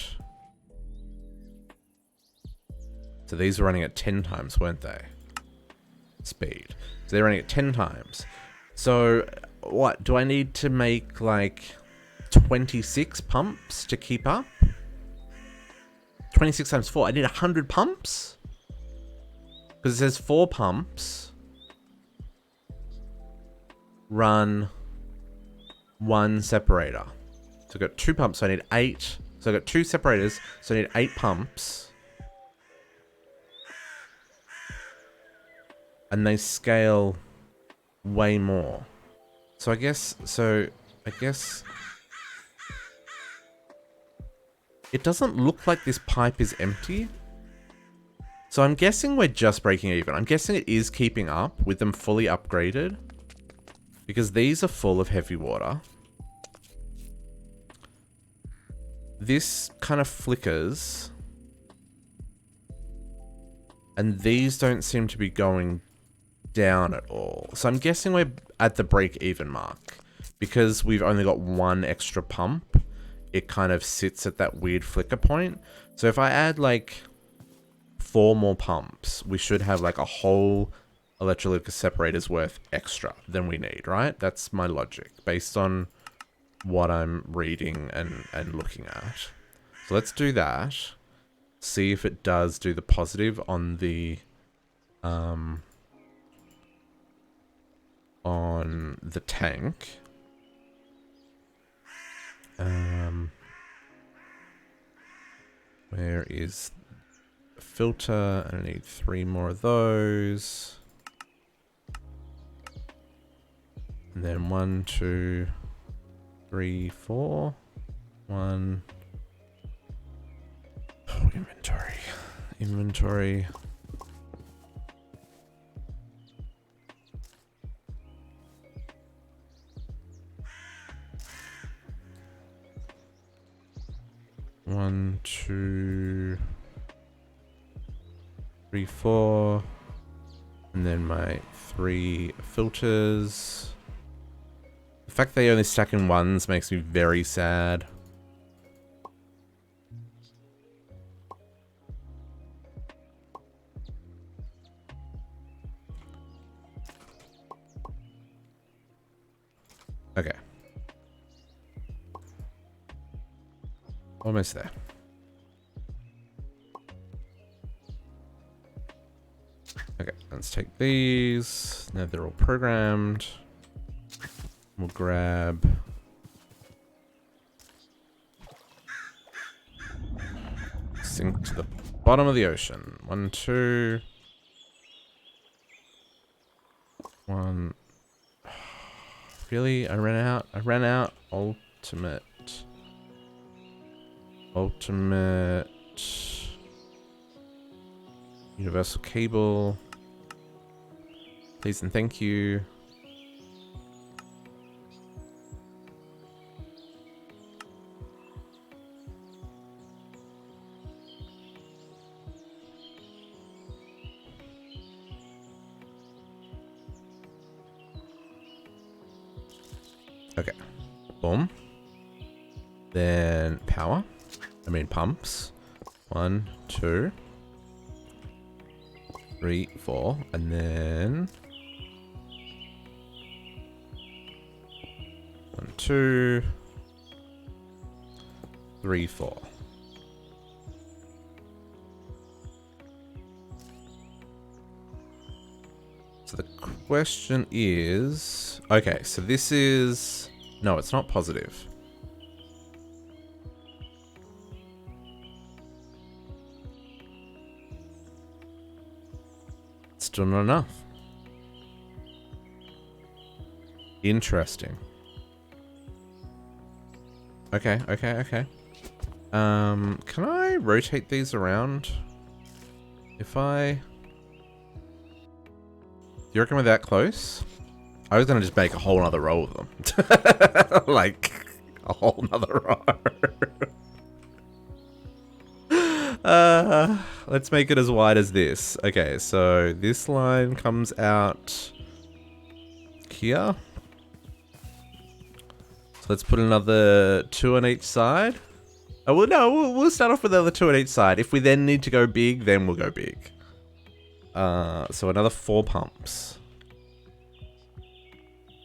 So these were running at 10 times, weren't they? Speed. So they're running at 10 times. So what? Do I need to make like 26 pumps to keep up? 26 times 4. I need 100 pumps? Because it says 4 pumps. Run 1 separator. So I've got 2 pumps, so I need 8. So I've got 2 separators, so I need 8 pumps. And they scale way more. So I guess it doesn't look like this pipe is empty. So I'm guessing we're just breaking even. I'm guessing it is keeping up with them fully upgraded. Because these are full of heavy water. This kind of flickers. And these don't seem to be going down at all. So I'm guessing we're at the break-even mark. Because we've only got 1 extra pump, it kind of sits at that weird flicker point. So if I add like 4 more pumps, we should have like a whole electrolytic separator's worth extra than we need, right? That's my logic based on what I'm reading and looking at. So let's do that. See if it does do the positive on the tank. Where is the filter? I need 3 more of those. And then 1, 2, 3, 4. 1. Oh, inventory. One, 2, 3, 4. And then my 3 filters. The fact they only stack in 1s makes me very sad. Okay. Almost there. Okay, let's take these. Now they're all programmed. We'll grab sink to the bottom of the ocean. 1, 2. 1. Really? I ran out. Ultimate. Universal cable. Please and thank you. Okay. Boom. Then power. mean pumps. 1, 2, 3, 4, and then 1, 2, 3, 4. So the question is, okay, so this is, no, it's not positive. Still not enough. Interesting. Okay. Can I rotate these around? If I... Do you reckon we're that close? I was gonna just make a whole nother row of them. Like, a whole nother row. Let's make it as wide as this. Okay, so this line comes out here. So let's put another 2 on each side. Oh, well, no, we'll start off with the other 2 on each side. If we then need to go big, then we'll go big. So another 4 pumps.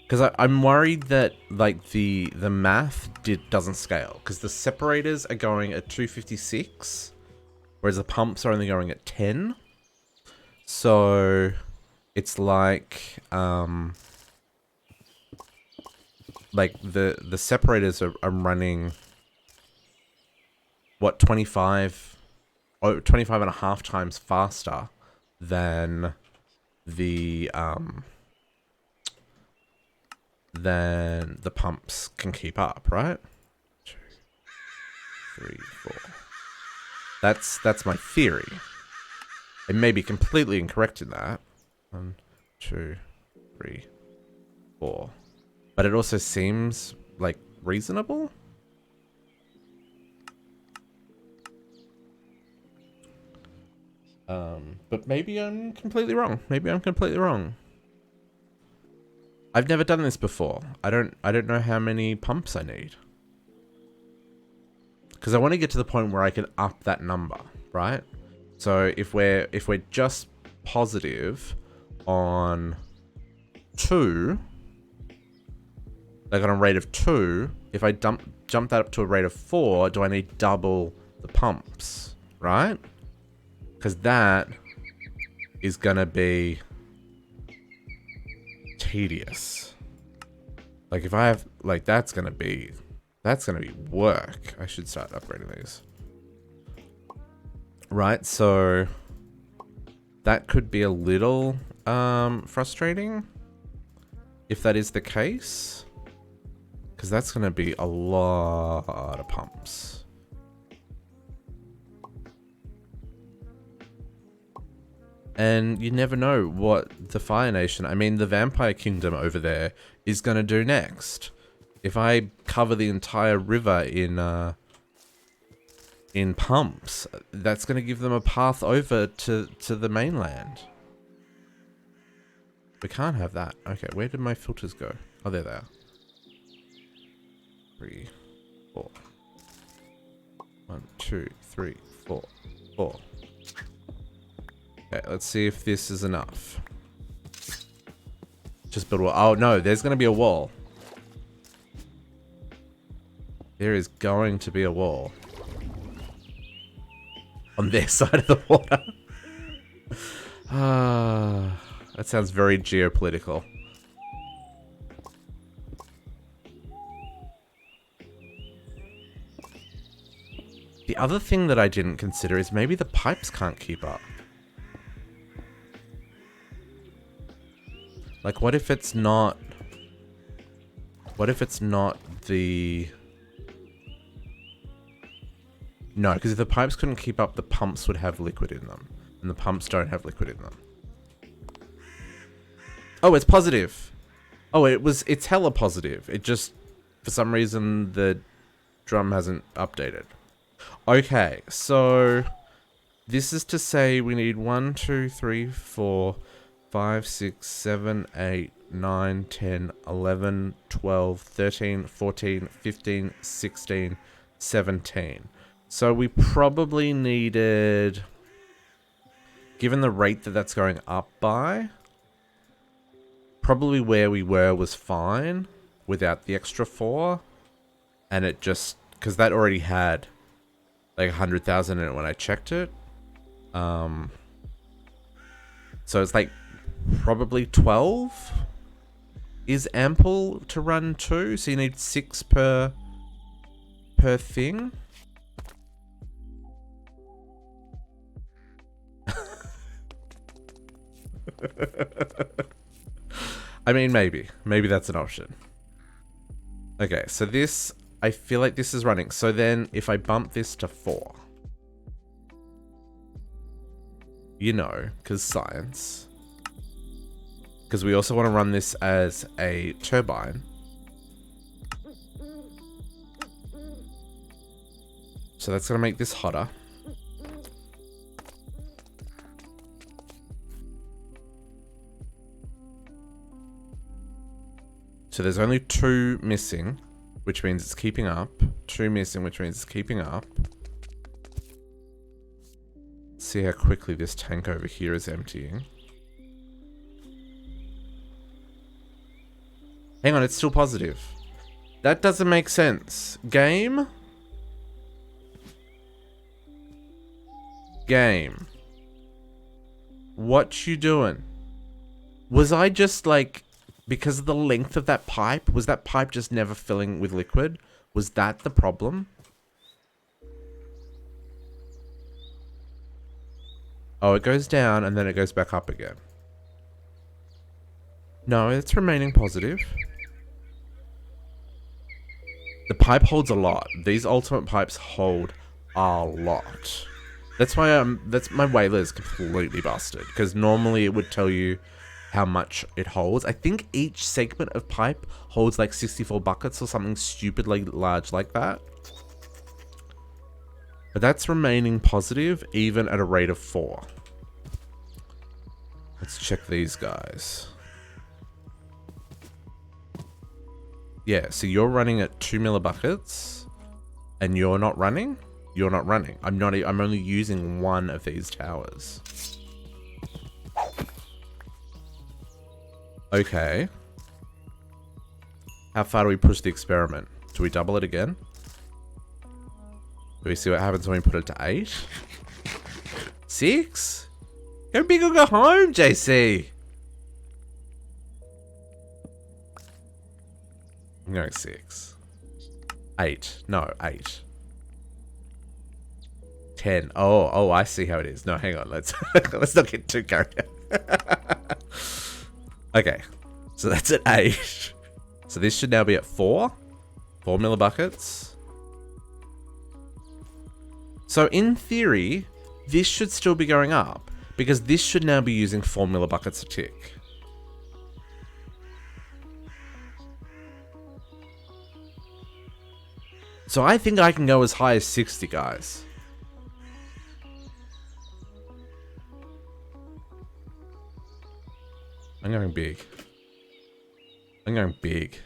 Because I'm worried that like the math doesn't scale. Because the separators are going at 256, whereas the pumps are only going at 10. So it's like the separators are running what 25 and a half times faster than the pumps can keep up, right? 2, 3, 4. That's my theory. I may be completely incorrect in that. 1, 2, 3, 4. But it also seems like reasonable. But maybe I'm completely wrong. I've never done this before. I don't know how many pumps I need. Because I want to get to the point where I can up that number, right? So if we're just positive on 2, like on a rate of 2, if I jump that up to a rate of 4, do I need double the pumps, right? Because that is gonna be tedious. Like if I have, like that's gonna be work. I should start upgrading these. Right, so that could be a little frustrating if that is the case. Because that's gonna be a lot of pumps. And you never know what the Fire Nation, I mean the Vampire Kingdom over there, is going to do next. If I cover the entire river in pumps, that's going to give them a path over to the mainland. We can't have that. Okay, where did my filters go? Oh, there they are. 3, 4. 1, 2, 3, 4, 4. Okay, let's see if this is enough. Just build a wall. Oh no, there's going to be a wall. There is going to be a wall. On their side of the water. That sounds very geopolitical. The other thing that I didn't consider is maybe the pipes can't keep up. Like, what if it's not the... No, because if the pipes couldn't keep up, the pumps would have liquid in them. And the pumps don't have liquid in them. Oh, it's positive. Oh, it's hella positive. It just, for some reason, the drum hasn't updated. Okay, so this is to say we need 1, 2, 3, 4... 5, 6, 7, 8, 9, 10, 11, 12, 13, 14, 15, 16, 17. So we probably needed, given the rate that that's going up by, probably where we were was fine without the extra 4. And it just, because that already had like 100,000 in it when I checked it. So it's like probably 12 is ample to run 2. So you need 6 per thing. I mean, maybe that's an option. Okay, so this, I feel like this is running. So then if I bump this to 4, you know, because science, because we also want to run this as a turbine. So that's going to make this hotter. So there's only 2 missing, which means it's keeping up. 2 missing, which means it's keeping up. See how quickly this tank over here is emptying. Hang on, it's still positive. That doesn't make sense. Game? Game. What you doing? Was I just like... Because of the length of that pipe, was that pipe just never filling with liquid? Was that the problem? Oh, it goes down and then it goes back up again. No, it's remaining positive. The pipe holds a lot. These ultimate pipes hold a lot. That's why that's my whaler is completely busted. Because normally it would tell you how much it holds. I think each segment of pipe holds like 64 buckets or something stupidly large like that. But that's remaining positive even at a rate of 4. Let's check these guys. Yeah, so you're running at 2 millibuckets and you're not running? You're not running. I'm only using 1 of these towers. Okay. How far do we push the experiment? Do we double it again? Do we see what happens when we put it to 8? 6? Go big or go home, JC. I'm going 6. 8. No, 8. 10. Oh, I see how it is. No, hang on. Let's let's not get too carried out. Okay, so that's at 8. So this should now be at 4. 4 millibuckets. So in theory, this should still be going up because this should now be using 4 millibuckets a tick. So I think I can go as high as 60, guys. I'm going big. I'm going big.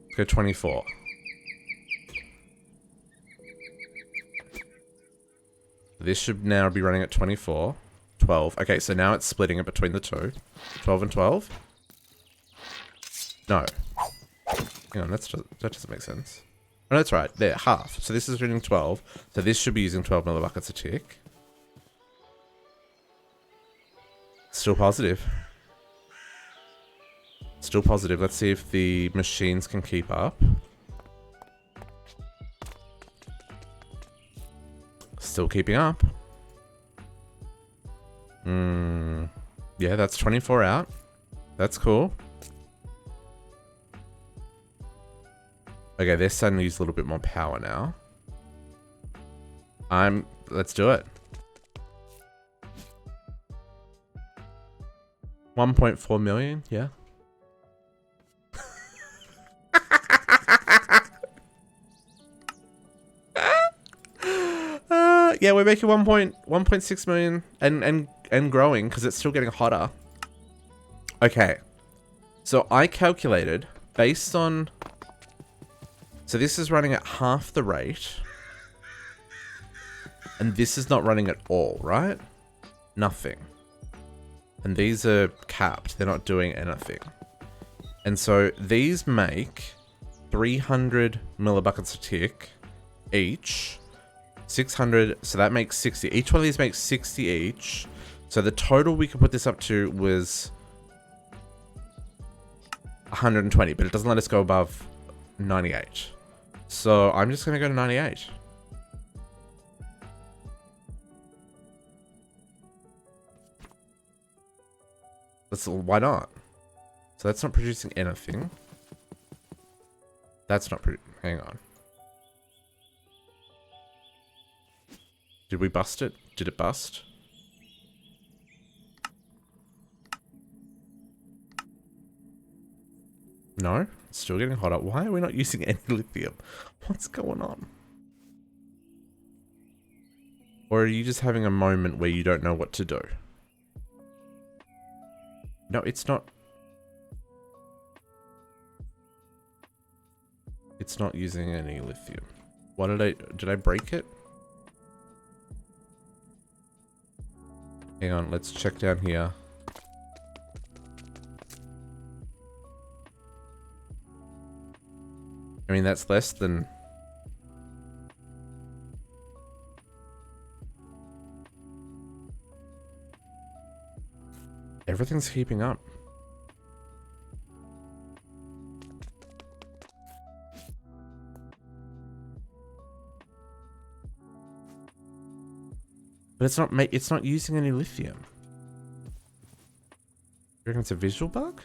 Let's go 24. This should now be running at 24. 12. Okay, so now it's splitting it between the 2. 12 and 12. No. Hang on, that doesn't make sense. Oh, that's right. There, half. So this is reading 12. So this should be using 12 millibuckets a tick. Still positive. Still positive. Let's see if the machines can keep up. Still keeping up. Yeah, that's 24 out. That's cool. Okay, they're starting to use a little bit more power now. Let's do it. 1.4 million, yeah. Yeah, we're making 1.6 million and growing because it's still getting hotter. Okay. So I calculated based on... So this is running at half the rate. And this is not running at all, right? Nothing. And these are capped. They're not doing anything. And so these make 300 millibuckets a tick each. 600, so that makes 60. Each one of these makes 60 each. So the total we could put this up to was 120, but it doesn't let us go above 98. So I'm just going to go to 98. Why not? So that's not producing anything. That's not hang on. Did we bust it? Did it bust? No? It's still getting hotter. Why are we not using any lithium? What's going on? Or are you just having a moment where you don't know what to do? No, it's not. It's not using any lithium. What did I break it? Hang on, let's check down here. I mean, that's less than... Everything's keeping up. But it's not using any lithium. You reckon it's a visual bug?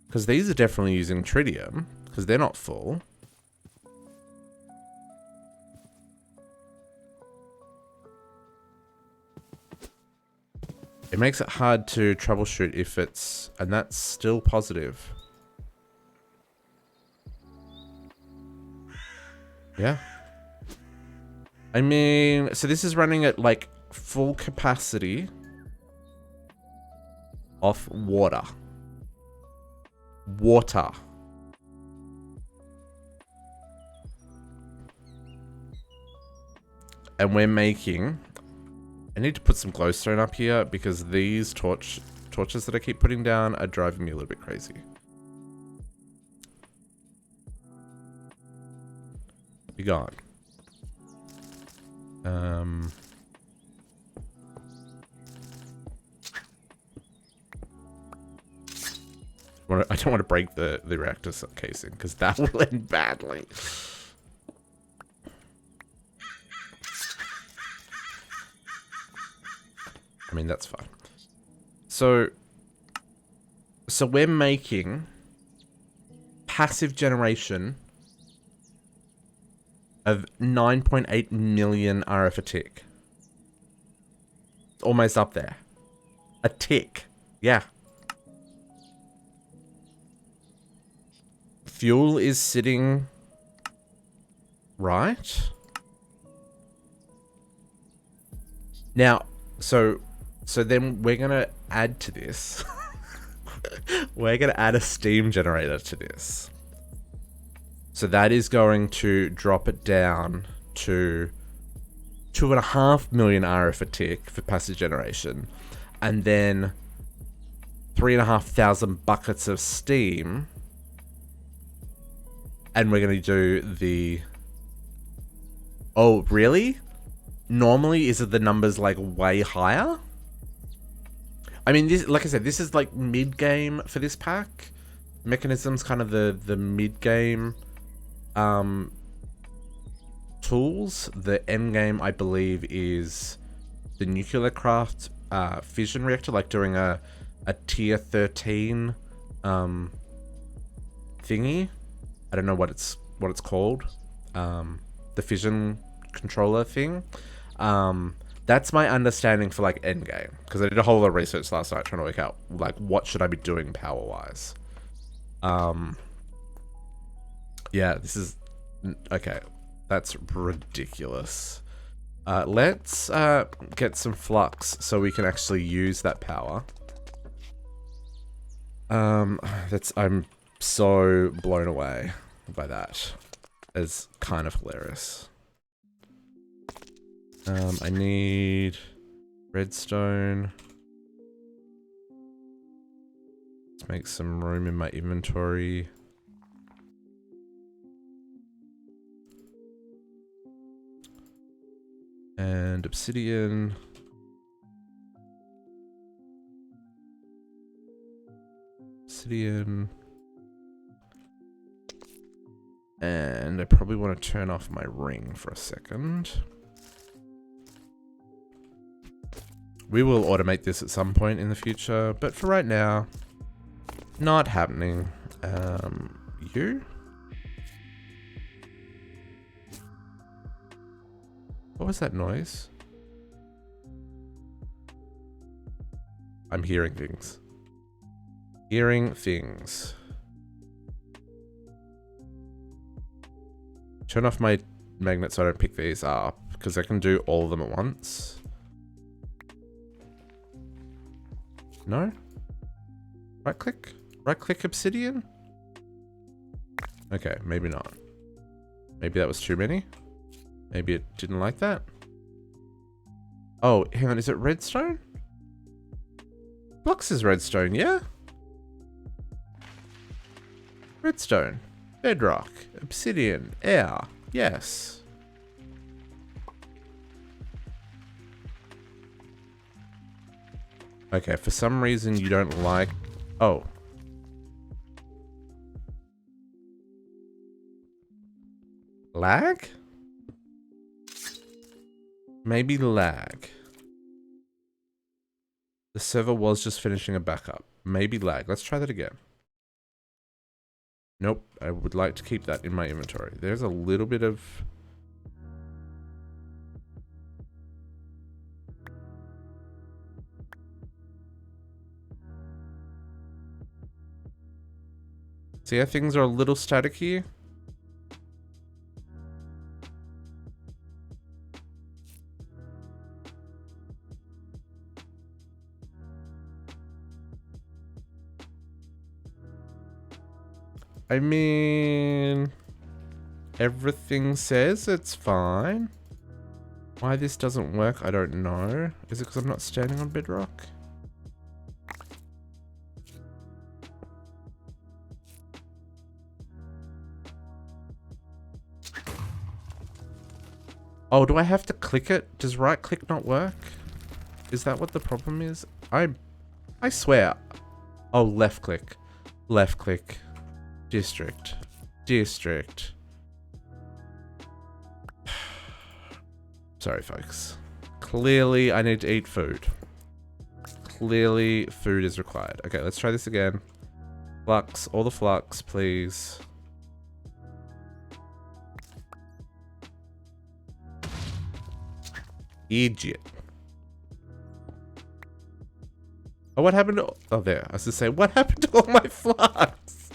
Because these are definitely using tritium, because they're not full. It makes it hard to troubleshoot if it's... And that's still positive. Yeah. I mean, so this is running at like full capacity off water. Water. And we're making... I need to put some glowstone up here because these torches that I keep putting down are driving me a little bit crazy. Be gone. I don't want to break the reactor casing because that will end badly. I mean, that's fine. So we're making passive generation of 9.8 million RF a tick. It's almost up there. A tick. Yeah. Fuel is sitting right. Now, so then we're going to add to this. We're going to add a steam generator to this. So that is going to drop it down to 2.5 million RF a tick for passive generation. And then 3,500 buckets of steam. And we're going to do the... Oh, really? Normally, is it the numbers like way higher? I mean, this, like I said, this is like mid-game for this pack. Mechanism's kind of the mid-game tools. The end game, I believe, is the nuclear craft fission reactor, like doing a tier 13 thingy. I don't know what it's called. The fission controller thing. That's my understanding for like end game, because I did a whole lot of research last night trying to work out like what should I be doing power wise. Yeah, this is okay. That's ridiculous. Let's get some flux so we can actually use that power. I'm so blown away by that. It's kind of hilarious. I need redstone. Let's make some room in my inventory. And obsidian. Obsidian. And I probably want to turn off my ring for a second. We will automate this at some point in the future, but for right now, not happening. You? What was that noise? I'm hearing things. Hearing things. Turn off my magnet so I don't pick these up, because I can do all of them at once. No? Right click? Right click obsidian? Okay, maybe not. Maybe that was too many? Maybe it didn't like that? Oh, hang on, is it redstone? Blocks is redstone, yeah? Redstone, bedrock, obsidian, air, yes. Okay, for some reason you don't like... Oh. Lag? Maybe lag. The server was just finishing a backup. Maybe lag. Let's try that again. Nope. I would like to keep that in my inventory. There's a little bit of... See how things are a little staticky? I mean, everything says it's fine. Why this doesn't work, I don't know. Is it because I'm not standing on bedrock? Oh, do I have to click it? Does right click not work? Is that what the problem is? I swear. Oh, left click. Left click. District. District. Sorry, folks. Clearly, I need to eat food. Clearly, food is required. Okay, let's try this again. Flux. All the flux, please. Idiot. Oh, what happened to... Oh, there. I was to say, what happened to all my flux?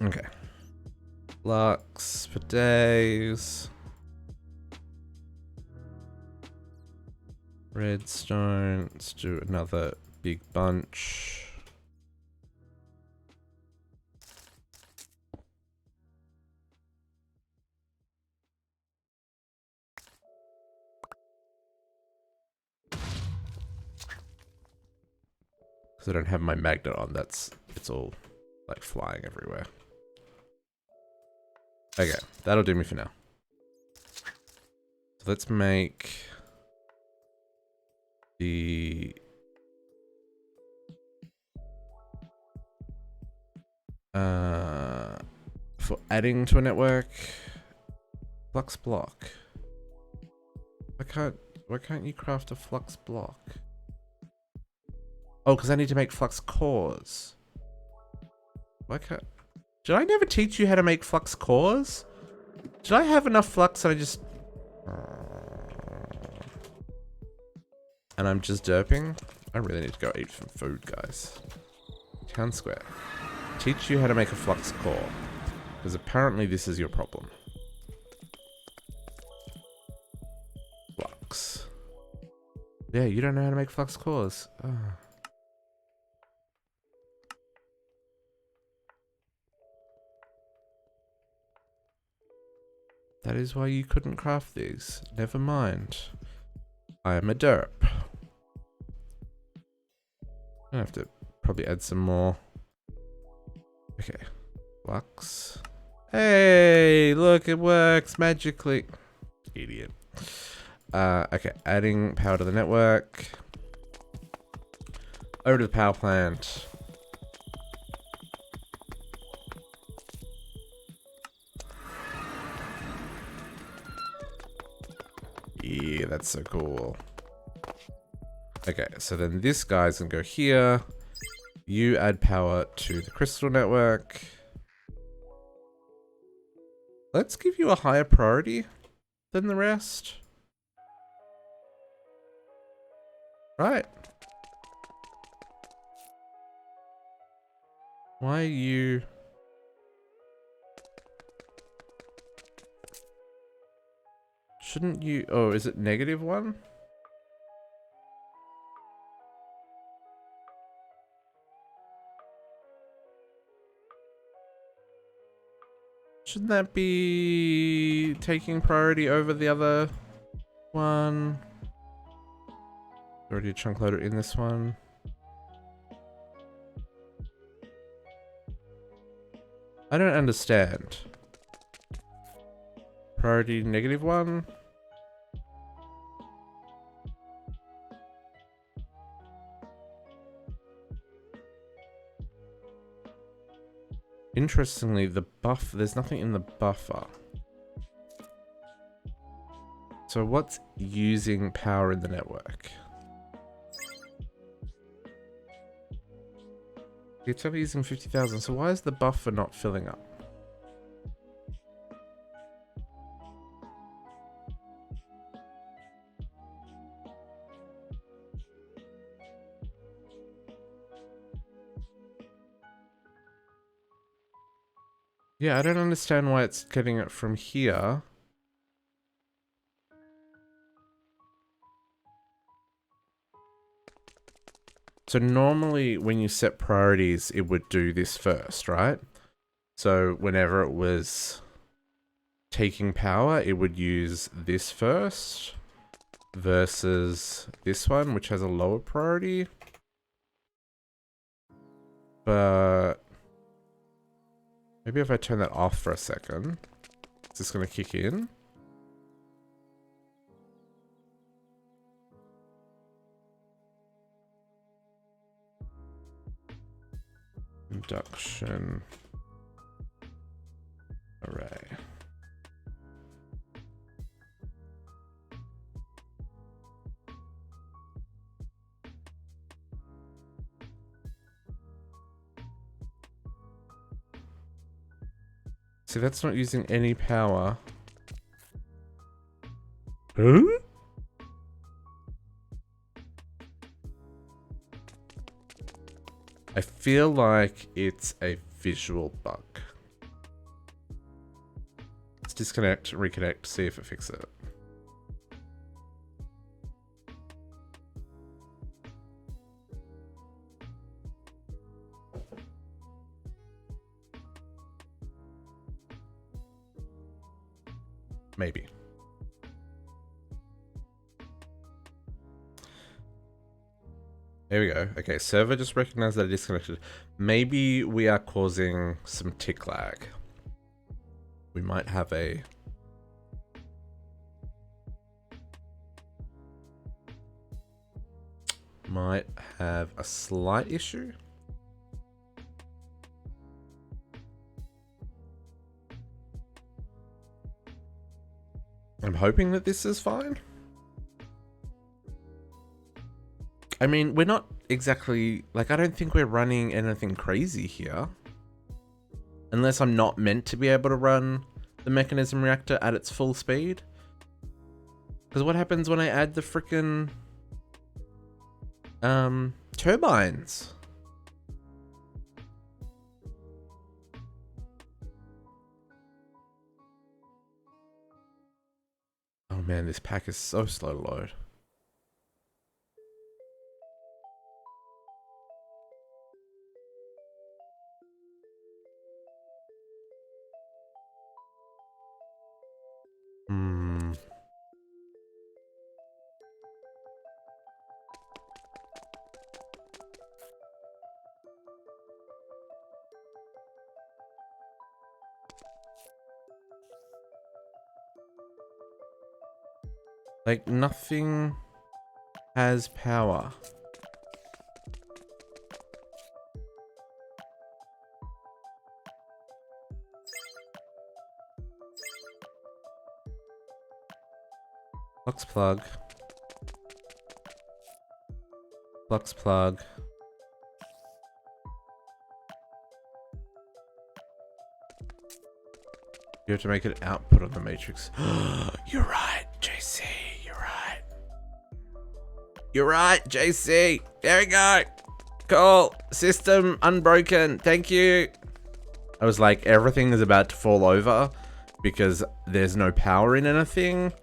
Okay. Flux for days. Redstone. Let's do another big bunch. Because I don't have my magnet on. It's all like flying everywhere. Okay, that'll do me for now. So let's make the for adding to a network flux block. Why can't you craft a flux block? Oh, because I need to make flux cores. Why can't... Did I never teach you how to make flux cores? Did I have enough flux and I just... And I'm just derping? I really need to go eat some food, guys. Town Square. Teach you how to make a flux core. Because apparently this is your problem. Flux. Yeah, you don't know how to make flux cores. Oh. That is why you couldn't craft these. Never mind. I am a derp. I have to probably add some more. Okay. Flux. Hey, look, it works magically. Idiot. Okay, adding power to the network. Over to the power plant. Yeah, that's so cool. Okay, so then this guy's gonna go here. You add power to the crystal network. Let's give you a higher priority than the rest. Right. Why are you... Shouldn't you... Oh, is it -1? Shouldn't that be taking priority over the other one? Already a chunk loader in this one. I don't understand. Priority -1? Interestingly, the buff, there's nothing in the buffer. So what's using power in the network? It's only using 50,000, so why is the buffer not filling up? Yeah, I don't understand why it's getting it from here. So normally when you set priorities, it would do this first, right? So whenever it was taking power, it would use this first versus this one, which has a lower priority. But maybe if I turn that off for a second, is this going to kick in? Induction array. See, that's not using any power. Huh? I feel like it's a visual bug. Let's disconnect, reconnect, see if it fixes it. Maybe. There we go. Okay, server just recognized that it disconnected. Maybe we are causing some tick lag. We might have a... Might have a slight issue. I'm hoping that this is fine. I mean, we're not exactly... Like, I don't think we're running anything crazy here. Unless I'm not meant to be able to run the mechanism reactor at its full speed. Because what happens when I add the frickin' turbines? Oh man, this pack is so slow to load. Like, nothing has power. Flux plug. Flux plug. You have to make an output on the matrix. You're right, JC. You're right. You're right, JC. There we go. Cool. System unbroken. Thank you. I was like, everything is about to fall over because there's no power in anything.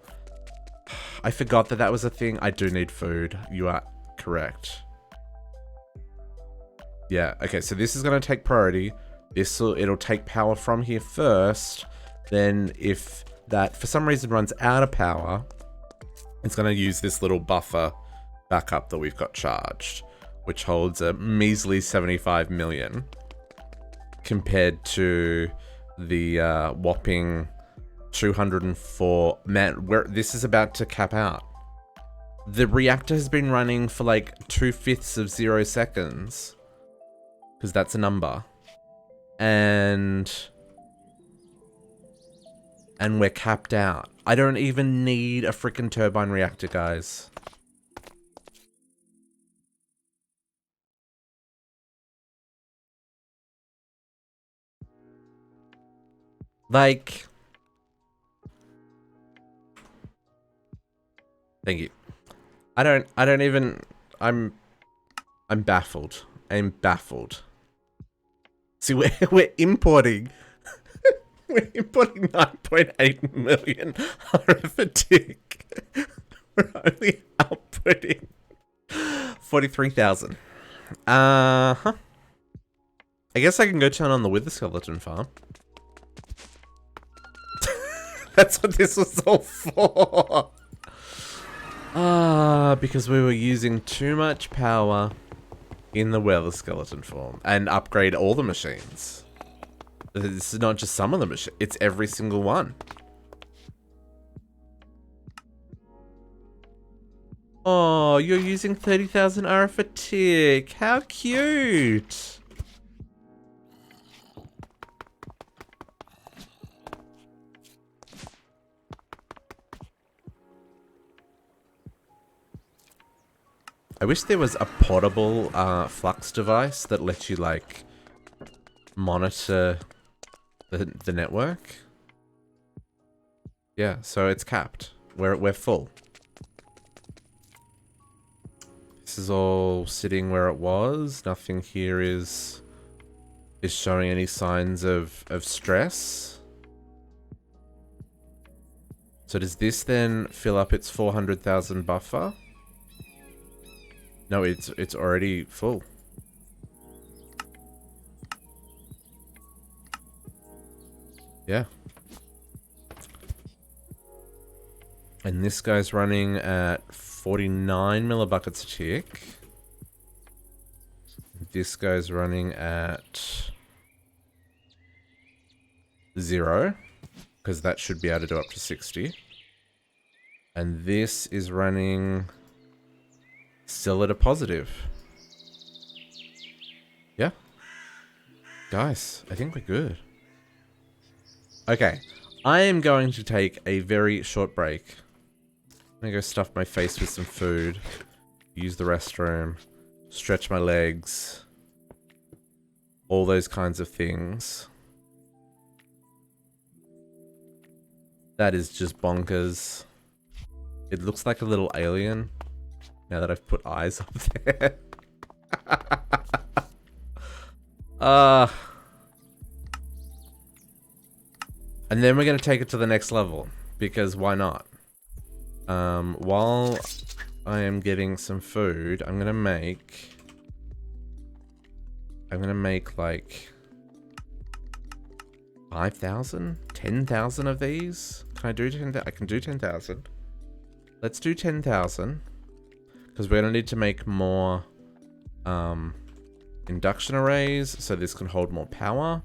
I forgot that that was a thing. I do need food. You are correct. Yeah. Okay. So this is going to take priority. It'll take power from here first. Then if that for some reason runs out of power, it's going to use this little buffer backup that we've got charged, which holds a measly 75 million compared to the whopping 204. Man, this is about to cap out. The reactor has been running for like 2/5 of 0 seconds, because that's a number, and we're capped out. I don't even need a freaking turbine reactor, guys. Like, thank you. I don't even, I'm baffled. I'm baffled. See, we're importing. We're importing 9.8 million RF a tick. We're only outputting 43,000. I guess I can go turn on the wither skeleton farm. That's what this was all for. Because we were using too much power in the wither skeleton farm and upgrade all the machines. This is not just some of the machines, it's every single one. Oh, you're using 30,000 RF a tick. How cute. I wish there was a portable flux device that lets you like monitor the network. Yeah, so it's capped. We're full. This is all sitting where it was. Nothing here is showing any signs of stress. So does this then fill up its 400,000 buffer? No, it's already full. Yeah. And this guy's running at 49 millibuckets a tick. This guy's running at 0, because that should be able to do up to 60. And this is running still at a positive. Yeah. Guys, I think we're good. Okay. I am going to take a very short break. I'm gonna go stuff my face with some food, use the restroom, stretch my legs, all those kinds of things. That is just bonkers. It looks like a little alien now that I've put eyes up there. And then we're going to take it to the next level, because why not? While I am getting some food, I'm going to make like 5,000, 10,000 of these. Can I do 10,000? I can do 10,000. Let's do 10,000, because we're going to need to make more induction arrays, so this can hold more power.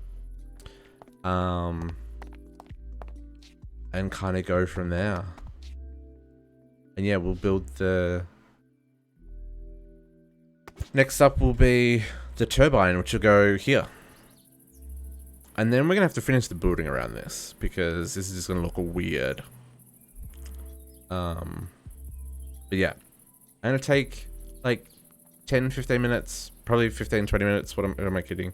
And kind of go from there. And yeah, we'll build the... Next up will be the turbine, which will go here. And then we're going to have to finish the building around this, because this is just going to look weird. But yeah. I'm going to take like 10, 15 minutes, probably 15, 20 minutes. What am I kidding?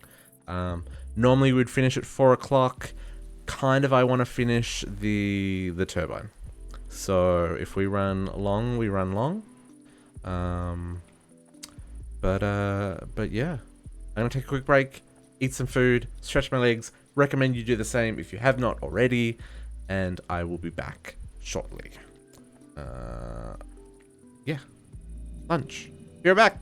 Normally we'd finish at 4 o'clock. Kind of I want to finish the turbine. So if we run long, we run long. But yeah. I'm going to take a quick break, eat some food, stretch my legs. Recommend you do the same if you have not already. And I will be back shortly. Yeah. Lunch. You're back.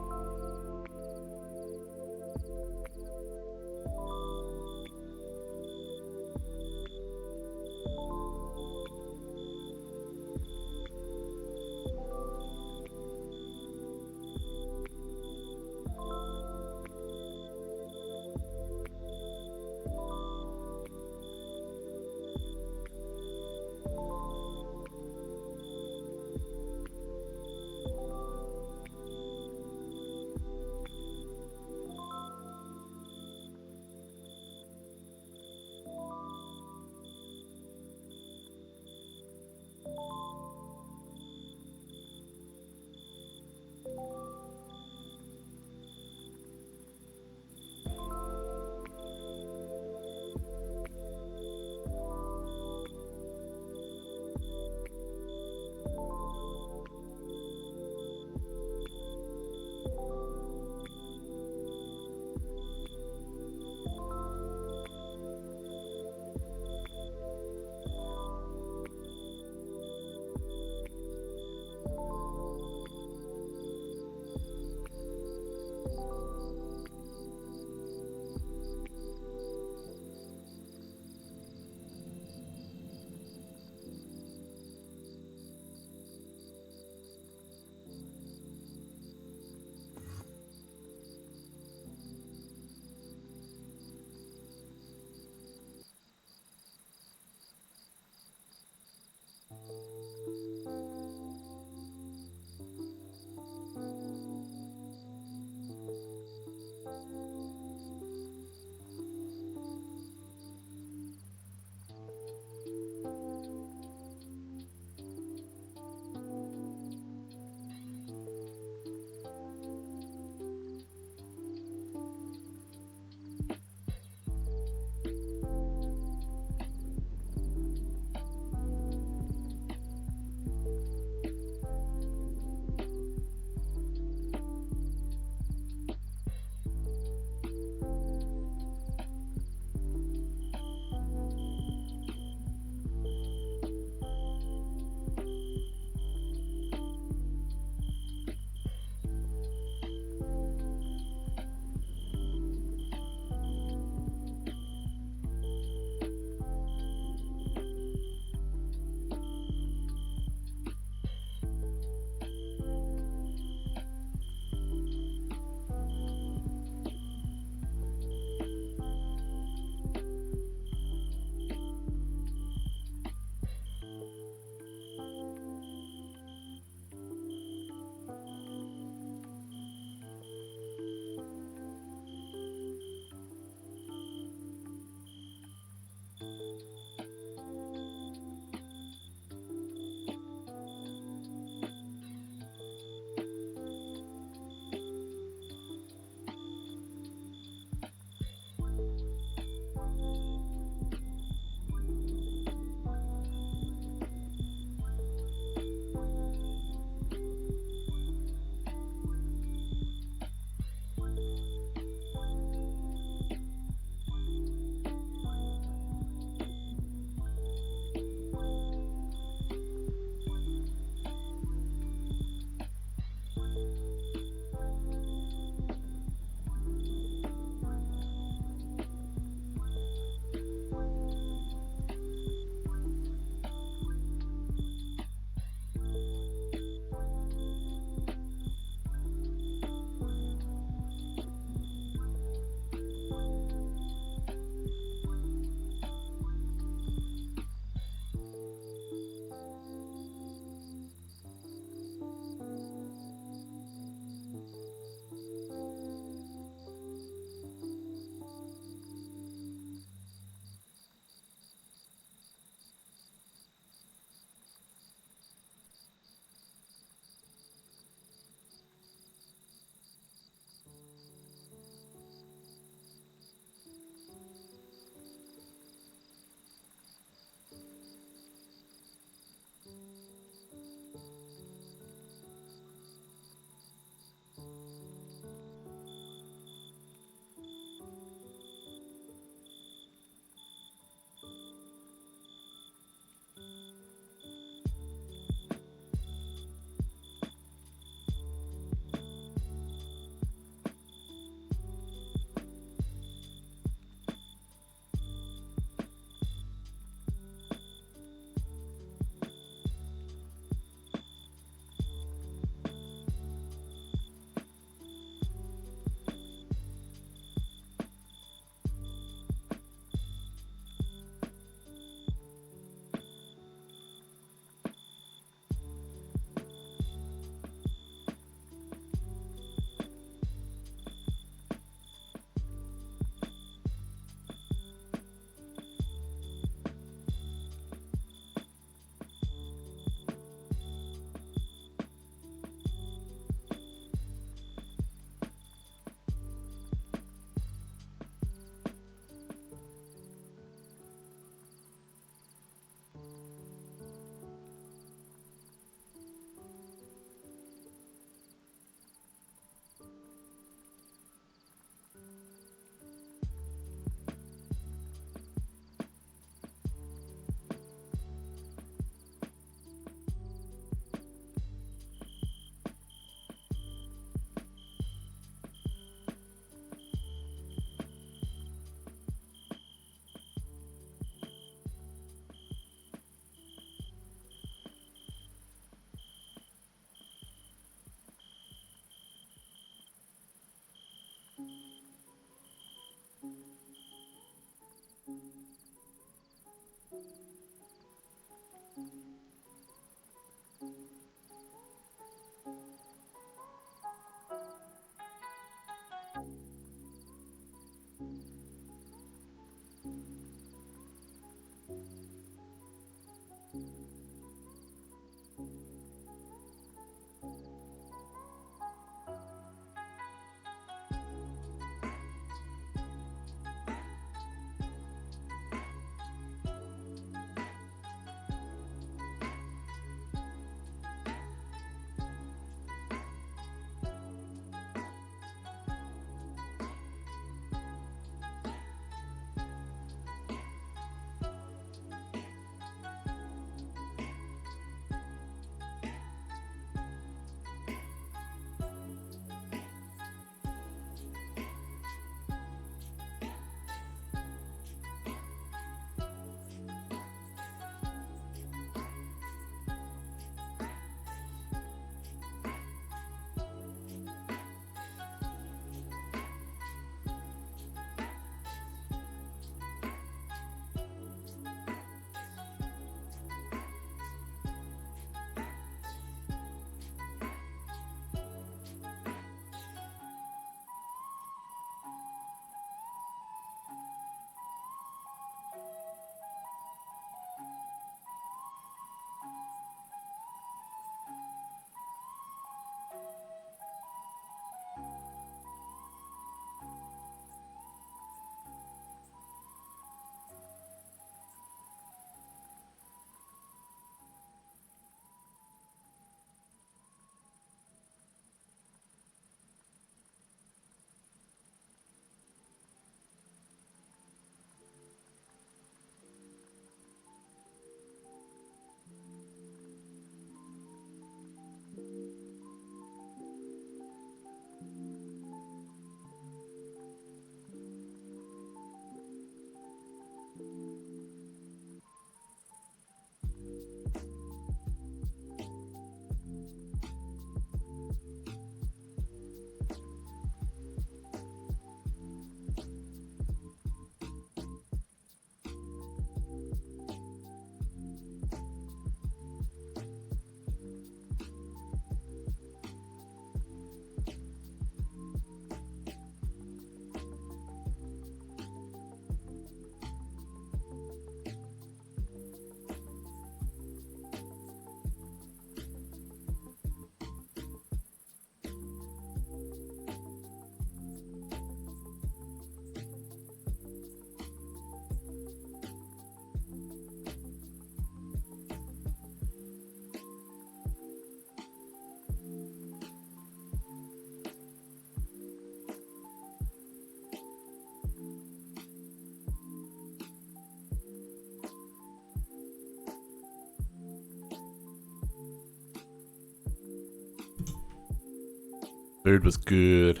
Food was good.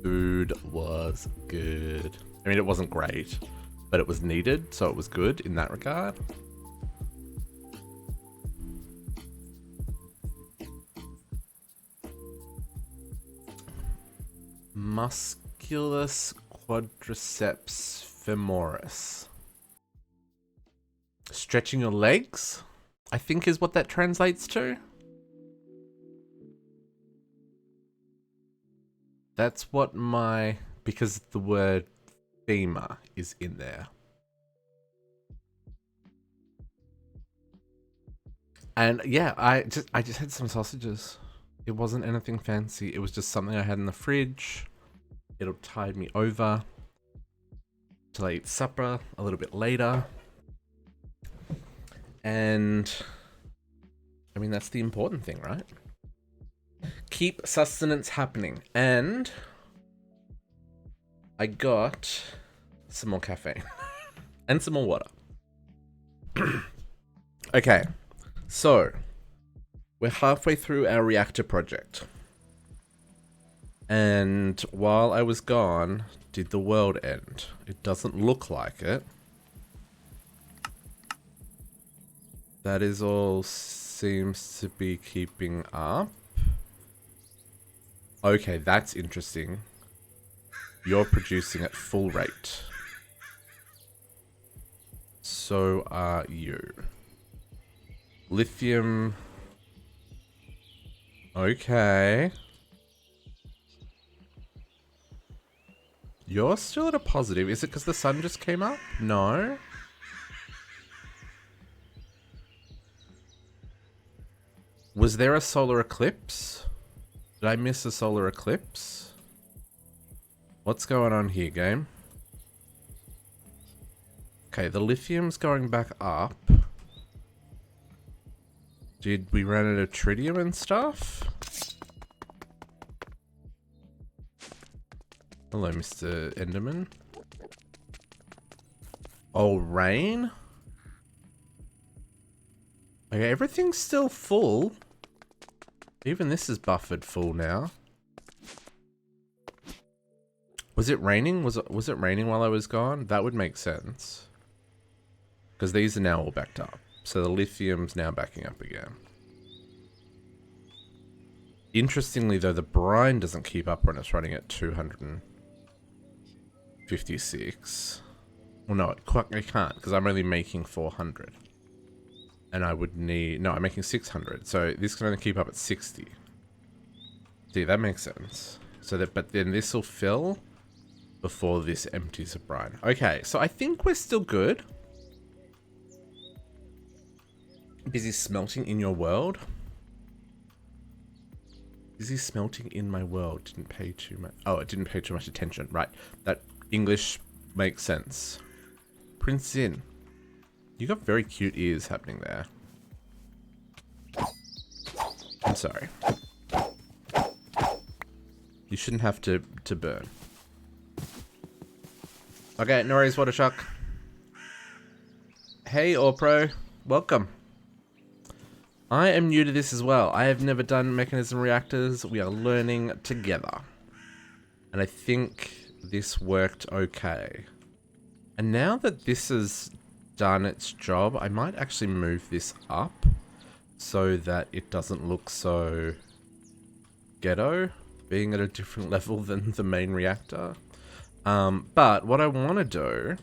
Food was good. I mean, it wasn't great, but it was needed, so it was good in that regard. Musculus quadriceps femoris. Stretching your legs, I think is what that translates to. That's what because the word femur is in there. And yeah, I just had some sausages. It wasn't anything fancy. It was just something I had in the fridge. It'll tide me over till I eat supper a little bit later. And I mean, that's the important thing, right? Keep sustenance happening. And I got some more caffeine and some more water. Okay, so we're halfway through our reactor project. And while I was gone, did the world end? It doesn't look like it. That is all seems to be keeping up. Okay, that's interesting. You're producing at full rate. So are you. Lithium. Okay. You're still at a positive. Is it because the sun just came up? No. Was there a solar eclipse? Did I miss a solar eclipse? What's going on here, game? Okay, the lithium's going back up. Did we run out of tritium and stuff? Hello, Mr. Enderman. Oh, rain? Okay, everything's still full. Even this is buffered full now. Was it raining? Was it raining while I was gone? That would make sense. Because these are now all backed up. So the lithium's now backing up again. Interestingly though, the brine doesn't keep up when it's running at 256. Well no, it can't because I'm only making 400. And I would need... No, I'm making 600. So this can only keep up at 60. See, that makes sense. So that, but then this will fill before this empties of brine. Okay, so I think we're still good. Busy smelting in your world. Busy smelting in my world. Didn't pay too much. Oh, it didn't pay too much attention. Right. That English makes sense. Prince Zin. You got very cute ears happening there. I'm sorry. You shouldn't have to burn. Okay, no worries, Water Shark. Hey, Orpro. Welcome. I am new to this as well. I have never done mechanism reactors. We are learning together. And I think this worked okay. And now that this has done its job, I might actually move this up so that it doesn't look so ghetto, being at a different level than the main reactor. But what I want to do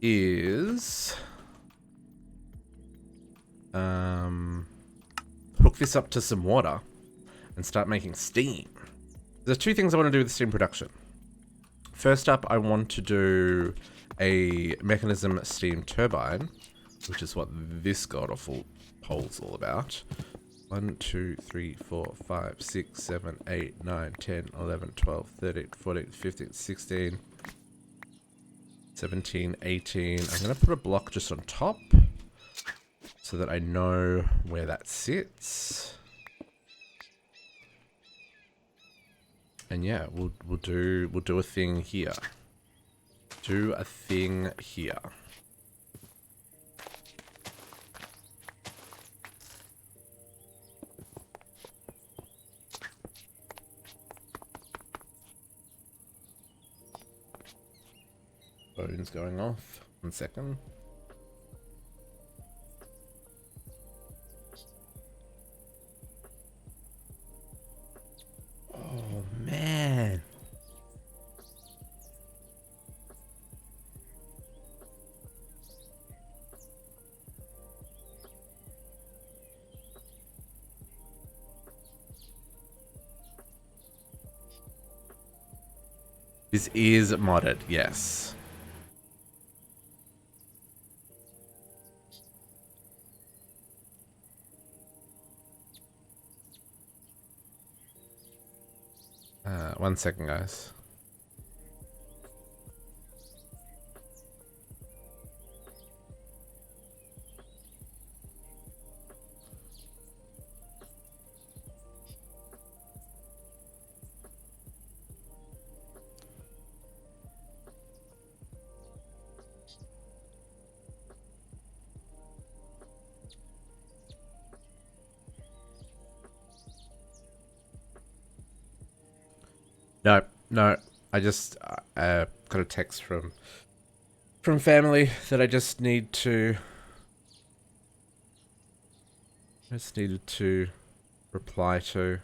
is hook this up to some water and start making steam. There's two things I want to do with steam production. First up, I want to do a mechanism steam turbine, which is what this god awful pole's all about. 1, 2, 3, 4, 5, 6, 7, 8, 9, 10, 11, 12, 13, 14, 15, 16, 17, 18. I'm going to put a block just on top so that I know where that sits. And yeah, we'll do a thing here. Do a thing here. Phone's going off. 1 second. Oh, man. This is modded, yes. One second, guys. No, no. I just got a text from family that I just needed to reply to.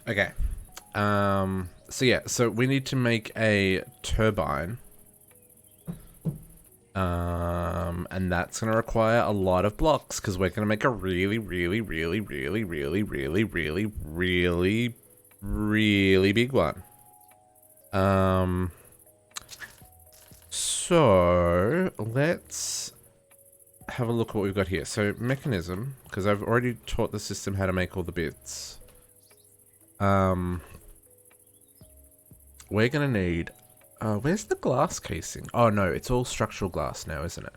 Okay. So yeah, so we need to make a turbine. And that's going to require a lot of blocks because we're going to make a really big one. So let's have a look at what we've got here. So mechanism, because I've already taught the system how to make all the bits. We're going to need... where's the glass casing? Oh, no, it's all structural glass now, isn't it?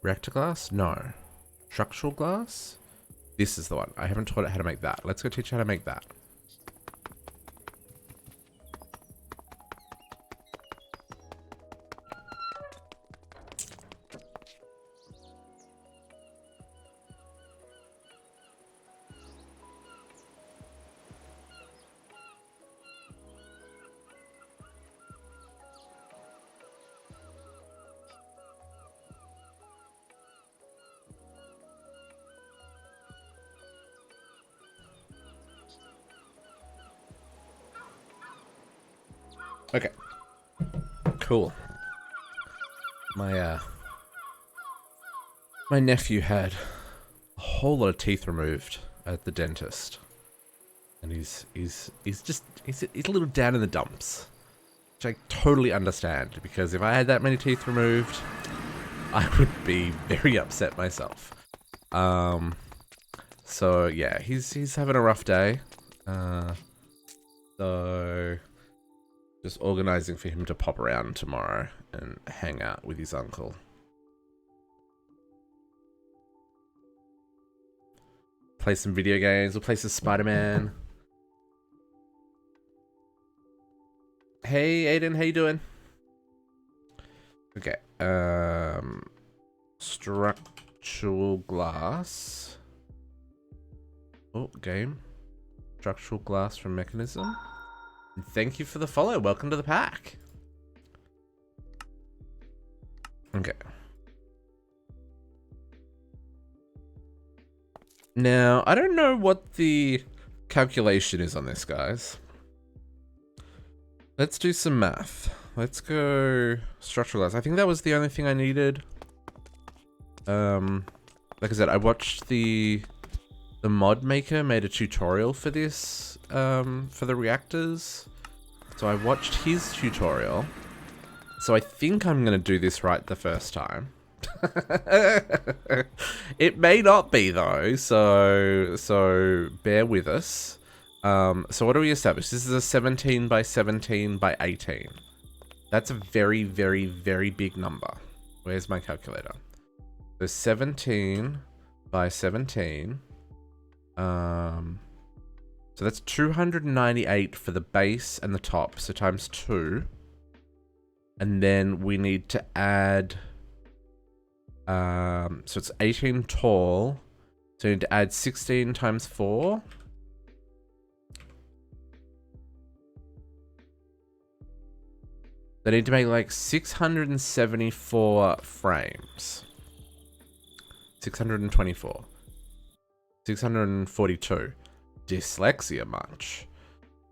Reactor glass? No. Structural glass? This is the one. I haven't taught it how to make that. Let's go teach you how to make that. Okay. Cool. My nephew had a whole lot of teeth removed at the dentist. And he's a little down in the dumps. Which I totally understand, because if I had that many teeth removed, I would be very upset myself. So yeah, he's having a rough day. So just organizing for him to pop around tomorrow and hang out with his uncle. Play some video games. We'll play some Spider-Man. Hey, Aiden, how you doing? Okay. Structural glass. Oh, game. Structural glass from mechanism. And thank you for the follow. Welcome to the pack. Okay. Now, I don't know what the calculation is on this, guys. Let's do some math. Let's go structural glass. I think that was the only thing I needed. Like I said, I watched the mod maker made a tutorial for this, for the reactors. So I watched his tutorial. So I think I'm going to do this right the first time. It may not be though, so bear with us. So what do we establish? This is a 17 by 17 by 18. That's a very, very, very big number. Where's my calculator? So 17 by 17. So that's 298 for the base and the top. So times 2. And then we need to add, so it's 18 tall. So we need to add 16 times 4. They need to make like 674 frames. 624. 642. Dyslexia much.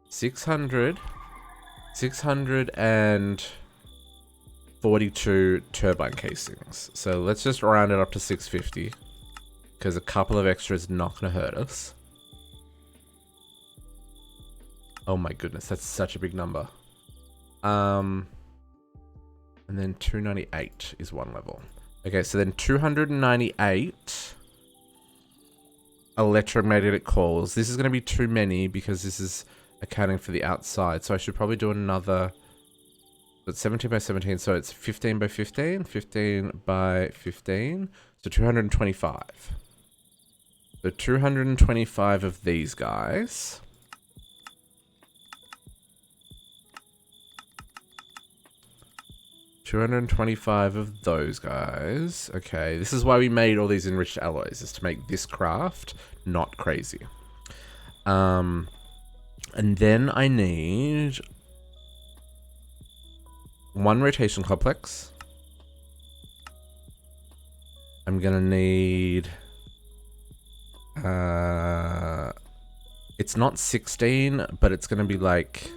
642 turbine casings. So let's just round it up to 650. Because a couple of extra is not going to hurt us. Oh my goodness, that's such a big number. And then 298 is one level. Okay, so then 298 electromagnetic calls. This is going to be too many because this is accounting for the outside. So I should probably do another. It's 17 by 17, so it's 15 by 15, 15 by 15. So 225. So 225 of these guys. $225 of those guys. Okay, this is why we made all these enriched alloys, is to make this craft not crazy. And then I need 1 rotation complex. I'm gonna need it's not 16, but it's gonna be like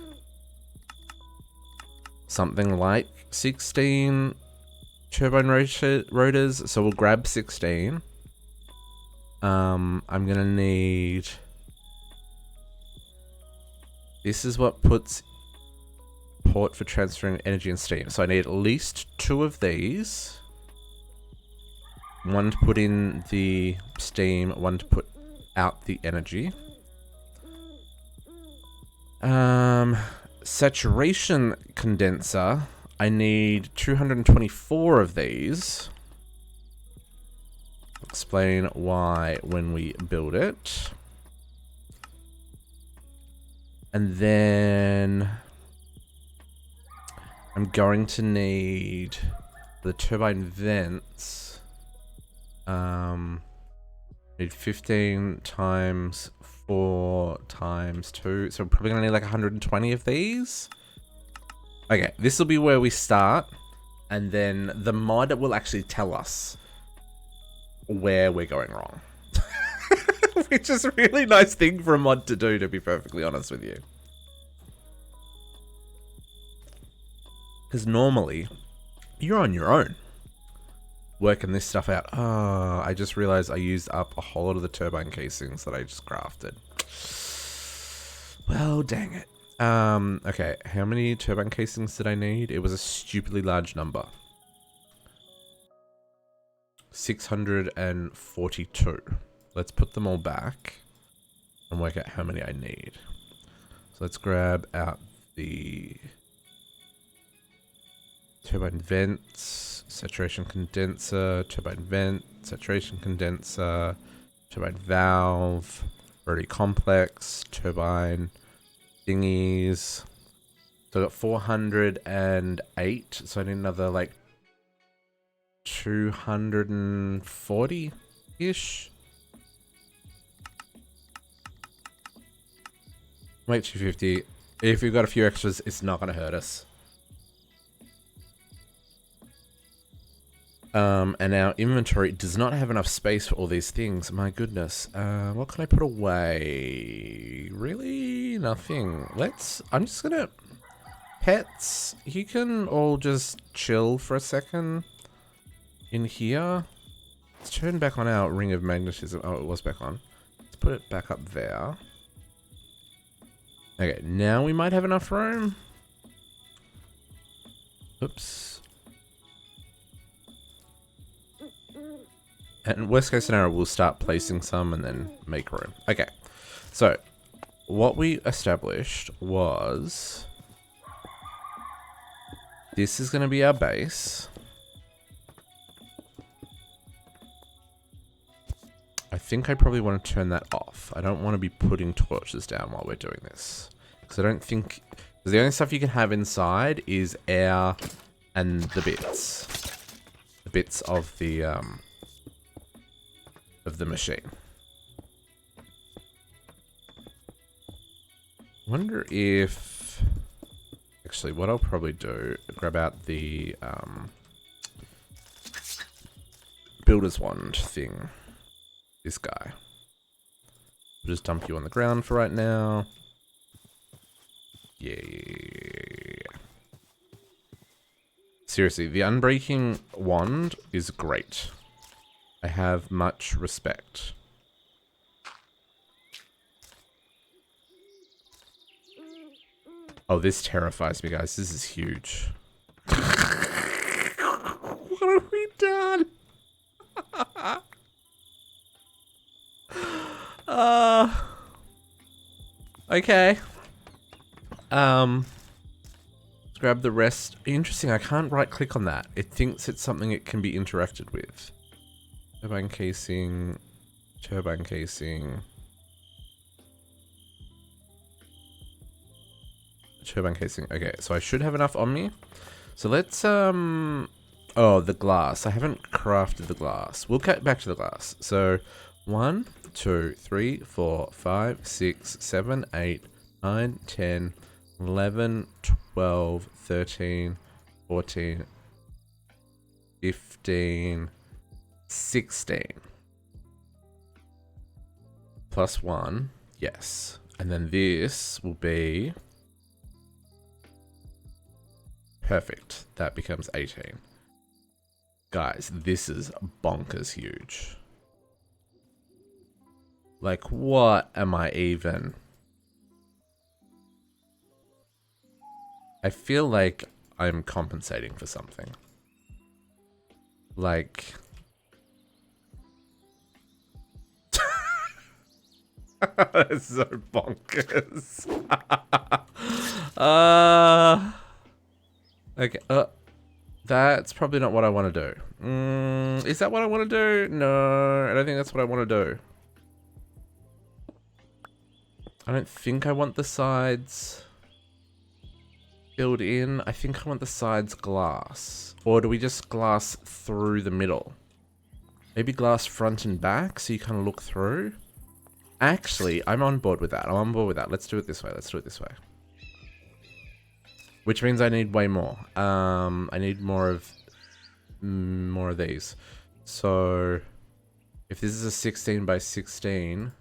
something like 16 turbine rotors, so we'll grab 16. I'm gonna need, this is what puts port for transferring energy and steam, so I need at least 2 of these. 1 to put in the steam, 1 to put out the energy. Saturation condenser, I need 224 of these. Explain why when we build it. And then I'm going to need the turbine vents. Need 15 times 4 times 2. So I'm probably gonna need like 120 of these. Okay, this will be where we start, and then the mod will actually tell us where we're going wrong. Which is a really nice thing for a mod to do, to be perfectly honest with you. Because normally, you're on your own working this stuff out. Oh, I just realized I used up a whole lot of the turbine casings that I just crafted. Well, dang it. Okay, how many turbine casings did I need? It was a stupidly large number. 642. Let's put them all back and work out how many I need. So let's grab out the turbine vents, saturation condenser, turbine vent, saturation condenser, turbine valve, rotary complex, turbine thingies. So I got 408, so I need another like 240-ish. Wait, 250. If we've got a few extras, it's not going to hurt us. And our inventory does not have enough space for all these things. My goodness. What can I put away? Really? Nothing. I'm just gonna... Pets, you can all just chill for a second in here. Let's turn back on our ring of magnetism. Oh, it was back on. Let's put it back up there. Okay, now we might have enough room. Oops. And worst case scenario, we'll start placing some and then make room. Okay, so what we established was this is going to be our base. I think I probably want to turn that off. I don't want to be putting torches down while we're doing this. Because I don't think... the only stuff you can have inside is air and the bits. The bits of the machine. Wonder if... Actually, what I'll probably do, grab out the builder's wand thing. This guy. Just dump you on the ground for right now. Yeah. Seriously, the unbreaking wand is great. I have much respect. Oh, this terrifies me, guys. This is huge. What have we done? Okay. Let's grab the rest. Interesting, I can't right click on that. It thinks it's something it can be interacted with. Turbine casing. Turbine casing. Turbine casing. Okay, so I should have enough on me. So let's, oh, the glass. I haven't crafted the glass. We'll get back to the glass. So, 1, 2, 3, 4, 5, 6, 7, 8, 9, 10, 11, 12, 13, 14, 15, 16. Plus 1. Yes. And then this will be... Perfect. That becomes 18. Guys, this is bonkers huge. Like, what am I even... I feel like I'm compensating for something. Like... It's so bonkers. Okay, that's probably not what I want to do. Is that what I want to do? No, I don't think that's what I want to do. I don't think I want the sides filled in. I think I want the sides glass. Or do we just glass through the middle? Maybe glass front and back so you kind of look through. Actually, I'm on board with that. I'm on board with that. Let's do it this way. Let's do it this way. Which means I need way more. I need more of these. So if this is a 16 by 16,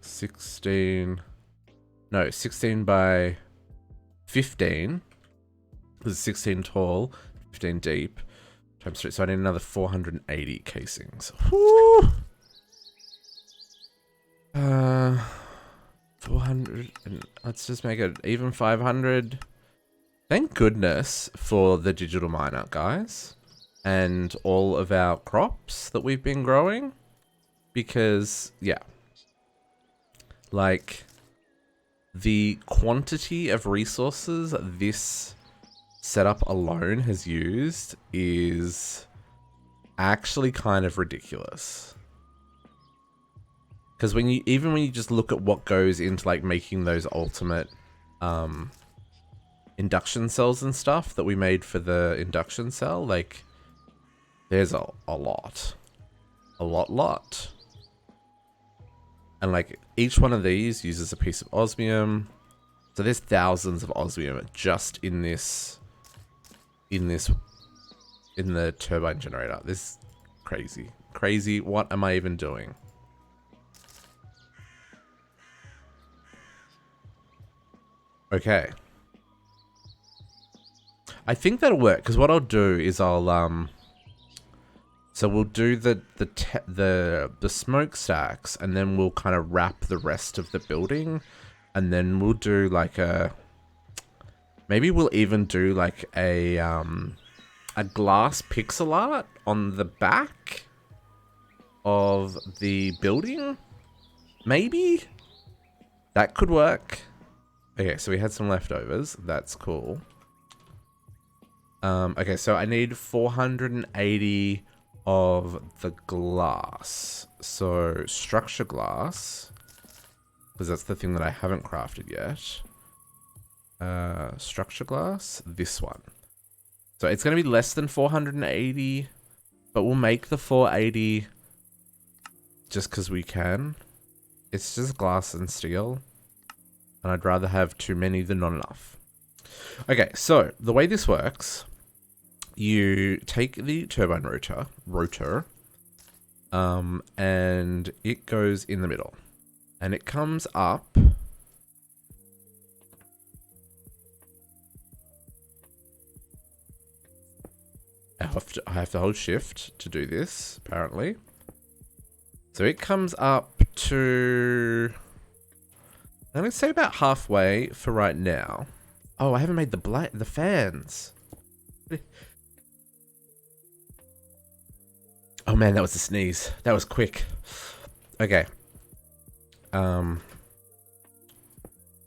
16 by 15, this is 16 tall, 15 deep, times 3. So I need another 480 casings. Woo! 400, and let's just make it even 500. Thank goodness for the digital miner, guys, and all of our crops that we've been growing, because yeah, like the quantity of resources this setup alone has used is actually kind of ridiculous. Because when you just look at what goes into like making those ultimate induction cells and stuff that we made for the induction cell, like there's a lot. And like each one of these uses a piece of osmium. So there's thousands of osmium just in the turbine generator. This is crazy. Crazy. What am I even doing? Okay. I think that'll work, because what I'll do is I'll so we'll do the smokestacks, and then we'll kind of wrap the rest of the building, and then we'll do like maybe we'll even do like a glass pixel art on the back of the building. Maybe that could work. Okay, so we had some leftovers. That's cool. Okay, so I need 480 of the glass. So structure glass, because that's the thing that I haven't crafted yet. Structure glass, this one. So it's going to be less than 480, but we'll make the 480 just because we can. It's just glass and steel, and I'd rather have too many than not enough. Okay, so the way this works, you take the turbine rotor, and it goes in the middle, and it comes up. I have to hold shift to do this, apparently. So it comes up to, I'm going to say about halfway for right now. Oh, I haven't made the fans. Oh man, that was a sneeze. That was quick. Okay.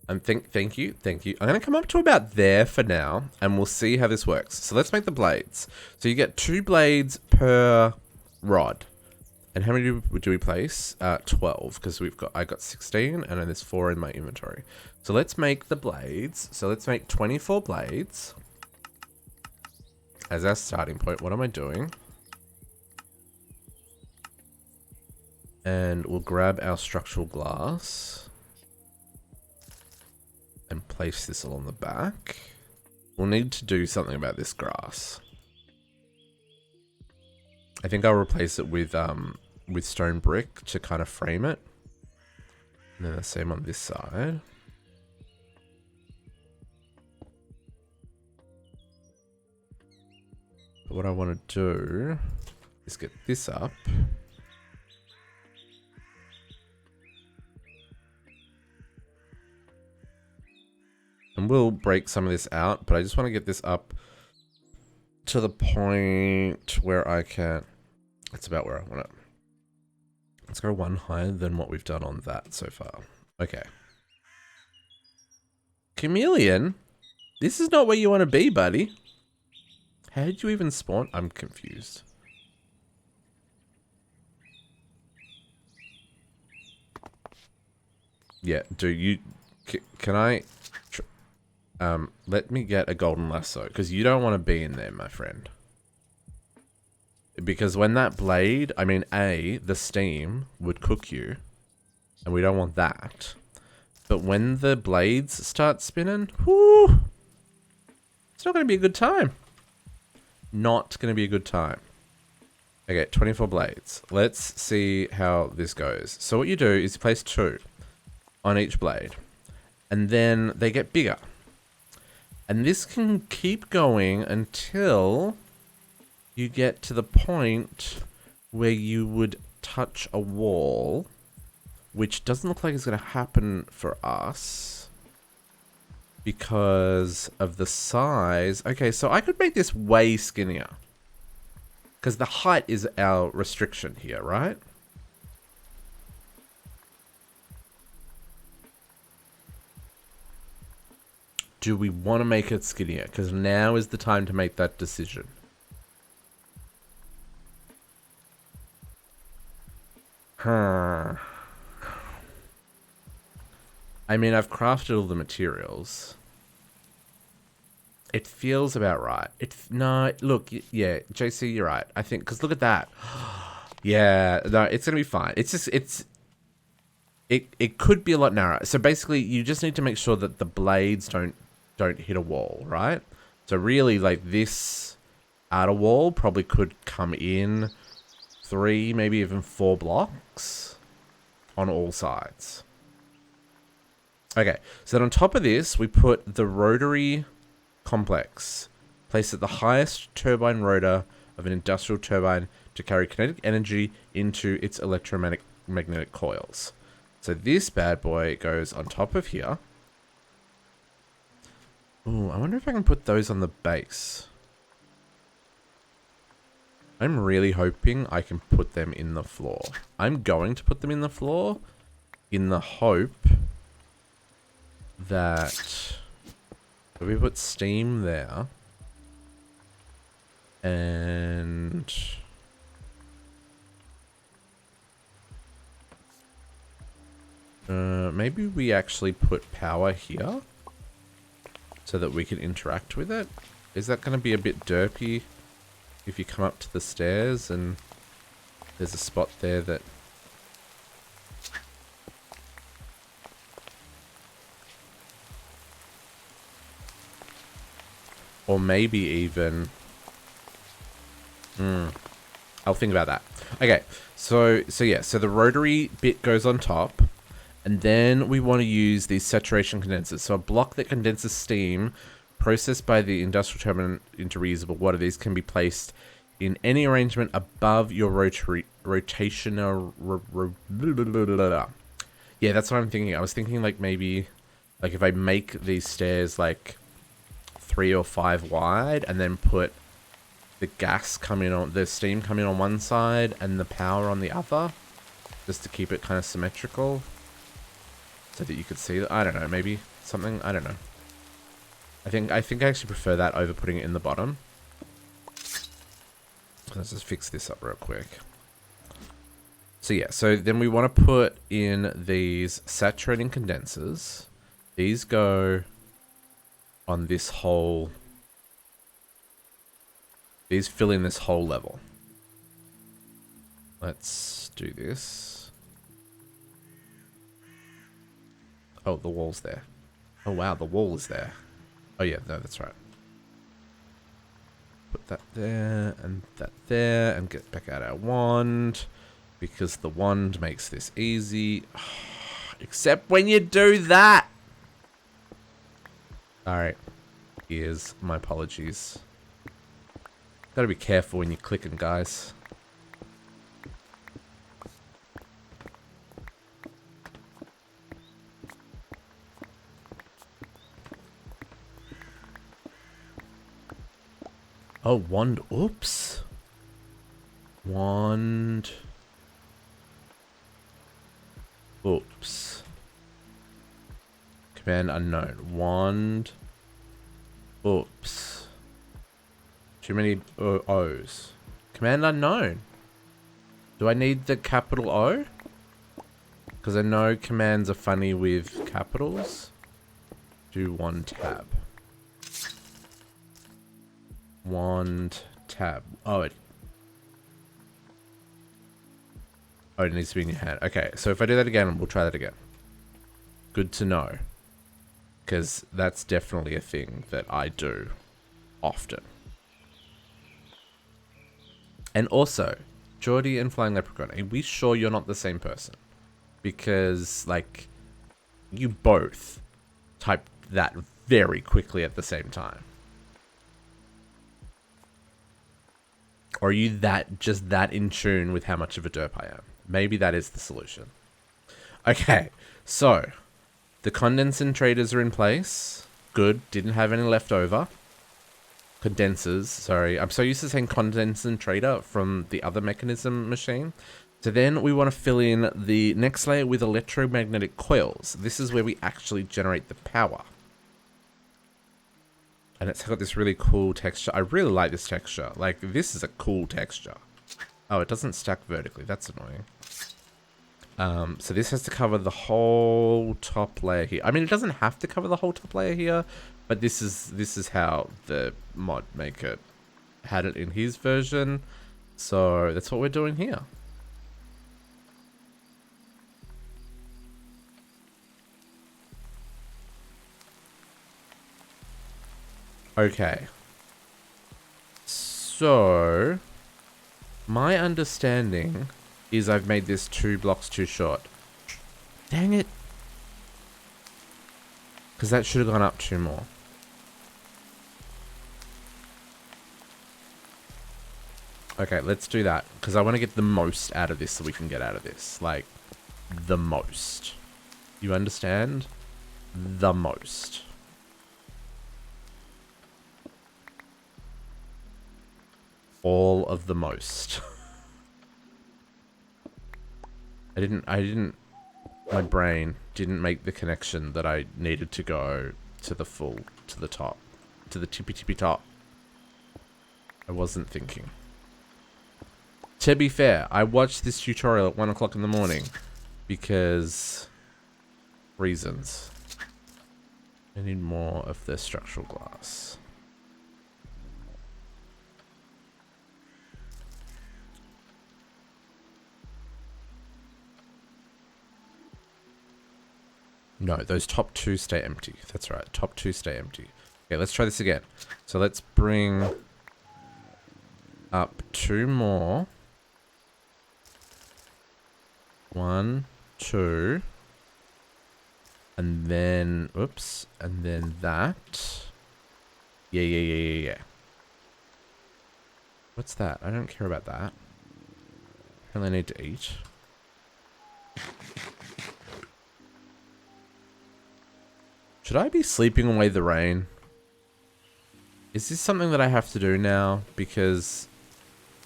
And thank you. I'm going to come up to about there for now, and we'll see how this works. So let's make the blades. So you get 2 blades per rod. And how many do we place? 12, because I got 16, and then there's 4 in my inventory. So let's make the blades. So let's make 24 blades as our starting point. What am I doing? And we'll grab our structural glass and place this along the back. We'll need to do something about this grass. I think I'll replace it with stone brick to kind of frame it. And then the same on this side. But what I want to do is get this up. And we'll break some of this out, but I just want to get this up to the point where I can... That's about where I want it. Let's go 1 higher than what we've done on that so far. Okay. Chameleon? This is not where you want to be, buddy. How did you even spawn? I'm confused. Yeah, dude, you... Can I... let me get a golden lasso, because you don't want to be in there, my friend. Because when that blade, I mean, the steam would cook you, and we don't want that. But when the blades start spinning, whoo, it's not going to be a good time. Not going to be a good time. Okay, 24 blades. Let's see how this goes. So what you do is you place 2 on each blade, and then they get bigger. And this can keep going until you get to the point where you would touch a wall, which doesn't look like it's going to happen for us because of the size. Okay, so I could make this way skinnier because the height is our restriction here, right? Do we want to make it skinnier? Because now is the time to make that decision. I mean, I've crafted all the materials. It feels about right. No, look, yeah, JC, you're right. I think, because look at that. Yeah, no, it's going to be fine. It's just, it could be a lot narrower. So basically, you just need to make sure that the blades don't hit a wall, right? So really, like, this outer wall probably could come in 3, maybe even 4 blocks on all sides. Okay, so then on top of this, we put the rotary complex. Place at the highest turbine rotor of an industrial turbine to carry kinetic energy into its electromagnetic coils. So this bad boy goes on top of here. Ooh, I wonder if I can put those on the base. I'm really hoping I can put them in the floor. I'm going to put them in the floor in the hope that if we put steam there and maybe we actually put power here so that we can interact with it. Is that going to be a bit derpy if you come up to the stairs and there's a spot there that... Or maybe even... I'll think about that. Okay, so the rotary bit goes on top, and then we want to use these saturation condensers. So a block that condenses steam processed by the industrial turbine into reusable water. These can be placed in any arrangement above your rotational... Yeah, that's what I'm thinking. I was thinking like maybe, like if I make these stairs like 3 or 5 wide, and then put the gas coming on, the steam coming on one side and the power on the other, just to keep it kind of symmetrical, so that you could see that. I don't know, maybe something. I don't know. I think I actually prefer that over putting it in the bottom. Let's just fix this up real quick. So yeah, so then we want to put in these saturating condensers. These go on this whole... These fill in this whole level. Let's do this. Oh, the wall's there. Oh wow, the wall is there. Oh yeah, no, that's right. Put that there, and that there, and get back out our wand. Because the wand makes this easy. Except when you do that! Alright. Here's my apologies. Gotta be careful when you're clicking, guys. Oh, wand. Oops. Wand. Oops. Command unknown. Wand. Oops. Too many O's. Command unknown. Do I need the capital O? Because I know commands are funny with capitals. Do one tab. Wand tab. Oh, it needs to be in your hand. Okay, so if I do that again, we'll try that again. Good to know. Because that's definitely a thing that I do often. And also, Geordie and Flying Leprechaun, are we sure you're not the same person? Because, like, you both typed that very quickly at the same time. Or are you just that in tune with how much of a derp I am? Maybe that is the solution. Okay, so the condensators are in place. Good, didn't have any left over. Condensers, sorry. I'm so used to saying condensator from the other mechanism machine. So then we want to fill in the next layer with electromagnetic coils. This is where we actually generate the power. And it's got this really cool texture. I really like this texture. Like, this is a cool texture. Oh, it doesn't stack vertically. That's annoying. So this has to cover the whole top layer here. I mean, it doesn't have to cover the whole top layer here, but this is how the mod maker had it in his version. So that's what we're doing here. Okay. So my understanding is I've made this 2 blocks too short. Dang it. Because that should have gone up 2 more. Okay, let's do that. Because I want to get the most out of this so we can get out of this. Like, the most. You understand? The most. All of the most. My brain didn't make the connection that I needed to go to the top, to the tippy top. I wasn't thinking. To be fair, I watched this tutorial at 1 o'clock in the morning because reasons. I need more of the structural glass. No, those top two stay empty. That's right. Top two stay empty. Okay, let's try this again. So let's bring up 2 more. 1, 2. And then, oops, and then that. Yeah. What's that? I don't care about that. Apparently I need to eat. Should I be sleeping away the rain? Is this something that I have to do now because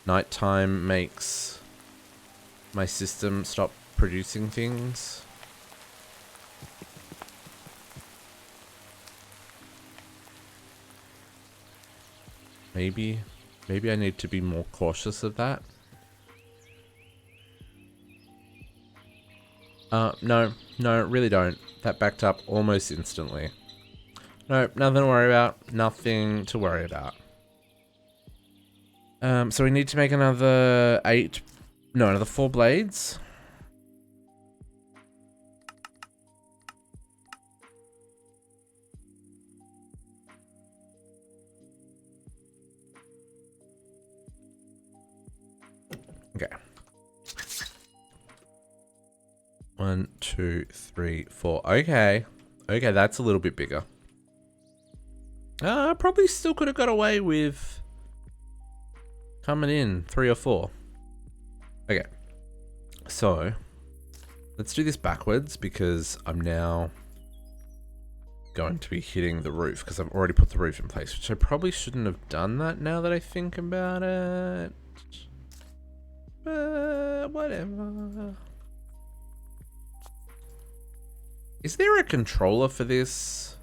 nighttime makes my system stop producing things? Maybe I need to be more cautious of that. No, really don't. That backed up almost instantly. No, nothing to worry about. Nothing to worry about. So we need to make another 4 blades. Okay. 1, 2, 3, 4. Okay, that's a little bit bigger. Probably still could have got away with coming in 3 or 4. Okay, so let's do this backwards because I'm now going to be hitting the roof because I've already put the roof in place, which I probably shouldn't have done that now that I think about it. But whatever. Is there a controller for this?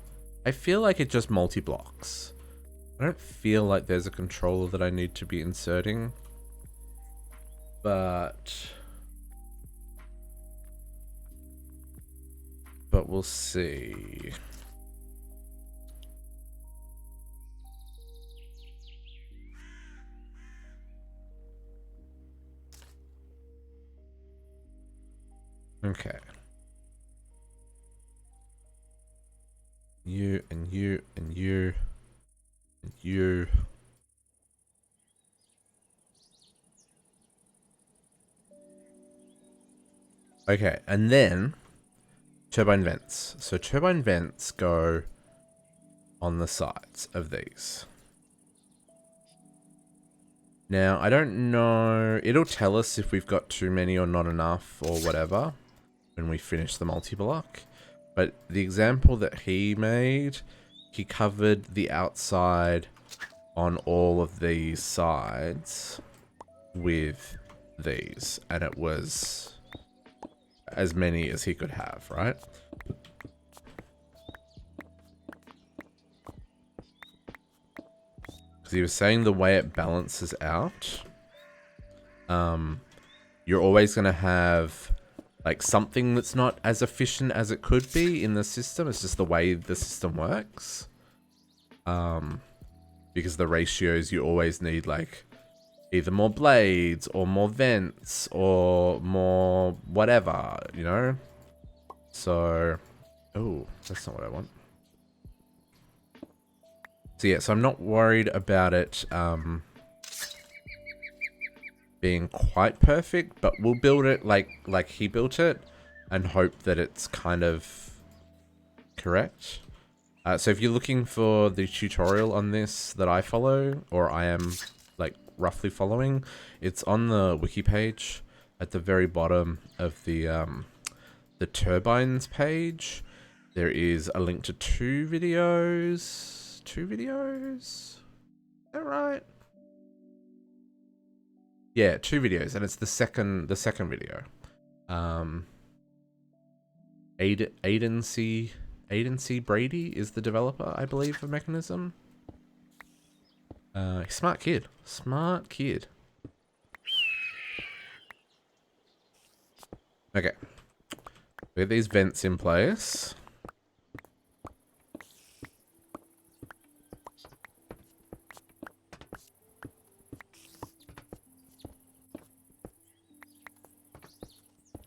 I feel like it just multi-blocks. I don't feel like there's a controller that I need to be inserting. But we'll see. Okay. You and you and you and you. Okay, and then turbine vents. So turbine vents go on the sides of these. Now, I don't know. It'll tell us if we've got too many or not enough or whatever when we finish the multi-block. But the example that he made, he covered the outside on all of these sides with these. And it was as many as he could have, right? Because he was saying the way it balances out, you're always going to have like something that's not as efficient as it could be in the system. It's just the way the system works. Because the ratios, you always need like either more blades or more vents or more whatever, you know? So, oh, that's not what I want. So yeah, so I'm not worried about it being quite perfect, but we'll build it like he built it and hope that it's kind of correct. So if you're looking for the tutorial on this that I follow, or I am like roughly following, it's on the wiki page at the very bottom of the turbines page. There is a link to 2 videos. 2 videos? Is that right? Yeah, 2 videos, and it's the second video. Aiden C. Brady is the developer, I believe, of Mechanism. Smart kid. Smart kid. Okay. We have these vents in place.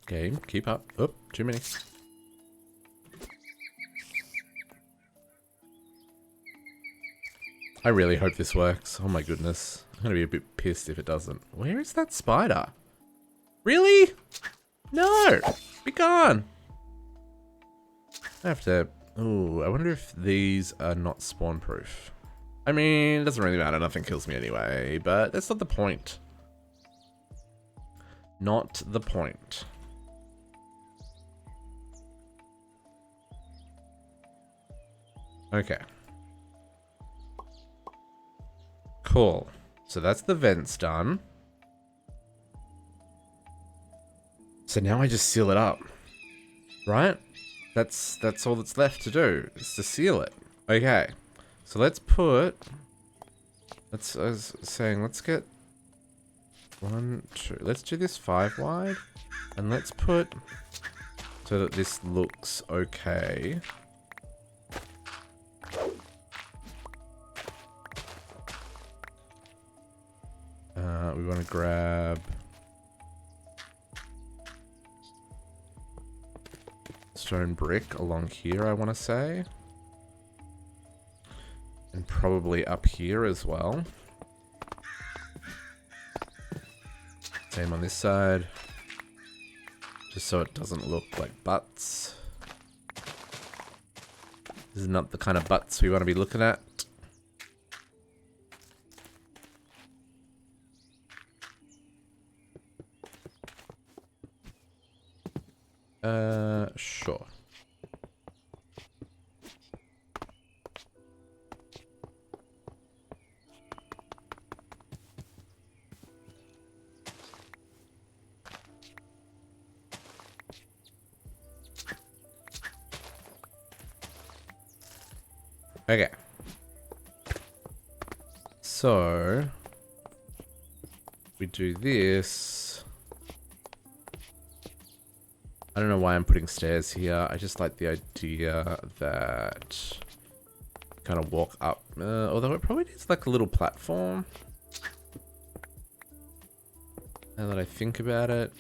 Okay, keep up. Oh, too many. I really hope this works. Oh my goodness. I'm gonna be a bit pissed if it doesn't. Where is that spider? Really? No! Be gone! I have to... Ooh, I wonder if these are not spawn proof. I mean, it doesn't really matter. Nothing kills me anyway, but that's not the point. Not the point. Okay. Cool. So that's the vents done. So now I just seal it up. Right? That's all that's left to do, is to seal it. Okay. So let's put... I was saying, let's get... 1, 2... Let's do this 5 wide. And let's put... So that this looks okay. We want to grab... stone brick along here, I want to say. And probably up here as well. Same on this side. Just so it doesn't look like butts. This is not the kind of butts we want to be looking at. Sure. Okay. So we do this. I don't know why I'm putting stairs here. I just like the idea that kind of walk up. Although it probably needs like a little platform. Now that I think about it,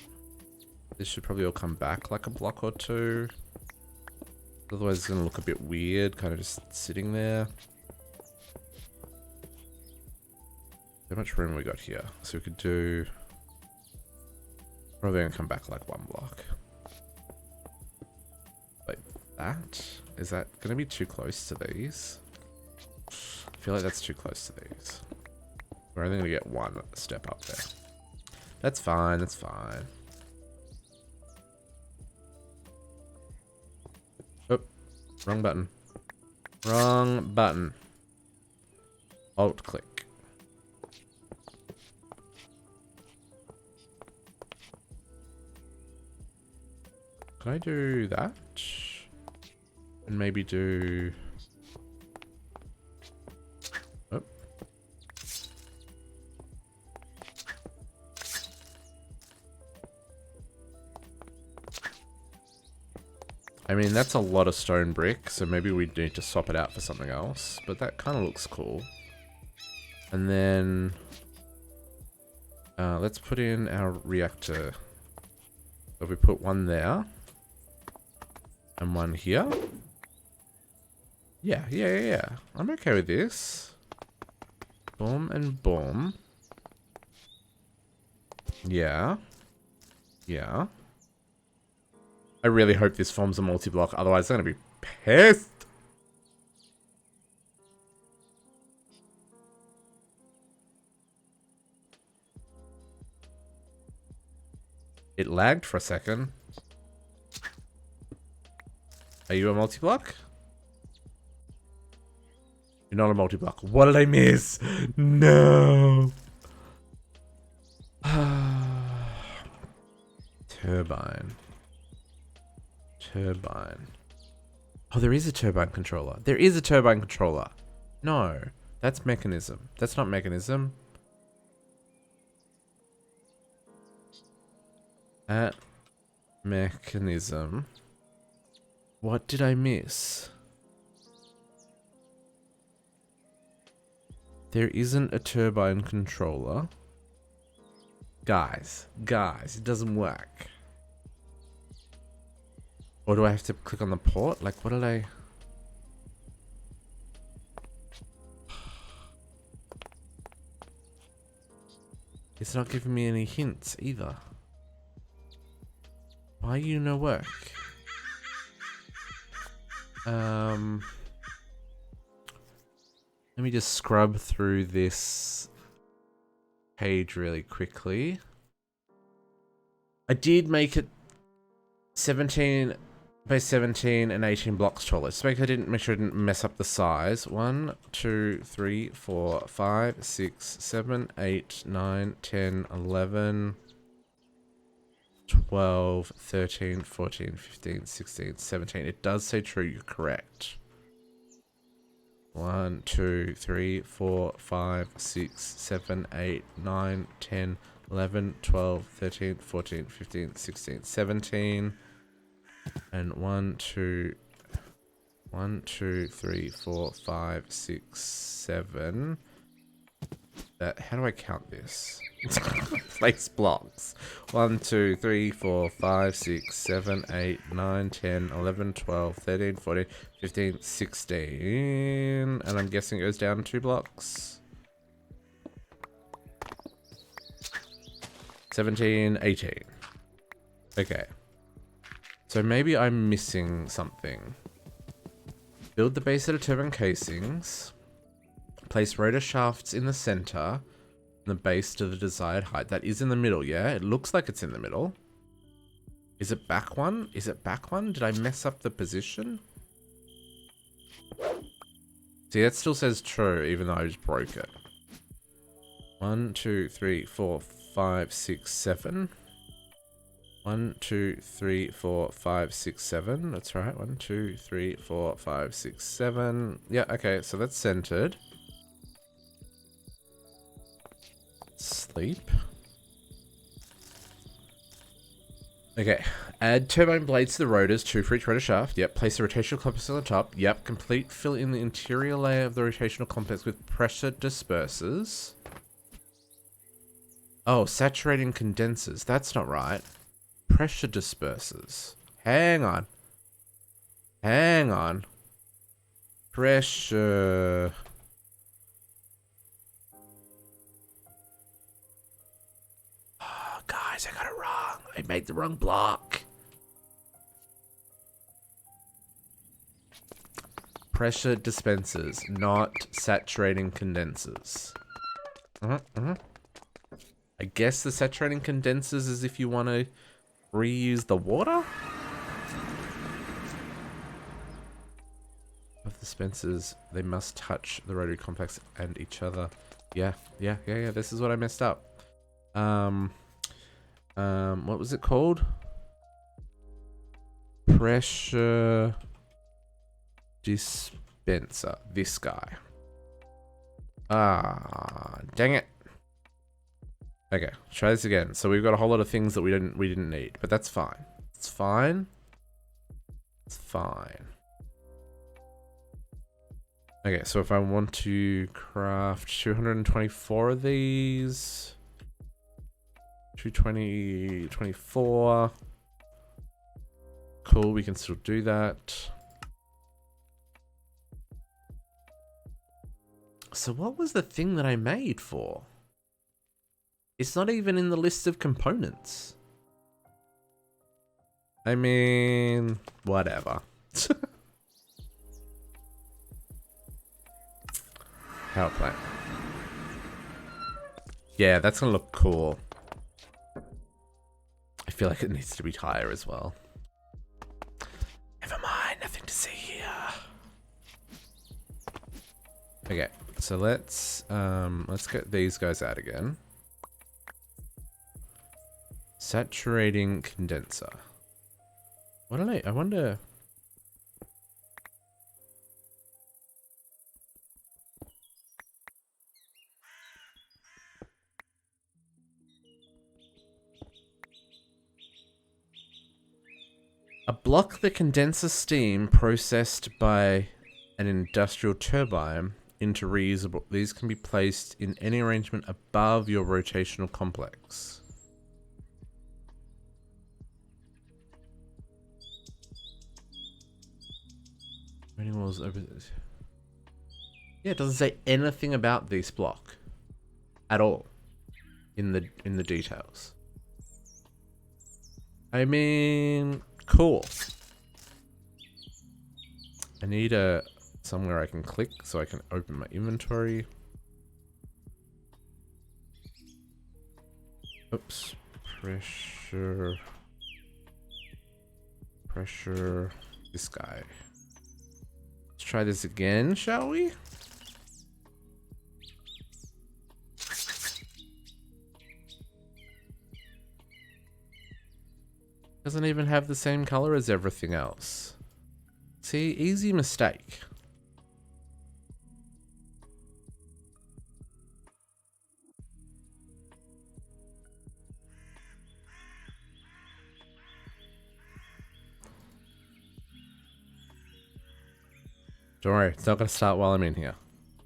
this should probably all come back like a block or two. Otherwise it's going to look a bit weird, kind of just sitting there. How much room we got here? So we could do... Probably going to come back like 1 block. Like that? Is that going to be too close to these? I feel like that's too close to these. We're only going to get 1 step up there. That's fine, that's fine. Oh, wrong button. Wrong button. Alt click. Can I do that? And maybe do... Oh. I mean, that's a lot of stone brick, so maybe we need to swap it out for something else. But that kind of looks cool. And then... let's put in our reactor. So if we put 1 there... And 1 here. Yeah. I'm okay with this. Boom and boom. Yeah. I really hope this forms a multi-block, otherwise I'm gonna be pissed. It lagged for a second. Are you a multi-block? You're not a multi-block. What did I miss? No. Turbine. Oh, there is a turbine controller. There is a turbine controller. No, that's mechanism. That's not mechanism. At mechanism. What did I miss? There isn't a turbine controller. Guys, it doesn't work. Or do I have to click on the port? Like, what did I... It's not giving me any hints either. Why you no work? Let me just scrub through this page really quickly. I did make it 17 by 17 and 18 blocks taller. Just make sure I didn't mess up the size. 1, 2, 3, 4, 5, 6, 7, 8, 9, 10, 11, 12, 13, 14, 15, 16, 17. It does say true, you're correct. 1, 2, 3, 4, 5, 6, 7, 8, 9, 10, 11, 12, 13, 14, 15, 16, 17. And 1, 2, 3, 4, 5, 6, 7. How do I count this? Place blocks. 1, 2, 3, 4, 5, 6, 7, 8, 9, 10, 11, 12, 13, 14, 15, 16. And I'm guessing it goes down 2 blocks. 17, 18. Okay. So maybe I'm missing something. Build the base set of turbine casings. Place rotor shafts in the center. And the base to the desired height. That is in the middle, yeah? It looks like it's in the middle. Is it back one? Is it back one? Did I mess up the position? See, that still says true, even though I just broke it. 1, 2, 3, 4, 5, 6, 7. 1, 2, 3, 4, 5, 6, 7. That's right. 1, 2, 3, 4, 5, 6, 7. Yeah, okay, so that's centered. Sleep. Okay. Add turbine blades to the rotors, 2 for each rotor shaft. Yep. Place the rotational complex on the top. Yep. Complete fill in the interior layer of the rotational complex with pressure dispersers. Oh, saturating condensers. That's not right. Pressure dispersers. Hang on. Hang on. Pressure. Oh, guys, I got it wrong. I made the wrong block. Pressure dispensers, not saturating condensers. I guess the saturating condensers is if you want to reuse the water? Of dispensers, they must touch the rotary complex and each other. Yeah. This is what I messed up. What was it called? Pressure dispenser. This guy. Ah, dang it. Okay, try this again. So we've got a whole lot of things that we didn't need, but that's fine. It's fine. It's fine. Okay, so if I want to craft 224 of these, 220, 24. Cool, we can still do that. So what was the thing that I made for? It's not even in the list of components. I mean, whatever. Power plant. Yeah, that's gonna look cool. I feel like it needs to be higher as well. Never mind, nothing to see here. Okay, so let's get these guys out again. Saturating condenser. What are they? I wonder. A block the condenser steam processed by an industrial turbine into reusable. These can be placed in any arrangement above your rotational complex. Yeah, it doesn't say anything about this block at all. in the details. I mean, cool. I need somewhere I can click so I can open my inventory. Oops. Pressure. This guy. Let's try this again, shall we? Doesn't even have the same color as everything else. See, easy mistake. Don't worry, it's not going to start while I'm in here.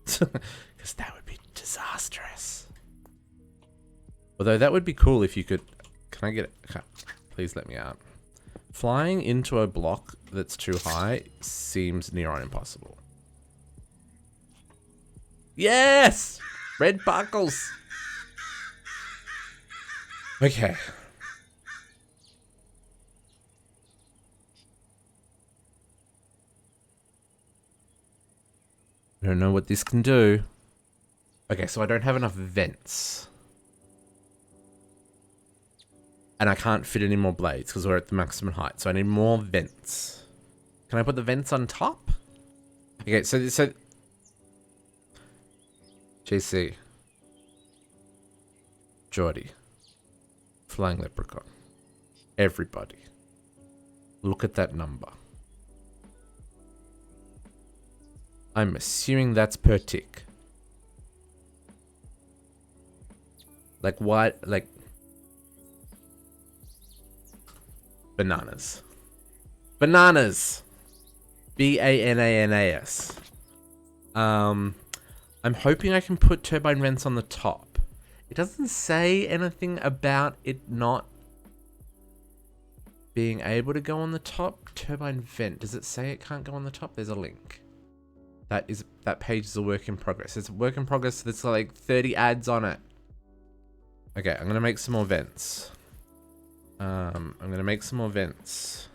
Because that would be disastrous. Although that would be cool if you could... Can I get it? Okay. Please let me out. Flying into a block that's too high seems near on impossible. Yes! Red buckles! Okay. I don't know what this can do. Okay, so I don't have enough vents. And I can't fit any more blades because we're at the maximum height. So I need more vents. Can I put the vents on top? Okay, so JC. Geordie. Flying Leprechaun. Everybody. Look at that number. I'm assuming that's per tick. Like what? Like bananas. Bananas. BANANAS. I'm hoping I can put turbine vents on the top. It doesn't say anything about it not being able to go on the top. Turbine vent. Does it say it can't go on the top? There's a link. That page is a work in progress. It's a work in progress. There's like 30 ads on it. Okay, I'm gonna make some more vents. I'm gonna make some more vents.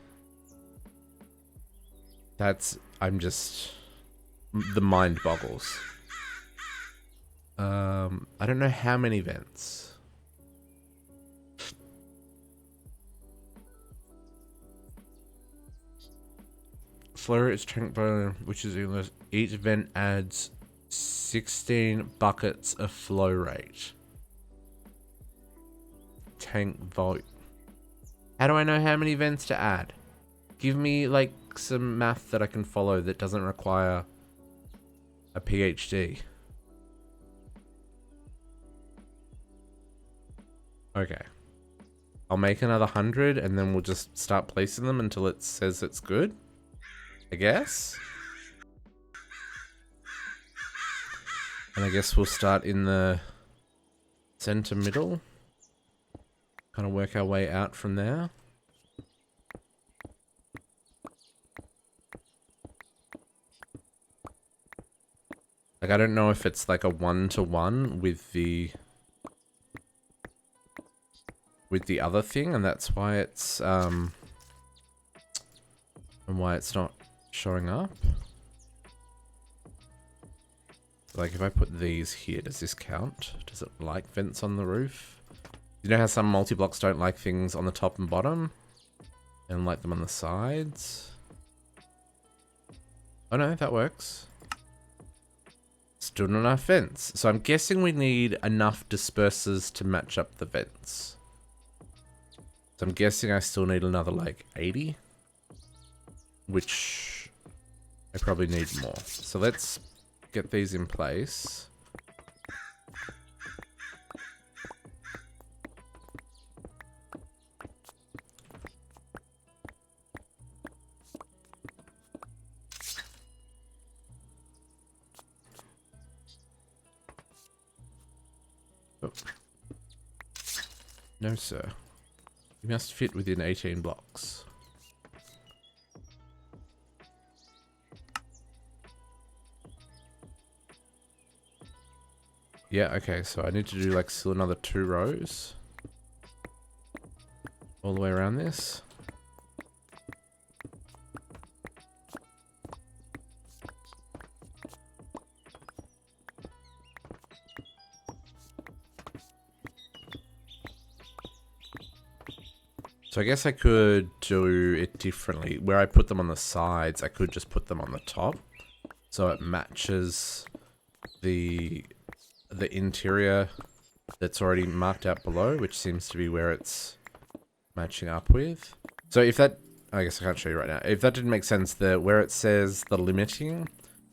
The mind boggles. I don't know how many vents. Flow rate is tank burner, which is English. Each vent adds 16 buckets of flow rate. Tank volume. How do I know how many vents to add? Give me like some math that I can follow that doesn't require a PhD. Okay. I'll make another 100 and then we'll just start placing them until it says it's good. I guess. And I guess we'll start in the center middle. Kind of work our way out from there. Like, I don't know if it's like a 1-to-1 with the other thing, and that's why it's and why it's not showing up. Like, if I put these here, does this count? Does it like vents on the roof? You know how some multi-blocks don't like things on the top and bottom? And like them on the sides? Oh no, that works. Still not enough vents. So I'm guessing we need enough dispersers to match up the vents. So I'm guessing I still need another like 80. Which I probably need more. So let's get these in place. Oh. No, sir. You must fit within 18 blocks. Yeah, okay, so I need to do like still another 2 rows. All the way around this. So I guess I could do it differently. Where I put them on the sides, I could just put them on the top. So it matches the interior that's already marked out below, which seems to be where it's matching up with. So if that, I guess I can't show you right now. If that didn't make sense, where it says the limiting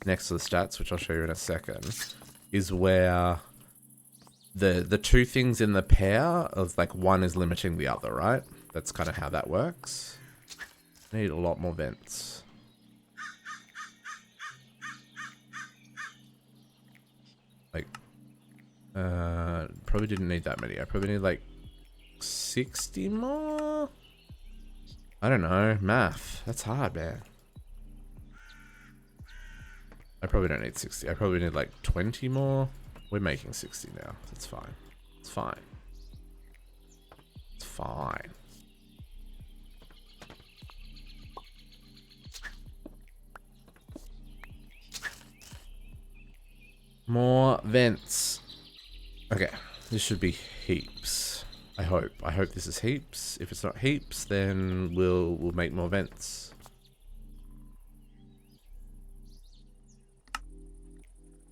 next to the stats, which I'll show you in a second, is where the 2 things in the pair of like one is limiting the other, right? That's kind of how that works. Need a lot more vents. Like, probably didn't need that many. I probably need like 60 more? I don't know. Math. That's hard, man. I probably don't need 60. I probably need like 20 more. We're making 60 now. That's fine. It's fine. It's fine. More vents. Okay, this should be heaps. I hope. I hope this is heaps. If it's not heaps, then we'll make more vents.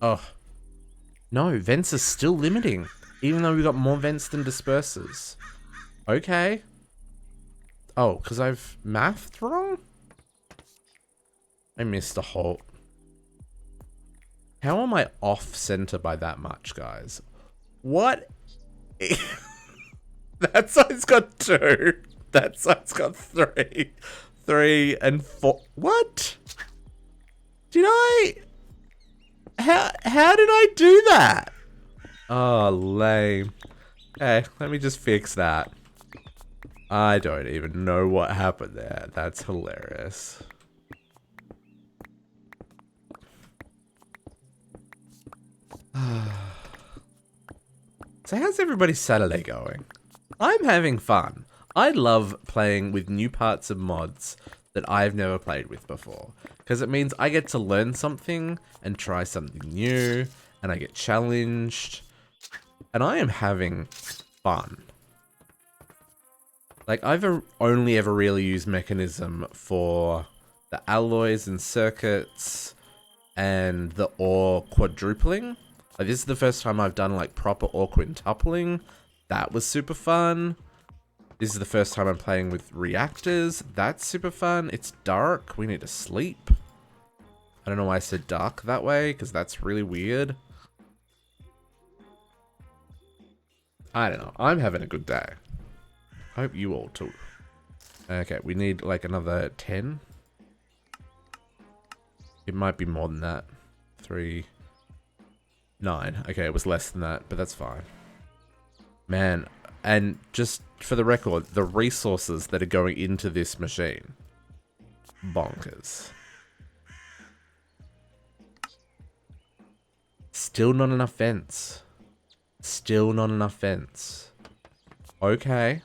Oh. No, vents are still limiting. Even though we got more vents than dispersers. Okay. Oh, because I've mathed wrong? I missed a whole... How am I off center by that much, guys? What? That side's got 2. That side's got 3. 3 and 4. What? Did I? How did I do that? Oh, lame. Okay, let me just fix that. I don't even know what happened there. That's hilarious. So how's everybody's Saturday going? I'm having fun. I love playing with new parts of mods that I've never played with before. Because it means I get to learn something and try something new. And I get challenged. And I am having fun. Like, I've only ever really used Mechanism for the alloys and circuits and the ore quadrupling. Like, this is the first time I've done like proper ore quintupling. That was super fun. This is the first time I'm playing with reactors. That's super fun. It's dark. We need to sleep. I don't know why I said dark that way, because that's really weird. I don't know. I'm having a good day. I hope you all too. Okay, we need like another 10. It might be more than that. 3, 9. Okay, it was less than that, but that's fine. Man, and just for the record, the resources that are going into this machine. Bonkers. Still not enough vents. Still not enough vents. Okay.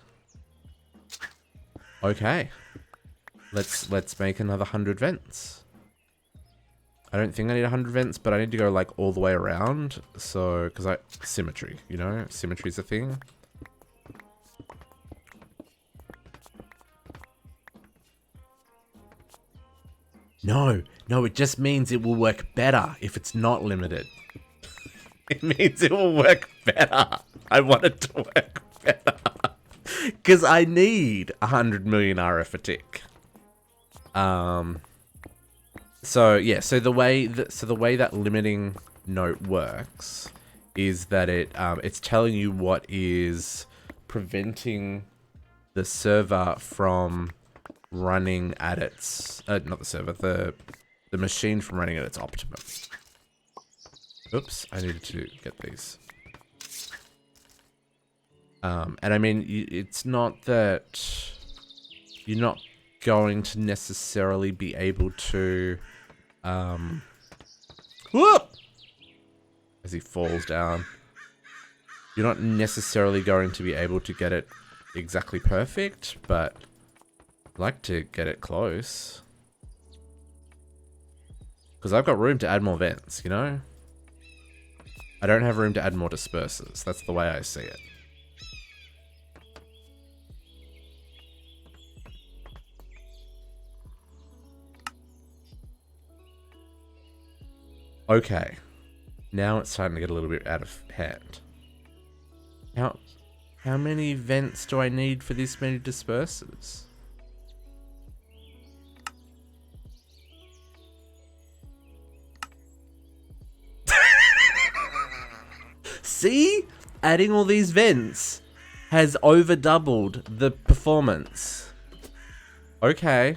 Okay. Let's make another 100 vents. I don't think I need 100 vents, but I need to go like all the way around. So, because symmetry, you know, symmetry's a thing. No, it just means it will work better if it's not limited. It means it will work better. I want it to work better. Because I need 100 million RF a tick. So yeah, so the way that limiting note works is that it's telling you what is preventing the server from running at its not the server, the machine from running at its optimum. Oops, I needed to get these. And I mean, it's not that you're not going to necessarily be able to, whoop! As he falls down. you're not necessarily going to be able to get it exactly perfect, but I'd like to get it close. Because I've got room to add more vents, you know? I don't have room to add more dispersers. That's the way I see it. Okay. Now it's starting to get a little bit out of hand. How many vents do I need for this many dispersers? See? Adding all these vents has over doubled the performance. Okay.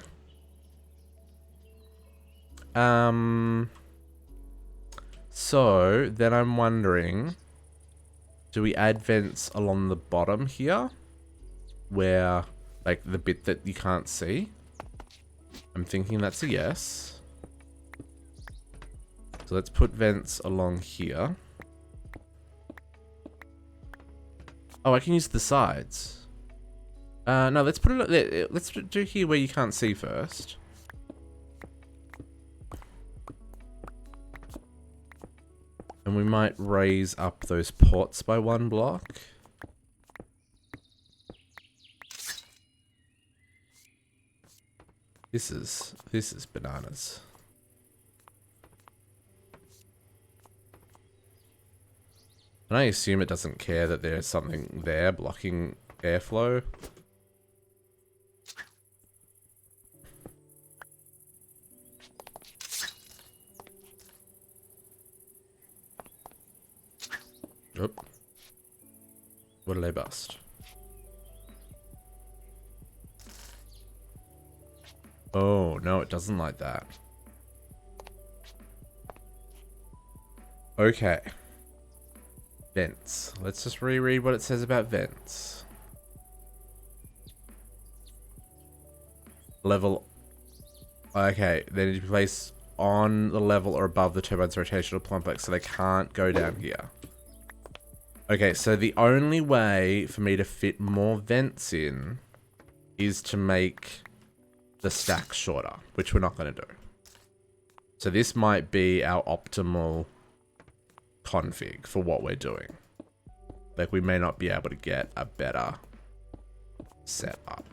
So then I'm wondering, do we add vents along the bottom here? Where, like, the bit that you can't see? I'm thinking that's a yes. So let's put vents along here. Oh, I can use the sides. No, let's put it, let's do here where you can't see first. And we might raise up those ports by 1 block. This is bananas. And I assume it doesn't care that there's something there blocking airflow. Oop. What did I bust? Oh, no, it doesn't like that. Okay. Vents. Let's just reread what it says about vents. Level. Okay, they need to be placed on the level or above the turbine's rotational complex, so they can't go down here. Okay, so the only way for me to fit more vents in is to make the stack shorter, which we're not going to do. So this might be our optimal config for what we're doing. Like, we may not be able to get a better setup,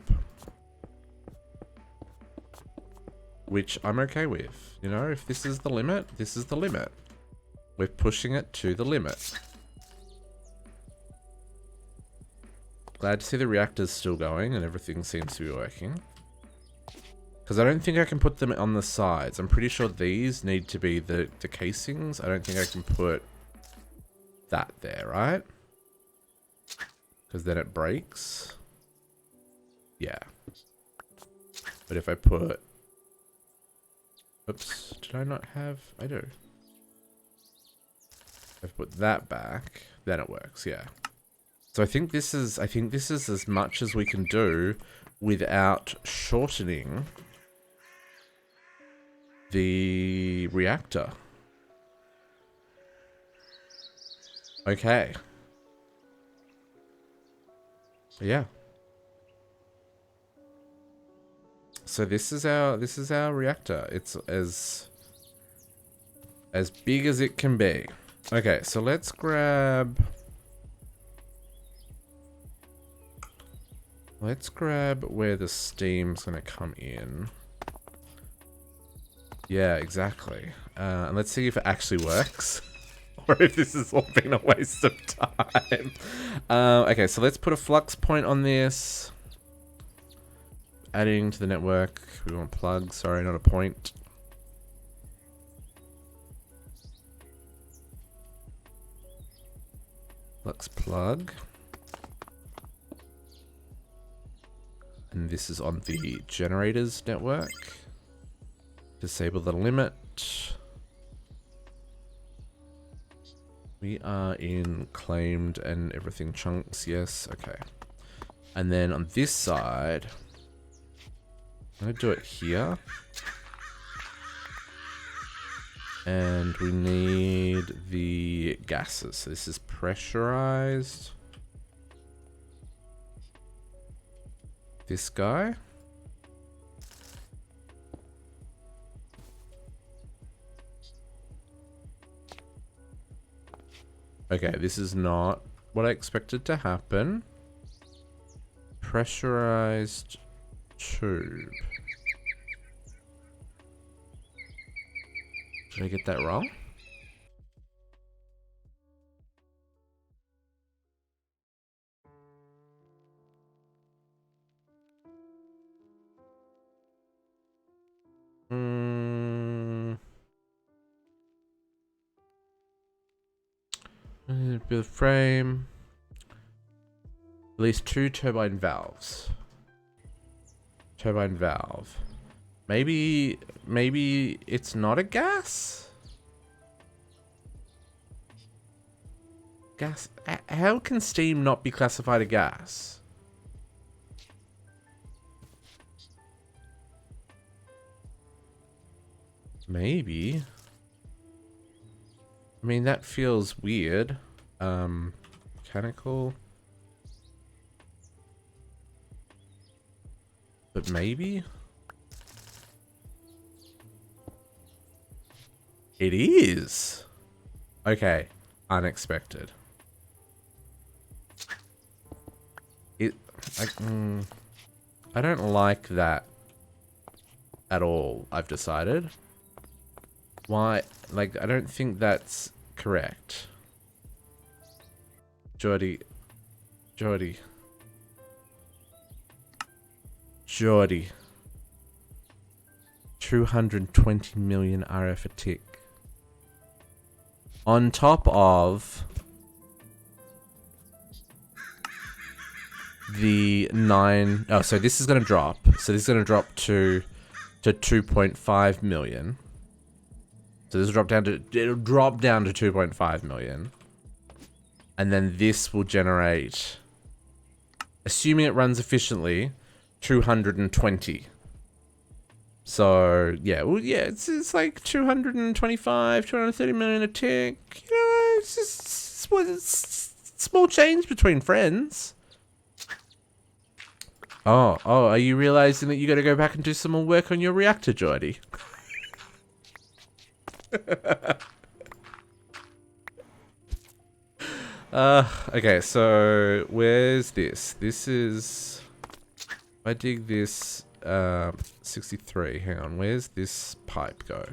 which I'm okay with. You know, if this is the limit, this is the limit. We're pushing it to the limit. Glad to see the reactor's still going and everything seems to be working. Because I don't think I can put them on the sides. I'm pretty sure these need to be the casings. I don't think I can put that there, right? Because then it breaks. Yeah. But if I put... Oops, did I not have... I do. If I put that back, then it works, yeah. So I think this is as much as we can do without shortening the reactor. Okay. Yeah. So this is our reactor. It's as big as it can be. Okay, so let's grab where the steam's gonna come in. Yeah, exactly. And let's see if it actually works. Or if this has all been a waste of time. Okay, so let's put a flux point on this. Adding to the network. We want plug, sorry, not a point. Flux plug. And this is on the generators network. Disable the limit. We are in claimed and everything chunks, yes, okay. And then on this side, I'm gonna do it here. And we need the gases. So this is pressurized. This guy. Okay, this is not what I expected to happen. Pressurized tube. Did I get that wrong? Build frame. At least 2 turbine valves. Turbine valve. Maybe it's not a gas? Gas? How can steam not be classified a gas? Maybe. I mean, that feels weird. Mechanical. But maybe? It is. Okay. Unexpected. I don't like that at all, I've decided. Why? Like, I don't think that's correct. Geordie. 220 million RF a tick. On top of the 9... Oh, so this is going to drop. So this is going to drop to 2.5 million. So this will drop down to... It'll drop down to 2.5 million. And then this will generate... Assuming it runs efficiently, 220. So, yeah. Well, yeah, it's like 225, 230 million a tick. You know, it's just... It's small change between friends. Oh, are you realizing that you got to go back and do some more work on your reactor, Geordie? Okay, so where's this? This is... If I dig this, 63. Hang on, where's this pipe go?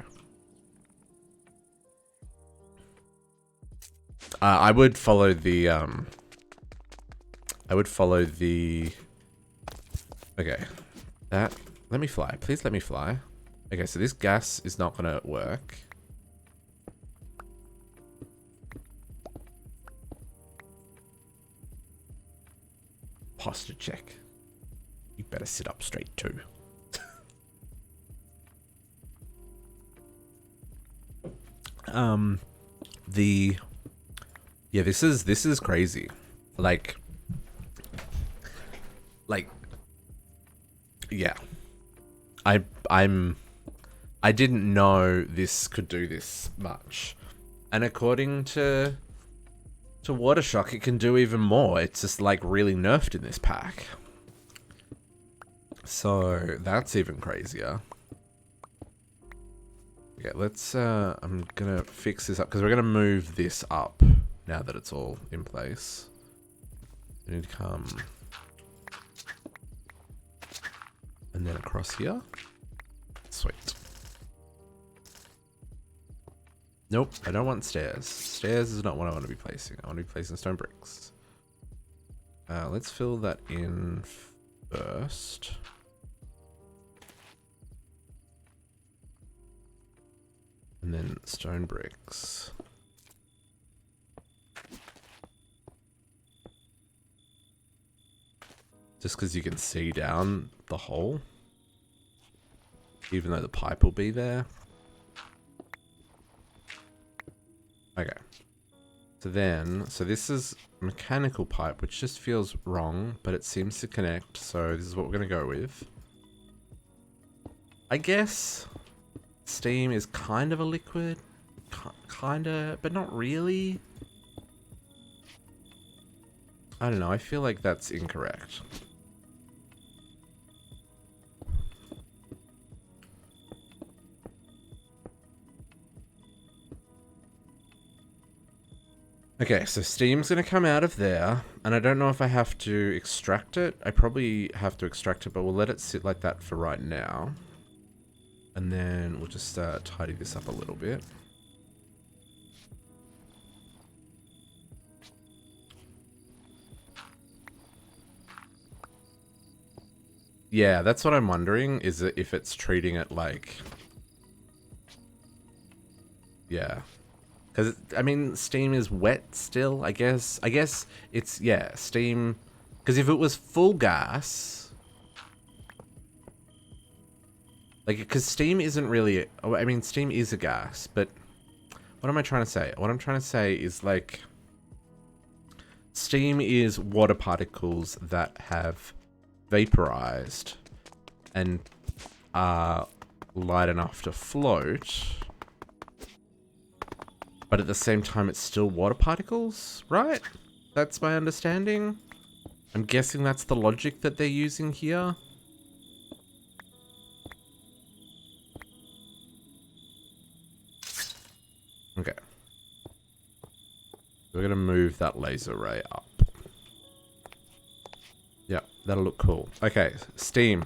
I would follow the, Okay. That... Let me fly. Please let me fly. Okay, so this gas is not gonna work. Posture check. You better sit up straight too. Yeah, this is crazy. Like, yeah. I didn't know this could do this much. And according to Water Shock, it can do even more. It's just like really nerfed in this pack. So that's even crazier. Okay, let's I'm gonna fix this up because we're gonna move this up now that it's all in place. We need to come and then across here. Sweet. Nope, I don't want stairs. Stairs is not what I want to be placing. I want to be placing stone bricks. Let's fill that in first. And then stone bricks. Just because you can see down the hole. Even though the pipe will be there. Okay. So this is mechanical pipe, which just feels wrong, but it seems to connect. So this is what we're going to go with. I guess steam is kind of a liquid. Kinda, but not really. I don't know, I feel like that's incorrect. Okay, so steam's gonna come out of there, and I don't know if I have to extract it. I probably have to extract it, but we'll let it sit like that for right now. And then we'll just tidy this up a little bit. Yeah, that's what I'm wondering, is it if it's treating it like... Yeah. Because, I mean, steam is wet still, I guess. I guess it's, yeah, steam... Because if it was full gas... Like, because steam isn't really... I mean, steam is a gas, but... What am I trying to say? What I'm trying to say is, like... Steam is water particles that have vaporized and are light enough to float. But at the same time, it's still water particles, right? That's my understanding. I'm guessing that's the logic that they're using here. Okay. We're gonna move that laser ray up. Yeah, that'll look cool. Okay, steam.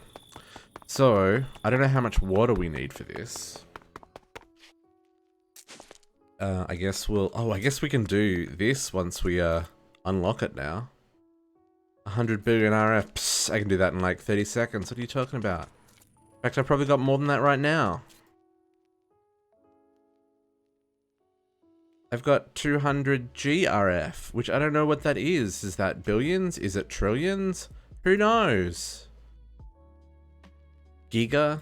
So, I don't know how much water we need for this. I guess we'll... Oh, I guess we can do this once we unlock it now. 100 billion RF. Psst, I can do that in like 30 seconds. What are you talking about? In fact, I've probably got more than that right now. I've got 200 GRF, which I don't know what that is. Is that billions? Is it trillions? Who knows? Giga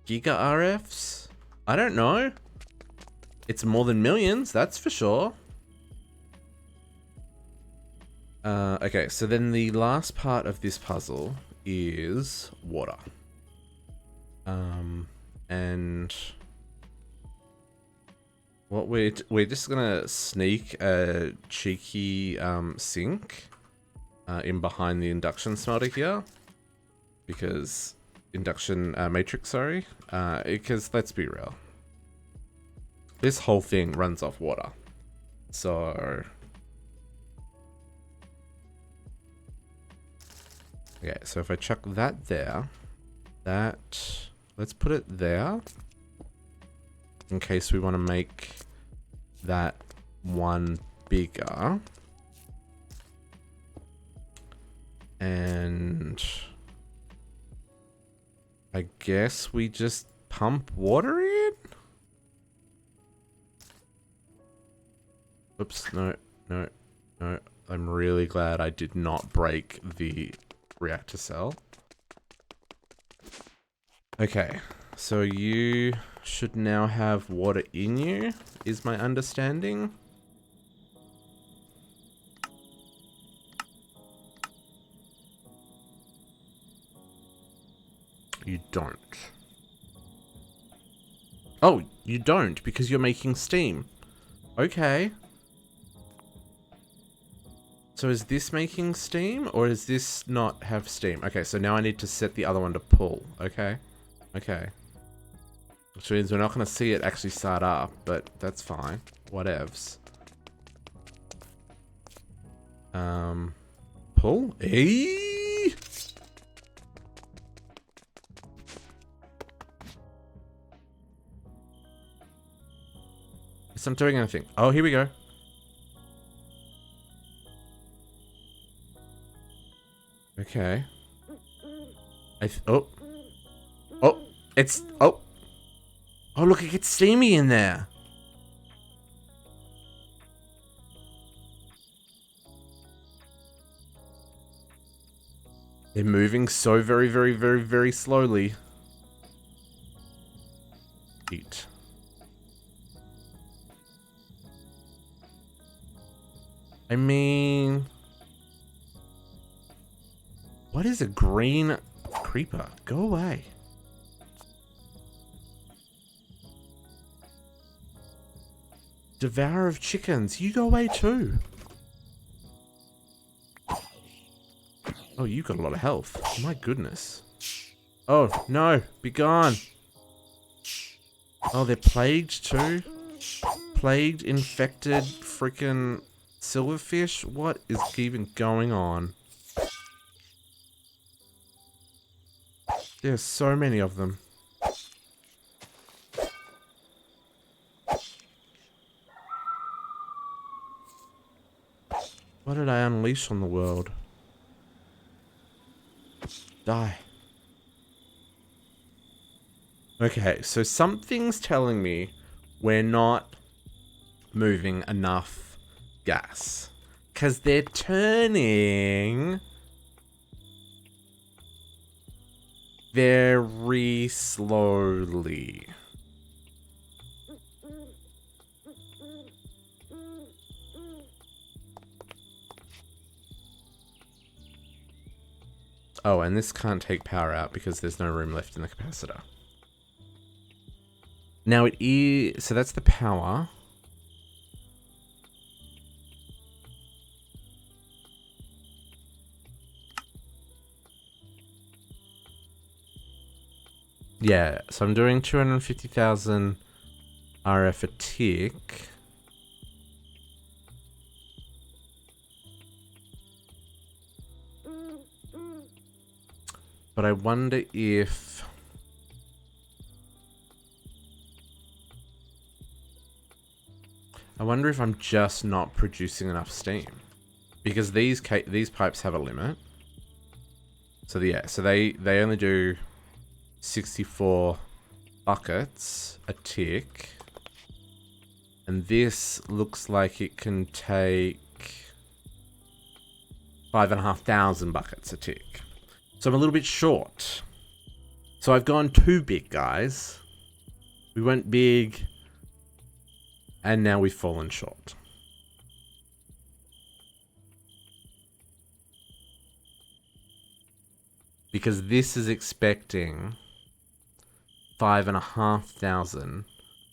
RFs? I don't know. It's more than millions, that's for sure. Okay, so then the last part of this puzzle is water. And what we're just gonna sneak a cheeky sink in behind the induction smelter here, because induction matrix, sorry, because let's be real. This whole thing runs off water. So... Okay, so if I chuck that there, let's put it there. In case we want to make that one bigger. And... I guess we just pump water in? Oops, no. I'm really glad I did not break the reactor cell. Okay, so you should now have water in you, is my understanding. You don't. Oh, you don't, because you're making steam. Okay. So is this making steam, or does this not have steam? Okay, so now I need to set the other one to pull. Okay. Okay. Which means we're not going to see it actually start up, but that's fine. Whatevs. Pull? Eee! It's not doing anything. Oh, here we go. Okay. Oh, it's... Oh, look, it gets steamy in there. They're moving so very, very, very, very slowly. Eat. I mean... What is a green creeper? Go away. Devourer of chickens, you go away too. Oh, you got a lot of health. My goodness. Oh, no. Be gone. Oh, they're plagued too? Plagued, infected, freaking silverfish? What is even going on? There's so many of them. What did I unleash on the world? Die. Okay, so something's telling me we're not moving enough gas. 'Cause they're turning very slowly. Oh, and this can't take power out because there's no room left in the capacitor. Now it is... So that's the power. Yeah, so I'm doing 250,000 RF a tick. But I wonder if... I'm just not producing enough steam. Because these pipes have a limit. So yeah, so they only do 64 buckets a tick. And this looks like it can take 5,500 buckets a tick. So I'm a little bit short. So I've gone too big, guys. We went big. And now we've fallen short. Because this is expecting 5,500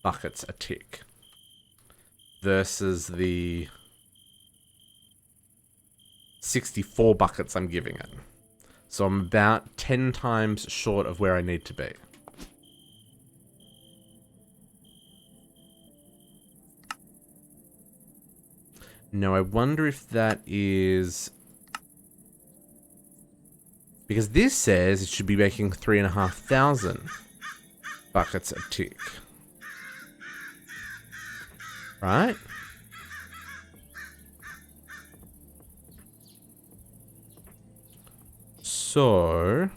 buckets a tick. Versus the 64 buckets I'm giving it. So I'm about 10 times short of where I need to be. Now I wonder if that is... Because this says it should be making 3,500 buckets a tick. Right? So...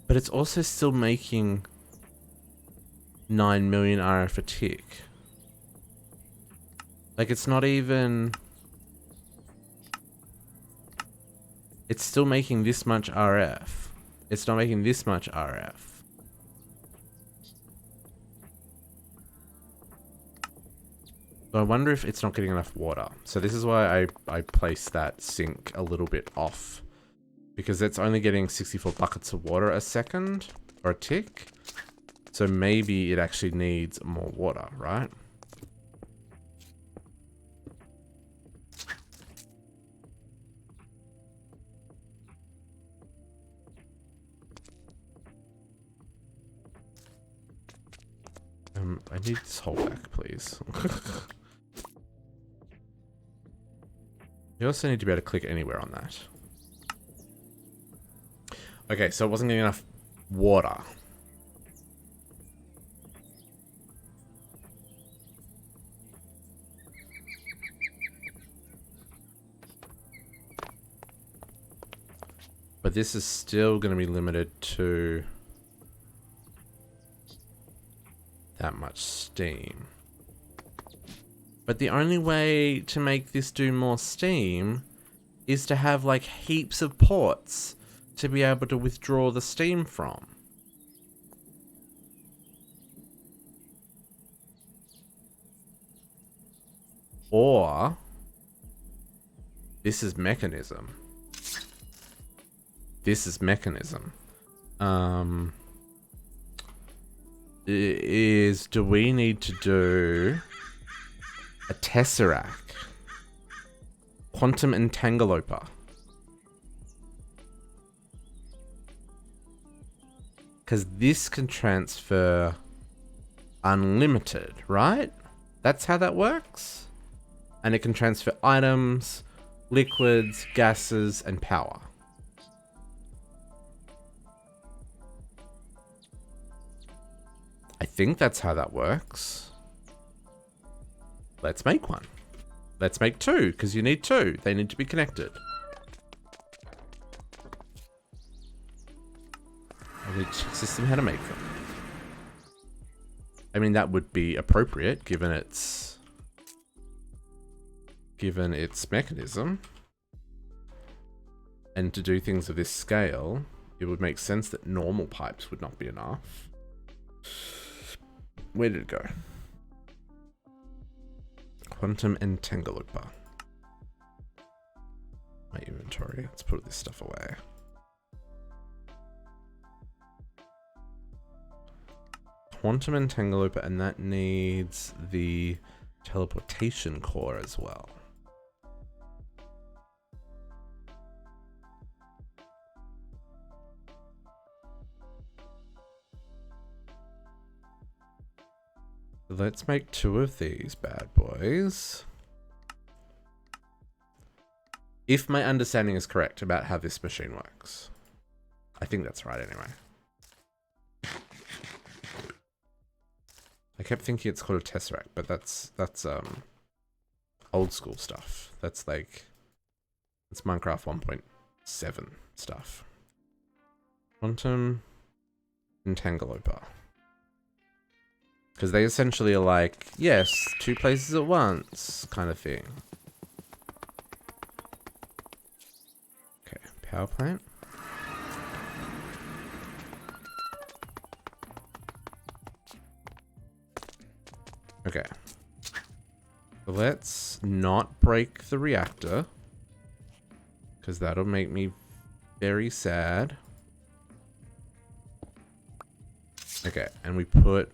But it's also still making 9 million RF a tick. Like, it's not even... It's still making this much RF. It's not making this much RF. So I wonder if it's not getting enough water. So this is why I placed that sink a little bit off. Because it's only getting 64 buckets of water a second, or a tick. So maybe it actually needs more water, right? I need this hole back, please. You also need to be able to click anywhere on that. Okay, so it wasn't getting enough water. But this is still going to be limited to that much steam. But the only way to make this do more steam is to have like heaps of ports to be able to withdraw the steam from. Or this is mechanism. This is mechanism. Do we need to do a tesseract? Quantum entangloper. Because this can transfer unlimited, right? That's how that works? And it can transfer items, liquids, gases, and power. I think that's how that works. Let's make one. Let's make two, because you need two. They need to be connected. I need to teach system how to make them. I mean, that would be appropriate given its mechanism. And to do things of this scale, it would make sense that normal pipes would not be enough. Where did it go? Quantum entangloper. My inventory. Let's put this stuff away. Quantum entangloper, and that needs the teleportation core as well. Let's make two of these bad boys. If my understanding is correct about how this machine works. I think that's right anyway. I kept thinking it's called a tesseract, but that's old school stuff. That's Minecraft 1.7 stuff. Quantum entangloper. Because they essentially are like, yes, two places at once kind of thing. Okay, power plant. Okay. Let's not break the reactor. Because that'll make me very sad. Okay, and we put...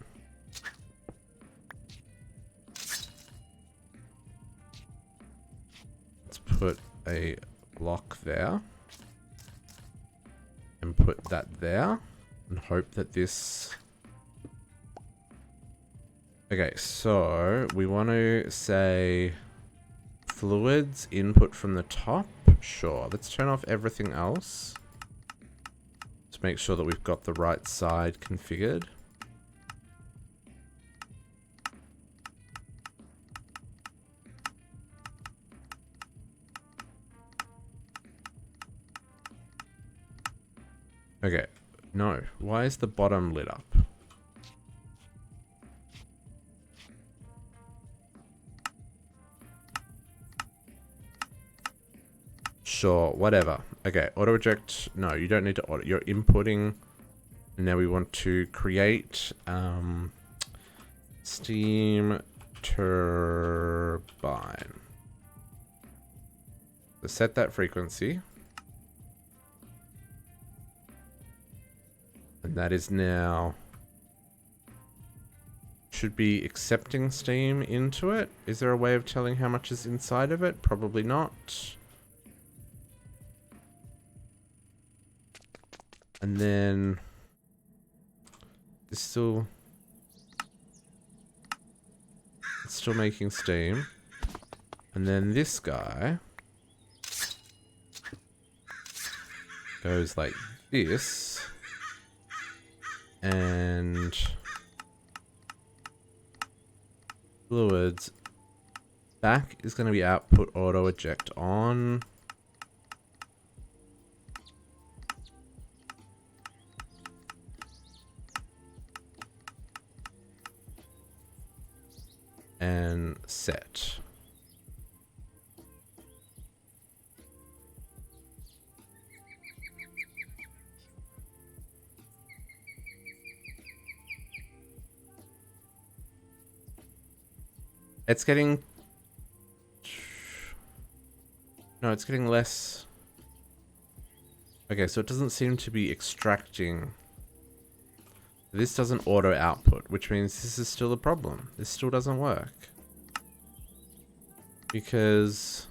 put a block there and put that there and hope that this... Okay, so we want to say fluids input from the top. Sure, let's turn off everything else to make sure that we've got the right side configured. Okay, no. Why is the bottom lit up? Sure, whatever. Okay, auto eject. No, you don't need to auto. You're inputting. And now we want to create steam turbine. So set that frequency. And that is now... should be accepting steam into it. Is there a way of telling how much is inside of it? Probably not. And then... it's still making steam. And then this guy goes like this. And fluids back is going to be output auto eject on. And set. It's getting No, it's getting less. Okay, so it doesn't seem to be extracting. This doesn't auto output, which means this is still a problem. This still doesn't work. Because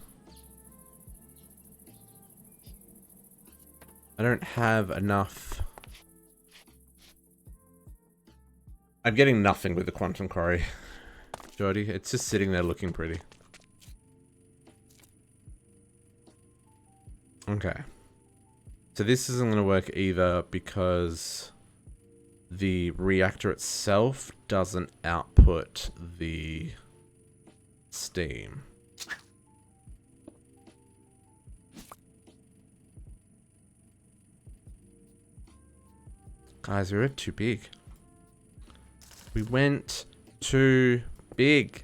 I don't have enough. I'm getting nothing with the quantum quarry, Jordy. It's just sitting there looking pretty. Okay. So this isn't going to work either because the reactor itself doesn't output the steam. Guys, we went too big. We went too big.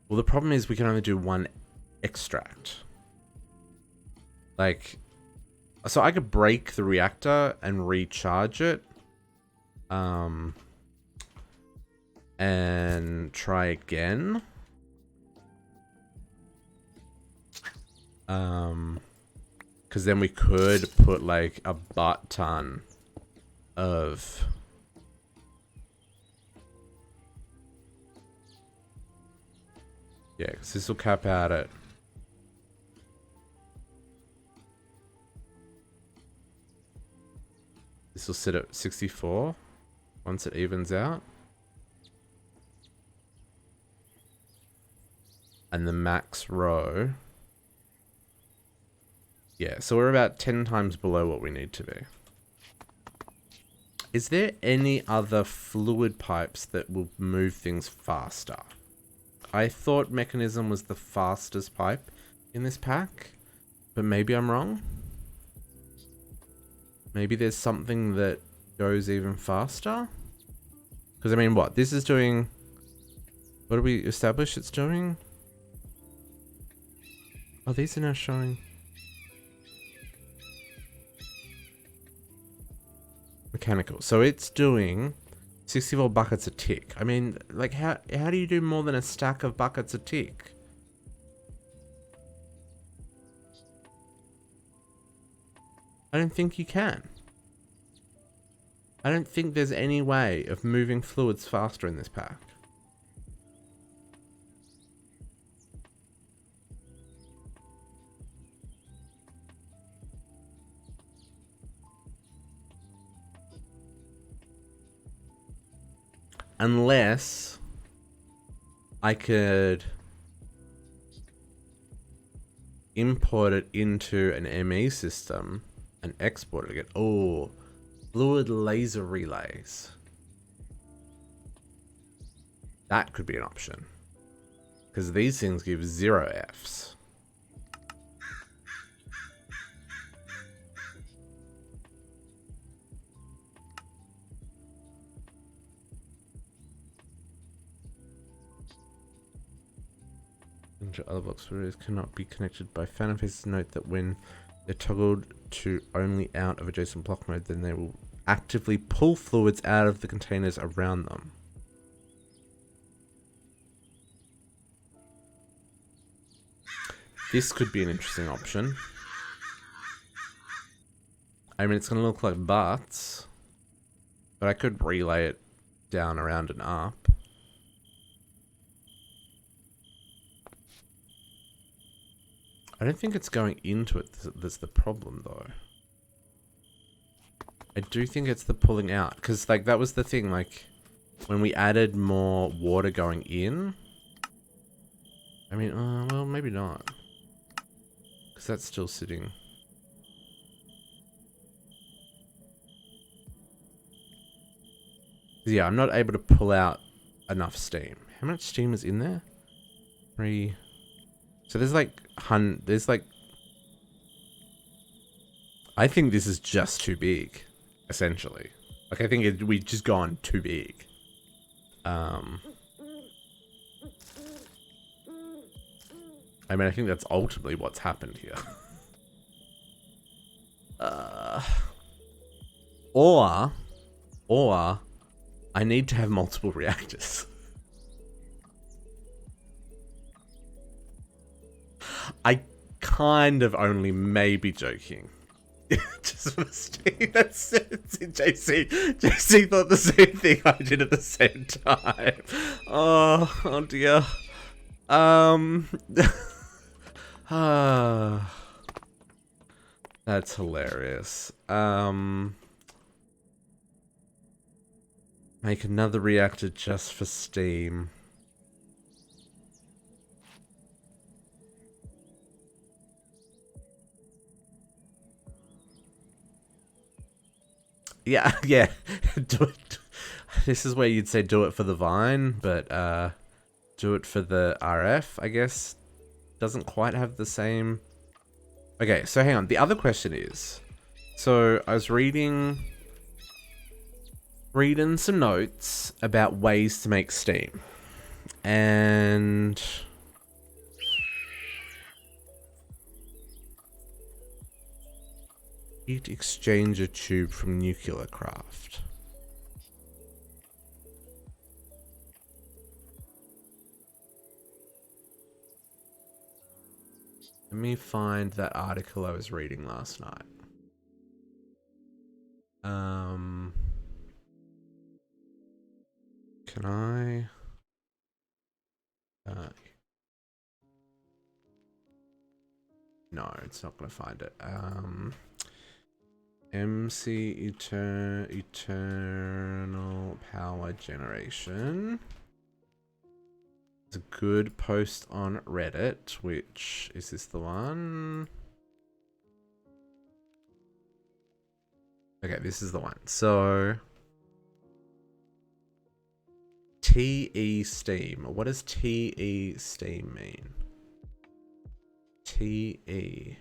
Well, the problem is we can only do one extract. Like, so I could break the reactor and recharge it. And try again. Because then we could put like a butt ton of because this will cap out at this will sit at 64 once it evens out. And the max row. Yeah, so we're about 10 times below what we need to be. Is there any other fluid pipes that will move things faster? I thought mechanism was the fastest pipe in this pack, but maybe I'm wrong. Maybe there's something that goes even faster? Because I mean, what? This is doing... What do we establish it's doing? Oh, these are now showing... Mechanical. So it's doing 64 buckets a tick. I mean, like, how do you do more than a stack of buckets a tick? I don't think you can. I don't think there's any way of moving fluids faster in this pack. Unless I could import it into an ME system and export it again. Oh, fluid laser relays. That could be an option. Because these things give 0 Fs. Other blocks cannot be connected by fan interfaces. Note that when they're toggled to only out of adjacent block mode, then they will actively pull fluids out of the containers around them. This could be an interesting option. I mean, it's going to look like butts, but I could relay it down, around, and up. I don't think it's going into it that's the problem, though. I do think it's the pulling out, because, like, that was the thing, like, when we added more water going in... I mean, well, maybe not. Because that's still sitting... Yeah, I'm not able to pull out enough steam. How much steam is in there? 3... So there's like, I think this is just too big, essentially. Like, I think we've just gone too big. I mean, I think that's ultimately what's happened here. Or I need to have multiple reactors. kind of only maybe joking. Just for the steam. That's it. JC thought the same thing I did at the same time. Oh dear. That's hilarious. Make another reactor just for steam. Yeah, yeah. Do it. This is where you'd say do it for the vine, but do it for the RF, I guess. Doesn't quite have the same. Okay, so hang on. The other question is, so I was reading some notes about ways to make steam, and heat exchanger tube from nuclear craft. Let me find that article I was reading last night. Can I? No, it's not going to find it. MC Eternal Power Generation. There's a good post on Reddit, which is this the one? Okay, this is the one. So TE steam. What does TE steam mean? TE.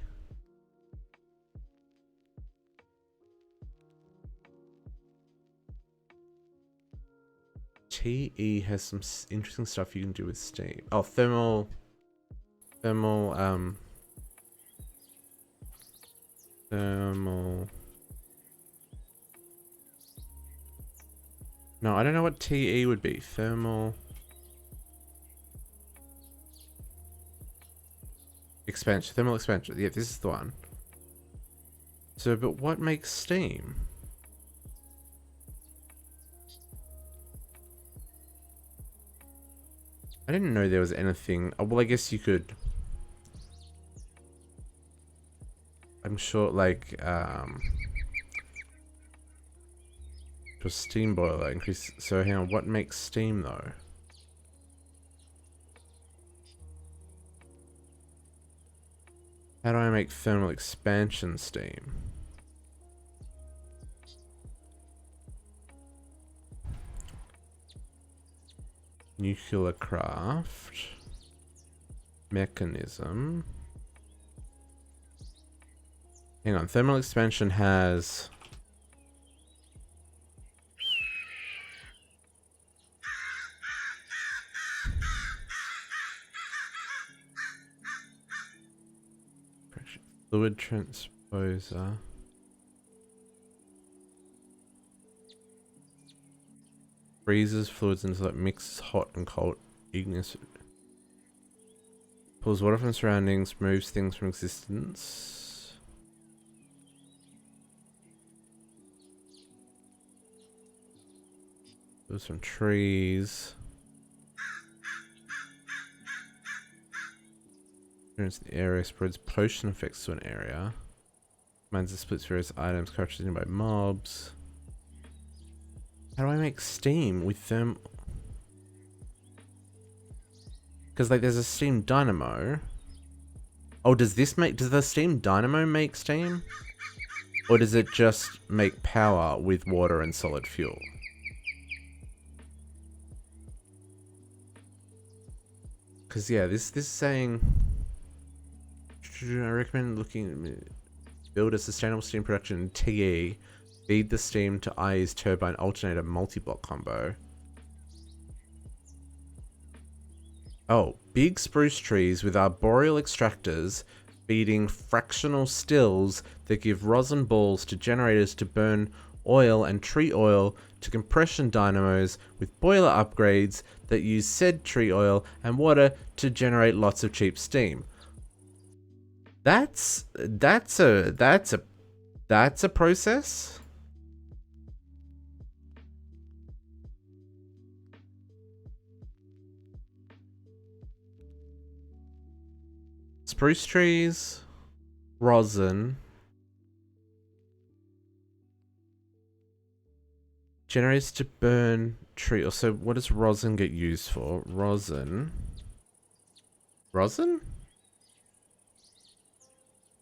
TE has some interesting stuff you can do with steam. Oh, thermal. No, I don't know what TE would be. Thermal expansion. Thermal expansion. Yeah, this is the one. So, but what makes steam? I didn't know there was anything. Oh, well, I guess you could. I'm sure, like, to a steam boiler increase. So, hang on, what makes steam though? How do I make thermal expansion steam? Nuclear craft. Mechanism. Hang on, thermal expansion has... Fluid transposer. Freezes fluids into like mixes hot and cold igneous. Pulls water from surroundings, moves things from existence. Moves from trees. Turns the area, spreads potion effects to an area. Commands and splits various items captured in by mobs. How do I make steam with them? Because like there's a steam dynamo. Oh, does the steam dynamo make steam? Or does it just make power with water and solid fuel? Because yeah, this is saying I recommend looking build a sustainable steam production in TE. Feed the steam to IE's turbine alternator multi-block combo. Oh, big spruce trees with arboreal extractors feeding fractional stills that give rosin balls to generators to burn oil and tree oil to compression dynamos with boiler upgrades that use said tree oil and water to generate lots of cheap steam. That's a process. Spruce trees, rosin, generates to burn tree. Also, what does rosin get used for? Rosin. Rosin?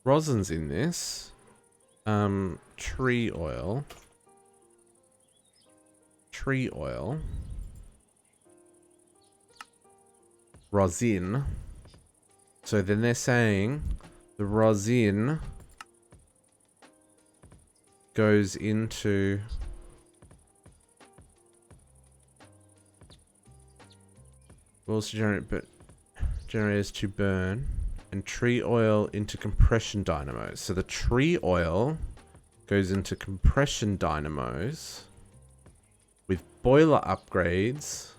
Rosin's in this. Tree oil. Tree oil. Rosin. So then they're saying the rosin goes into also generators to burn, and tree oil into compression dynamos. So the tree oil goes into compression dynamos with boiler upgrades.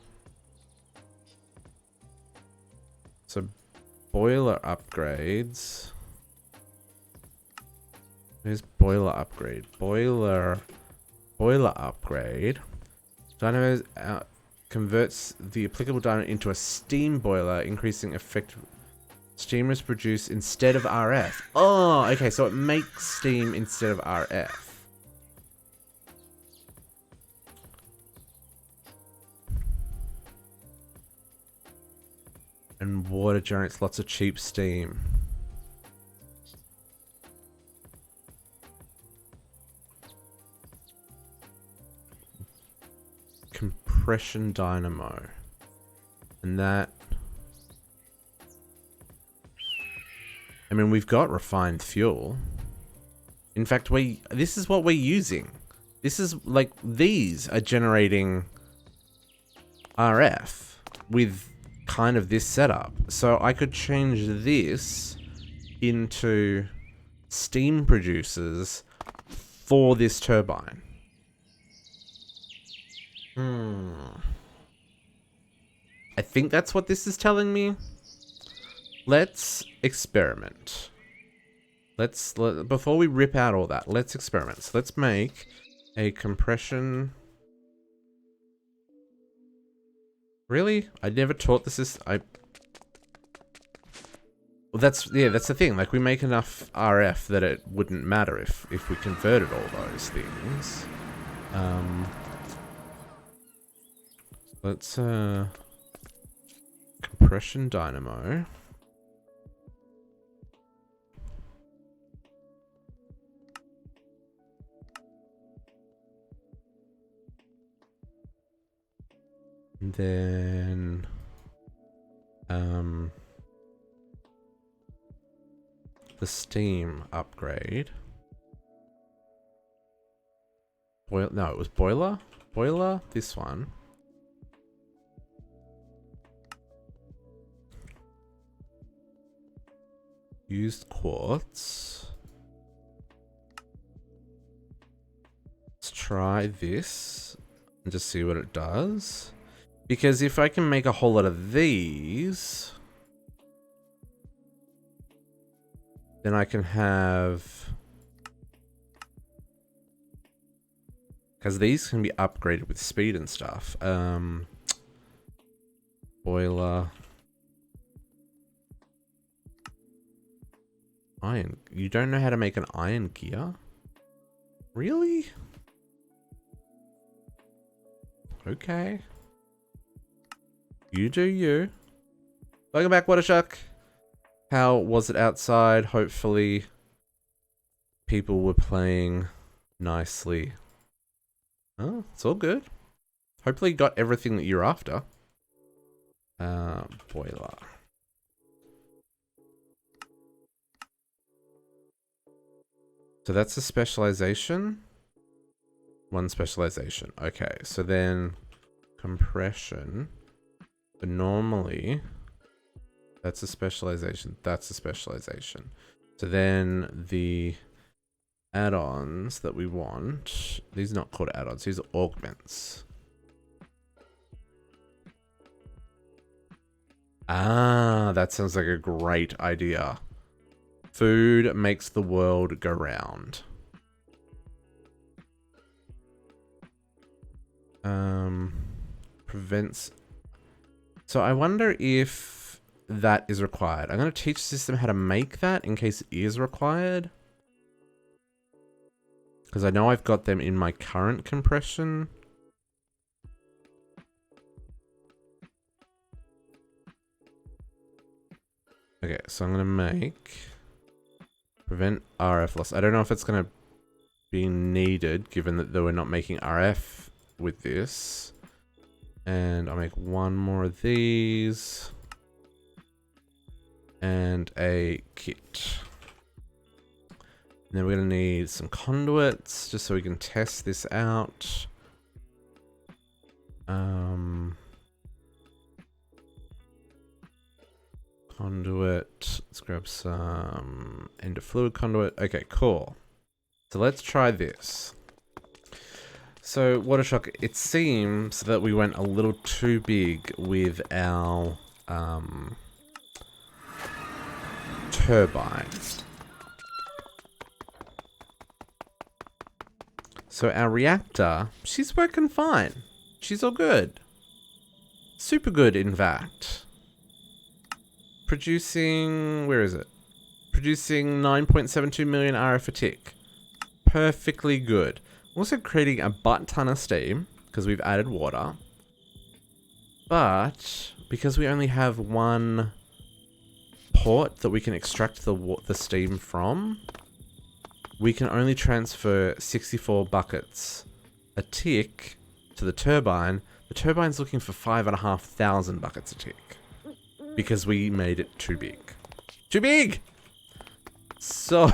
So boiler upgrades. Where's boiler upgrade? Boiler upgrade. Dynamos converts the applicable dynamo into a steam boiler, increasing effective. Steam is produced instead of RF. Oh, okay, so it makes steam instead of RF. And water generates lots of cheap steam. Compression dynamo. And that... I mean, we've got refined fuel. In fact, this is what we're using. This is like, these are generating RF with kind of this setup. So I could change this into steam producers for this turbine. I think that's what this is telling me. Let's experiment. Before we rip out all that, let's experiment. So let's make a compression. Really? I never taught this. Well, that's the thing. Like, we make enough RF that it wouldn't matter if we converted all those things. Let's compression dynamo. And then the steam upgrade. No, it was boiler. Boiler, this one. Used quartz. Let's try this and just see what it does. Because if I can make a whole lot of these, then I can have... Because these can be upgraded with speed and stuff. Boiler. Iron. You don't know how to make an iron gear? Really? Okay. You do you. Welcome back, Watershark. How was it outside? Hopefully people were playing nicely. Oh, it's all good. Hopefully you got everything that you're after. Boiler. So that's a specialization. One specialization. Okay, so then compression. But normally, that's a specialization. That's a specialization. So then the add-ons that we want, these are not called add-ons, these are augments. Ah, that sounds like a great idea. Food makes the world go round. Prevents. So I wonder if that is required. I'm going to teach the system how to make that in case it is required. Because I know I've got them in my current compression. Okay, so I'm going to make prevent RF loss. I don't know if it's going to be needed given that we're not making RF with this. And I'll make one more of these. And a kit. And then we're going to need some conduits just so we can test this out. Conduit. Let's grab some end of fluid conduit. Okay, cool. So let's try this. So, water shock, it seems that we went a little too big with our turbine. So our reactor, she's working fine. She's all good. Super good, in fact. Producing, where is it? Producing 9.72 million RF a tick. Perfectly good. Also creating a butt ton of steam, because we've added water. But, because we only have one port that we can extract the steam from, we can only transfer 64 buckets a tick to the turbine. The turbine's looking for 5,500 buckets a tick. Because we made it too big. Too big! So...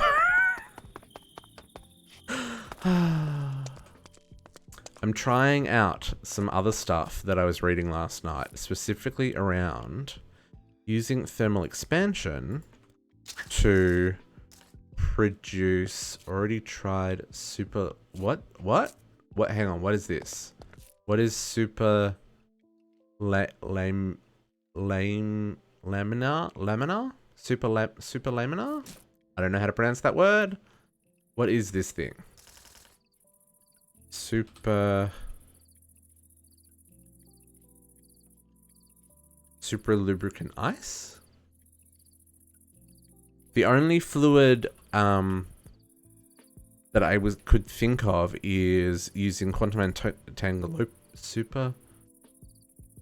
I'm trying out some other stuff that I was reading last night, specifically around using thermal expansion to produce already tried super... What? Hang on, what is this? What is super... laminar? Super laminar? I don't know how to pronounce that word. What is this thing? Super lubricant ice? The only fluid that I could think of is using quantum entangled super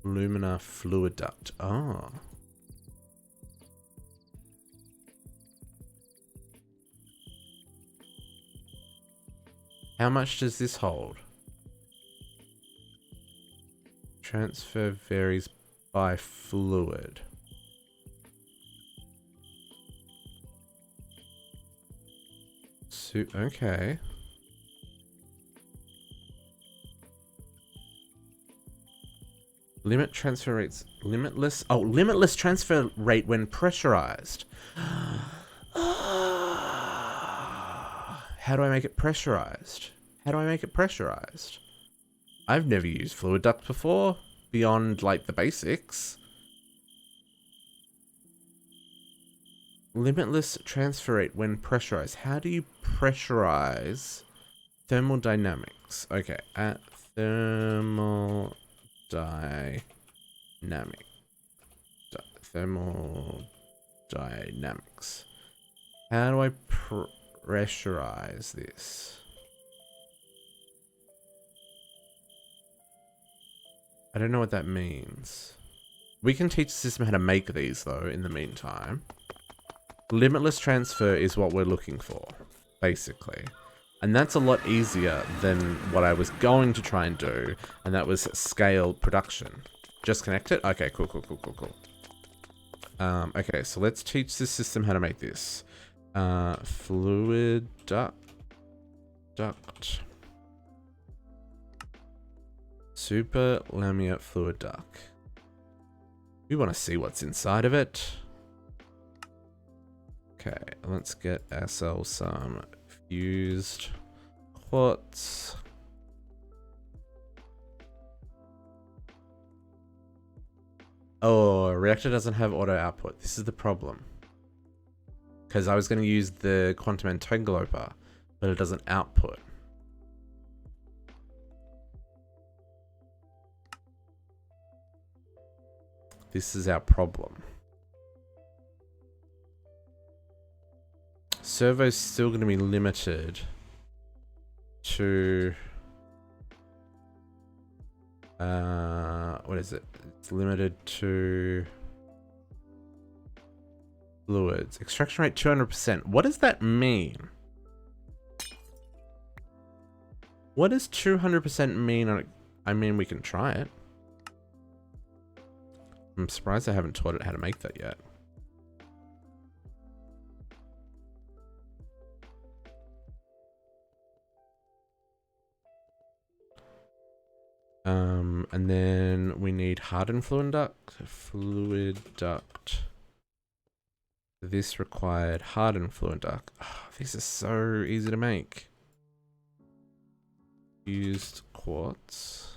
luminar fluid duct. Oh. How much does this hold? Transfer varies by fluid. Okay. Limit transfer rates. Limitless. Oh, limitless transfer rate when pressurized. How do I make it pressurized? How do I make it pressurized? I've never used fluid duct before, beyond like the basics. Limitless transfer rate when pressurized. How do you pressurize thermodynamics? Okay, at thermodynamics. Thermodynamics. How do I pressurize this? I don't know what that means. We can teach the system how to make these though in the meantime. Limitless transfer is what we're looking for, basically. And that's a lot easier than what I was going to try and do, and that was scale production. Just connect it? Okay, cool. Okay, so let's teach the system how to make this. Fluid duct. Super laminar fluid duct. We want to see what's inside of it. Okay, let's get ourselves some fused quartz. Oh, reactor doesn't have auto output. This is the problem. because I was going to use the quantum entangloper, but it doesn't output. This is our problem. Servo's still going to be limited to what is it? It's limited to fluids. Extraction rate 200%. What does that mean? What does 200% mean on it? I mean, we can try it. I'm surprised I haven't taught it how to make that yet. And then we need hardened fluid duct. This required hardened fluid duct. Oh, this is so easy to make. Used quartz.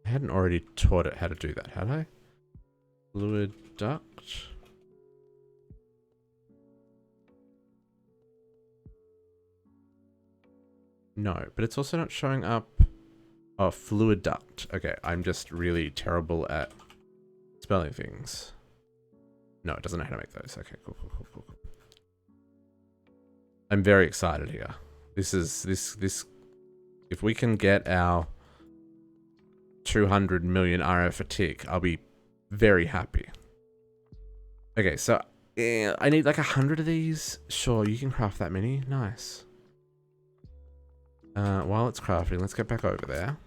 I hadn't already taught it how to do that, had I? Fluid duct. No, but it's also not showing up. Oh, fluid duct. Okay, I'm just really terrible at spelling things. No, it doesn't know how to make those. Okay, cool. I'm very excited here. This if we can get our 200 million RF a tick, I'll be very happy. Okay, so I need like 100 of these. Sure, you can craft that many. Nice. While it's crafting, let's get back over there.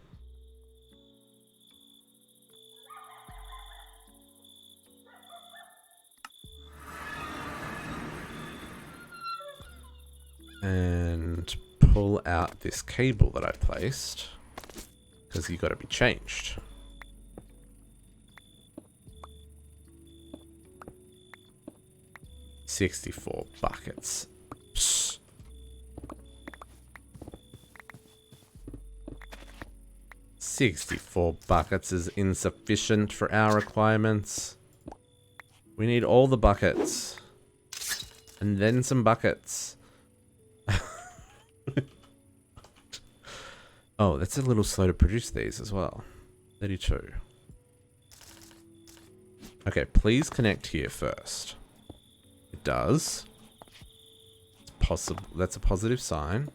And pull out this cable that I placed, because you got to be changed. $64 buckets. Psst. $64 buckets is insufficient for our requirements. We need all the buckets. And then some buckets. Oh, that's a little slow to produce these as well. 32. Okay, please connect here first. It does. It's possible. That's a positive sign.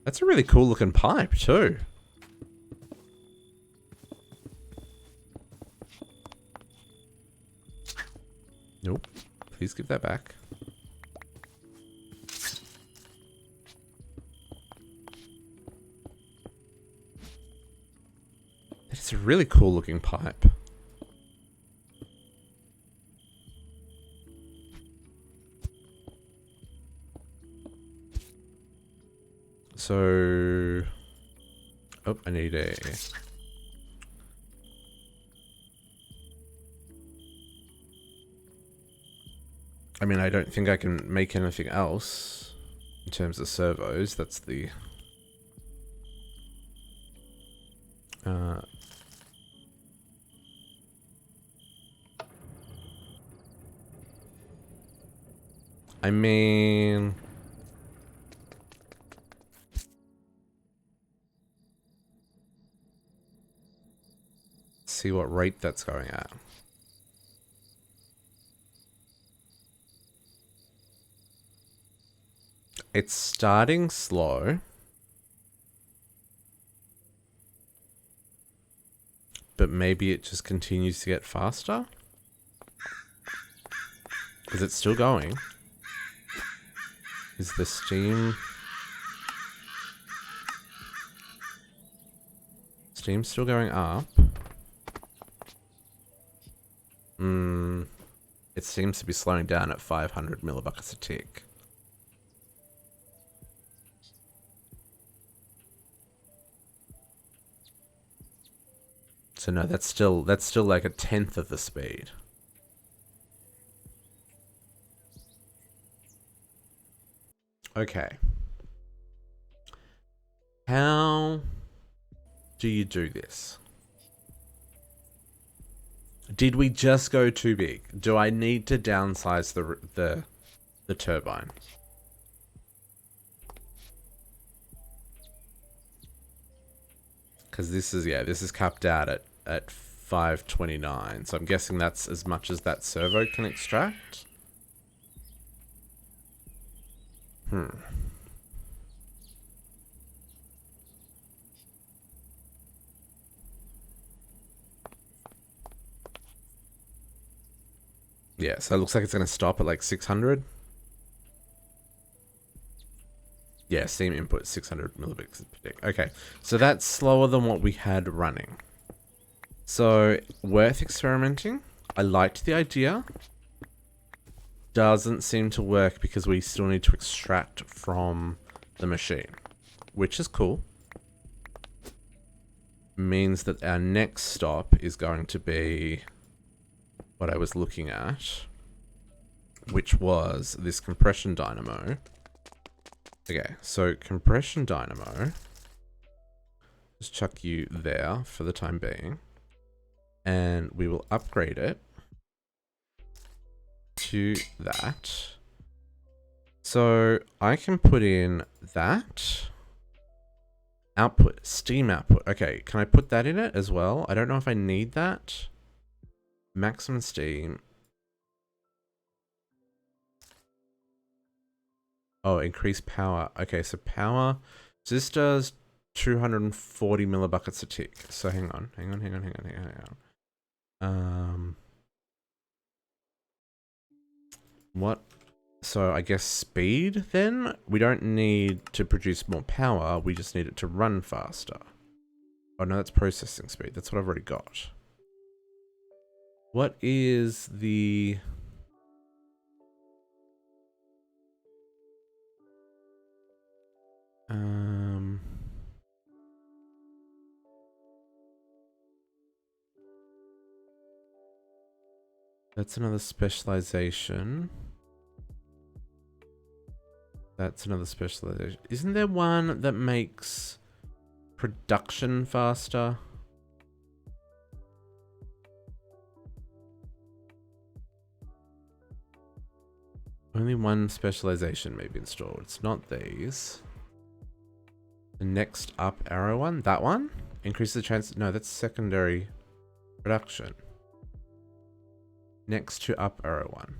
That's a really cool looking pipe too. Nope. Please give that back. It's a really cool looking pipe. So, oh, I need a. I mean, I don't think I can make anything else in terms of servos. That's the. I mean, see what rate that's going at. It's starting slow, but maybe it just continues to get faster. Is it still going? Is the steam still going up? It seems to be slowing down at 500 millibuckets a tick. So no, that's still like a tenth of the speed. Okay. How do you do this? Did we just go too big? Do I need to downsize the turbine? Because this is capped out at 529. So I'm guessing that's as much as that servo can extract. Yeah, so it looks like it's going to stop at like 600. Yeah, steam input 600 millibits per tick. Okay, so that's slower than what we had running. So, worth experimenting. I liked the idea. Doesn't seem to work because we still need to extract from the machine, which is cool. Means that our next stop is going to be what I was looking at, which was this compression dynamo. Okay, so compression dynamo. Just chuck you there for the time being. And we will upgrade it to that. So I can put in that. Output, steam output. Okay, can I put that in it as well? I don't know if I need that. Maximum steam. Oh, increase power. Okay, so power. So this does 240 millibuckets a tick. So hang on. What? So I guess speed then? We don't need to produce more power. We just need it to run faster. Oh no, that's processing speed. That's what I've already got. What is the... That's another specialization. That's another specialization. Isn't there one that makes production faster? Only one specialization may be installed. It's not these. The next up arrow one? That one? Increase the chance... No, that's secondary production. Next to up arrow one.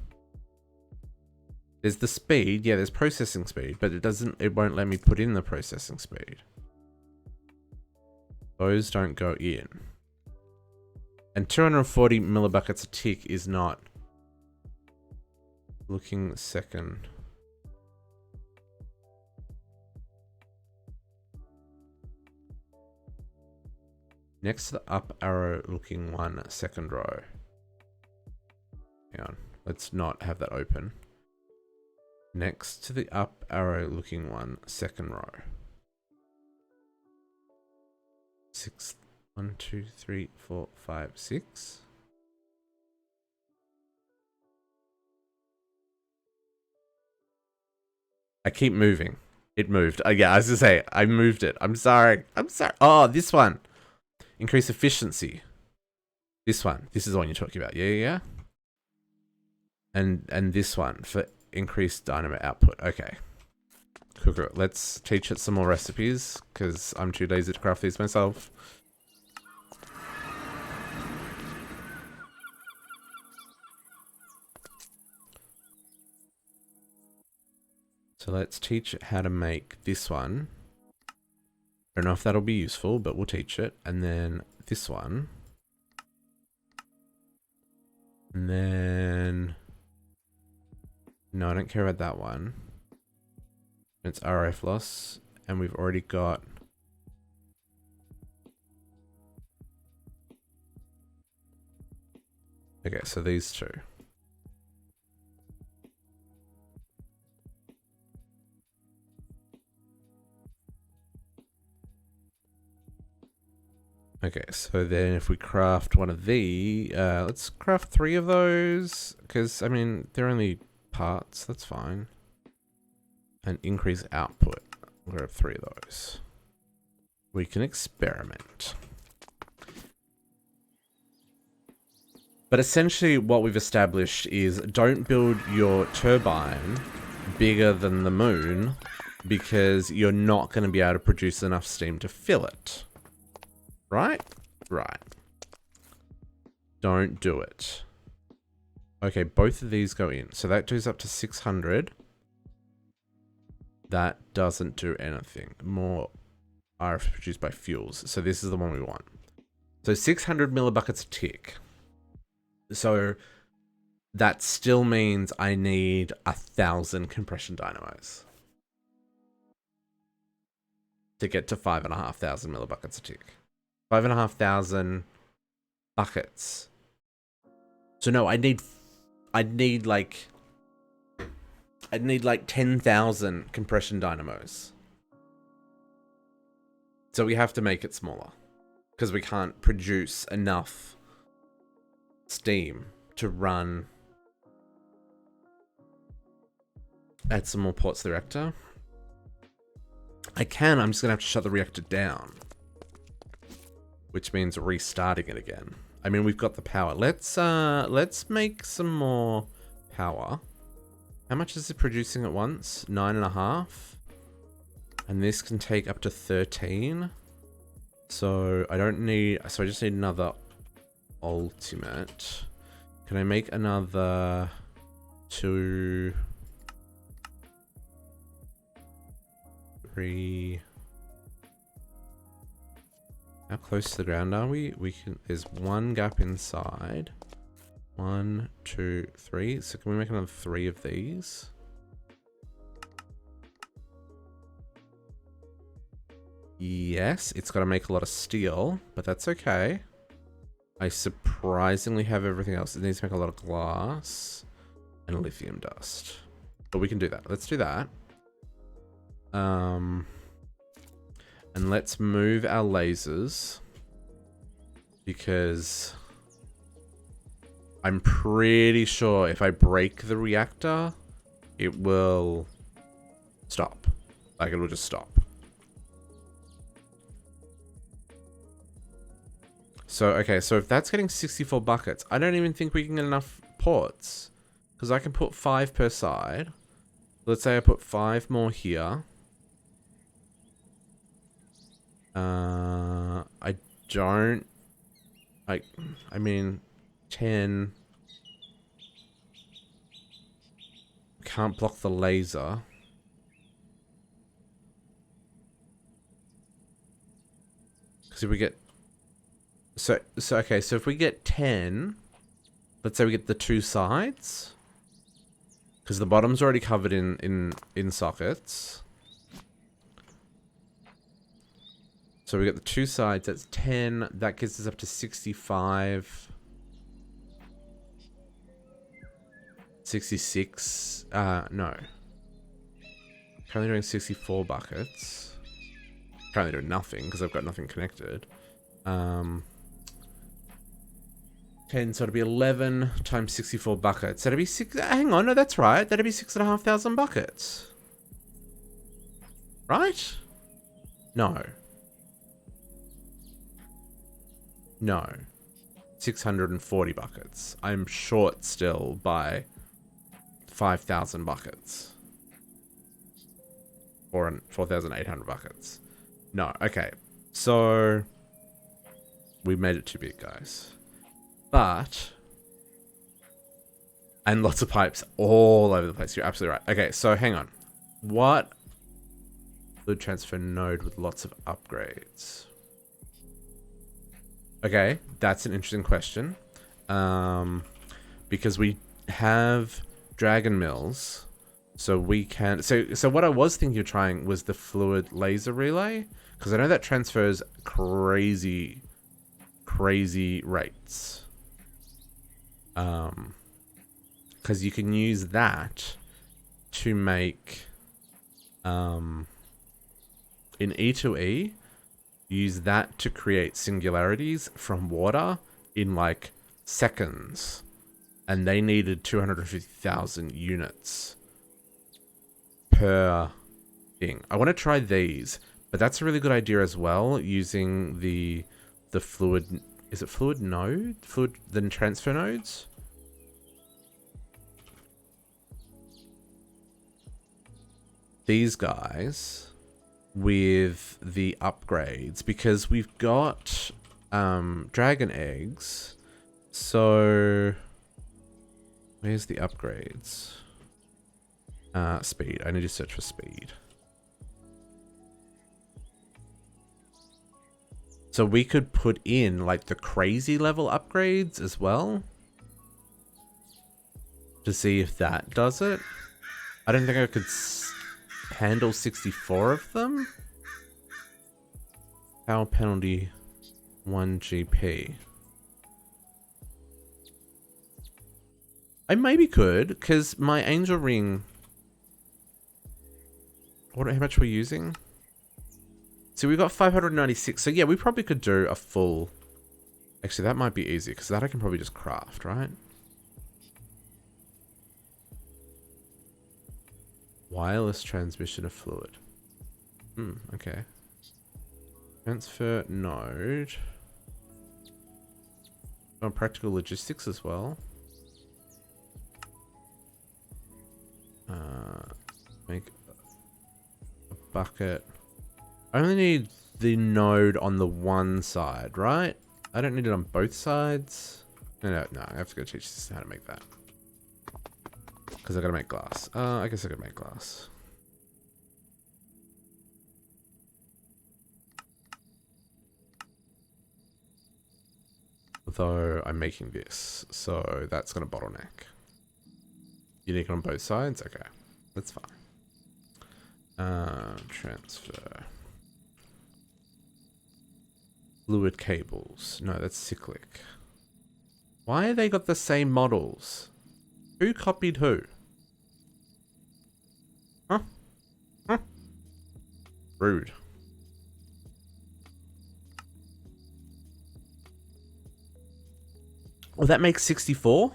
There's the speed. Yeah, there's processing speed, but it won't let me put in the processing speed. Those don't go in. And 240 millibuckets a tick is not... Looking second. Next to the up arrow looking one, second row. Hang on. Let's not have that open. Next to the up arrow looking one, second row. 6. 1, 2, 3, 4, 5, 6. I keep moving. It moved. Yeah, I was gonna say, I moved it. I'm sorry. I'm sorry. Oh, this one. Increase efficiency. This one. This is the one you're talking about. Yeah. And this one for increased dynamo output. Okay. Cool. Let's teach it some more recipes because I'm too lazy to craft these myself. So let's teach it how to make this one. I don't know if that'll be useful, but we'll teach it. And then this one. And then... No, I don't care about that one. It's RF loss. And we've already got... Okay, so these two. Okay, so then if we craft one of the, let's craft 3 of those, because, I mean, they're only parts, that's fine. And increase output, we'll grab 3 of those. we can experiment. But essentially what we've established is don't build your turbine bigger than the moon because you're not going to be able to produce enough steam to fill it. Right? Right. Don't do it. Okay, both of these go in. So that goes up to 600. That doesn't do anything. More are produced by fuels. So this is the one we want. So 600 millibuckets a tick. So that still means I need 1,000 compression dynamos to get to 5,500 millibuckets a tick. 5,500 buckets. So no, I need like 10,000 compression dynamos. So we have to make it smaller because we can't produce enough steam to run. Add some more ports to the reactor. I'm just gonna have to shut the reactor down, which means restarting it again. I mean, we've got the power. Let's make some more power. How much is it producing at once? 9.5. And this can take up to 13. So I just need another ultimate. Can I make another 2, 3? How close to the ground are we? There's one gap inside. 1, 2, 3. So can we make another 3 of these? Yes, it's got to make a lot of steel, but that's okay. I surprisingly have everything else. It needs to make a lot of glass and lithium dust. But we can do that. Let's do that. And let's move our lasers because I'm pretty sure if I break the reactor, it will stop. Like, it will just stop. So, okay, so if that's getting 64 buckets, I don't even think we can get enough ports. Because I can put 5 per side. Let's say I put 5 more here. I mean, 10. Can't block the laser. Because if we get... So okay, so if we get 10, let's say we get the 2 sides. Because the bottom's already covered in sockets. So we got the 2 sides, that's 10. That gets us up to 65. 66. No. Currently doing 64 buckets. Currently doing nothing because I've got nothing connected. 10, so it'll be 11 times 64 buckets. That'd be 6. Hang on, no, that's right. That'd be 6,500 buckets. Right? No. No. 640 buckets. I'm short still by 5,000 buckets. Or 4,800 buckets. No, okay. So we made it too big, guys. But, and lots of pipes all over the place. You're absolutely right. Okay, so hang on. What fluid transfer node with lots of upgrades? Okay, that's an interesting question. Because we have dragon mills, so we can. So what I was thinking of trying was the fluid laser relay, because I know that transfers crazy rates. Because you can use that to make in E2E, use that to create singularities from water in like seconds, and they needed 250,000 units per thing. I want to try these, But that's a really good idea as well, using the fluid, is it fluid node? Fluid, then transfer nodes? These guys with the upgrades, because we've got dragon eggs. So where's the upgrades? Speed. I need to search for speed. So we could put in like the crazy level upgrades as well to see if that does it. I don't think I could handle 64 of them. Power penalty 1 GP. I maybe could, because my angel ring. How much we're using? So we got 596. So yeah, we probably could do a full. Actually, that might be easy because that I can probably just craft, right? Wireless transmission of fluid. Okay. Transfer node. Oh, practical logistics as well. Make a bucket. I only need the node on the one side, right? I don't need it on both sides. No, I have to go teach this how to make that. Because I gotta make glass. I guess I could make glass. Although I'm making this, so that's gonna bottleneck. Unique on both sides? Okay, that's fine. Transfer. Fluid cables. No, that's cyclic. Why they got the same models? Who copied who? Huh? Huh? Rude. Oh, that makes 64?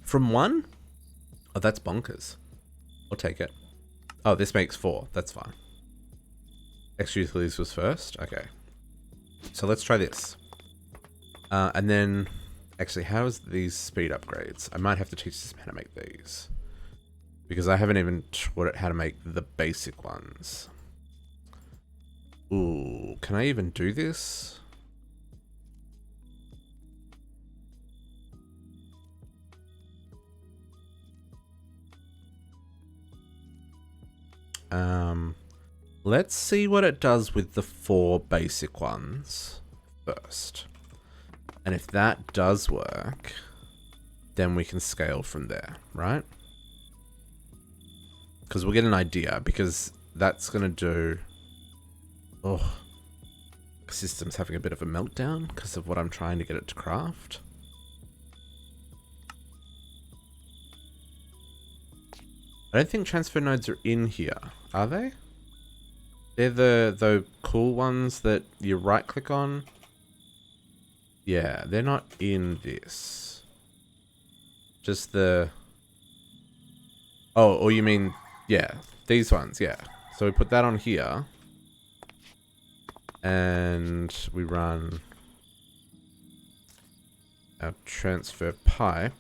From 1? Oh, that's bonkers. I'll take it. Oh, this makes 4. That's fine. Extra utilities was first? Okay. So let's try this. And then... Actually, how's these speed upgrades? I might have to teach this how to make these. Because I haven't even taught it how to make the basic ones. Ooh, can I even do this? Let's see what it does with the 4 basic ones first. And if that does work, then we can scale from there, right? Because we'll get an idea, because that's going to do... Oh, system's having a bit of a meltdown because of what I'm trying to get it to craft. I don't think transfer nodes are in here, are they? They're the cool ones that you right click on. Yeah, they're not in this. Just the... Oh, or you mean... Yeah, these ones, yeah. So we put that on here. And we run our transfer pipe.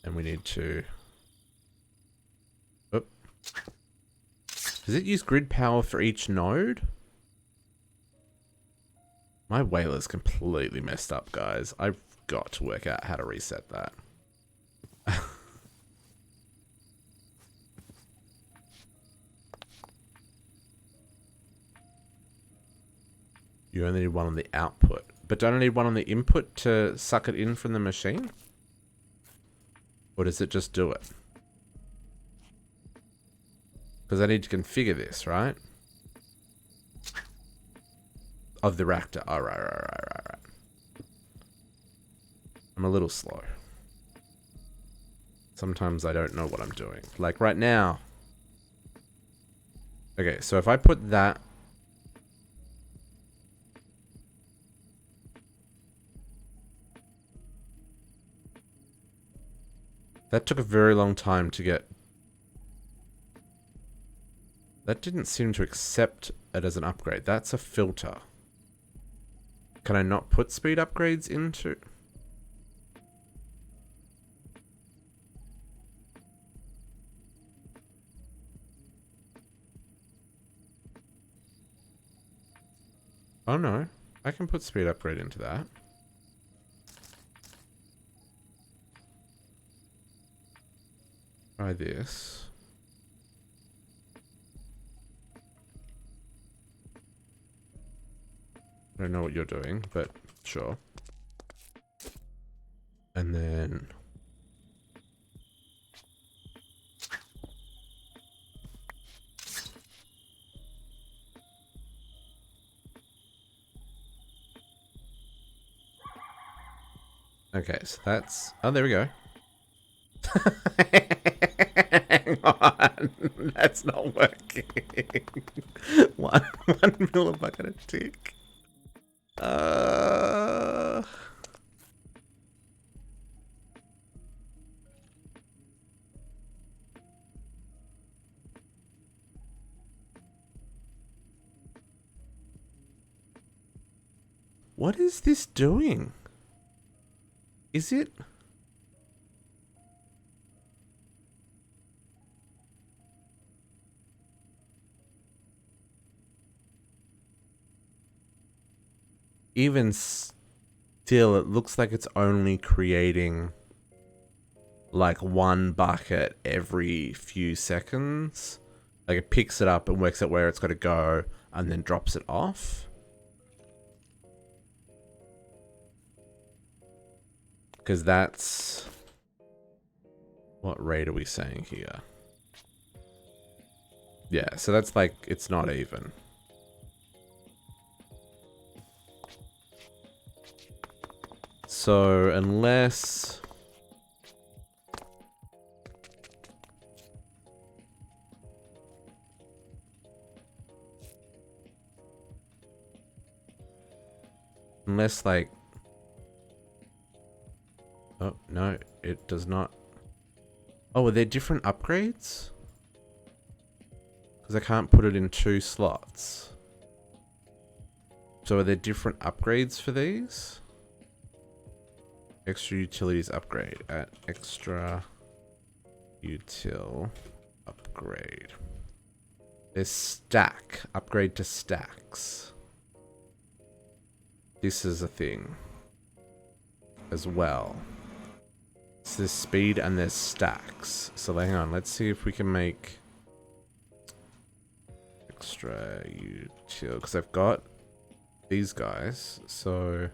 And we need to... Oop. Does it use grid power for each node? My whaler's completely messed up, guys. I've got to work out how to reset that. You only need one on the output. But don't I need one on the input to suck it in from the machine? Or does it just do it? Because I need to configure this, right? Of the reactor. Oh, right. I'm a little slow. Sometimes I don't know what I'm doing. Like right now. Okay, so if I put that... That took a very long time to get... That didn't seem to accept it as an upgrade. That's a filter. Can I not put speed upgrades into... Oh no, I can put speed upgrade into that. Try this. I don't know what you're doing, but sure. And then... Okay, so that's... Oh, there we go. Hang on. That's not working. one millibucket a tick. What is this doing? Is it... Even still, it looks like it's only creating like one bucket every few seconds. Like it picks it up and works out where it's got to go and then drops it off. Because that's... What rate are we saying here? Yeah, so that's like, it's not even. So, unless... Unless, like... Oh, no, it does not... Oh, are there different upgrades? Because I can't put it in 2 slots. So are there different upgrades for these? Extra utilities upgrade at extra util upgrade. There's stack. Upgrade to stacks. This is a thing as well. So there's speed and there's stacks. So hang on, let's see if we can make extra util, because I've got these guys, so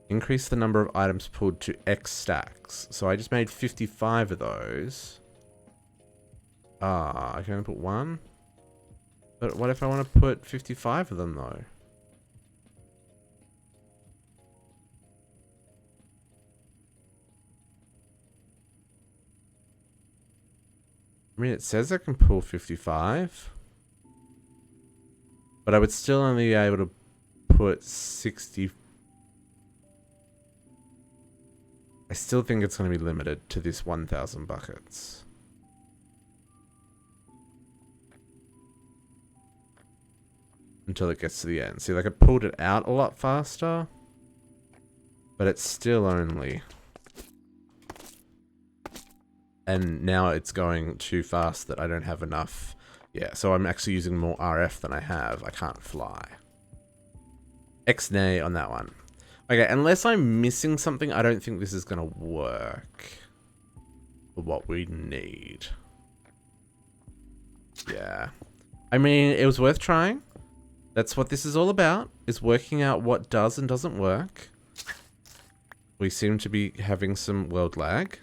increase the number of items pulled to X stacks. So I just made 55 of those. Ah, I can only put 1. But what if I want to put 55 of them though? I mean, it says I can pull 55. But I would still only be able to put 60. I still think it's going to be limited to this 1,000 buckets. Until it gets to the end. See, like, it pulled it out a lot faster. But it's still only... And now it's going too fast that I don't have enough. Yeah, so I'm actually using more RF than I have. I can't fly. X-nay on that one. Okay, unless I'm missing something, I don't think this is going to work for what we need. Yeah. I mean, it was worth trying. That's what this is all about, is working out what does and doesn't work. We seem to be having some world lag.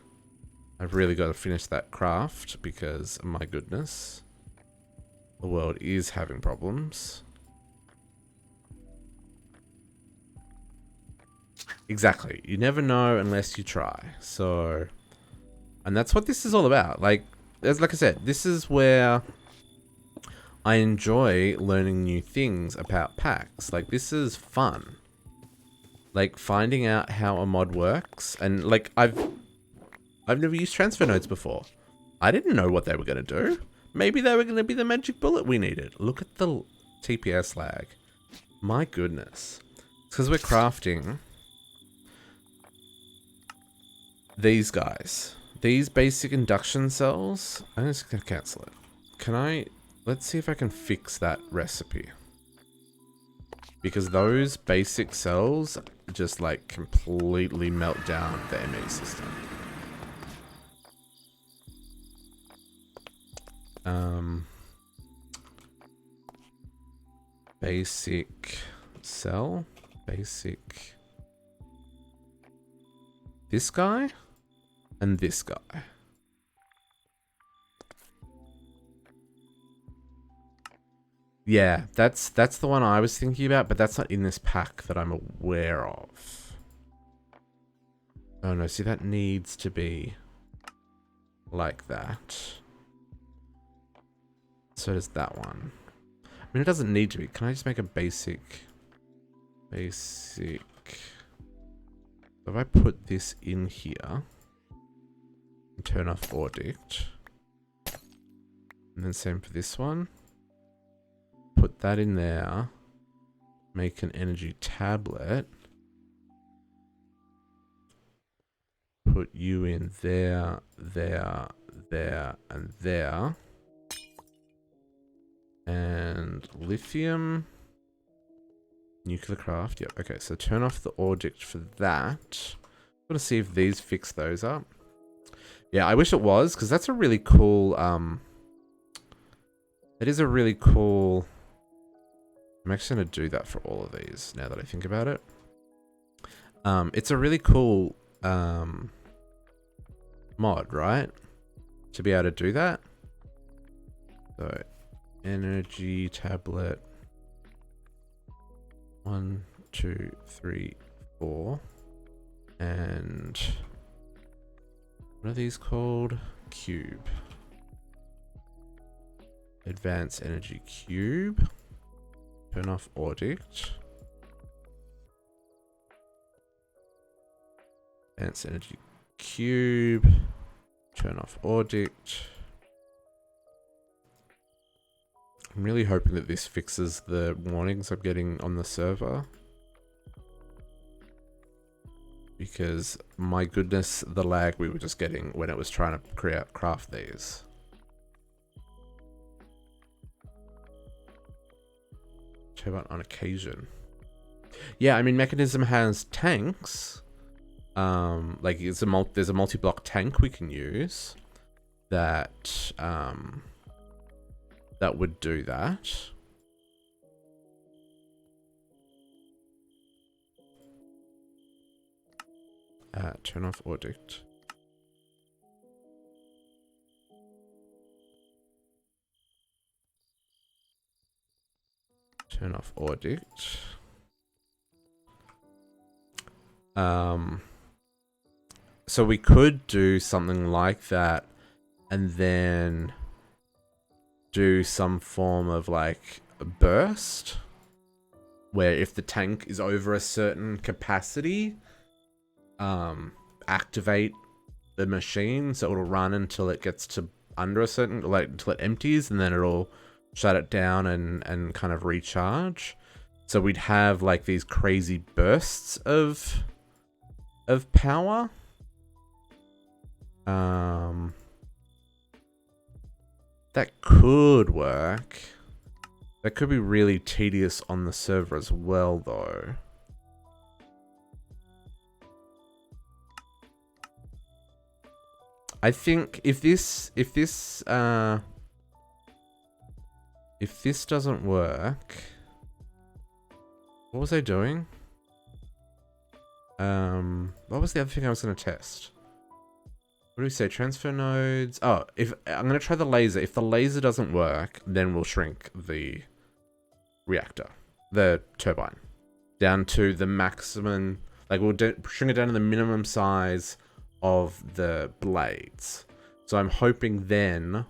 I've really got to finish that craft because, my goodness, the world is having problems. Exactly. You never know unless you try. So, and that's what this is all about. Like I said, this is where I enjoy learning new things about packs. Like, this is fun. Like, finding out how a mod works. And, like, I've never used transfer nodes before. I didn't know what they were going to do. Maybe they were going to be the magic bullet we needed. Look at the TPS lag. My goodness. It's because we're crafting these guys. These basic induction cells. I'm just going to cancel it. Can I... Let's see if I can fix that recipe. Because those basic cells just like completely melt down the ME system. Basic cell. Basic. This guy and this guy. Yeah, that's the one I was thinking about, but that's not in this pack that I'm aware of. Oh no, see, that needs to be like that. So does that one. I mean, it doesn't need to be. Can I just make a basic... Basic... So if I put this in here and turn off Audict, and then same for this one. Put that in there, make an energy tablet, put you in there, there, there, and there, and lithium, nuclear craft, yep, okay, so turn off the Audict for that. I'm gonna see if these fix those up. Yeah, I wish it was, because that's a really cool, it is a really cool... I'm actually going to do that for all of these now that I think about it. It's a really cool mod, right? To be able to do that. So, energy tablet. 1, 2, 3, 4. And what are these called? Cube. Advanced energy cube. Turn off Audict. Advanced energy cube. Turn off Audict. I'm really hoping that this fixes the warnings I'm getting on the server. Because, my goodness, the lag we were just getting when it was trying to craft these. Turbine on occasion. Yeah, I mean, Mechanism has tanks. Like there's a multi-block tank we can use that that would do that. Turn off Audict. Turn off Audict. So we could do something like that and then do some form of like a burst where if the tank is over a certain capacity, activate the machine so it'll run until it gets to under a certain, like until it empties, and then it'll shut it down and kind of recharge. So we'd have like these crazy bursts of power. That could work. That could be really tedious on the server as well, though. I think if this doesn't work, what was I doing? What was the other thing I was going to test? What do we say? Transfer nodes. Oh, if I'm going to try the laser. If the laser doesn't work, then we'll shrink the reactor, the turbine, down to the maximum. Like we'll shrink it down to the minimum size of the blades. So I'm hoping then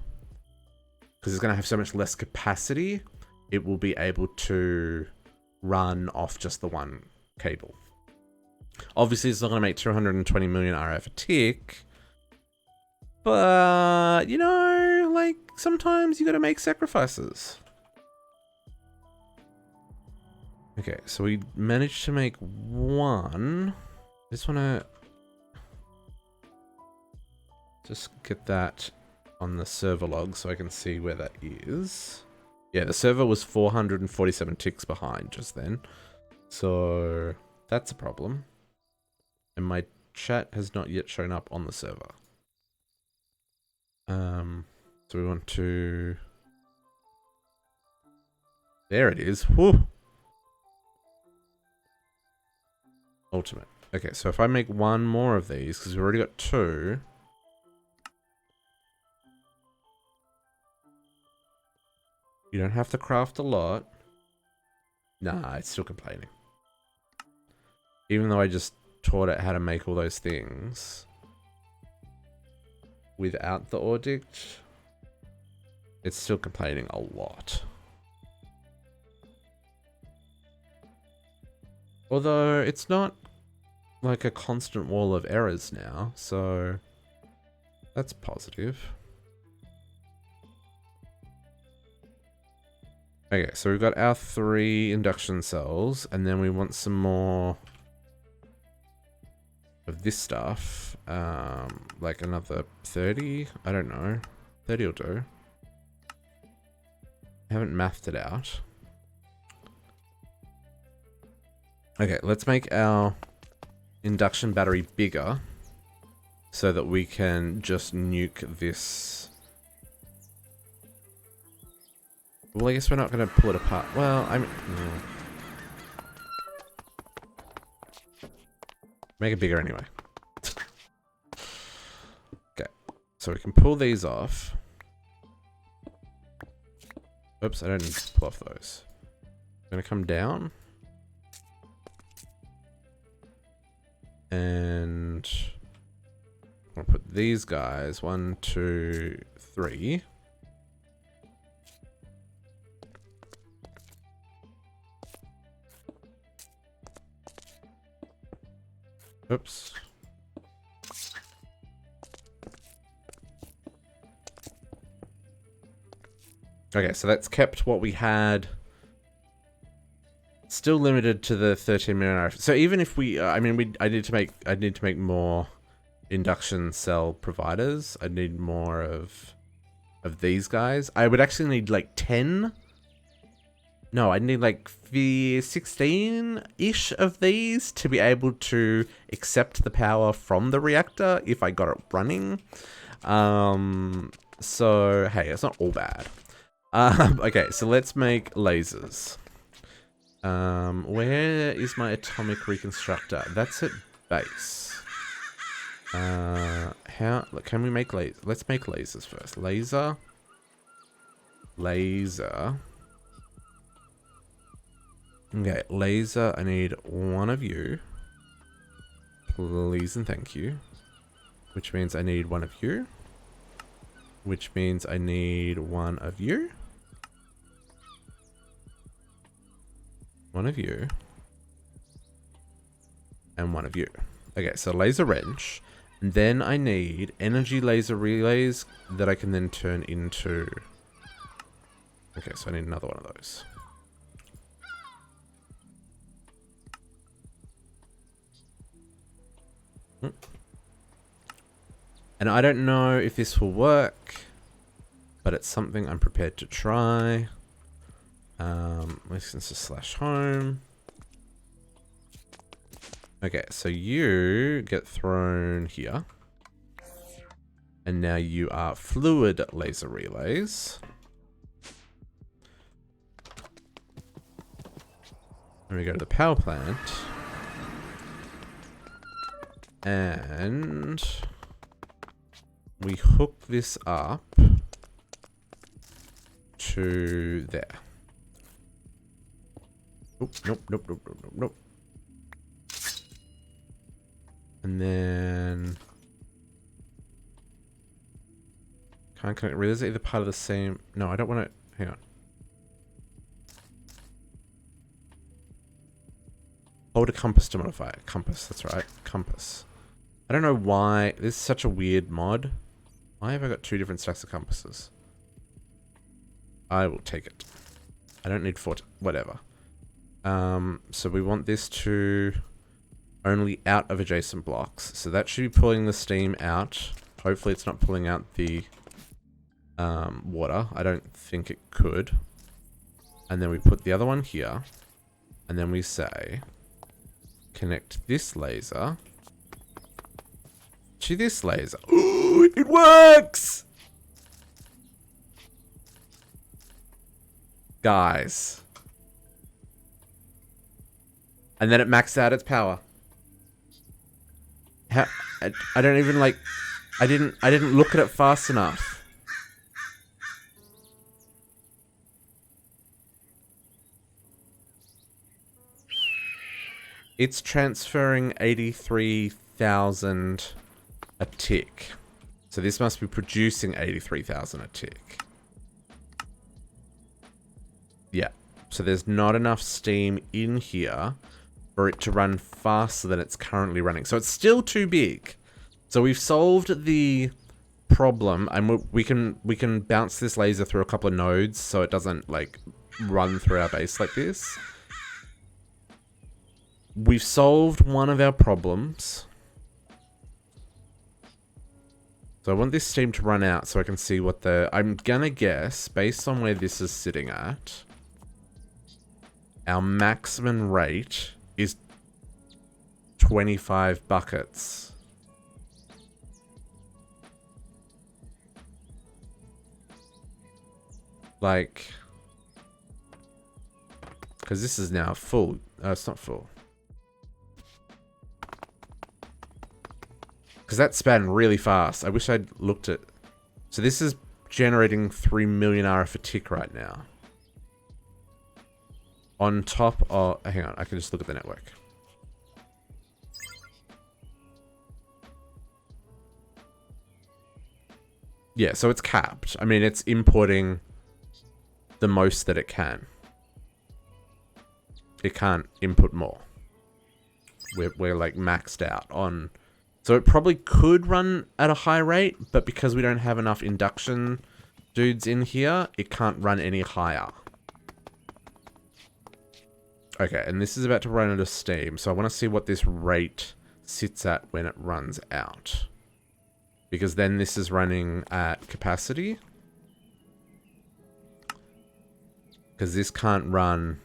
because it's going to have so much less capacity, it will be able to run off just the one cable. Obviously, it's not going to make 220 million RF a tick, but, you know, like, sometimes you got to make sacrifices. Okay, so we managed to make one. I just want to just get that on the server log so I can see where that is. Yeah, the server was 447 ticks behind just then. So that's a problem. And my chat has not yet shown up on the server. So we want to... There it is. Whew. Ultimate. Okay, so if I make one more of these, because we've already got two... You don't have to craft a lot. Nah, it's still complaining. Even though I just taught it how to make all those things without the Audict, it's still complaining a lot. Although it's not like a constant wall of errors now, so that's positive. Okay, so we've got our 3 induction cells, and then we want some more of this stuff. Like another 30? I don't know. 30 will do. I haven't mathed it out. Okay, let's make our induction battery bigger so that we can just nuke this. Well, I guess we're not going to pull it apart. Well, I mean... No. Make it bigger anyway. Okay. So we can pull these off. Oops, I don't need to pull off those. I'm going to come down. And... I'm going to put these guys. 1, 2, 3. Oops. Okay, so that's kept what we had. Still limited to the 13 million RF. So even if we, I mean, I need to make more induction cell providers. I need more of these guys. I would actually need like 10. No, I need like 16-ish of these to be able to accept the power from the reactor if I got it running. So, hey, it's not all bad. Okay, so let's make lasers. Where is my atomic reconstructor? That's at base. How can we make lasers? Let's make lasers first. Laser. Okay, laser, I need one of you. Please and thank you. Which means I need one of you. Which means I need one of you. One of you. And one of you. Okay, so laser wrench. And then I need energy laser relays that I can then turn into... Okay, so I need another one of those. And I don't know if this will work, but it's something I'm prepared to try. Let's just /home. Okay, so you get thrown here. And now you are fluid laser relays. And we go to the power plant. And we hook this up to there. Nope, nope. And then Can't connect. Really, is it either part of the same? No, I don't want to. Hang on. Hold a compass to modify it. Compass, that's right. Compass. I don't know why. This is such a weird mod. Why have I got 2 different stacks of compasses? I will take it. I don't need 4. Whatever. So we want this to only out of adjacent blocks. So that should be pulling the steam out. Hopefully it's not pulling out the water. I don't think it could. And then we put the other one here. And then we say, connect this laser to this laser. Ooh, it works! Guys. And then it maxed out its power. How, I don't even like... I didn't look at it fast enough. It's transferring 83,000 a tick. So this must be producing 83,000 a tick. Yeah. So there's not enough steam in here for it to run faster than it's currently running. So it's still too big. So we've solved the problem, and we can bounce this laser through a couple of nodes so it doesn't like run through our base like this. We've solved one of our problems. So I want this steam to run out so I can see what the... I'm gonna guess, based on where this is sitting at, our maximum rate is 25 buckets. Like... Because this is now full. It's not full. Because that span really fast. I wish I'd looked at... So this is generating 3 million RF a tick right now. On top of... Hang on, I can just look at the network. Yeah, so it's capped. I mean, it's importing the most that it can. It can't input more. We're like maxed out on... So it probably could run at a high rate, but because we don't have enough induction dudes in here, it can't run any higher. Okay, and this is about to run out of steam, so I want to see what this rate sits at when it runs out. Because then this is running at capacity. Because this can't run...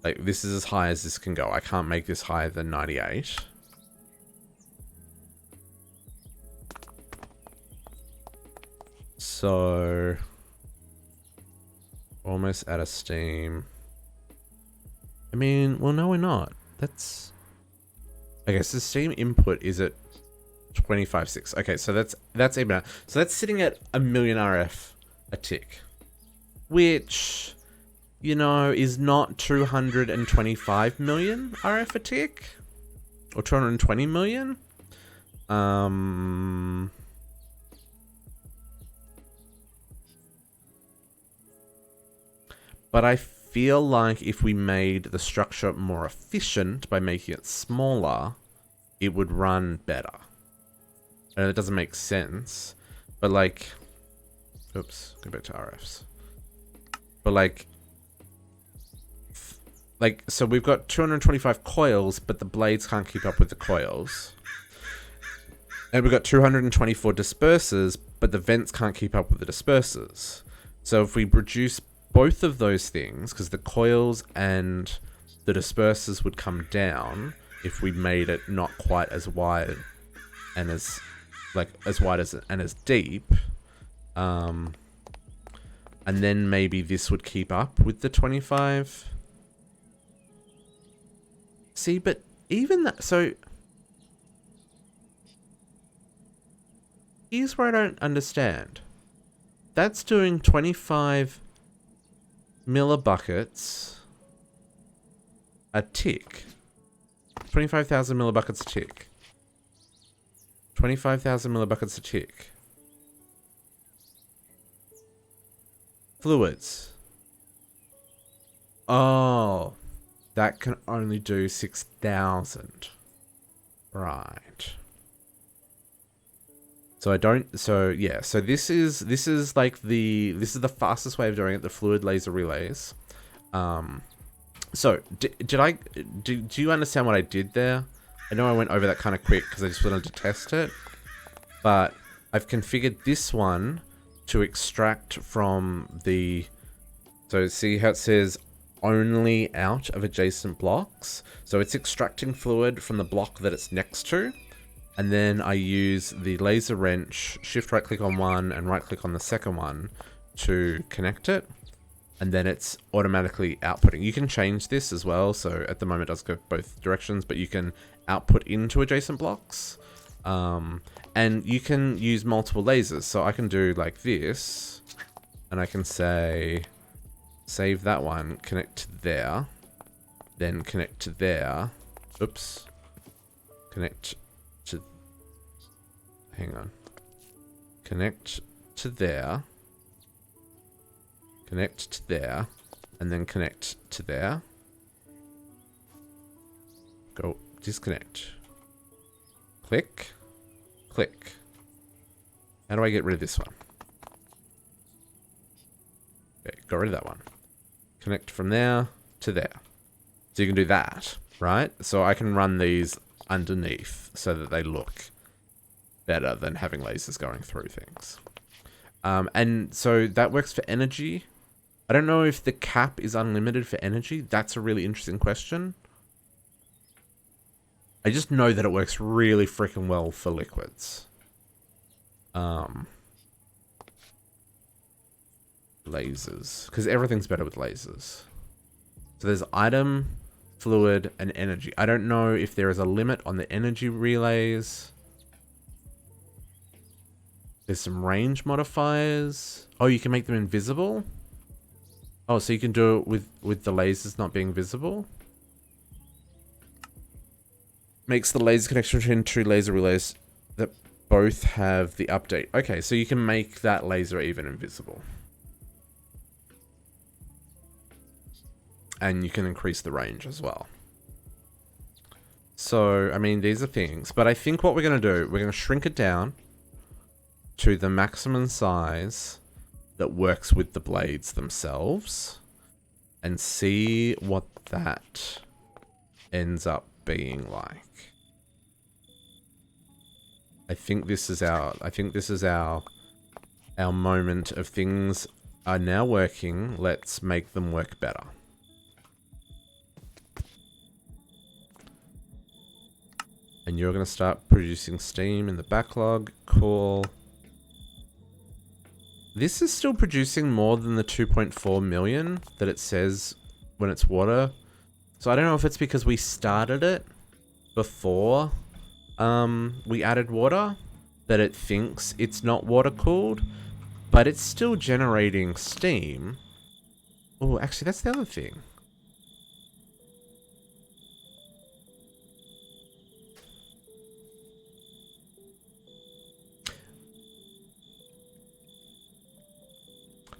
Like, this is as high as this can go. I can't make this higher than 98. So, almost out of steam. I mean, well, no, we're not. That's... Okay, so steam input is at 25.6. Okay, so that's even out. So that's sitting at 1 million RF a tick. Which, you know, is not 225 million RF a tick. Or 220 million. But I feel like if we made the structure more efficient by making it smaller, it would run better. And it doesn't make sense. But like... Oops, go back to RFs. But like... so we've got 225 coils, but the blades can't keep up with the coils. And we've got 224 dispersers, but the vents can't keep up with the dispersers. So if we reduce both of those things, because the coils and the dispersers would come down if we made it not quite as wide and as wide as and as deep, and then maybe this would keep up with the 25. See, but even that, so here's where I don't understand. That's doing 25 millibuckets a tick. 25,000 millibuckets a tick. 25,000 millibuckets a tick. Fluids. Oh, that can only do 6,000. Right. So I don't, so yeah, so this is like this is the fastest way of doing it, the fluid laser relays. So do you understand what I did there? I know I went over that kind of quick because I just wanted to test it, but I've configured this one to extract from the, so see how it says only out of adjacent blocks. So it's extracting fluid from the block that it's next to. And then I use the laser wrench, shift right click on one and right click on the second one to connect it. And then it's automatically outputting. You can change this as well. So at the moment it does go both directions, but you can output into adjacent blocks. And you can use multiple lasers. So I can do like this and I can say, save that one, connect to there, then connect to there. Oops. Connect to, hang on. Connect to there. Connect to there. And then connect to there. Go disconnect. Click. Click. How do I get rid of this one? Okay, got rid of that one. Connect from there to there. So you can do that, right? So I can run these underneath so that they look better than having lasers going through things. And so that works for energy. I don't know if the cap is unlimited for energy. That's a really interesting question. I just know that it works really freaking well for liquids. Lasers, because everything's better with lasers. So there's item, fluid, and energy. I don't know if there is a limit on the energy relays. There's some range modifiers. Oh, you can make them invisible. Oh, so you can do it with the lasers not being visible. Makes the laser connection between two laser relays that both have the update. Okay, so you can make that laser even invisible. And you can increase the range as well. So, I mean, these are things. But I think what we're going to do, we're going to shrink it down to the maximum size that works with the blades themselves. And see what that ends up being like. I think this is our moment of things are now working. Let's make them work better. And you're going to start producing steam in the backlog. Cool. This is still producing more than the 2.4 million that it says when it's water. So I don't know if it's because we started it before we added water that it thinks it's not water cooled, but it's still generating steam. Oh, actually, that's the other thing.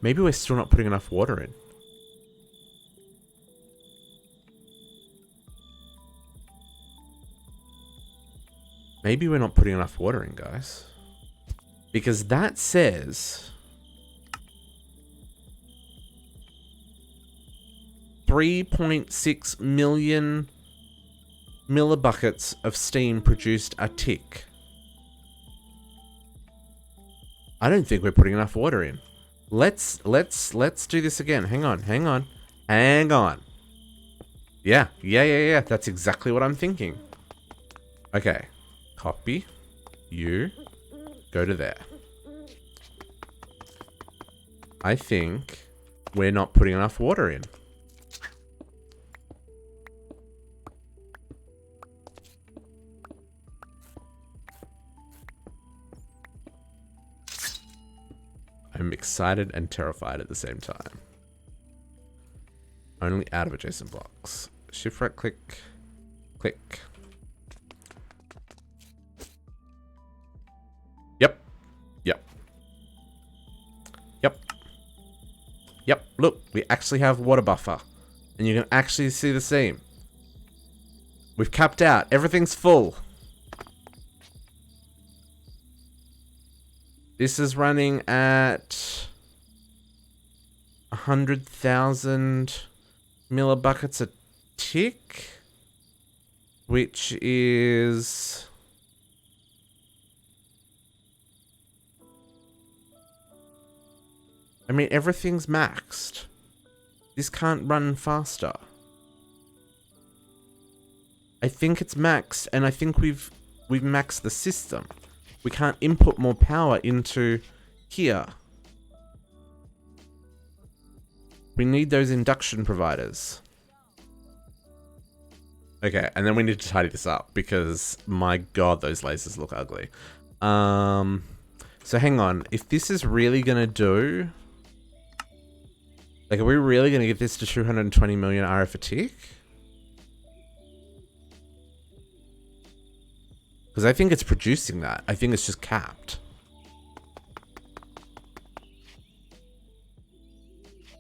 Maybe we're still not putting enough water in. Maybe we're not putting enough water in, guys. Because that says 3.6 million millibuckets of steam produced a tick. I don't think we're putting enough water in. Let's do this again. Hang on. Yeah. That's exactly what I'm thinking. Okay. Copy. You. Go to there. I think we're not putting enough water in. I'm excited and terrified at the same time. Only out of adjacent blocks. Shift right click. Click. Look, we actually have water buffer. And you can actually see the seam. We've capped out. Everything's full. This is running at 100,000 millibuckets a tick, which is... I mean, everything's maxed. This can't run faster. I think it's maxed, and I think we've maxed the system. We can't input more power into here. We need those induction providers. Okay, and then we need to tidy this up because, my god, those lasers look ugly. So hang on. If this is really gonna do... Like, are we really gonna get this to 220 million RF a tick? Because I think it's producing that. I think it's just capped.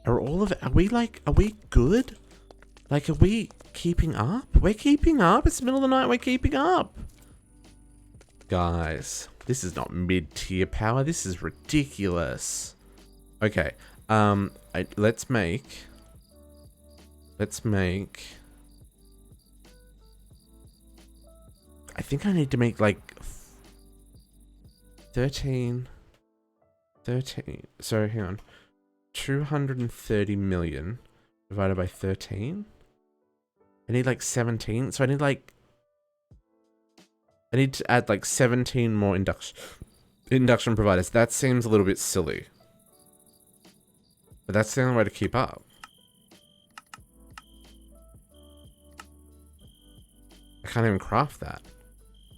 Are we good? Like, are we keeping up? We're keeping up. It's the middle of the night. We're keeping up. Guys, this is not mid-tier power. This is ridiculous. Okay. Let's make... I think I need to make like 13. So hang on. 230 million divided by 13. I need like 17. So I need to add like 17 more induction providers. That seems a little bit silly. But that's the only way to keep up. I can't even craft that.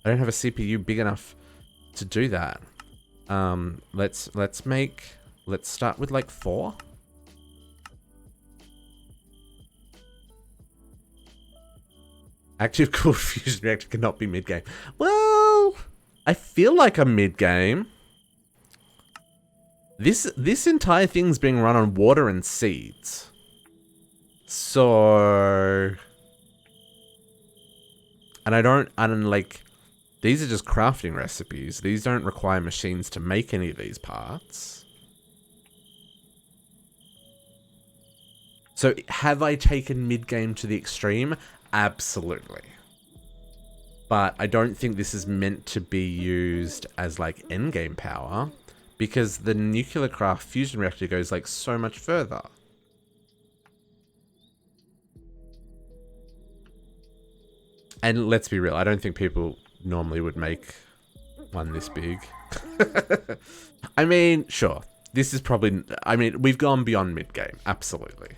I don't have a CPU big enough to do that. Let's start with like 4. Active cooled fusion reactor cannot be mid-game. Well, I feel like I'm mid-game. This entire thing's being run on water and seeds. So... And I don't like... These are just crafting recipes. These don't require machines to make any of these parts. So, have I taken mid-game to the extreme? Absolutely. But I don't think this is meant to be used as, like, endgame power. Because the nuclear craft fusion reactor goes, like, so much further. And let's be real, I don't think people normally would make one this big. I mean, sure. This is probably... I mean, we've gone beyond mid-game. Absolutely.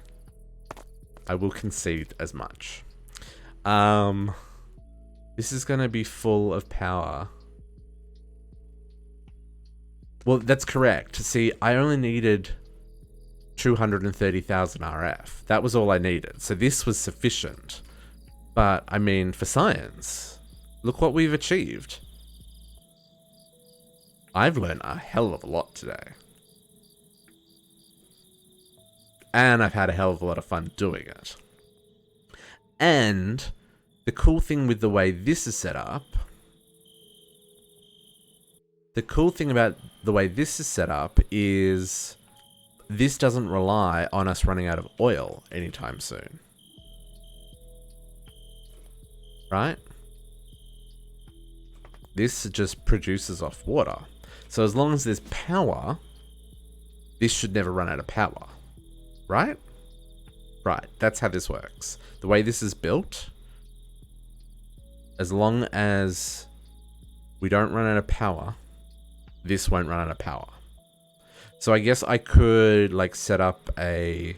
I will concede as much. This is going to be full of power. Well, that's correct. See, I only needed 230,000 RF. That was all I needed. So this was sufficient. But, I mean, for science, look what we've achieved. I've learned a hell of a lot today. And I've had a hell of a lot of fun doing it. And the cool thing with the way this is set up... The cool thing about the way this is set up is this doesn't rely on us running out of oil anytime soon. Right? This just produces off water. So as long as there's power, this should never run out of power. Right? Right, that's how this works. The way this is built, as long as we don't run out of power, this won't run out of power. So I guess I could like set up a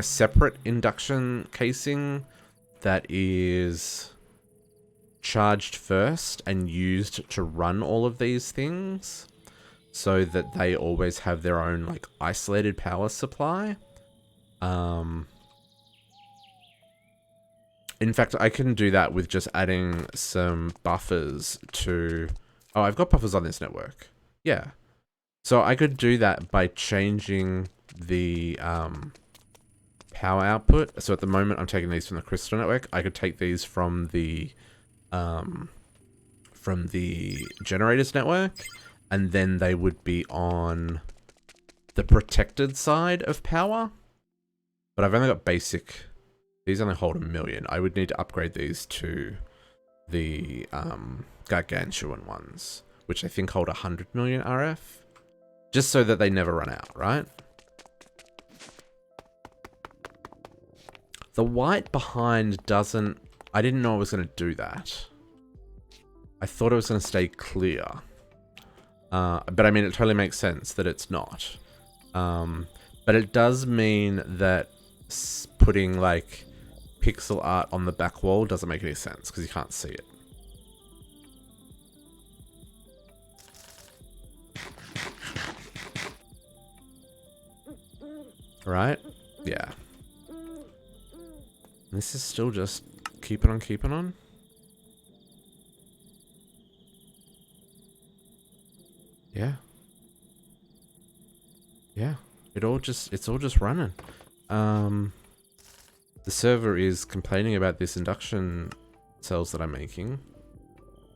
separate induction casing that is charged first and used to run all of these things so that they always have their own like isolated power supply. In fact, I can do that with just adding some buffers to... Oh, I've got buffers on this network. Yeah. So I could do that by changing the power output. So at the moment, I'm taking these from the crystal network. I could take these from the generators network, and then they would be on the protected side of power. But I've only got basic. These only hold 1 million. I would need to upgrade these to the gargantuan ones, which I think hold 100 million RF, just so that they never run out, right? The white behind doesn't... I didn't know I was going to do that. I thought it was going to stay clear. But I mean, it totally makes sense that it's not. But it does mean that putting like pixel art on the back wall doesn't make any sense because you can't see it. Right? Yeah. This is still just keeping on. Yeah. Yeah. It's all just running. The server is complaining about this induction cells that I'm making.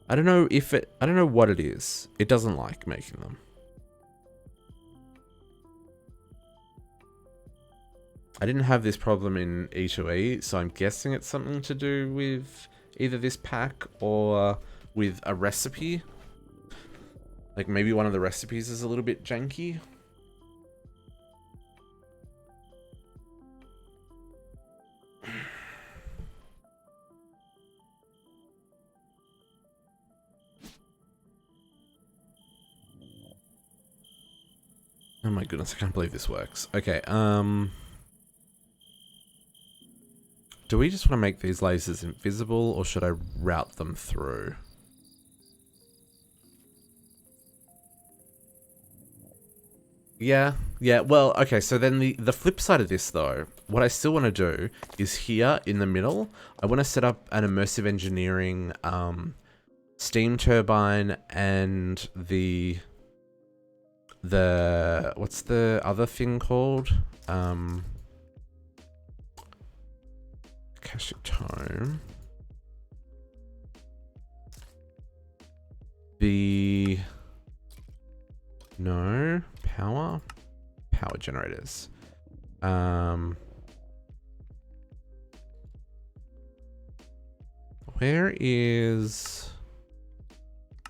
I don't know what it is. It doesn't like making them. I didn't have this problem in E2E, so I'm guessing it's something to do with either this pack or with a recipe. Like maybe one of the recipes is a little bit janky. Oh my goodness, I can't believe this works. Okay, do we just want to make these lasers invisible, or should I route them through? Yeah, well, okay, so then the flip side of this, though, what I still want to do is here in the middle, I want to set up an immersive engineering steam turbine and the what's the other thing called? Akashic Tome. No, power generators. Where is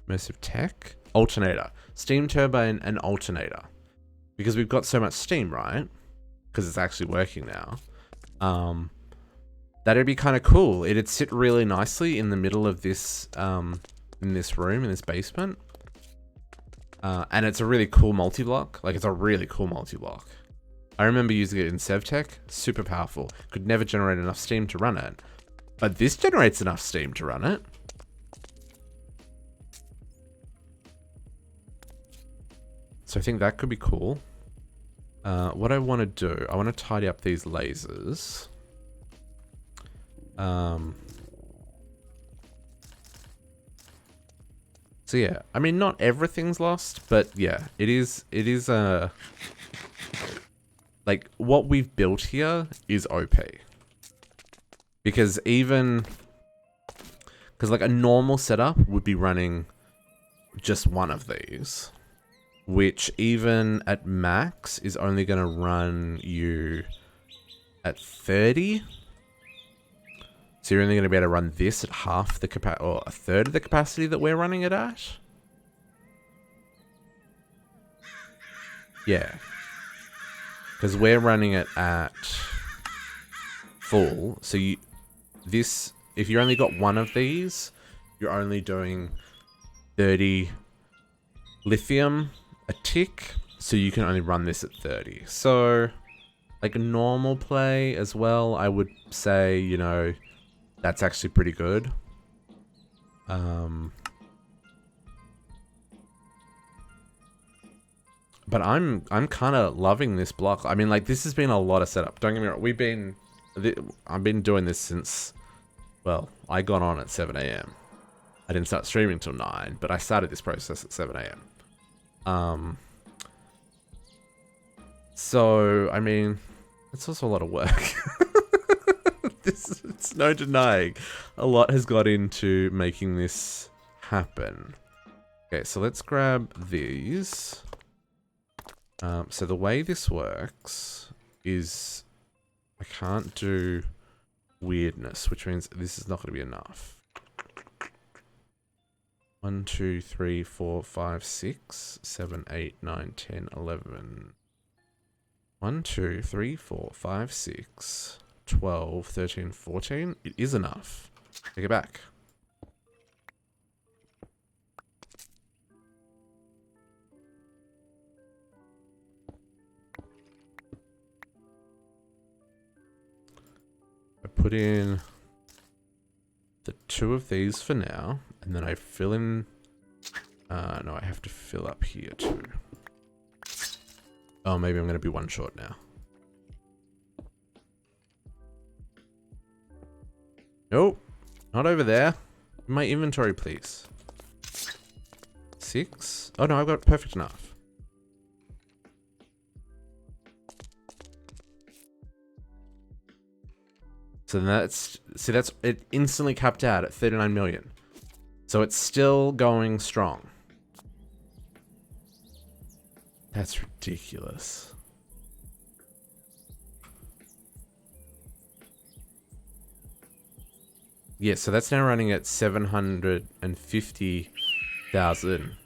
immersive tech? Alternator. Steam turbine and alternator. Because we've got so much steam, right? Because it's actually working now. That'd be kind of cool. It'd sit really nicely in the middle of this, in this room, in this basement. And it's a really cool multi-block. Like, it's a really cool multi-block. I remember using it in SevTech. Super powerful. Could never generate enough steam to run it. But this generates enough steam to run it. So I think that could be cool. What I want to do, I want to tidy up these lasers. So yeah, I mean, not everything's lost, but yeah, it is like what we've built here is OP. Because like a normal setup would be running just one of these, which even at max is only going to run you at 30. So you're only going to be able to run this at half the capacity, or a third of the capacity that we're running it at. Yeah. Because we're running it at full. So if you only got one of these, you're only doing 30 lithium a tick. So you can only run this at 30. So, like a normal play as well, I would say, you know, that's actually pretty good. But I'm kind of loving this block. I mean, like, this has been a lot of setup. Don't get me wrong. I've been doing this since, well, I got on at 7 AM. I didn't start streaming till 9, but I started this process at 7 AM. So, I mean, It's also a lot of work. It's no denying. A lot has got into making this happen. Okay, so let's grab these. So the way this works is I can't do weirdness, which means this is not going to be enough. 1, 2, 3, 4, 5, 6, 7, 8, 9, 10, 11. 1, 2, 3, 4, 5, 6, 12, 13, 14. It is enough. Take it back. I put in the 2 of these for now, and then I fill in... no, I have to fill up here too. Oh, maybe I'm going to be one short now. Nope. Not over there. My inventory, please. 6. Oh, no, I've got perfect enough. So that's... See, that's... It instantly capped out at 39 million. So it's still going strong. That's ridiculous. Yeah, so that's now running at 750,000.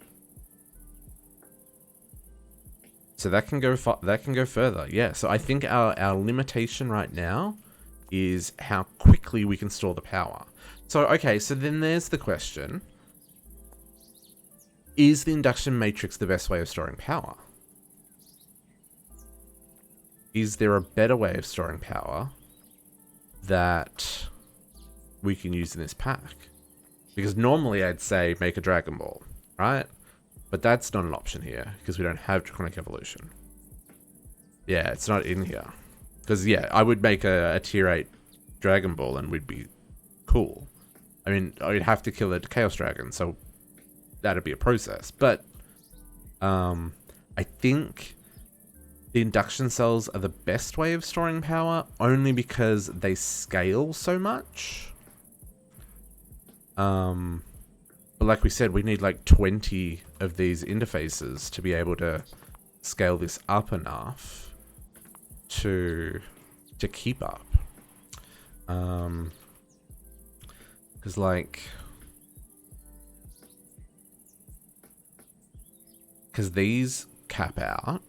So that can go further. Yeah, so I think our limitation right now is how quickly we can store the power. So okay, so then there's the question. Is the induction matrix the best way of storing power? Is there a better way of storing power that we can use in this pack? Because normally I'd say make a Dragon Ball, right? But that's not an option here because we don't have Draconic Evolution. Yeah, it's not in here. Because yeah, I would make a tier 8 Dragon Ball and we'd be cool. I mean, I'd have to kill a Chaos Dragon, so that'd be a process. But I think the induction cells are the best way of storing power only because they scale so much. But like we said, we need like 20 of these interfaces to be able to scale this up enough to keep up. Because these cap out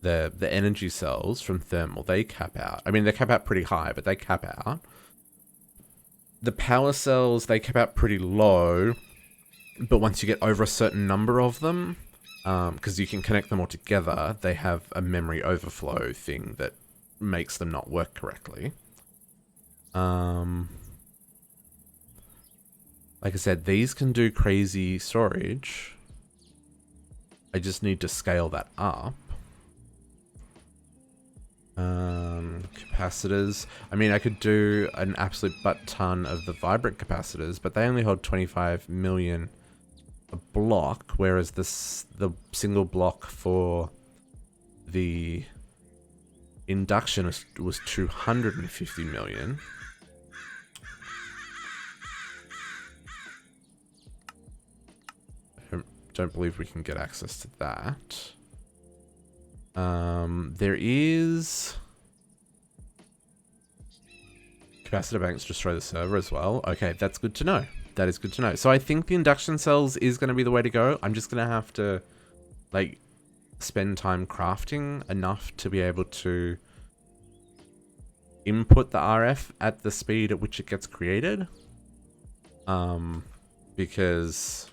the energy cells from thermal. They cap out. I mean, they cap out pretty high, but they cap out. The power cells, they cap out pretty low, but once you get over a certain number of them, because you can connect them all together, they have a memory overflow thing that makes them not work correctly. Like I said, these can do crazy storage. I just need to scale that up. Capacitors. I mean, I could do an absolute butt ton of the vibrant capacitors, but they only hold 25 million a block, whereas the single block for the induction was 250 million. I don't believe we can get access to that. There is capacitor banks destroy the server as well. Okay, that's good to know. That is good to know. So I think the induction cells is going to be the way to go. I'm just going to have to like spend time crafting enough to be able to input the RF at the speed at which it gets created. Because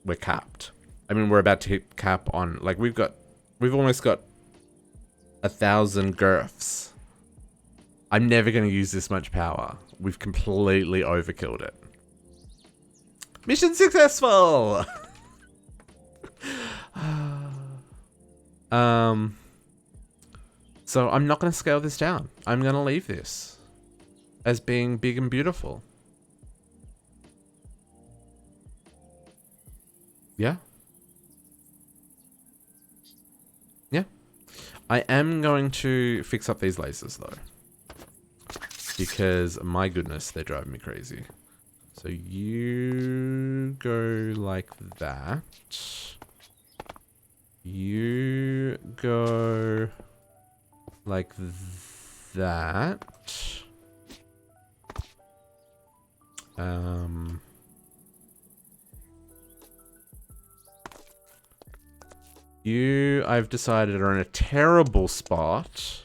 we're capped. I mean, we're about to hit cap on, like, we've almost got 1,000 girths. I'm never going to use this much power. We've completely overkilled it. Mission successful! So I'm not going to scale this down. I'm going to leave this as being big and beautiful. Yeah. Yeah. I am going to fix up these lasers though. Because, my goodness, they're driving me crazy. So you go like that. You go like that. You, I've decided, are in a terrible spot.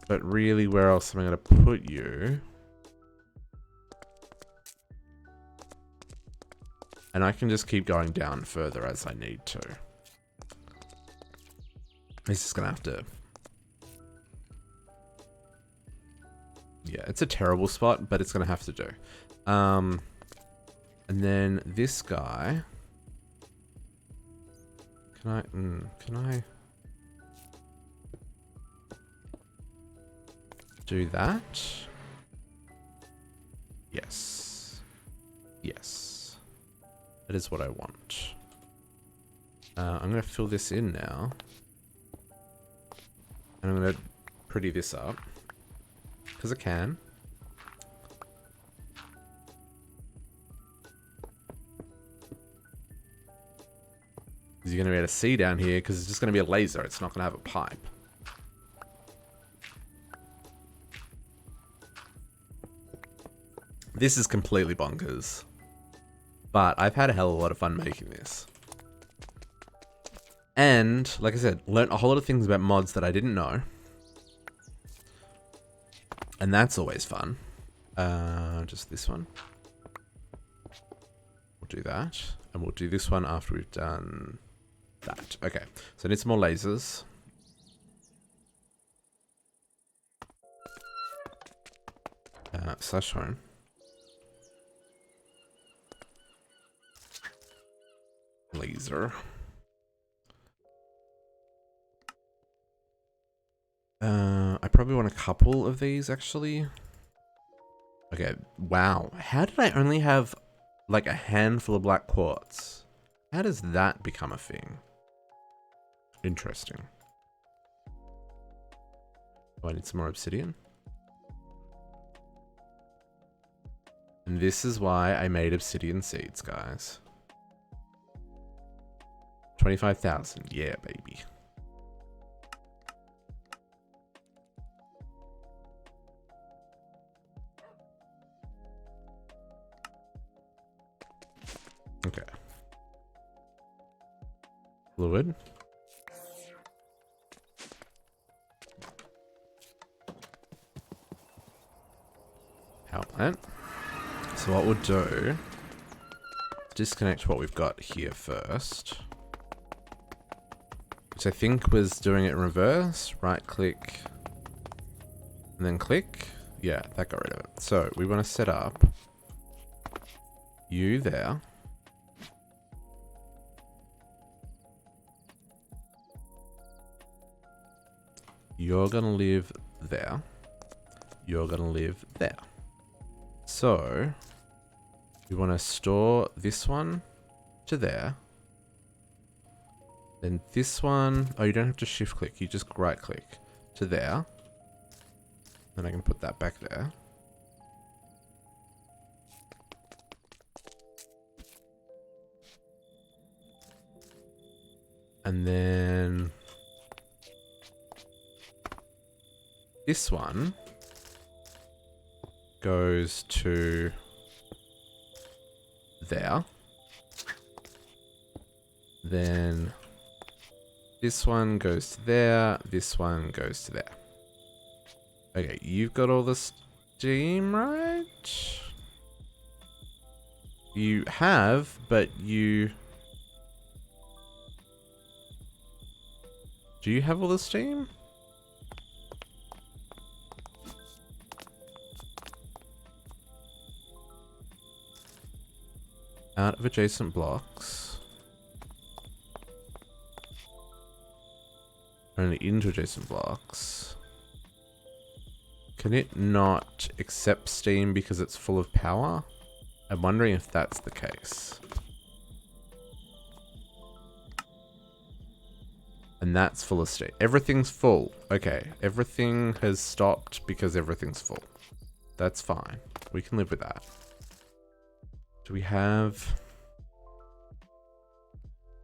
But really, where else am I going to put you? And I can just keep going down further as I need to. It's just going to have to... Yeah, it's a terrible spot, but it's going to have to do. And then this guy... Can I do that? Yes. Yes. That is what I want. I'm going to fill this in now. And I'm going to pretty this up. Because I can. You're going to be able to see down here because it's just going to be a laser. It's not going to have a pipe. This is completely bonkers. But I've had a hell of a lot of fun making this. And, like I said, learned a whole lot of things about mods that I didn't know. And that's always fun. Just this one. We'll do that. And we'll do this one after we've done... that. Okay, so I need some more lasers. Slash home. Laser. I probably want a couple of these actually. Okay, wow. How did I only have like a handful of black quartz? How does that become a thing? Interesting. Oh, I need some more obsidian. And this is why I made obsidian seeds, guys. 25,000. Yeah, baby. Okay. Fluid. Power plant. So what we'll do, disconnect what we've got here first. Which I think was doing it in reverse. Right click. And then click. Yeah, that got rid of it. So we want to set up you there. You're gonna live there. You're gonna live there. So we want to store this one to there. Then this one, oh, you don't have to shift click, you just right click to there. Then I can put that back there. And then this one goes to there. Then this one goes to there. This one goes to there. Okay, you've got all the steam, right? You have, but you... Do you have all the steam? Out of adjacent blocks. Only into adjacent blocks. Can it not accept steam because it's full of power? I'm wondering if that's the case. And that's full of steam. Everything's full. Okay, everything has stopped because everything's full. That's fine. We can live with that. Do we have...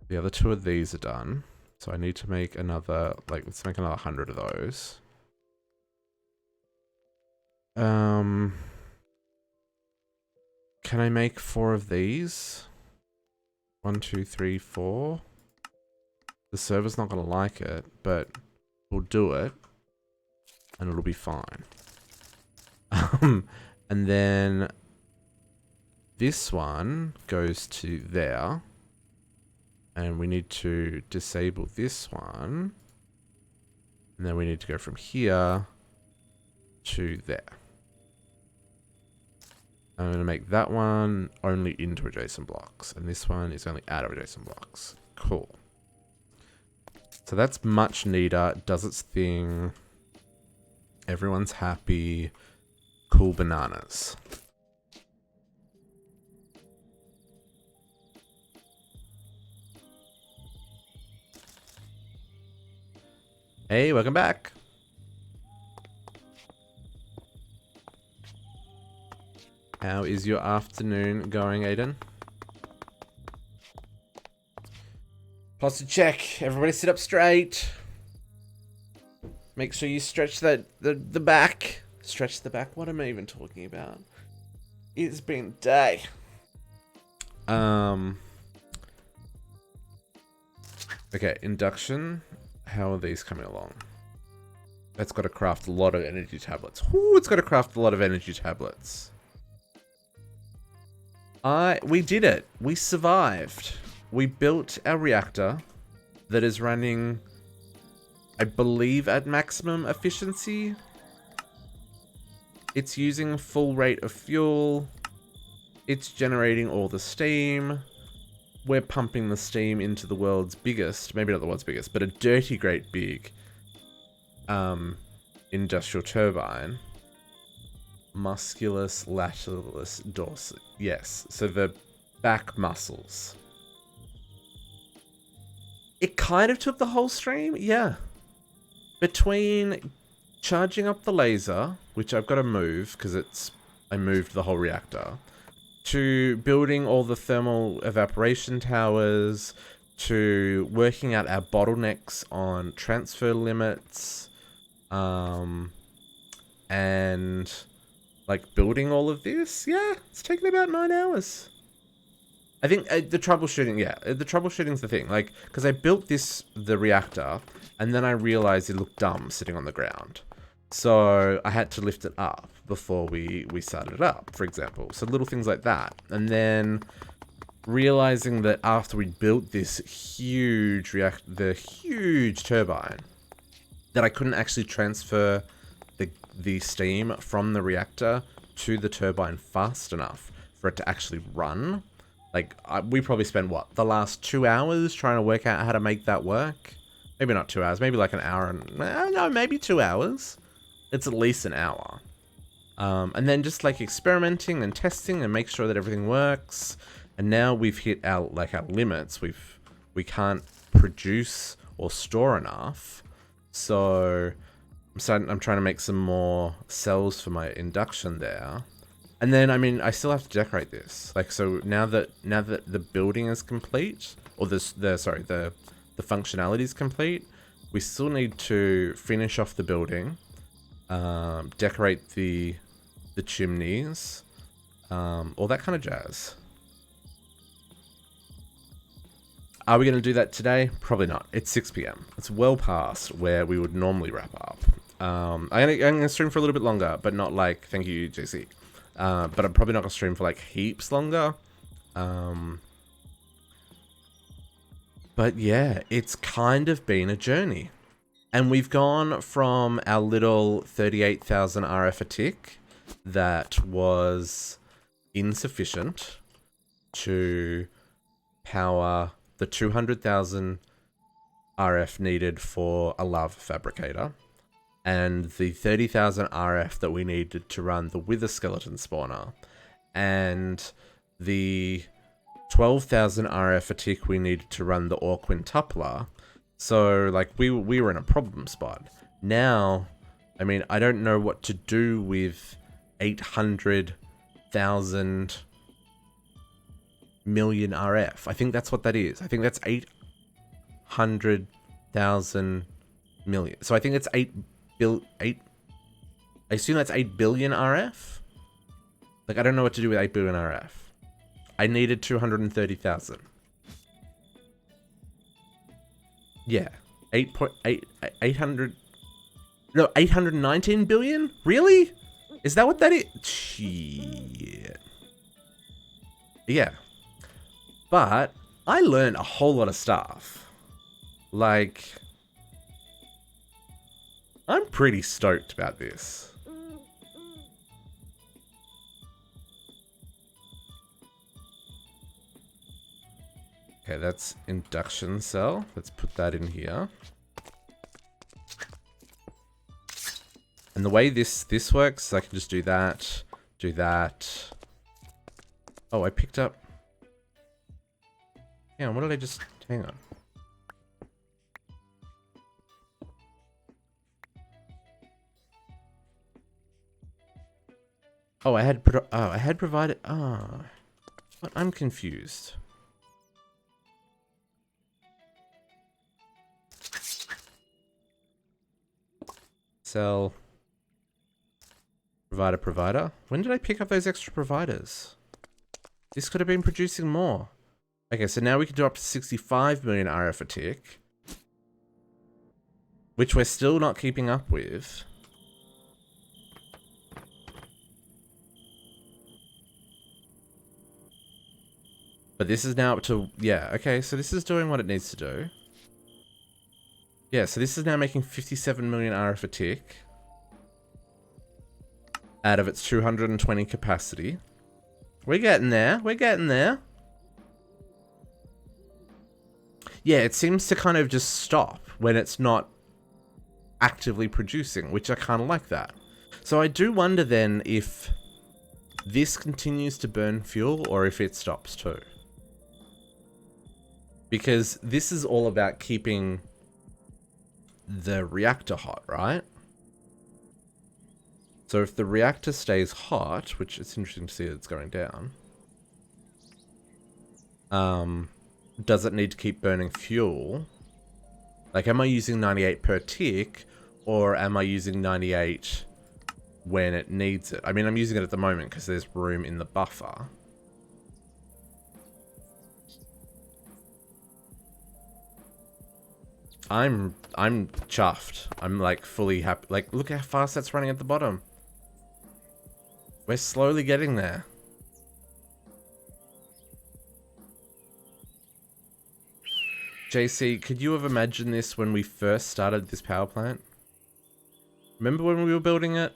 The other two of these are done. So I need to make another, like, let's make another 100 of those. Can I make 4 of these? 1, 2, 3, 4. The server's not gonna like it, but we'll do it. And it'll be fine. And then this one goes to there. And we need to disable this one. And then we need to go from here to there. I'm going to make that one only into adjacent blocks. And this one is only out of adjacent blocks. Cool. So that's much neater. Does its thing. Everyone's happy. Cool bananas. Hey, welcome back. How is your afternoon going, Aiden? Posture check. Everybody sit up straight. Make sure you stretch the back. Stretch the back. What am I even talking about? It's been a day. Okay, induction. How are these coming along? That's got to craft a lot of energy tablets. Ooh, it's got to craft a lot of energy tablets. We did it. We survived. We built our reactor that is running, I believe, at maximum efficiency. It's using full rate of fuel. It's generating all the steam. We're pumping the steam into the world's biggest, maybe not the world's biggest, but a dirty great big industrial turbine. Musculus latissimus dorsi. Yes, so the back muscles. It kind of took the whole stream, yeah. Between charging up the laser, which I've got to move because I moved the whole reactor, to building all the thermal evaporation towers, to working out our bottlenecks on transfer limits, and like building all of this, yeah, it's taken about 9 hours. I think the troubleshooting, yeah, the troubleshooting's the thing, like, because I built the reactor, and then I realized it looked dumb sitting on the ground. So I had to lift it up before we started it up, for example. So little things like that. And then realizing that after we built this huge the huge turbine, that I couldn't actually transfer the steam from the reactor to the turbine fast enough for it to actually run. Like, we probably spent, what, the last 2 hours trying to work out how to make that work? Maybe not 2 hours, maybe like an hour and... no, maybe 2 hours. It's at least an hour. And then just like experimenting and testing and make sure that everything works. And now we've hit our limits. We can't produce or store enough. So I'm trying to make some more cells for my induction there. And then, I mean, I still have to decorate this. Like, so now that the building is complete, or the functionality is complete, we still need to finish off the building, decorate the chimneys, all that kind of jazz. Are we going to do that today? Probably not. It's 6 PM. It's well past where we would normally wrap up. I'm going to stream for a little bit longer, but not like, thank you, JC. But I'm probably not going to stream for like heaps longer. But yeah, it's kind of been a journey. And we've gone from our little 38,000 RF a tick that was insufficient to power the 200,000 RF needed for a lava fabricator, and the 30,000 RF that we needed to run the wither skeleton spawner, and the 12,000 RF a tick we needed to run the ore quintupler. So, like, we were in a problem spot. Now, I mean, I don't know what to do with 800,000 million RF. I think that's what that is. I think that's 800,000 million. So I think it's 8. I assume that's 8 billion RF. Like, I don't know what to do with 8 billion RF. I needed 230,000. Yeah. 800. No, 819 billion? Really? Is that what that is? Shit. Yeah. But I learned a whole lot of stuff. Like, I'm pretty stoked about this. Okay, that's induction cell. Let's put that in here. And the way this works, I can just do that, do that. Oh, I picked up. Yeah, what did I just... Hang on. Oh, I had provided... Oh. What? I'm confused. Cell. Provider. When did I pick up those extra providers? This could have been producing more. Okay, so now we can do up to 65 million RF a tick. Which we're still not keeping up with. But this is now up to... Yeah, okay, so this is doing what it needs to do. Yeah, so this is now making 57 million RF a tick. Out of its 220 capacity. We're getting there. We're getting there. Yeah, it seems to kind of just stop when it's not actively producing, which I kind of like that. So I do wonder then if this continues to burn fuel or if it stops too. Because this is all about keeping the reactor hot, right? So if the reactor stays hot, which it's interesting to see that it's going down, does it need to keep burning fuel? Like, am I using 98 per tick, or am I using 98 when it needs it? I mean, I'm using it at the moment because there's room in the buffer. I'm chuffed. I'm like fully happy. Like, look how fast that's running at the bottom. We're slowly getting there. JC, could you have imagined this when we first started this power plant? Remember when we were building it?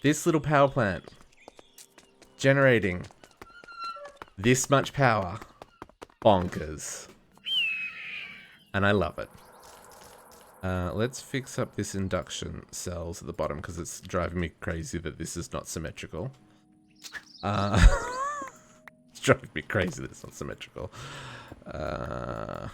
This little power plant. Generating this much power. Bonkers. And I love it. Let's fix up this induction cells at the bottom because it's driving me crazy that this is not symmetrical. It's driving me crazy that it's not symmetrical. And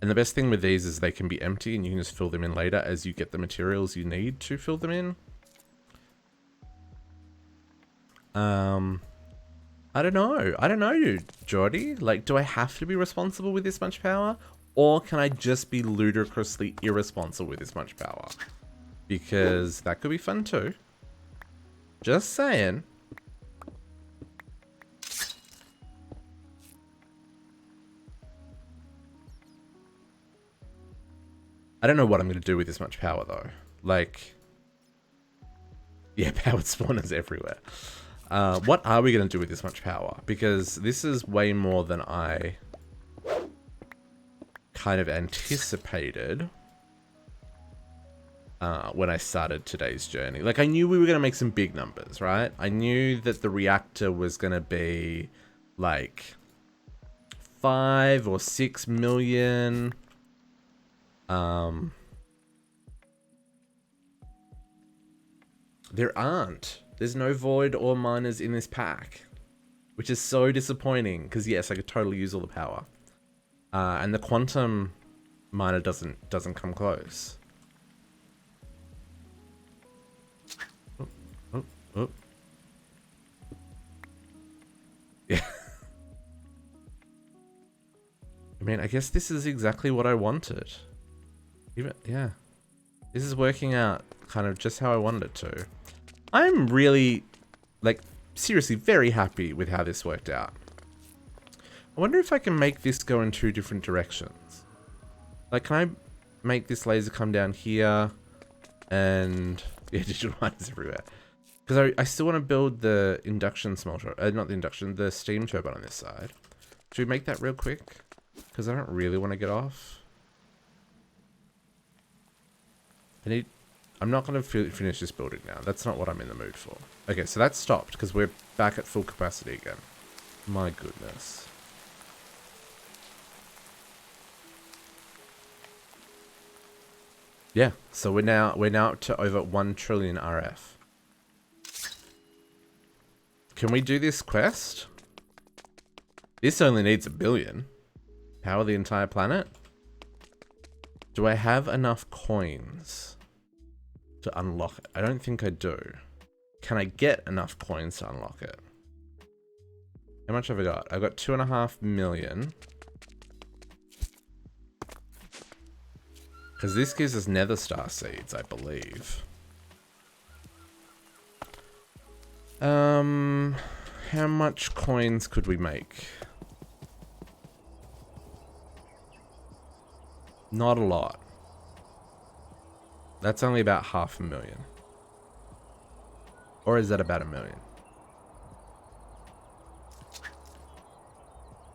the best thing with these is they can be empty and you can just fill them in later as you get the materials you need to fill them in. I don't know, Jordy. Like, do I have to be responsible with this much power? Or can I just be ludicrously irresponsible with this much power? Because that could be fun too. Just saying. I don't know what I'm going to do with this much power though. Like, yeah, powered spawners everywhere. What are we going to do with this much power? Because this is way more than I kind of anticipated when I started today's journey. Like, I knew we were going to make some big numbers, right? I knew that the reactor was going to be like 5 or 6 million. There aren't There's no void or miners in this pack, which is so disappointing because yes, I could totally use all the power. And the quantum miner doesn't come close. Oh, oh, oh. Yeah. I mean, I guess this is exactly what I wanted. Yeah. This is working out kind of just how I wanted it to. I'm really, like, seriously very happy with how this worked out. I wonder if I can make this go in 2 different directions. Like, can I make this laser come down here and... Yeah, digital miners everywhere. Because I still want to build the induction smelter. Not the induction, the steam turbine on this side. Should we make that real quick? Because I don't really want to get off. I'm not going to finish this building now. That's not what I'm in the mood for. Okay, so that's stopped because we're back at full capacity again. My goodness. Yeah, so we're now up to over 1 trillion RF. Can we do this quest? This only needs 1 billion. Power the entire planet? Do I have enough coins to unlock it? I don't think I do. Can I get enough coins to unlock it? How much have I got? I've got 2.5 million. Because this gives us nether star seeds, I believe. How much coins could we make? Not a lot. That's only about 500,000. Or is that about 1 million?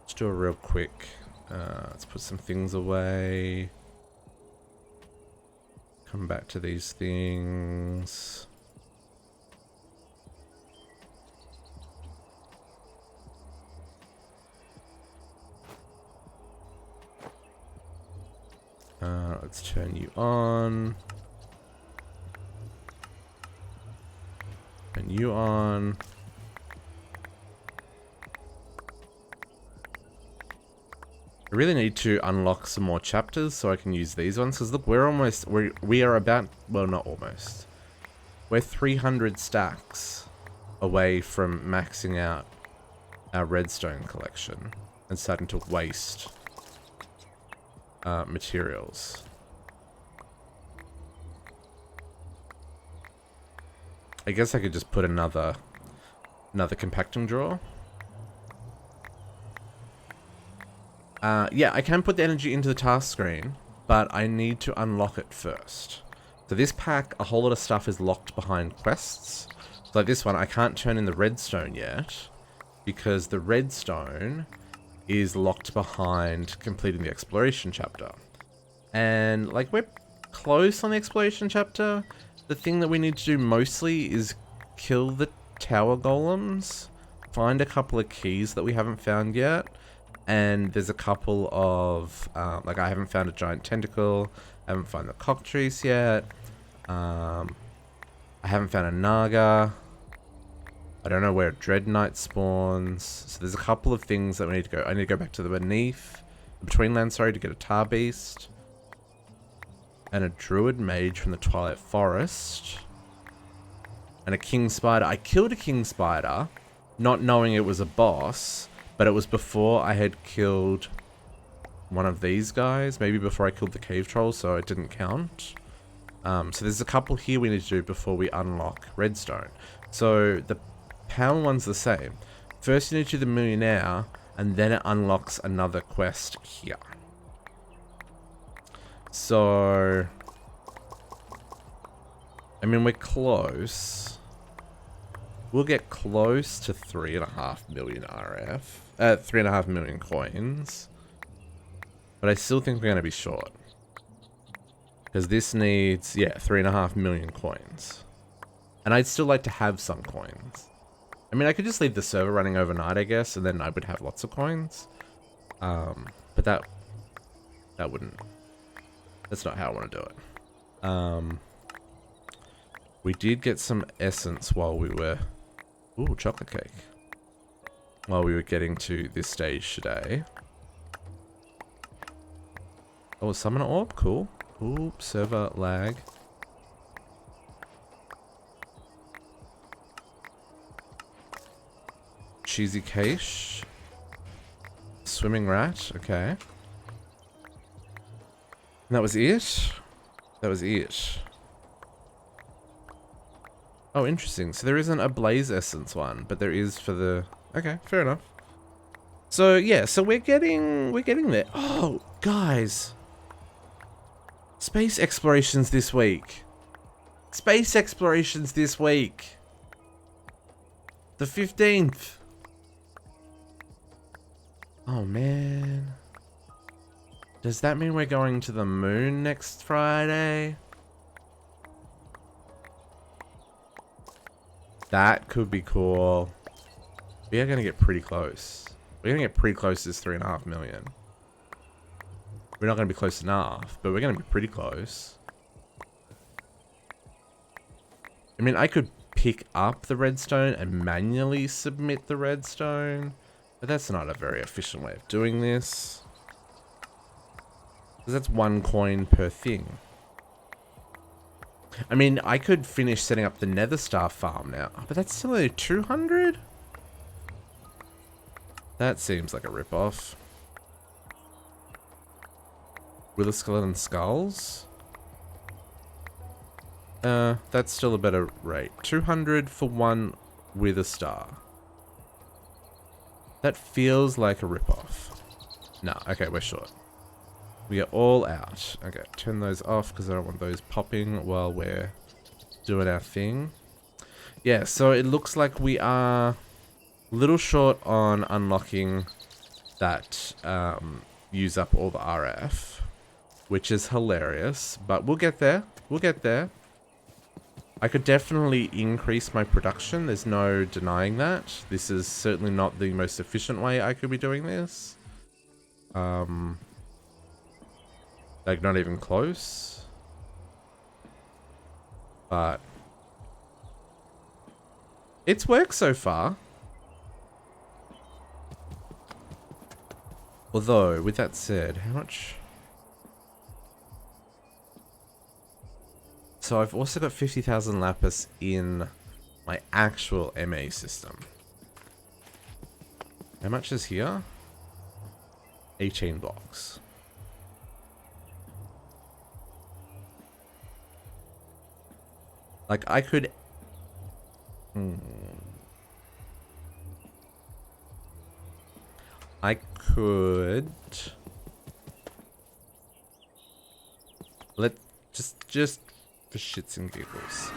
Let's do a real quick. Let's put some things away. Come back to these things. Let's turn you on. Turn you on. I really need to unlock some more chapters so I can use these ones. Because look, we are about, well, not almost. We're 300 stacks away from maxing out our redstone collection and starting to waste materials. I guess I could just put another compacting drawer. Yeah, I can put the energy into the task screen, but I need to unlock it first. So this pack, a whole lot of stuff is locked behind quests. So like this one, I can't turn in the redstone yet because the redstone is locked behind completing the exploration chapter. And like we're close on the exploration chapter. The thing that we need to do mostly is kill the tower golems, find a couple of keys that we haven't found yet, and there's a couple of, like I haven't found a giant tentacle, I haven't found the cockatrice yet, I haven't found a naga, I don't know where a dread knight spawns, so there's a couple of things that we need to go. I need to go back to the betweenland, sorry, to get a tar beast, and a druid mage from the Twilight Forest, and a king spider. I killed a king spider, not knowing it was a boss, but it was before I had killed one of these guys, maybe before I killed the cave troll, so it didn't count. So there's a couple here we need to do before we unlock redstone. So the power one's the same. First you need to do the millionaire, and then it unlocks another quest here. So, I mean, we're close. We'll get close to 3.5 million RF. 3.5 million coins. But I still think we're going to be short. Because this needs, yeah, 3.5 million coins. And I'd still like to have some coins. I mean, I could just leave the server running overnight, I guess, and then I would have lots of coins. But that wouldn't... That's not how I want to do it. We did get some essence while we were... Ooh, chocolate cake. While we were getting to this stage today. Oh, summon orb? Cool. Ooh, server lag. Cheesy cache. Swimming rat, okay. And that was it? That was it. Oh, interesting. So there isn't a blaze essence one, but there is for the... Okay, fair enough. So yeah, so we're getting there. Oh, guys. Space explorations this week. Space explorations this week. The 15th. Oh, man. Does that mean we're going to the moon next Friday? That could be cool. We are going to get pretty close. We're going to get pretty close to this 3.5 million. We're not going to be close enough, but we're going to be pretty close. I mean, I could pick up the redstone and manually submit the redstone, but that's not a very efficient way of doing this. Because that's 1 coin per thing. I mean, I could finish setting up the nether star farm now, but that's still only 200? That seems like a ripoff. Wither skeleton skulls? That's still a better rate. 200 for 1 wither star. That feels like a ripoff. Nah, okay, we're short. We are all out. Okay, turn those off because I don't want those popping while we're doing our thing. Yeah, so it looks like we are a little short on unlocking that use up all the RF, which is hilarious, but we'll get there. We'll get there. I could definitely increase my production. There's no denying that. This is certainly not the most efficient way I could be doing this. Like, not even close. But it's worked so far. Although, with that said, how much... So I've also got 50,000 lapis in my actual MA system. How much is here? 18 blocks. Like, I could... I could... Just for shits and giggles.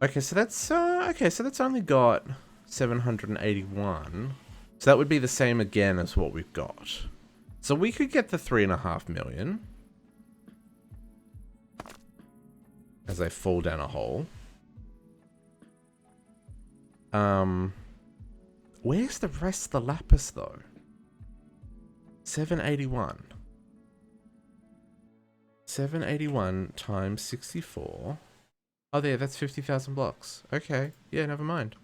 Okay, so that's only got 781. So that would be the same again as what we've got. So we could get the 3.5 million. As I fall down a hole. Where's the rest of the lapis though? 781. 781 times 64. Oh, there, that's 50,000 blocks. Okay, yeah, never mind.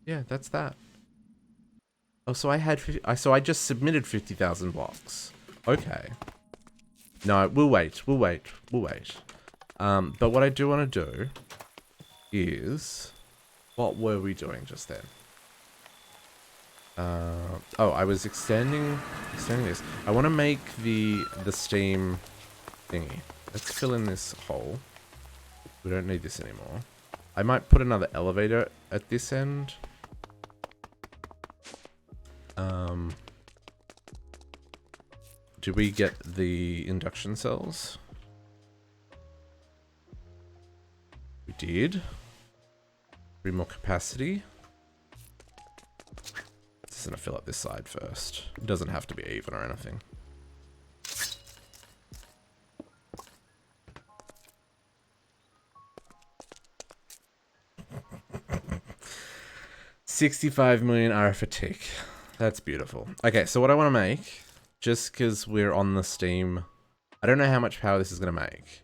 Yeah, that's that. Oh, so so I just submitted 50,000 blocks. Okay. No, we'll wait. But what I do want to do is, what were we doing just then? Oh, I was extending this. I want to make the steam thingy. Let's fill in this hole. We don't need this anymore. I might put another elevator at this end. Do we get the induction cells? We did. 3 more capacity. Just gonna fill up this side first. It doesn't have to be even or anything. 65 million arithmetic. That's beautiful. Okay, so what I want to make, just because we're on the Steam, I don't know how much power this is going to make,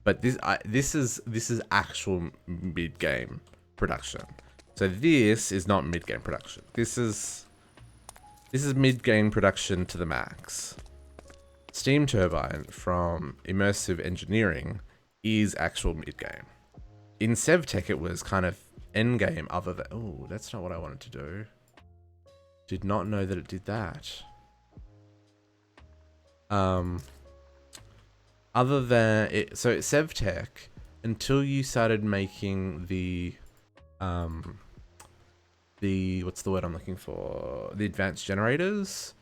but this is actual mid-game production. So this is not mid-game production. This is mid-game production to the max. Steam turbine from Immersive Engineering is actual mid-game. In SevTech, it was kind of end-game other than... Oh, that's not what I wanted to do. Did not know that it did that. Other than... So at SevTech, until you started making the... What's the word I'm looking for? The advanced generators.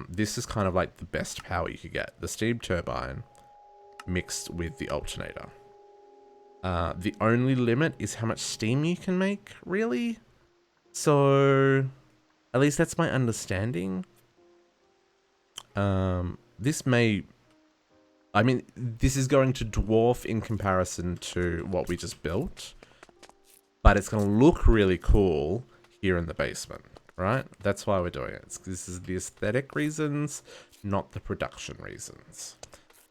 This is kind of like the best power you could get. The steam turbine mixed with the alternator. The only limit is how much steam you can make, really. So, at least that's my understanding. This may... I mean, this is going to dwarf in comparison to what we just built. But it's going to look really cool here in the basement, right? That's why we're doing it. This is the aesthetic reasons, not the production reasons.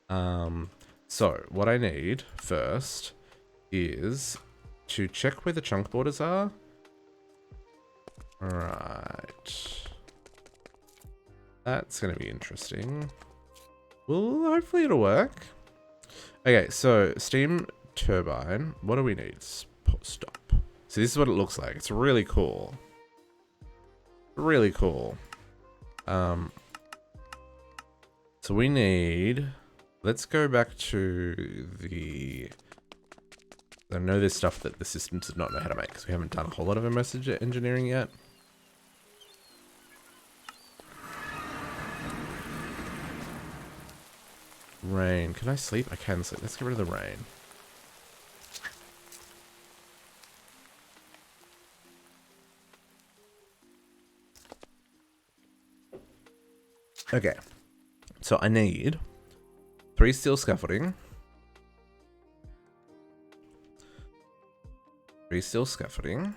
So, what I need first is to check where the chunk borders are. Right. That's going to be interesting. Well, hopefully it'll work. Okay, so steam turbine. What do we need? Stop. So this is what it looks like. It's really cool. Really cool. So we need... Let's go back to the... I know there's stuff that the system does not know how to make, because we haven't done a whole lot of immersive engineering yet. Rain. Can I sleep? I can sleep. Let's get rid of the rain. Okay. So I need 3 steel scaffolding. 3 steel scaffolding.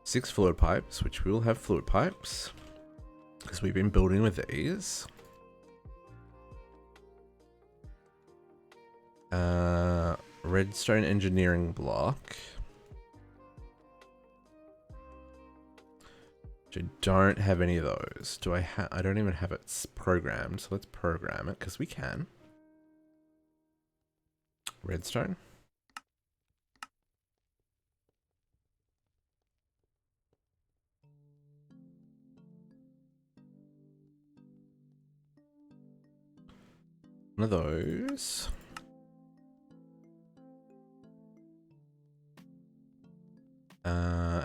6 fluid pipes, which we will have fluid pipes, because we've been building with these. Redstone engineering block. Which I don't have any of those. Do I I don't even have it programmed, so let's program it, because we can. Redstone. One of those.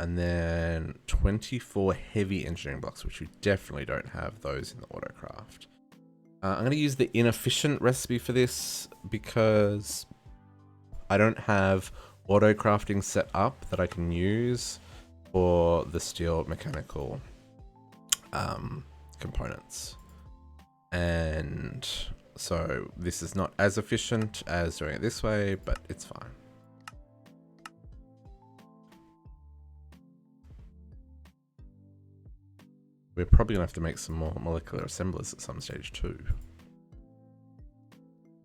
And then 24 heavy engineering blocks, which we definitely don't have those in the autocraft. I'm going to use the inefficient recipe for this because I don't have auto crafting set up that I can use for the steel mechanical components. And so this is not as efficient as doing it this way, but it's fine. We're probably going to have to make some more molecular assemblers at some stage too.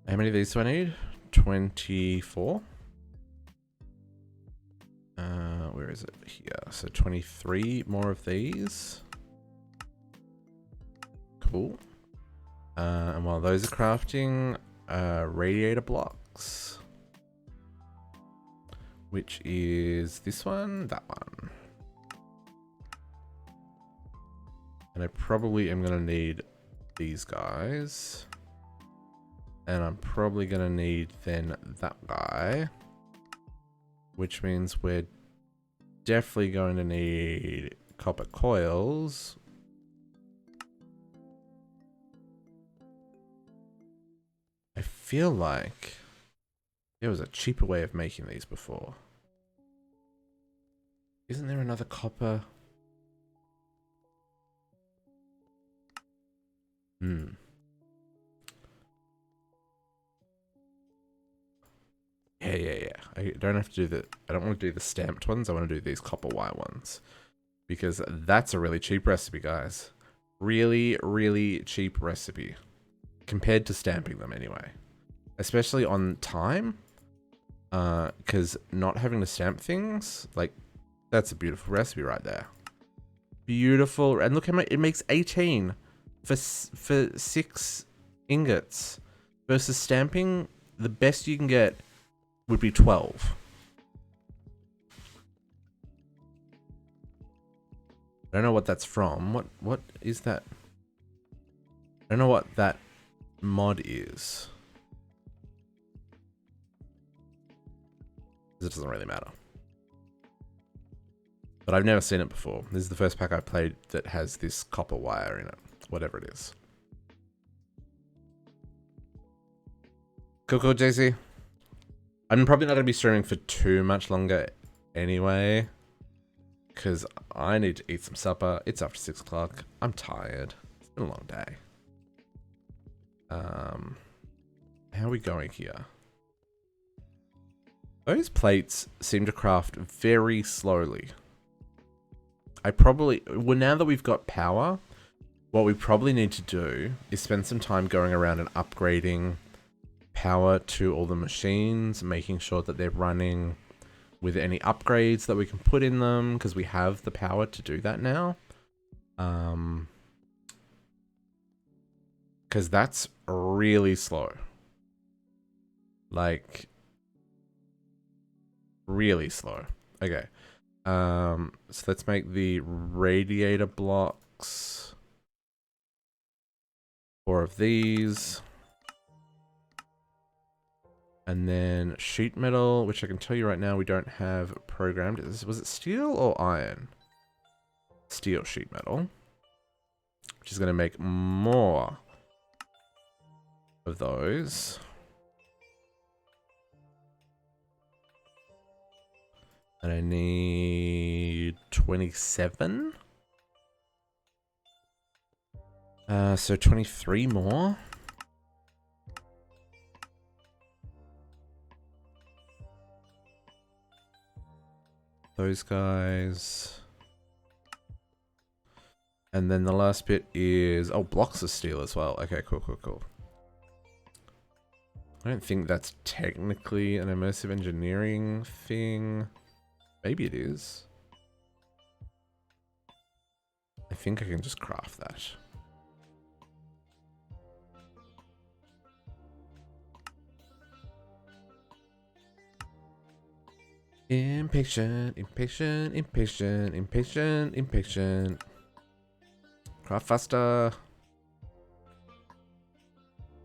How many of these do I need? 24. Where is it? Here. So 23 more of these. Cool. And while those are crafting, radiator blocks. Which is this one, that one. And I probably am going to need these guys. And I'm probably going to need then that guy. Which means we're definitely going to need copper coils. I feel like there was a cheaper way of making these before. Isn't there another copper? Yeah. I don't have to do the. I don't want to do the stamped ones. I want to do these copper wire ones because that's a really cheap recipe, guys. Really, really cheap recipe compared to stamping them anyway. Especially on time, because not having to stamp things, like, that's a beautiful recipe right there. Beautiful, and look how much it makes 18 for 6 ingots versus stamping. The best you can get would be 12. I don't know what that's from. What is that? I don't know what that mod is. It doesn't really matter. But I've never seen it before. This is the first pack I played that has this copper wire in it. Whatever it is. Cool, JC. I'm probably not going to be streaming for too much longer anyway. Because I need to eat some supper. It's after 6 o'clock. I'm tired. It's been a long day. How are we going here? Those plates seem to craft very slowly. Well, now that we've got power, what we probably need to do is spend some time going around and upgrading power to all the machines, making sure that they're running with any upgrades that we can put in them, because we have the power to do that now. Because that's really slow. Like, really slow. Okay. So let's make the radiator blocks. 4 of these. And then sheet metal, which I can tell you right now we don't have programmed. Was it steel or iron? Steel sheet metal. Which is going to make more of those. And I need 27. So 23 more. Those guys. And then the last bit is... Oh, blocks of steel as well. Okay, cool. I don't think that's technically an immersive engineering thing. Maybe it is. I think I can just craft that. Impatient. Craft faster.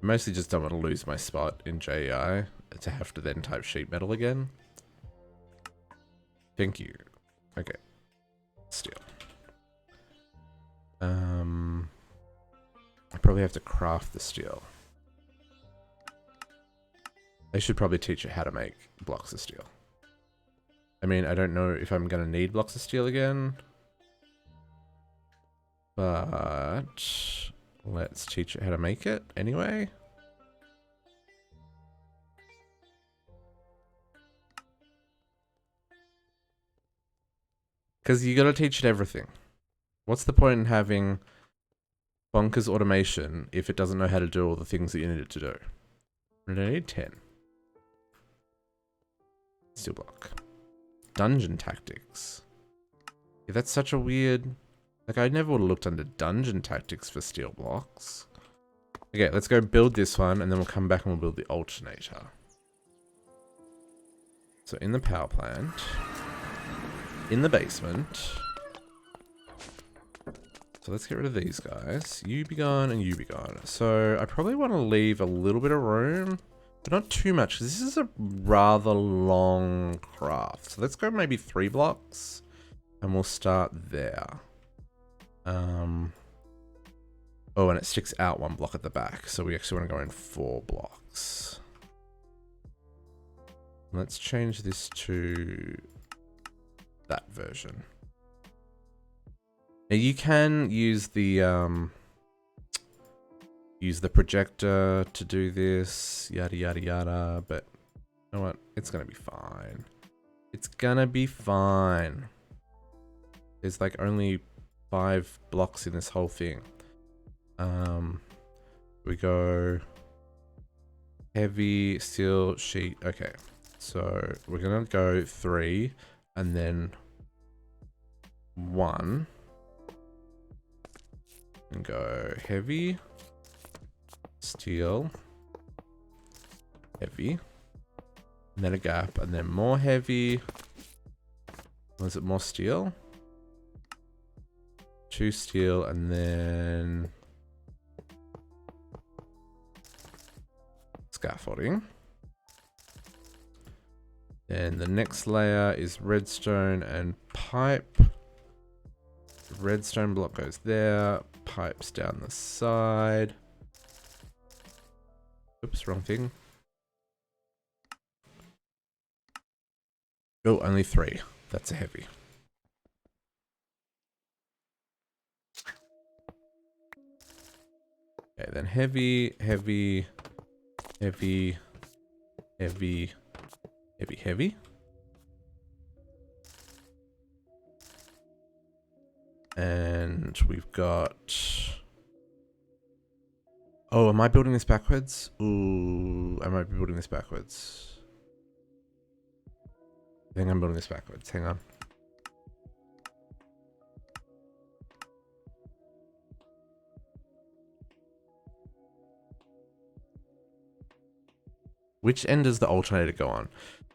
Mostly just don't want to lose my spot in JEI to have to then type sheet metal again. Thank you. Okay. Steel. I probably have to craft the steel. They should probably teach you how to make blocks of steel. I mean, I don't know if I'm going to need blocks of steel again. But let's teach it how to make it anyway. Because you got to teach it everything. What's the point in having bonkers automation if it doesn't know how to do all the things that you need it to do? I need 10. Steel block. Dungeon tactics. Yeah, that's such a weird... Like, I never would have looked under dungeon tactics for steel blocks. Okay, let's go build this one, and then we'll come back and we'll build the alternator. So, in the power plant. In the basement. So, let's get rid of these guys. You be gone, and you be gone. So, I probably want to leave a little bit of room. But not too much, because this is a rather long craft. So, let's go maybe 3 blocks. And we'll start there. Oh, and it sticks out 1 block at the back. So we actually want to go in 4 blocks. Let's change this to that version. Now you can use the projector to do this, yada yada yada, but You know what? It's gonna be fine. It's gonna be fine. There's like only 5 blocks in this whole thing. We go heavy, steel, sheet. Okay. So we're gonna go 3 and then 1. And go heavy, steel, heavy. And then a gap, and then more heavy. Was it more steel? 2 steel, and then scaffolding. Then the next layer is redstone and pipe. The redstone block goes there. Pipes down the side. Oops, wrong thing. Oh, only 3. That's a heavy. Okay, then heavy, heavy, heavy, heavy, heavy, heavy. And we've got... Oh, am I building this backwards? Ooh, I might be building this backwards. I think I'm building this backwards. Hang on. Which end does the alternator go on?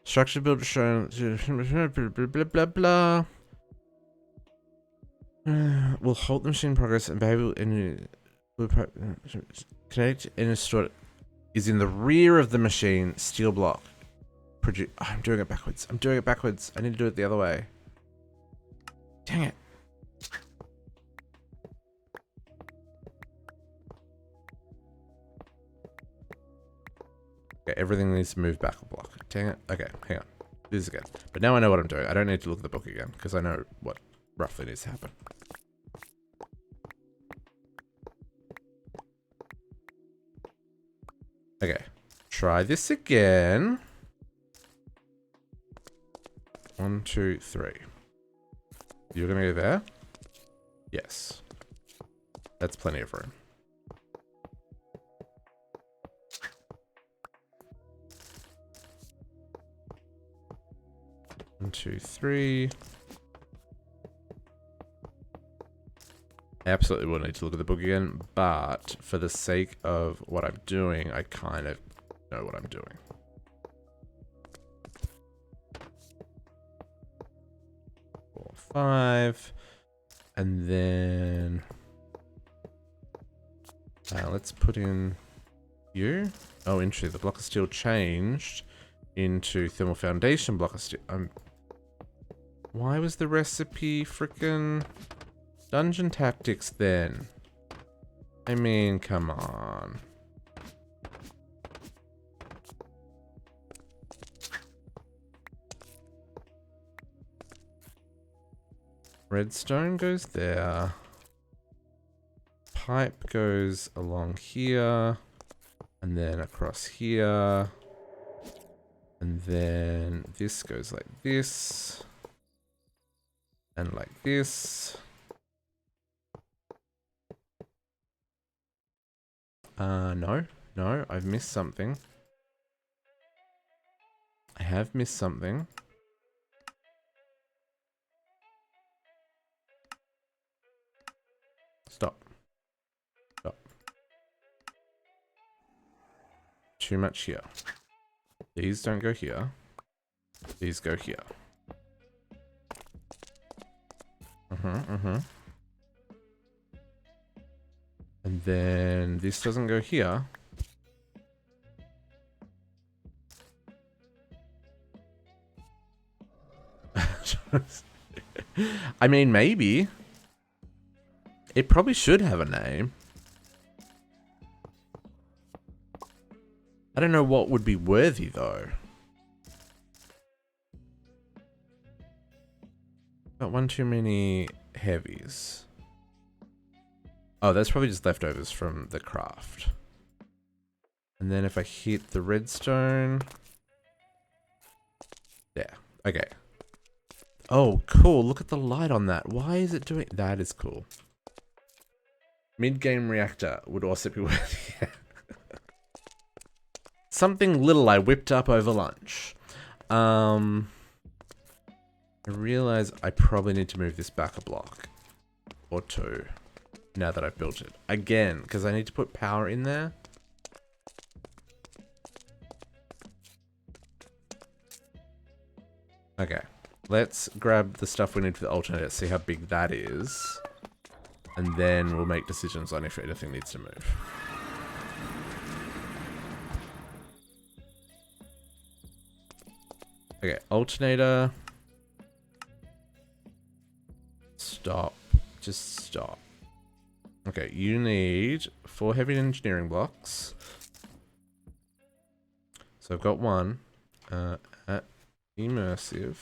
Structure builder shown... blah, blah, blah, blah. We'll halt the machine progress and be able in connect and store is in the rear of the machine. Steel block. Oh, I'm doing it backwards. I'm doing it backwards. I need to do it the other way. Dang it. Okay, everything needs to move back a block. Dang it. Okay, hang on. Do this again. But now I know what I'm doing. I don't need to look at the book again because I know what roughly needs to happen. Okay, try this again. 1, 2, 3. You're gonna go there? Yes. That's plenty of room. One, 2, 3. I absolutely will need to look at the book again, but for the sake of what I'm doing, I kind of know what I'm doing. Four, 5. And then... let's put in you. Oh, interesting. The block of steel changed into thermal foundation block of steel. Why was the recipe frickin' Dungeon Tactics then? I mean, come on. Redstone goes there. Pipe goes along here. And then across here. And then this goes like this. And like this. No, I've missed something. I have missed something. Stop. Stop. Too much here. These don't go here. These go here. And then this doesn't go here. I mean, maybe. It probably should have a name. I don't know what would be worthy, though. Got one too many heavies. Oh, that's probably just leftovers from the craft. And then if I hit the redstone... There. Okay. Oh, cool. Look at the light on that. Why is it doing... That is cool. Mid-game reactor would also be worth it. Something little I whipped up over lunch. I realize I probably need to move this back a block. Or two. Now that I've built it. Again, because I need to put power in there. Okay. Let's grab the stuff we need for the alternator, see how big that is. And then we'll make decisions on if anything needs to move. Okay, alternator. Stop. Just stop. Okay, you need 4 heavy engineering blocks. So I've got one at immersive.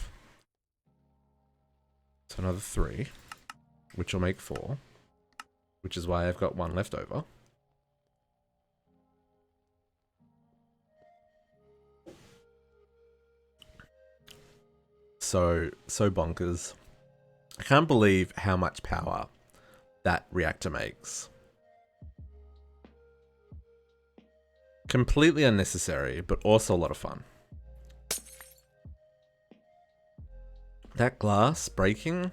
So another 3, which will make 4, which is why I've got 1 left over. So bonkers. I can't believe how much power that reactor makes. Completely unnecessary, but also a lot of fun. That glass breaking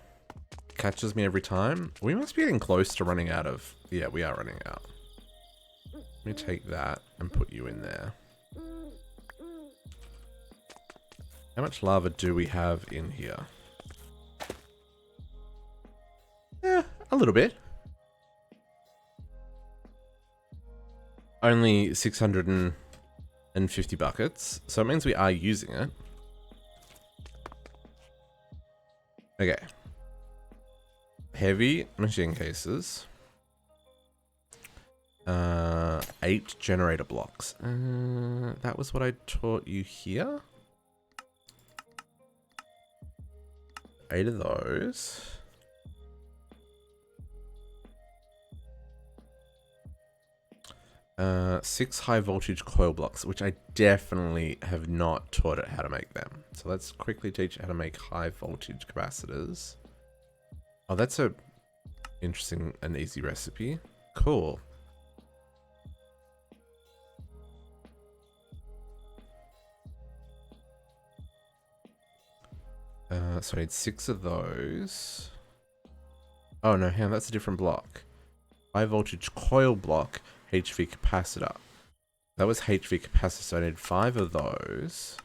catches me every time. We must be getting close to running out of... Yeah, we are running out. Let me take that and put you in there. How much lava do we have in here? Yeah, a little bit. Only 650 buckets, so it means we are using it. Okay. Heavy machine cases. 8 generator blocks. That was what I taught you here. 8 of those. Six high voltage coil blocks, which I definitely have not taught it how to make them. So let's quickly teach it how to make high voltage capacitors. Oh, that's a interesting and easy recipe. Cool. So I need 6 of those. Oh no, hang on, that's a different block. High voltage coil block, HV capacitor. That was HV capacitor, so I need 5 of those.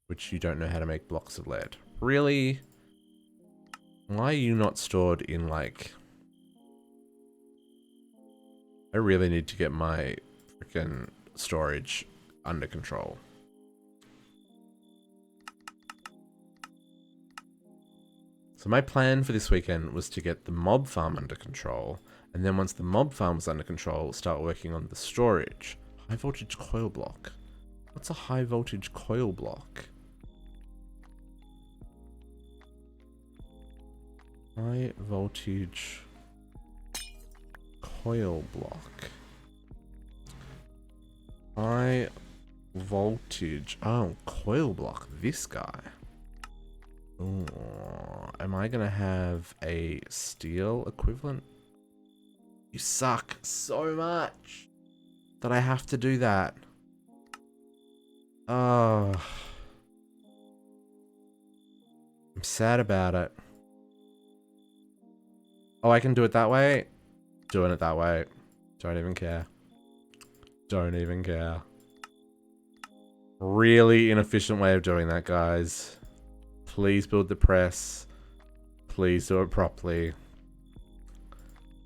Which you don't know how to make blocks of lead. Really? Why are you not stored in, like... I really need to get my freaking storage under control. So my plan for this weekend was to get the mob farm under control, and then once the mob farm was under control, start working on the storage. High voltage coil block. What's a high voltage coil block? High voltage coil block. High voltage. Oh, coil block. This guy. Ooh, am I gonna have a steel equivalent? You suck so much that I have to do that. Oh. I'm sad about it. Oh, I can do it that way? Doing it that way. Don't even care. Don't even care. Really inefficient way of doing that, guys. Please build the press. Please do it properly.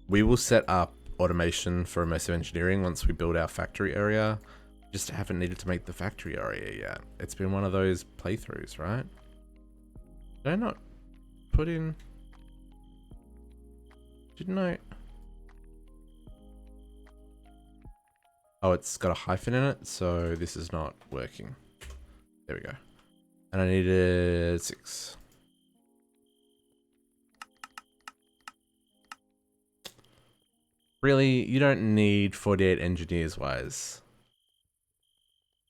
We will set up automation for immersive engineering once we build our factory area. Just haven't needed to make the factory area yet. It's been one of those playthroughs, right? Did I not put in... Didn't I? Oh, it's got a hyphen in it, so this is not working. There we go. And I needed 6. Really, you don't need 48 engineers, Wise.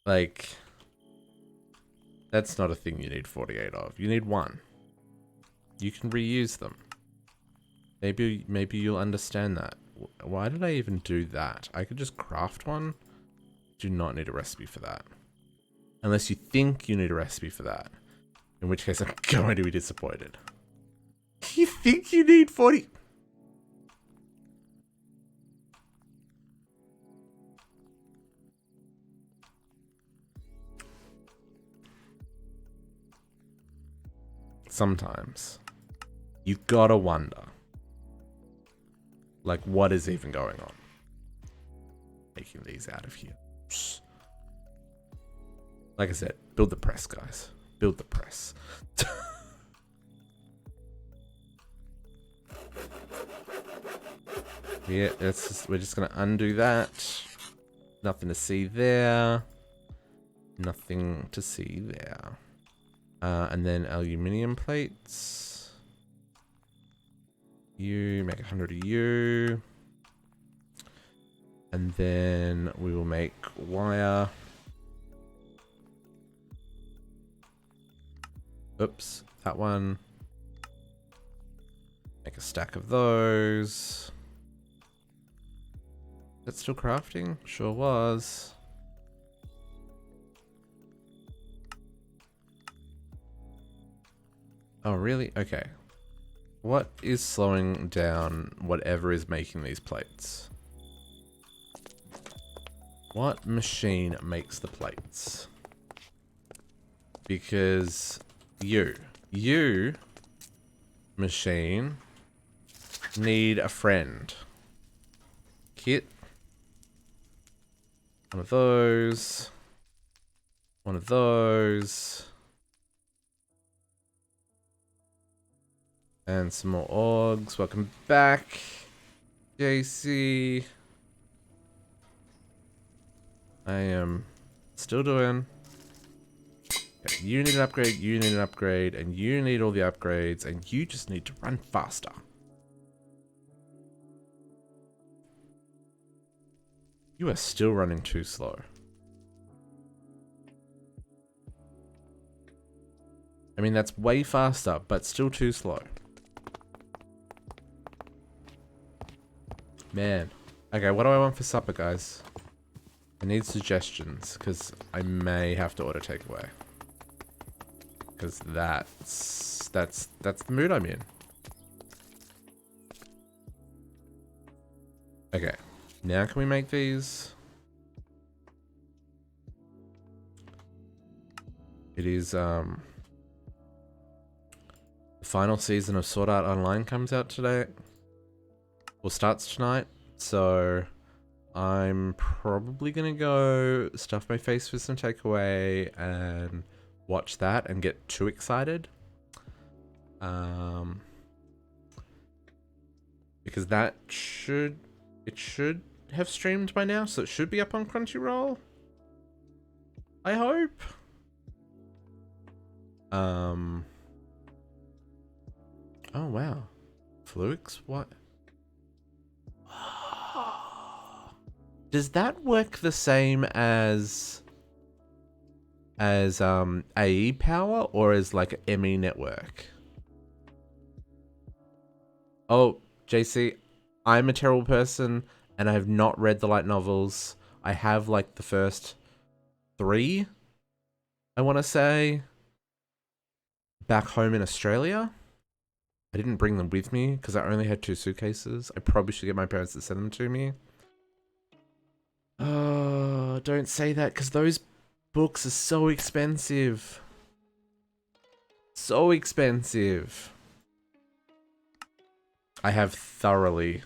Like, That's not a thing you need 48 of. You need 1. You can reuse them. Maybe you'll understand that. Why did I even do that? I could just craft one. Do not need a recipe for that. Unless you think you need a recipe for that. In which case I'm going to be disappointed. You think you need 40? Sometimes. You gotta wonder. Like, what is even going on? Taking these out of here. Like I said, build the press, guys. Build the press. Yeah, we're just gonna undo that. Nothing to see there. Nothing to see there. And then aluminium plates. You make 100 of you. And then we will make wire. Oops, that one. Make a stack of those. That's still crafting? Sure was. Oh, really? Okay. What is slowing down whatever is making these plates? What machine makes the plates? Because you, machine, need a friend. Kit. One of those. One of those. And some more orgs. Welcome back, JC. I am still doing. Okay, you need an upgrade, you need an upgrade, and you need all the upgrades, and you just need to run faster. You are still running too slow. I mean, that's way faster, but still too slow. Man. Okay, what do I want for supper, guys? I need suggestions, because I may have to order takeaway. Because that's the mood I'm in. Okay. Now can we make these? It is, the final season of Sword Art Online comes out today. Well, starts tonight, so I'm probably gonna go stuff my face with some takeaway and watch that and get too excited. Because that should have streamed by now, so it should be up on Crunchyroll. I hope. Oh wow. Fluix? What? Does that work the same as AE power or as like ME network? Oh, JC, I'm a terrible person and I have not read the light novels. I have like the first 3, I want to say, back home in Australia. I didn't bring them with me because I only had 2 suitcases. I probably should get my parents to send them to me. Oh, don't say that because those books are so expensive. So expensive. I have thoroughly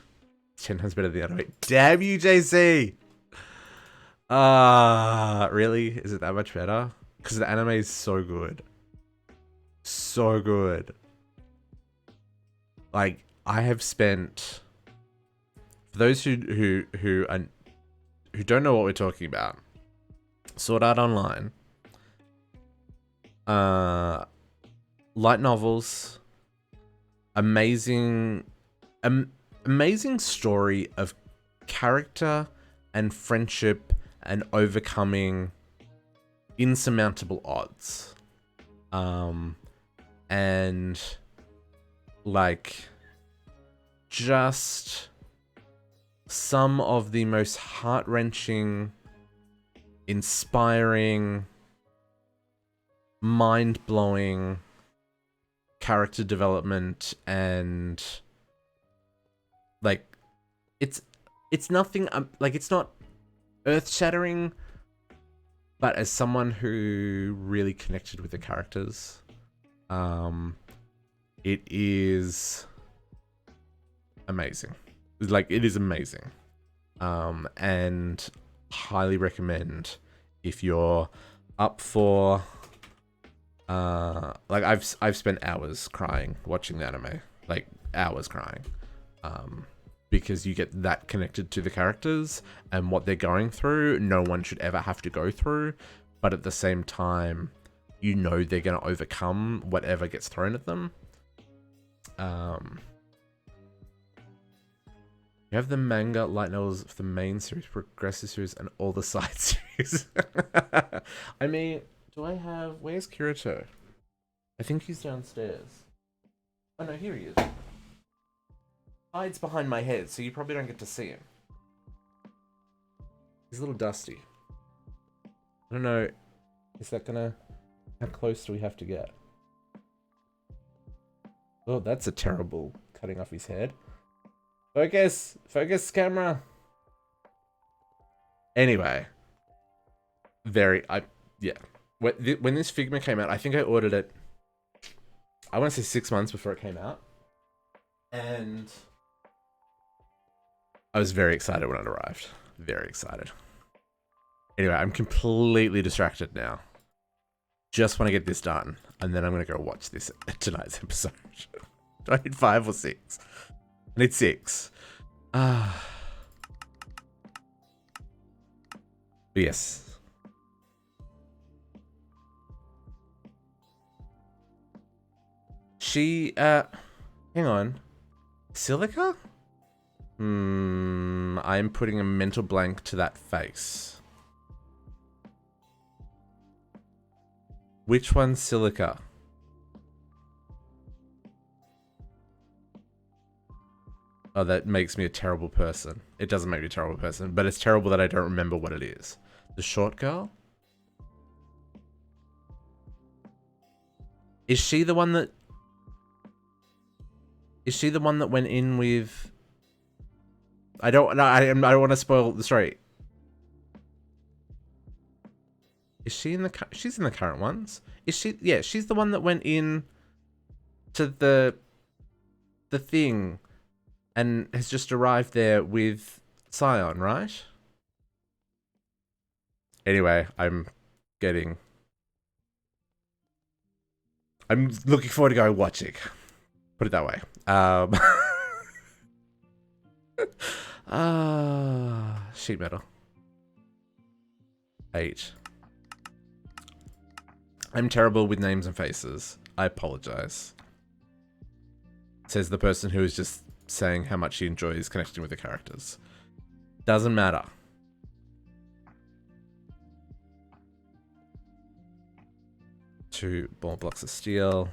10 times better than the anime. Damn you, JC! Really? Is it that much better? Because the anime is so good. So good. Like, I have spent... For those who don't know what we're talking about, Sword Art Online, light novels, amazing story of character and friendship and overcoming insurmountable odds. And like just some of the most heart-wrenching, inspiring, mind-blowing character development, and like it's nothing like it's not earth-shattering, but as someone who really connected with the characters, it is amazing. Like, it is amazing. And highly recommend if you're up for like I've spent hours crying watching the anime. Like hours crying. Because you get that connected to the characters and what they're going through. No one should ever have to go through, but at the same time, you know they're going to overcome whatever gets thrown at them. You have the manga light novels of the main series, progressive series, and all the side series. I mean, do I have... Where's Kirito? I think he's downstairs. Oh no, here he is. Hides behind my head, so you probably don't get to see him. He's a little dusty. I don't know. Is that gonna... How close do we have to get? Oh, that's a terrible cutting off his head. Focus! Focus, camera! Anyway. Yeah. When this Figma came out, I think I ordered it... I want to say 6 months before it came out. And... I was very excited when it arrived. Very excited. Anyway, I'm completely distracted now. Just want to get this done. And then I'm going to go watch this tonight's episode. Do I need 5 or 6? I need 6. But yes. She, hang on. Silica? I'm putting a mental blank to that face. Which one's Silica? Oh, that makes me a terrible person. It doesn't make me a terrible person, but it's terrible that I don't remember what it is. The short girl? Is she the one that... Is she the one that went in with... I don't want to spoil the story. Is she in the... She's in the current ones. Is she... Yeah, she's the one that went in to the thing and has just arrived there with Scion, right? Anyway, I'm looking forward to going watching. Put it that way. Sheet metal. 8. I'm terrible with names and faces. I apologize. Says the person who is just saying how much he enjoys connecting with the characters. Doesn't matter. Two more blocks of steel.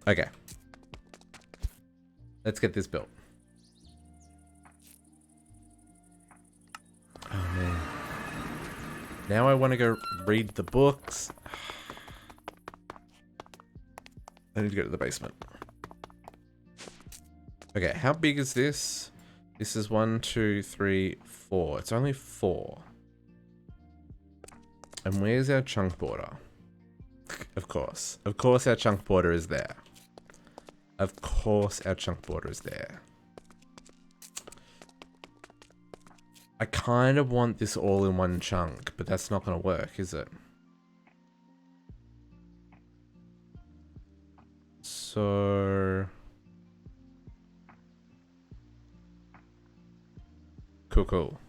Okay. Let's get this built. Oh man. Now I want to go read the books. I need to go to the basement. Okay, how big is this? This is 1, 2, 3, 4. It's only 4. And where's our chunk border? Of course. Of course our chunk border is there. Of course our chunk border is there. I kind of want this all in one chunk, but that's not going to work, is it? So... Cool.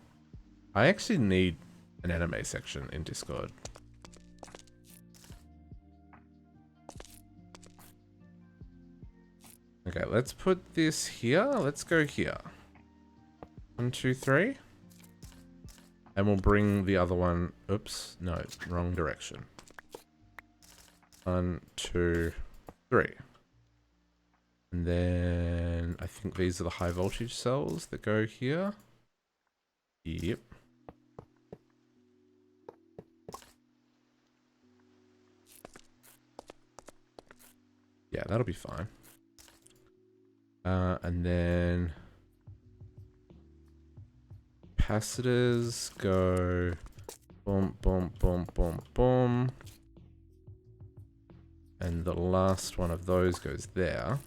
I actually need an anime section in Discord. Okay, let's put this here. Let's go here. 1, 2, 3. And we'll bring the other one... Oops. No, wrong direction. 1, 2, 3. And then I think these are the high voltage cells that go here. Yep. Yeah, that'll be fine. And then capacitors go boom, boom, boom, boom, boom. And the last one of those goes there.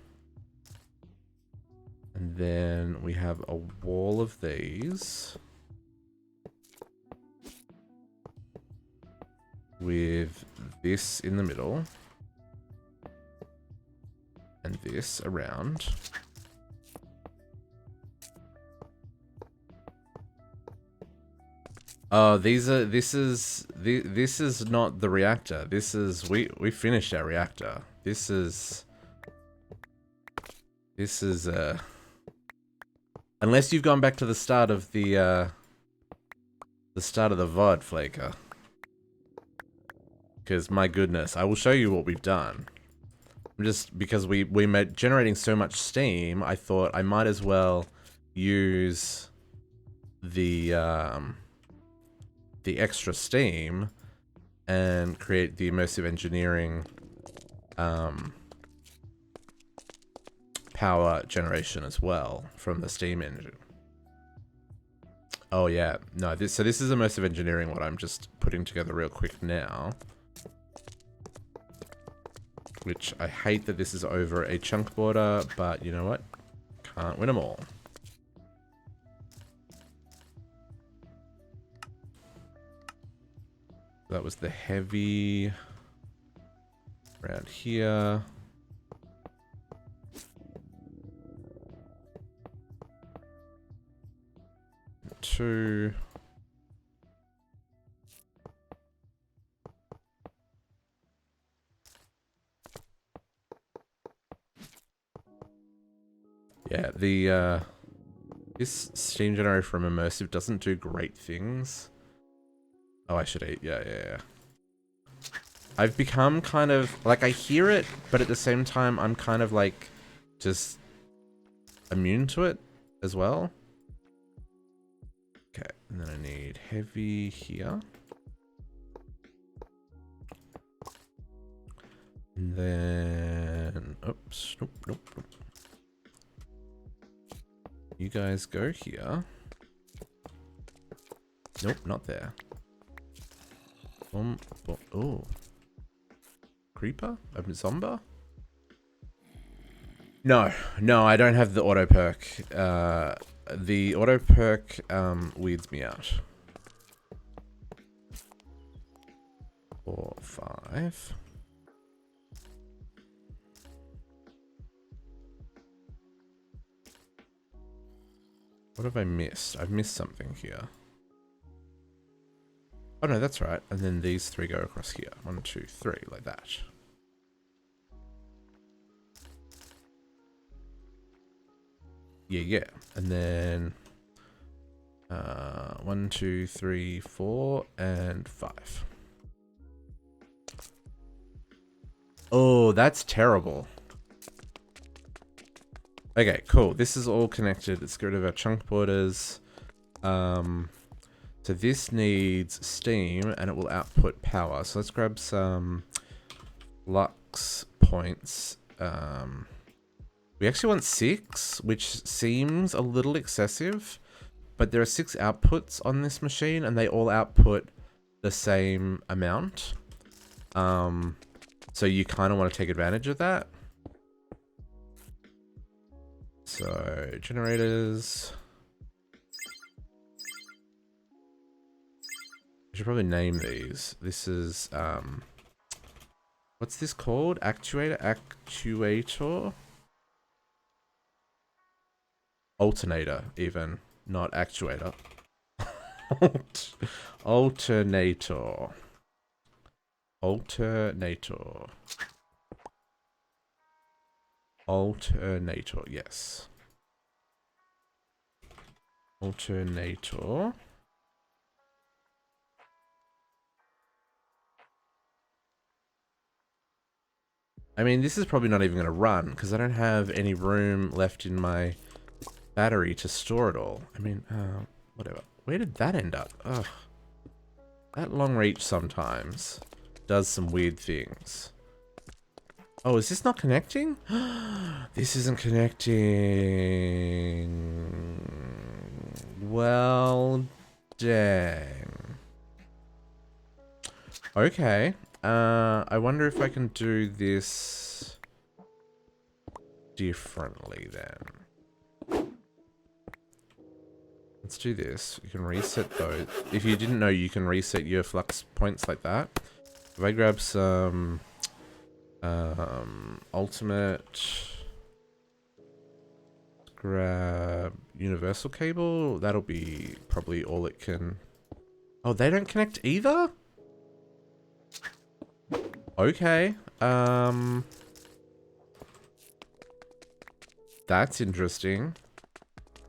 And then we have a wall of these with this in the middle and this around. Oh, this is not the reactor. This is, we finished our reactor. This is unless you've gone back to the start of the VOD, Flaker. Because my goodness, I will show you what we've done. Just because we made generating so much steam, I thought I might as well use the extra steam and create the immersive engineering power generation as well from the steam engine. Oh yeah, no, this is immersive engineering, what I'm just putting together real quick now. Which I hate that this is over a chunk border, but you know what? Can't win them all. That was the heavy around here. Two. Yeah, the this steam generator from immersive doesn't do great things. Oh, I should eat. Yeah. I've become kind of like, I hear it, but at the same time I'm kind of like just immune to it as well. Okay, and then I need heavy here. And then oops, nope. You guys go here. Nope, not there. Oh. Creeper? Open Zomba? No, I don't have the auto perk. The auto perk weeds me out. 4, 5. What have I missed? I've missed something here. Oh no, that's right. And then these 3 go across here. 1, 2, 3, like that. Yeah. And then 1, 2, 3, 4, and 5. Oh, that's terrible. Okay, cool. This is all connected. Let's get rid of our chunk borders. So this needs steam and it will output power. So let's grab some flux points. We actually want 6, which seems a little excessive, but there are 6 outputs on this machine and they all output the same amount. So you kind of want to take advantage of that. So generators. I should probably name these. This is what's this called? Actuator? Alternator, even, not actuator. Alternator. Alternator, yes. Alternator. I mean, this is probably not even going to run because I don't have any room left in my battery to store it all. I mean, whatever. Where did that end up? Ugh. That long reach sometimes does some weird things. Oh, is this not connecting? This isn't connecting. Well, dang. Okay. I wonder if I can do this differently then. Let's do this. You can reset those. If you didn't know, you can reset your flux points like that. If I grab some ultimate, grab universal cable, that'll be probably all it can. Oh, they don't connect either? Okay. That's interesting.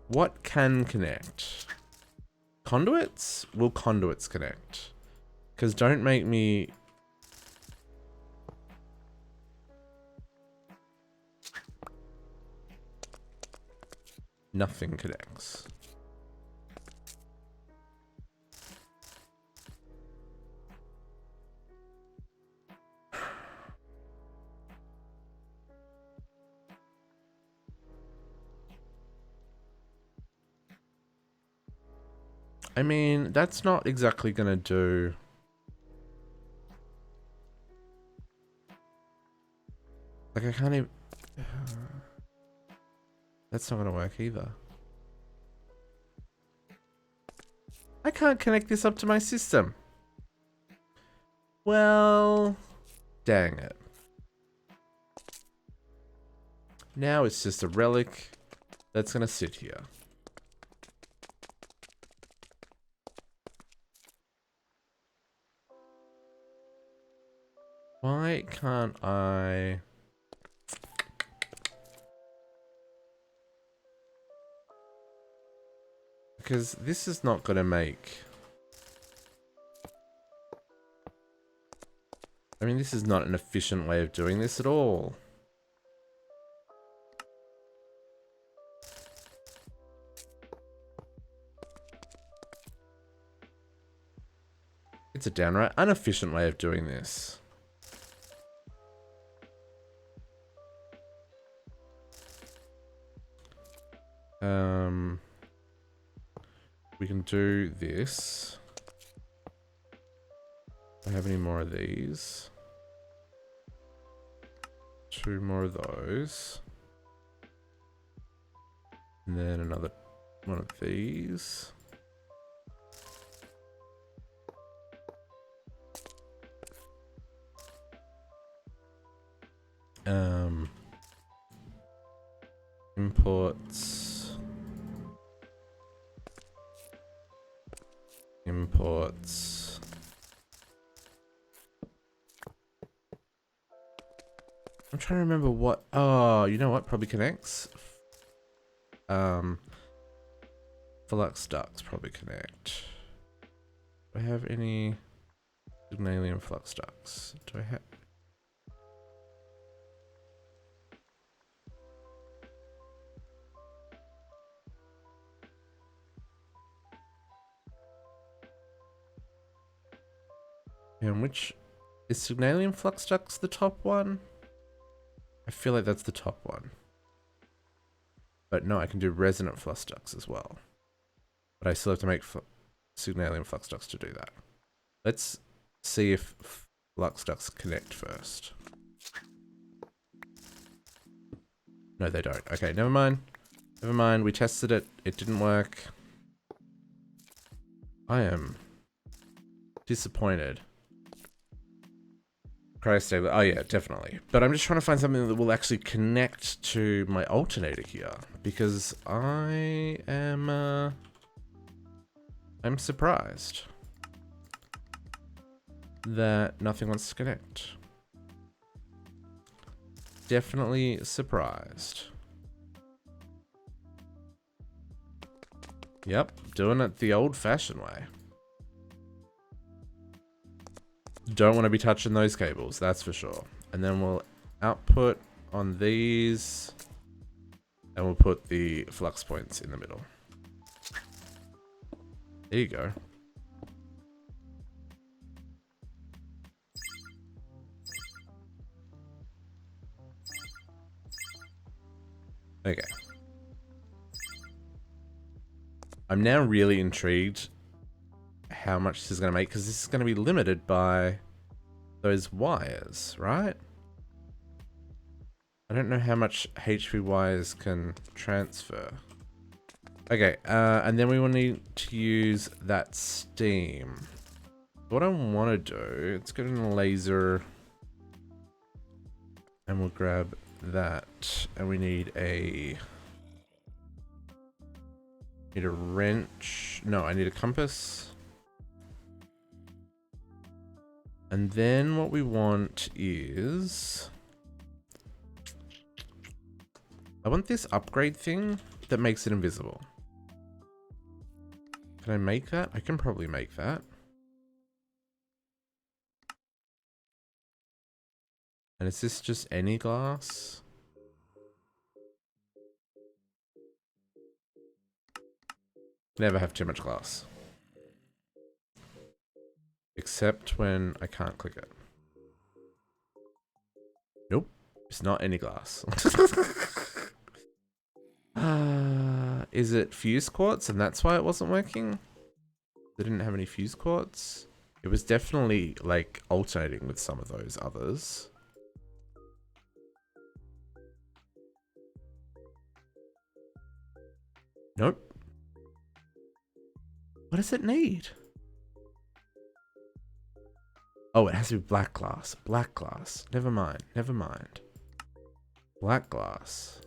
What can connect? Conduits? Will conduits connect? Because don't make me... Nothing connects. I mean, that's not exactly gonna do... Like, I can't even... That's not gonna work either. I can't connect this up to my system. Well... Dang it. Now it's just a relic that's gonna sit here. Why can't I... Because this is not going to make... I mean, this is not an efficient way of doing this at all. It's a downright inefficient way of doing this. We can do this. Do I have any more of these? 2 more of those. And then another one of these. Imports. Imports. I'm trying to remember what... Oh, you know what? Probably connects. Flux ducts probably connect. Do I have any signalium flux ducts? Do I have... And which... Is signalium flux ducts the top one? I feel like that's the top one. But no, I can do resonant flux ducts as well. But I still have to make signalium flux ducts to do that. Let's see if flux ducts connect first. No, they don't. Okay, never mind. Never mind. We tested it. It didn't work. I am disappointed. Cryostable. Oh yeah, definitely. But I'm just trying to find something that will actually connect to my alternator here, because I am I'm surprised that nothing wants to connect. Definitely surprised. Yep, doing it the old-fashioned way. Don't want to be touching those cables, that's for sure. And then we'll output on these, and we'll put the flux points in the middle. There you go. Okay. I'm now really intrigued how much this is going to make, because this is going to be limited by those wires, right? I don't know how much HP wires can transfer. Okay, and then we will need to use that steam. What I want to do, let's get in a laser, and we'll grab that, and we need a wrench. No, I need a compass. And then what we want is, I want this upgrade thing that makes it invisible. Can I make that? I can probably make that. And is this just any glass? Never have too much glass. Except when I can't click it. Nope. It's not any glass. Is it fused quartz and that's why it wasn't working? They didn't have any fused quartz. It was definitely like alternating with some of those others. Nope. What does it need? Oh, it has to be black glass. Black glass. Never mind. Never mind. Black glass.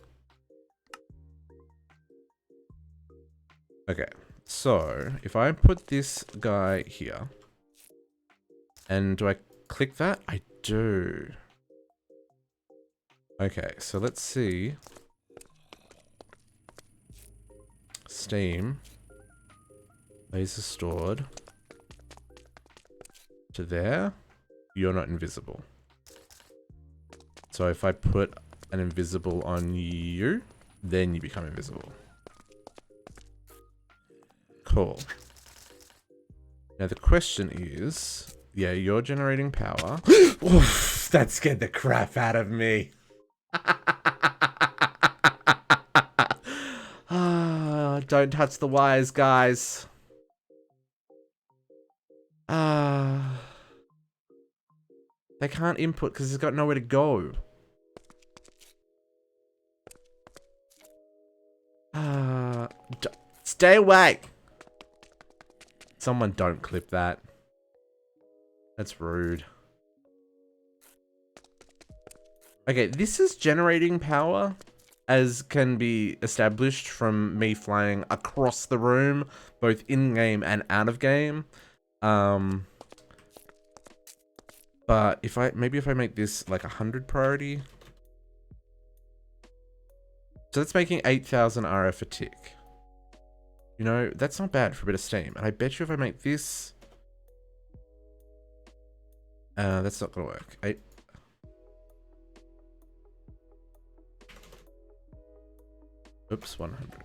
Okay. So, if I put this guy here, and do I click that? I do. Okay, so let's see. Steam. Laser stored. To there. You're not invisible. So if I put an invisible on you, then you become invisible. Cool. Now the question is, yeah, you're generating power. Oof, that scared the crap out of me. Don't touch the wires, guys. They can't input because it's got nowhere to go. Stay away. Someone don't clip that. That's rude. Okay, this is generating power, as can be established from me flying across the room, both in-game and out of game. But if I make this like 100 priority. So that's making 8,000 RF a tick. You know, that's not bad for a bit of steam. And I bet you if I make this, that's not gonna work. Oops, 100.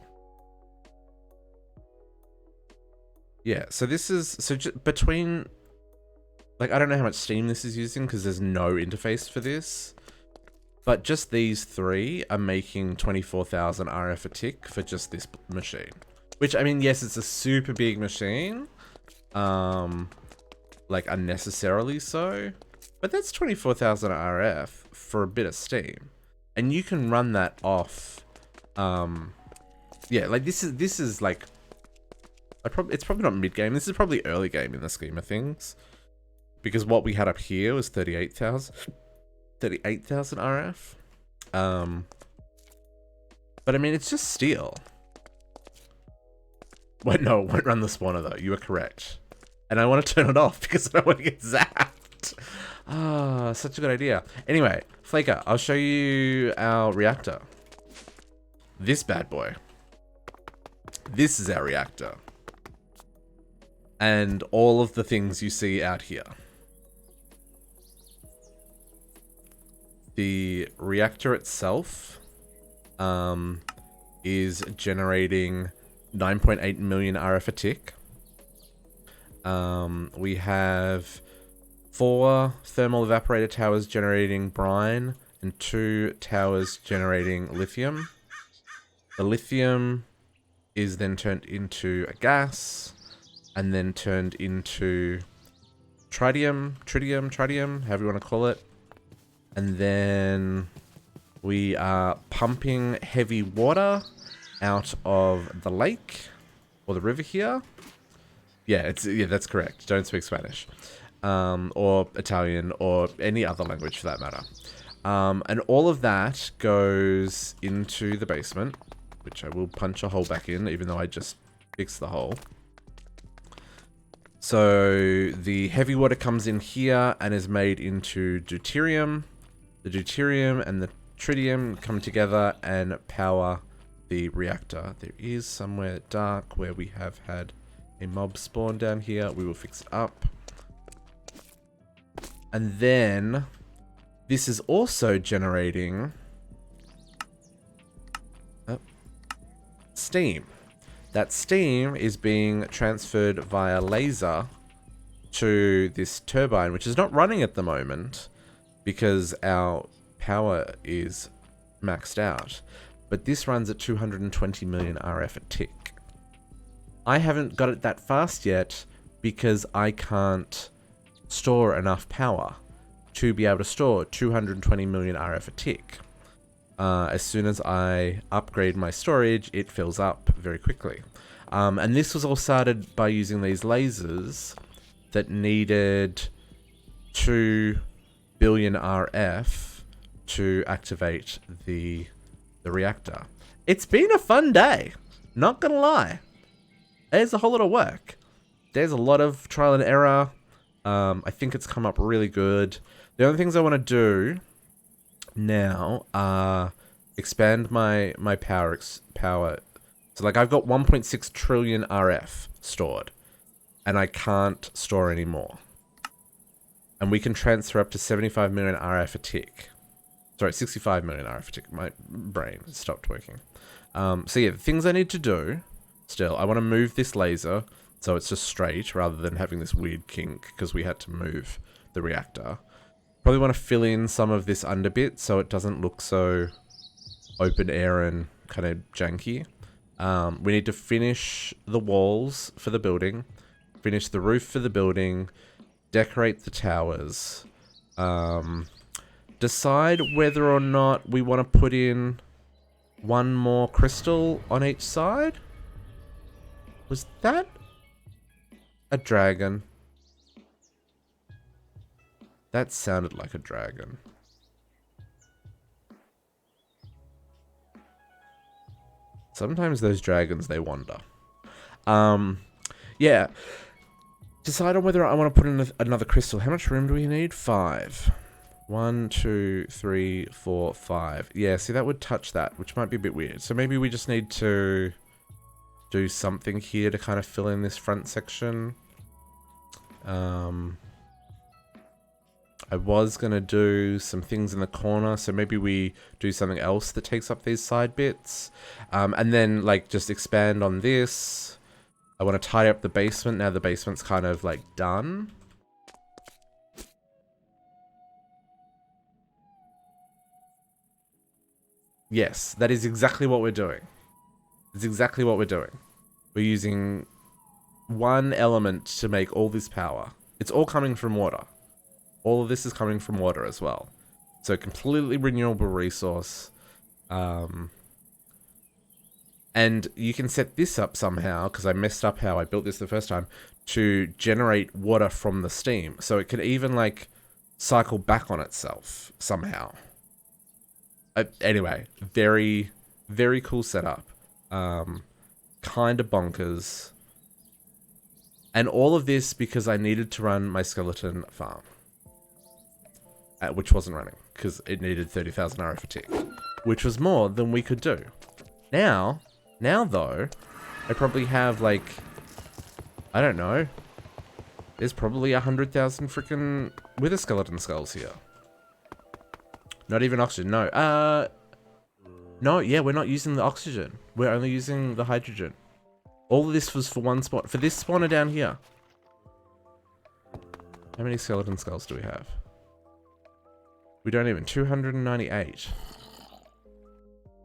Yeah, so this is, between, like, I don't know how much steam this is using because there's no interface for this. But just these three are making 24,000 RF a tick for just this machine. Which, I mean, yes, it's a super big machine. Like, unnecessarily so. But that's 24,000 RF for a bit of steam. And you can run that off. Yeah, like, this is like... it's probably not mid-game. This is probably early game in the scheme of things. Because what we had up here was 38,000 RF. But I mean, it's just steel. Wait, no, it won't run the spawner though. You are correct. And I want to turn it off because I don't want to get zapped. Ah, such a good idea. Anyway, Flaker, I'll show you our reactor. This bad boy. This is our reactor. And all of the things you see out here. The reactor itself is generating 9.8 million RF a tick. We have 4 thermal evaporator towers generating brine and 2 towers generating lithium. The lithium is then turned into a gas and then turned into tritium, however you want to call it. And then we are pumping heavy water out of the lake or the river here. Yeah, that's correct. Don't speak Spanish. Or Italian or any other language for that matter. And all of that goes into the basement, which I will punch a hole back in, even though I just fixed the hole. So the heavy water comes in here and is made into deuterium. The deuterium and the tritium come together and power the reactor. There is somewhere dark where we have had a mob spawn down here. We will fix it up. And then this is also generating steam. That steam is being transferred via laser to this turbine, which is not running at the moment because our power is maxed out. But this runs at 220 million RF a tick. I haven't got it that fast yet because I can't store enough power to be able to store 220 million RF a tick. As soon as I upgrade my storage, it fills up very quickly. And this was all started by using these lasers that needed 2 billion RF to activate the reactor. It's been a fun day, not gonna lie. There's a whole lot of work. There's a lot of trial and error. I think it's come up really good. The only things I want to do now are expand my power. So like I've got 1.6 trillion RF stored, and I can't store any more. And we can transfer up to 75 million RF a tick. Sorry, 65 million RF a tick. My brain stopped working. So yeah, the things I need to do, still, I want to move this laser so it's just straight rather than having this weird kink because we had to move the reactor. Probably want to fill in some of this under bit so it doesn't look so open air and kind of janky. We need to finish the walls for the building, finish the roof for the building, decorate the towers, decide whether or not we want to put in one more crystal on each side. Was that a dragon? That sounded like a dragon. Sometimes those dragons, they wander. Yeah. Decide on whether I want to put in another crystal. How much room do we need? 5. 1, 2, 3, 4, 5. Yeah, see, that would touch that, which might be a bit weird. So maybe we just need to do something here to kind of fill in this front section. I was going to do some things in the corner, so maybe we do something else that takes up these side bits. And then, like, just expand on this. I want to tie up the basement. Now the basement's kind of, like, done. Yes, that is exactly what we're doing. It's exactly what we're doing. We're using one element to make all this power. It's all coming from water. All of this is coming from water as well. So completely renewable resource. And you can set this up somehow, because I messed up how I built this the first time, to generate water from the steam. So it could even, like, cycle back on itself somehow. Anyway, very, very cool setup. Kind of bonkers. And all of this because I needed to run my skeleton farm. Which wasn't running, because it needed 30,000 RF a tick. Which was more than we could do. Now though, I probably have, like, I don't know. There's probably 100,000 freaking wither skeleton skulls here. Not even oxygen. No. No. Yeah, we're not using the oxygen. We're only using the hydrogen. All of this was for one spot. For this spawner down here. How many skeleton skulls do we have? We don't even. 298.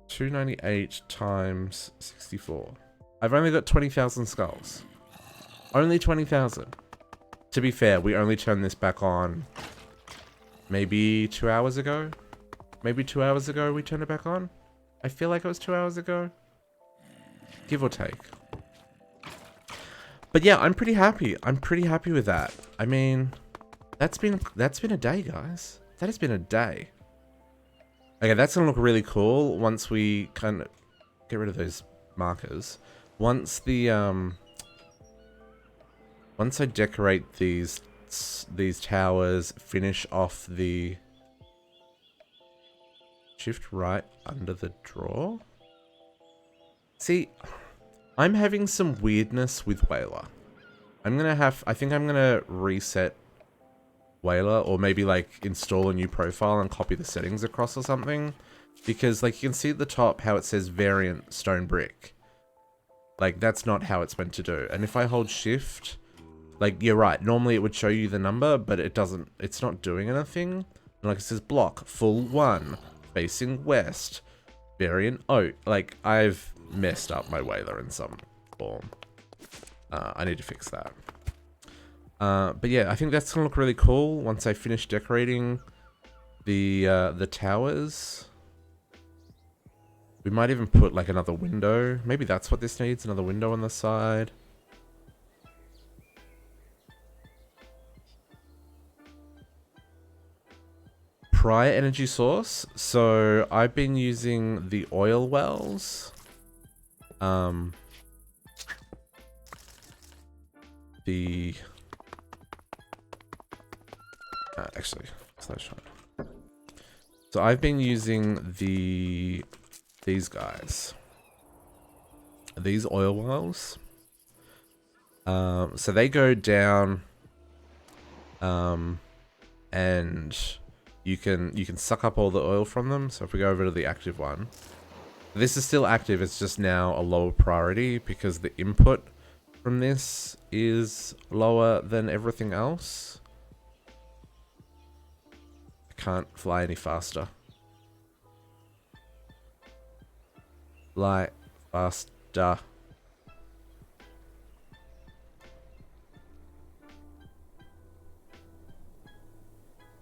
298 times 64. I've only got 20,000 skulls. Only 20,000. To be fair, we only turned this back on maybe 2 hours ago. Maybe 2 hours ago we turned it back on. I feel like it was 2 hours ago. Give or take. But yeah, I'm pretty happy. I'm pretty happy with that. I mean, that's been a day, guys. That has been a day. Okay, that's gonna look really cool once we kind of get rid of those markers. Once the once I decorate these towers, finish off the shift right under the drawer. See, I'm having some weirdness with Whaler. I think I'm gonna reset Whaler, or maybe like install a new profile and copy the settings across or something, because like you can see at the top how it says variant stone brick. Like that's not how it's meant to do. And if I hold shift, like you're right, normally it would show you the number, but it doesn't, it's not doing anything. And like it says block full 1 facing west variant oak. Like I've messed up my Whaler in some form. I need to fix that. But yeah, I think that's gonna look really cool once I finish decorating the towers. We might even put like another window. Maybe that's what this needs, another window on the side. Prior energy source. So I've been using the oil wells. Actually, so I've been using these guys, these oil wells. So they go down, and you can suck up all the oil from them. So if we go over to the active one, this is still active. It's just now a lower priority because the input from this is lower than everything else. I can't fly any faster. Fly faster.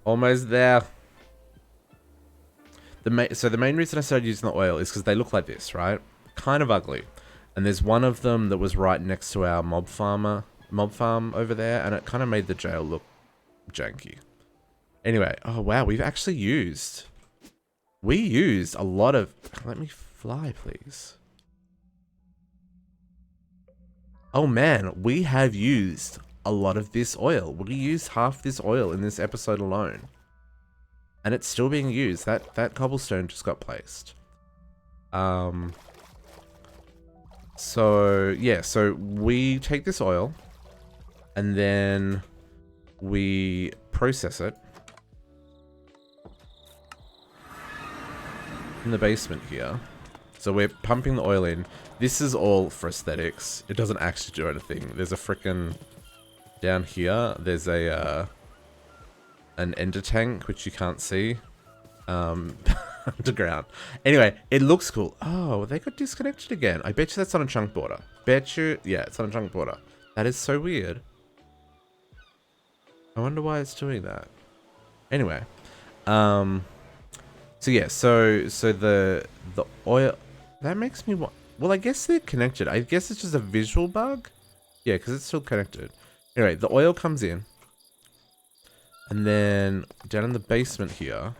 Almost there. So the main reason I started using the oil is because they look like this, right? Kind of ugly. And there's one of them that was right next to our mob farm over there, and it kind of made the jail look janky. Anyway, oh wow, we used a lot of, let me fly please. Oh man, we have used a lot of this oil. We used half this oil in this episode alone. And it's still being used. That cobblestone just got placed. So yeah, so we take this oil and then we process it in the basement here. So we're pumping the oil in. This is all for aesthetics. It doesn't actually do anything. There's a frickin' down here. There's a an ender tank which you can't see underground. Anyway, it looks cool. Oh, they got disconnected again. I bet you that's on a chunk border. Bet you, yeah, it's on a chunk border. That is so weird. I wonder why it's doing that. Anyway, so yeah, so the oil, that makes me want, well, I guess they're connected. I guess it's just a visual bug. Yeah, because it's still connected. Anyway, the oil comes in. And then down in the basement here,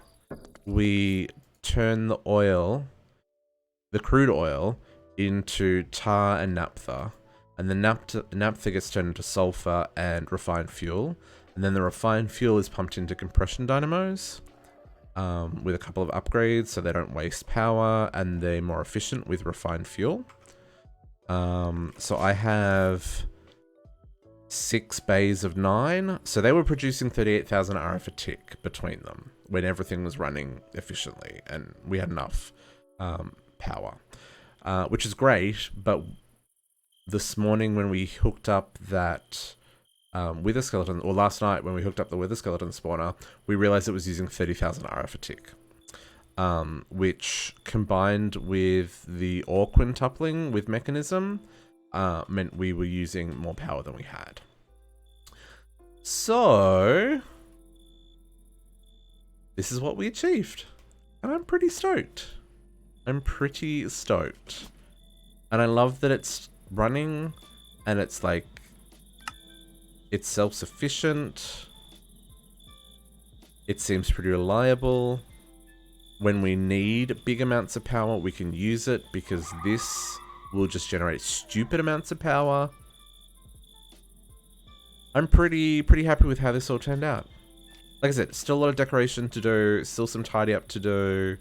we turn the oil, the crude oil, into tar and naphtha. And the naphtha gets turned into sulfur and refined fuel. And then the refined fuel is pumped into compression dynamos with a couple of upgrades so they don't waste power and they're more efficient with refined fuel. So I have 6 bays of 9. So they were producing 38,000 RF a tick between them when everything was running efficiently and we had enough power, which is great. But this morning when we hooked up that wither skeleton, or last night when we hooked up the wither skeleton spawner, we realized it was using 30,000 RF a tick. Which combined with the ore quintupling with mechanism meant we were using more power than we had. So this is what we achieved, and I'm pretty stoked. I'm pretty stoked, and I love that it's running, and it's like it's self-sufficient. It seems pretty reliable. When we need big amounts of power, we can use it because this will just generate stupid amounts of power. I'm pretty happy with how this all turned out. Like I said, still a lot of decoration to do, still some tidy up to do,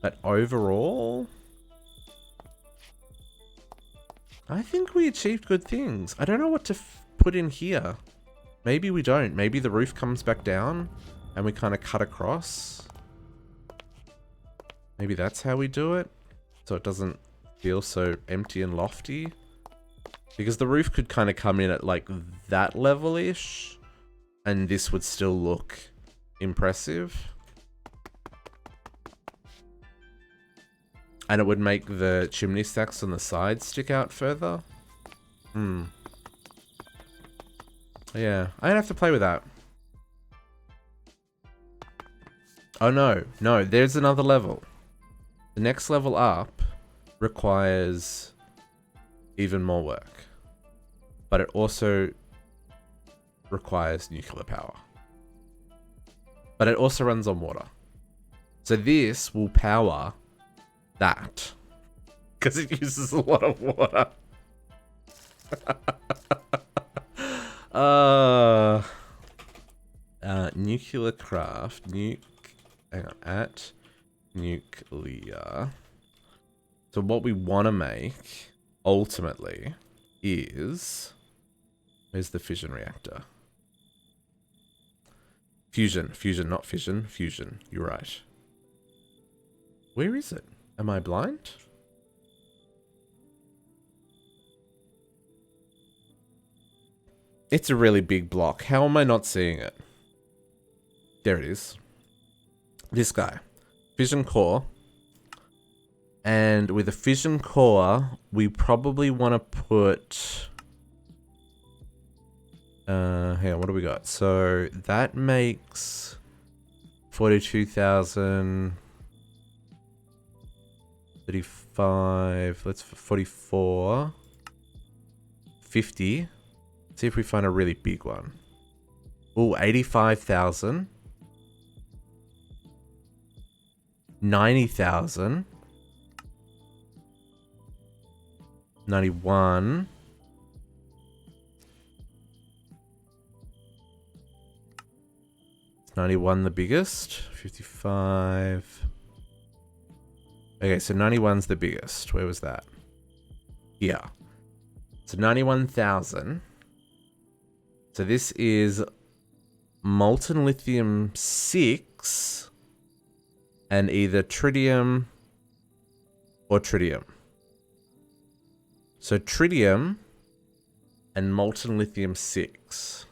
but overall, I think we achieved good things. I don't know what to put in here. Maybe we don't. Maybe the roof comes back down and we kind of cut across. Maybe that's how we do it, so it doesn't feel so empty and lofty. Because the roof could kind of come in at like that level-ish, and this would still look impressive. And it would make the chimney stacks on the side stick out further. Yeah, I'd have to play with that. Oh no, there's another level. The next level up requires even more work, but it also requires nuclear power. But it also runs on water. So this will power that, because it uses a lot of water. Nuclear craft, hang on, at nuclear. So what we want to make ultimately is, where's the fission reactor? Fusion, not fission, fusion. You're right. Where is it? Am I blind? It's a really big block. How am I not seeing it? There it is. This guy. Fission core. And with a fission core, we probably want to put... hang on, what do we got? So that makes 42,000... 35... Let's 44... 50... See if we find a really big one. Oh, 85,000. 90,000. 91. Is 91 the biggest? 55. Okay, so 91's the biggest. Where was that? Here. So 91,000. So this is molten lithium 6 and either tritium or tritium. So tritium and molten lithium 6.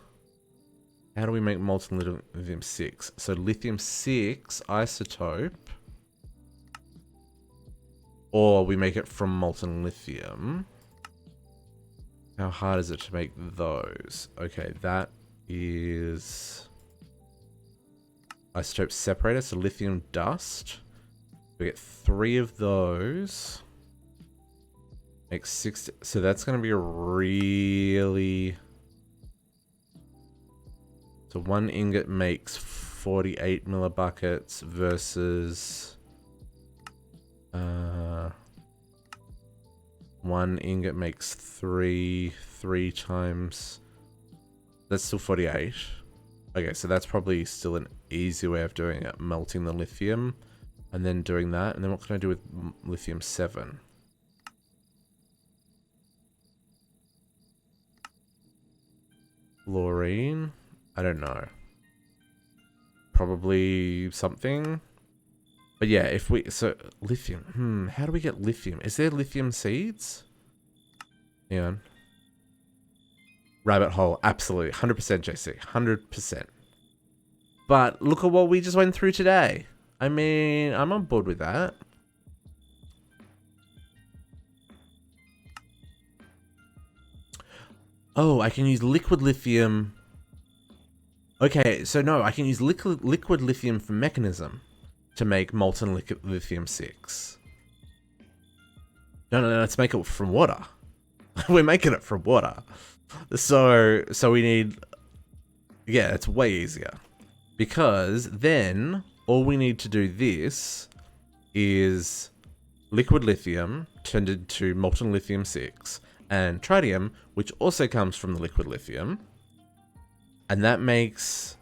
How do we make molten lithium 6? So lithium 6 isotope, or we make it from molten lithium. How hard is it to make those? Okay, that is isotope separator, so lithium dust. We get 3 of those. Makes 6, so that's going to be a really... So 1 ingot makes 48 millibuckets versus... 1 ingot makes 3 times. That's still 48. Okay, so that's probably still an easy way of doing it. Melting the lithium and then doing that. And then what can I do with lithium 7? Fluorine. I don't know. Probably something. But yeah, if we... So, lithium. How do we get lithium? Is there lithium seeds? Hang on. Rabbit hole. Absolutely. 100% JC. 100%. But look at what we just went through today. I mean, I'm on board with that. Oh, I can use liquid lithium. Okay, so no, I can use liquid lithium for mechanism to make molten lithium 6. No, let's make it from water. We're making it from water. So we need... Yeah, it's way easier. Because then all we need to do this is liquid lithium turned into molten lithium 6 and tritium, which also comes from the liquid lithium. And that makes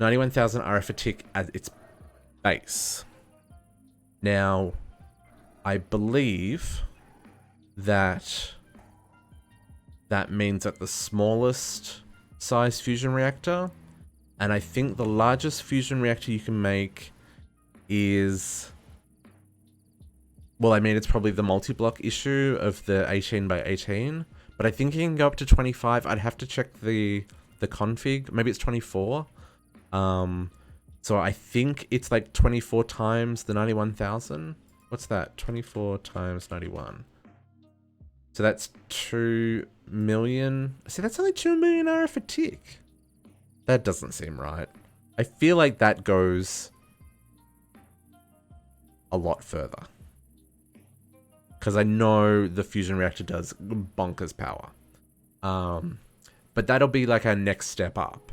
91,000 RF a tick at its base. Now, I believe that means that the smallest size fusion reactor, and I think the largest fusion reactor you can make is... Well, I mean, it's probably the multi-block issue of the 18 by 18, but I think you can go up to 25. I'd have to check the config. Maybe it's 24. So I think it's like 24 times the 91,000. What's that? 24 times 91. So that's 2 million. See, that's only 2 million RF a tick. That doesn't seem right. I feel like that goes a lot further. Because I know the fusion reactor does bonkers power. But that'll be like our next step up.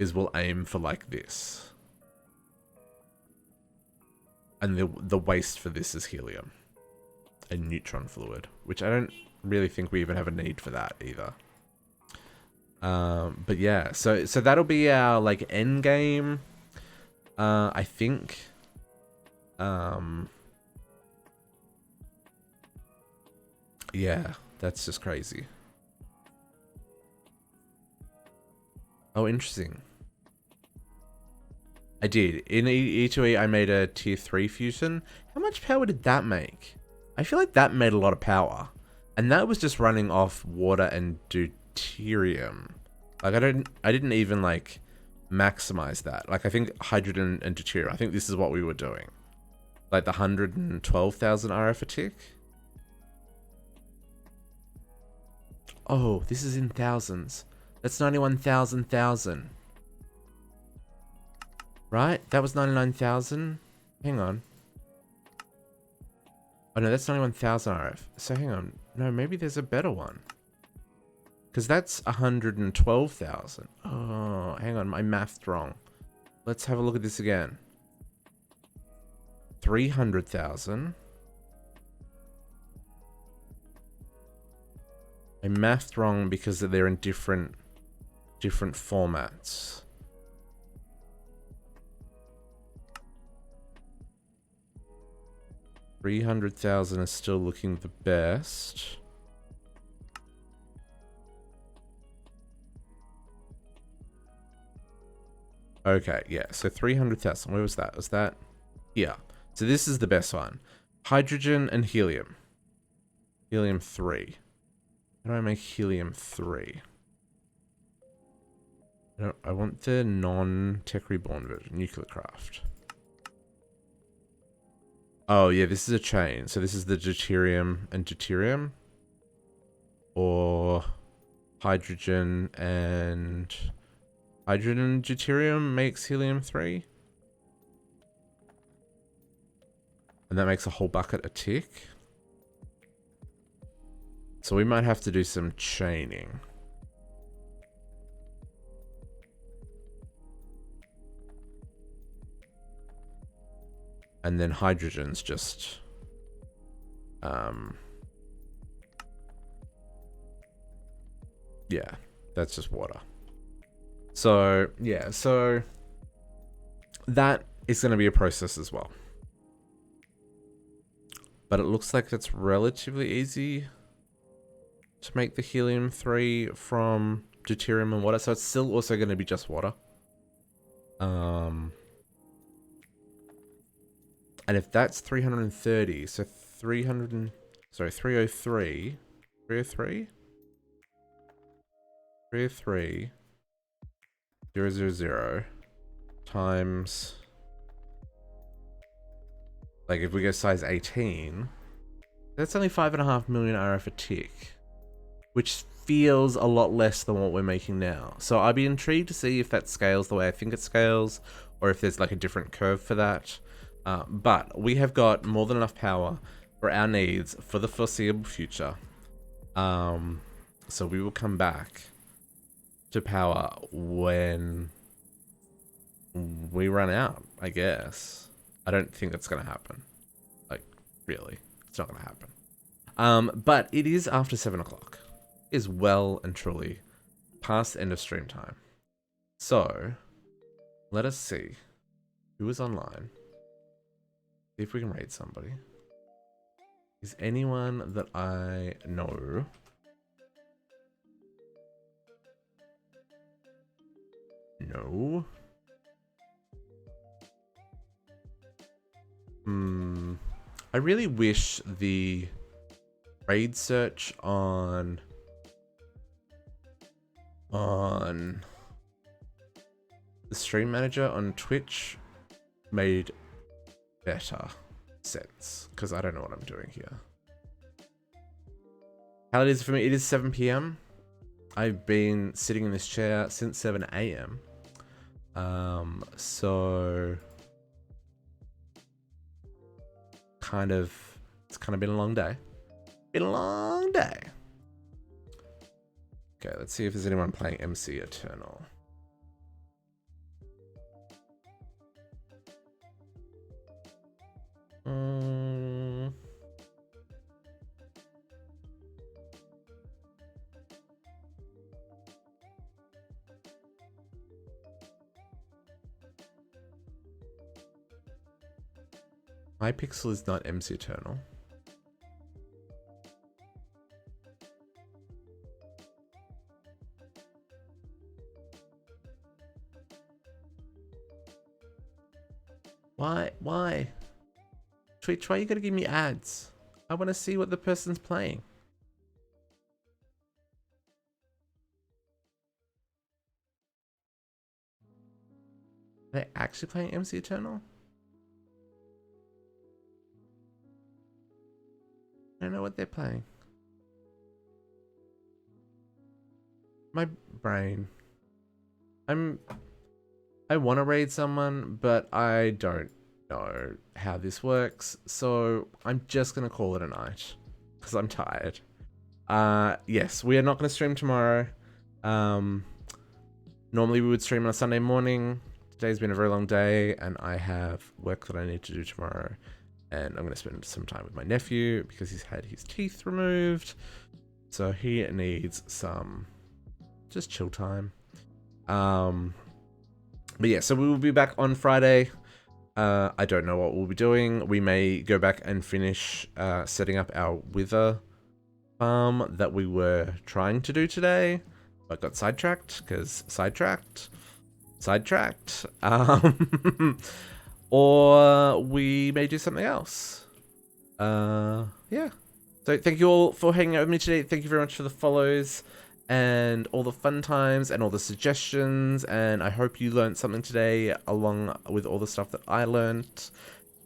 Is we'll aim for like this. And the waste for this is helium. And neutron fluid. Which I don't really think we even have a need for that either. But yeah, so that'll be our like end game. I think. Yeah, that's just crazy. Oh, interesting. I did. In E2E, I made a tier 3 fusion. How much power did that make? I feel like that made a lot of power. And that was just running off water and deuterium. Like, I didn't even, like, maximize that. Like, I think hydrogen and deuterium, I think this is what we were doing. Like, the 112,000 RF a tick. Oh, this is in thousands. That's 91,000. Right? That was 99,000. Hang on. Oh no, that's 91,000 RF. So hang on. No, maybe there's a better one. Because that's 112,000. Oh, hang on. My math's wrong. Let's have a look at this again. 300,000. I mathed wrong because they're in different formats. $300,000 is still looking the best. Okay, yeah. So 300,000. Where was that? Was that? Yeah. So this is the best one. Hydrogen and helium. Helium 3. How do I make helium 3? I want the non-tech reborn version. Nuclear craft. Oh, yeah, this is a chain. So this is the deuterium and deuterium. Or hydrogen and deuterium makes helium 3. And that makes a whole bucket a tick. So we might have to do some chaining. And then hydrogen's just... yeah, that's just water. So, yeah, so... that is going to be a process as well. But it looks like it's relatively easy to make the helium 3 from deuterium and water, so it's still also going to be just water. And if that's 330, so 300 sorry, 303, 303, 303, 000 times, like if we go size 18, that's only 5.5 million RF a tick, which feels a lot less than what we're making now. So I'd be intrigued to see if that scales the way I think it scales, or if there's like a different curve for that. But we have got more than enough power for our needs for the foreseeable future. So we will come back to power when we run out, I guess. I don't think that's going to happen. Like, really, it's not going to happen. But it is after 7 o'clock. It is well and truly past end of stream time. So, let us see who is online. See if we can raid somebody. Is anyone that I know? No. I really wish the raid search on the stream manager on Twitch made better sense, because I don't know what I'm doing here. How it is for me, it is 7 p.m. I've been sitting in this chair since 7 a.m. So it's kind of been a long day. Been a long day. Okay, let's see if there's anyone playing MC Eternal. Hypixel is not MC Eternal. Why? Twitch, why you gotta give me ads? I want to see what the person's playing. Are they actually playing MC Eternal? I don't know what they're playing. My brain. I want to raid someone, but I don't know how this works, so I'm just gonna call it a night because I'm tired. Yes, we are not gonna stream tomorrow. Normally we would stream on a Sunday morning. Today's been a very long day, and I have work that I need to do tomorrow. And I'm gonna spend some time with my nephew because he's had his teeth removed, so he needs some just chill time. But yeah, so we will be back on Friday. I don't know what we'll be doing. We may go back and finish setting up our wither farm that we were trying to do today, but got sidetracked because sidetracked. Or we may do something else. Yeah. So thank you all for hanging out with me today. Thank you very much for the follows and all the fun times and all the suggestions, and I hope you learned something today along with all the stuff that I learned,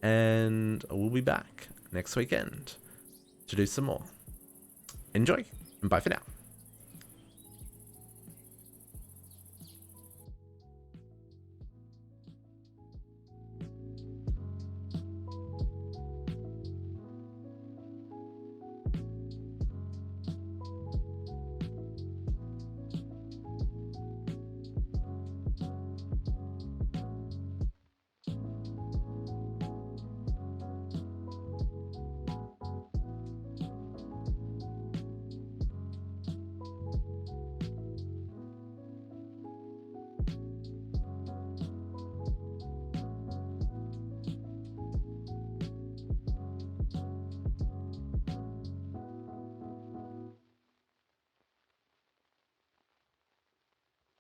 and we'll be back next weekend to do some more. Enjoy, and bye for now.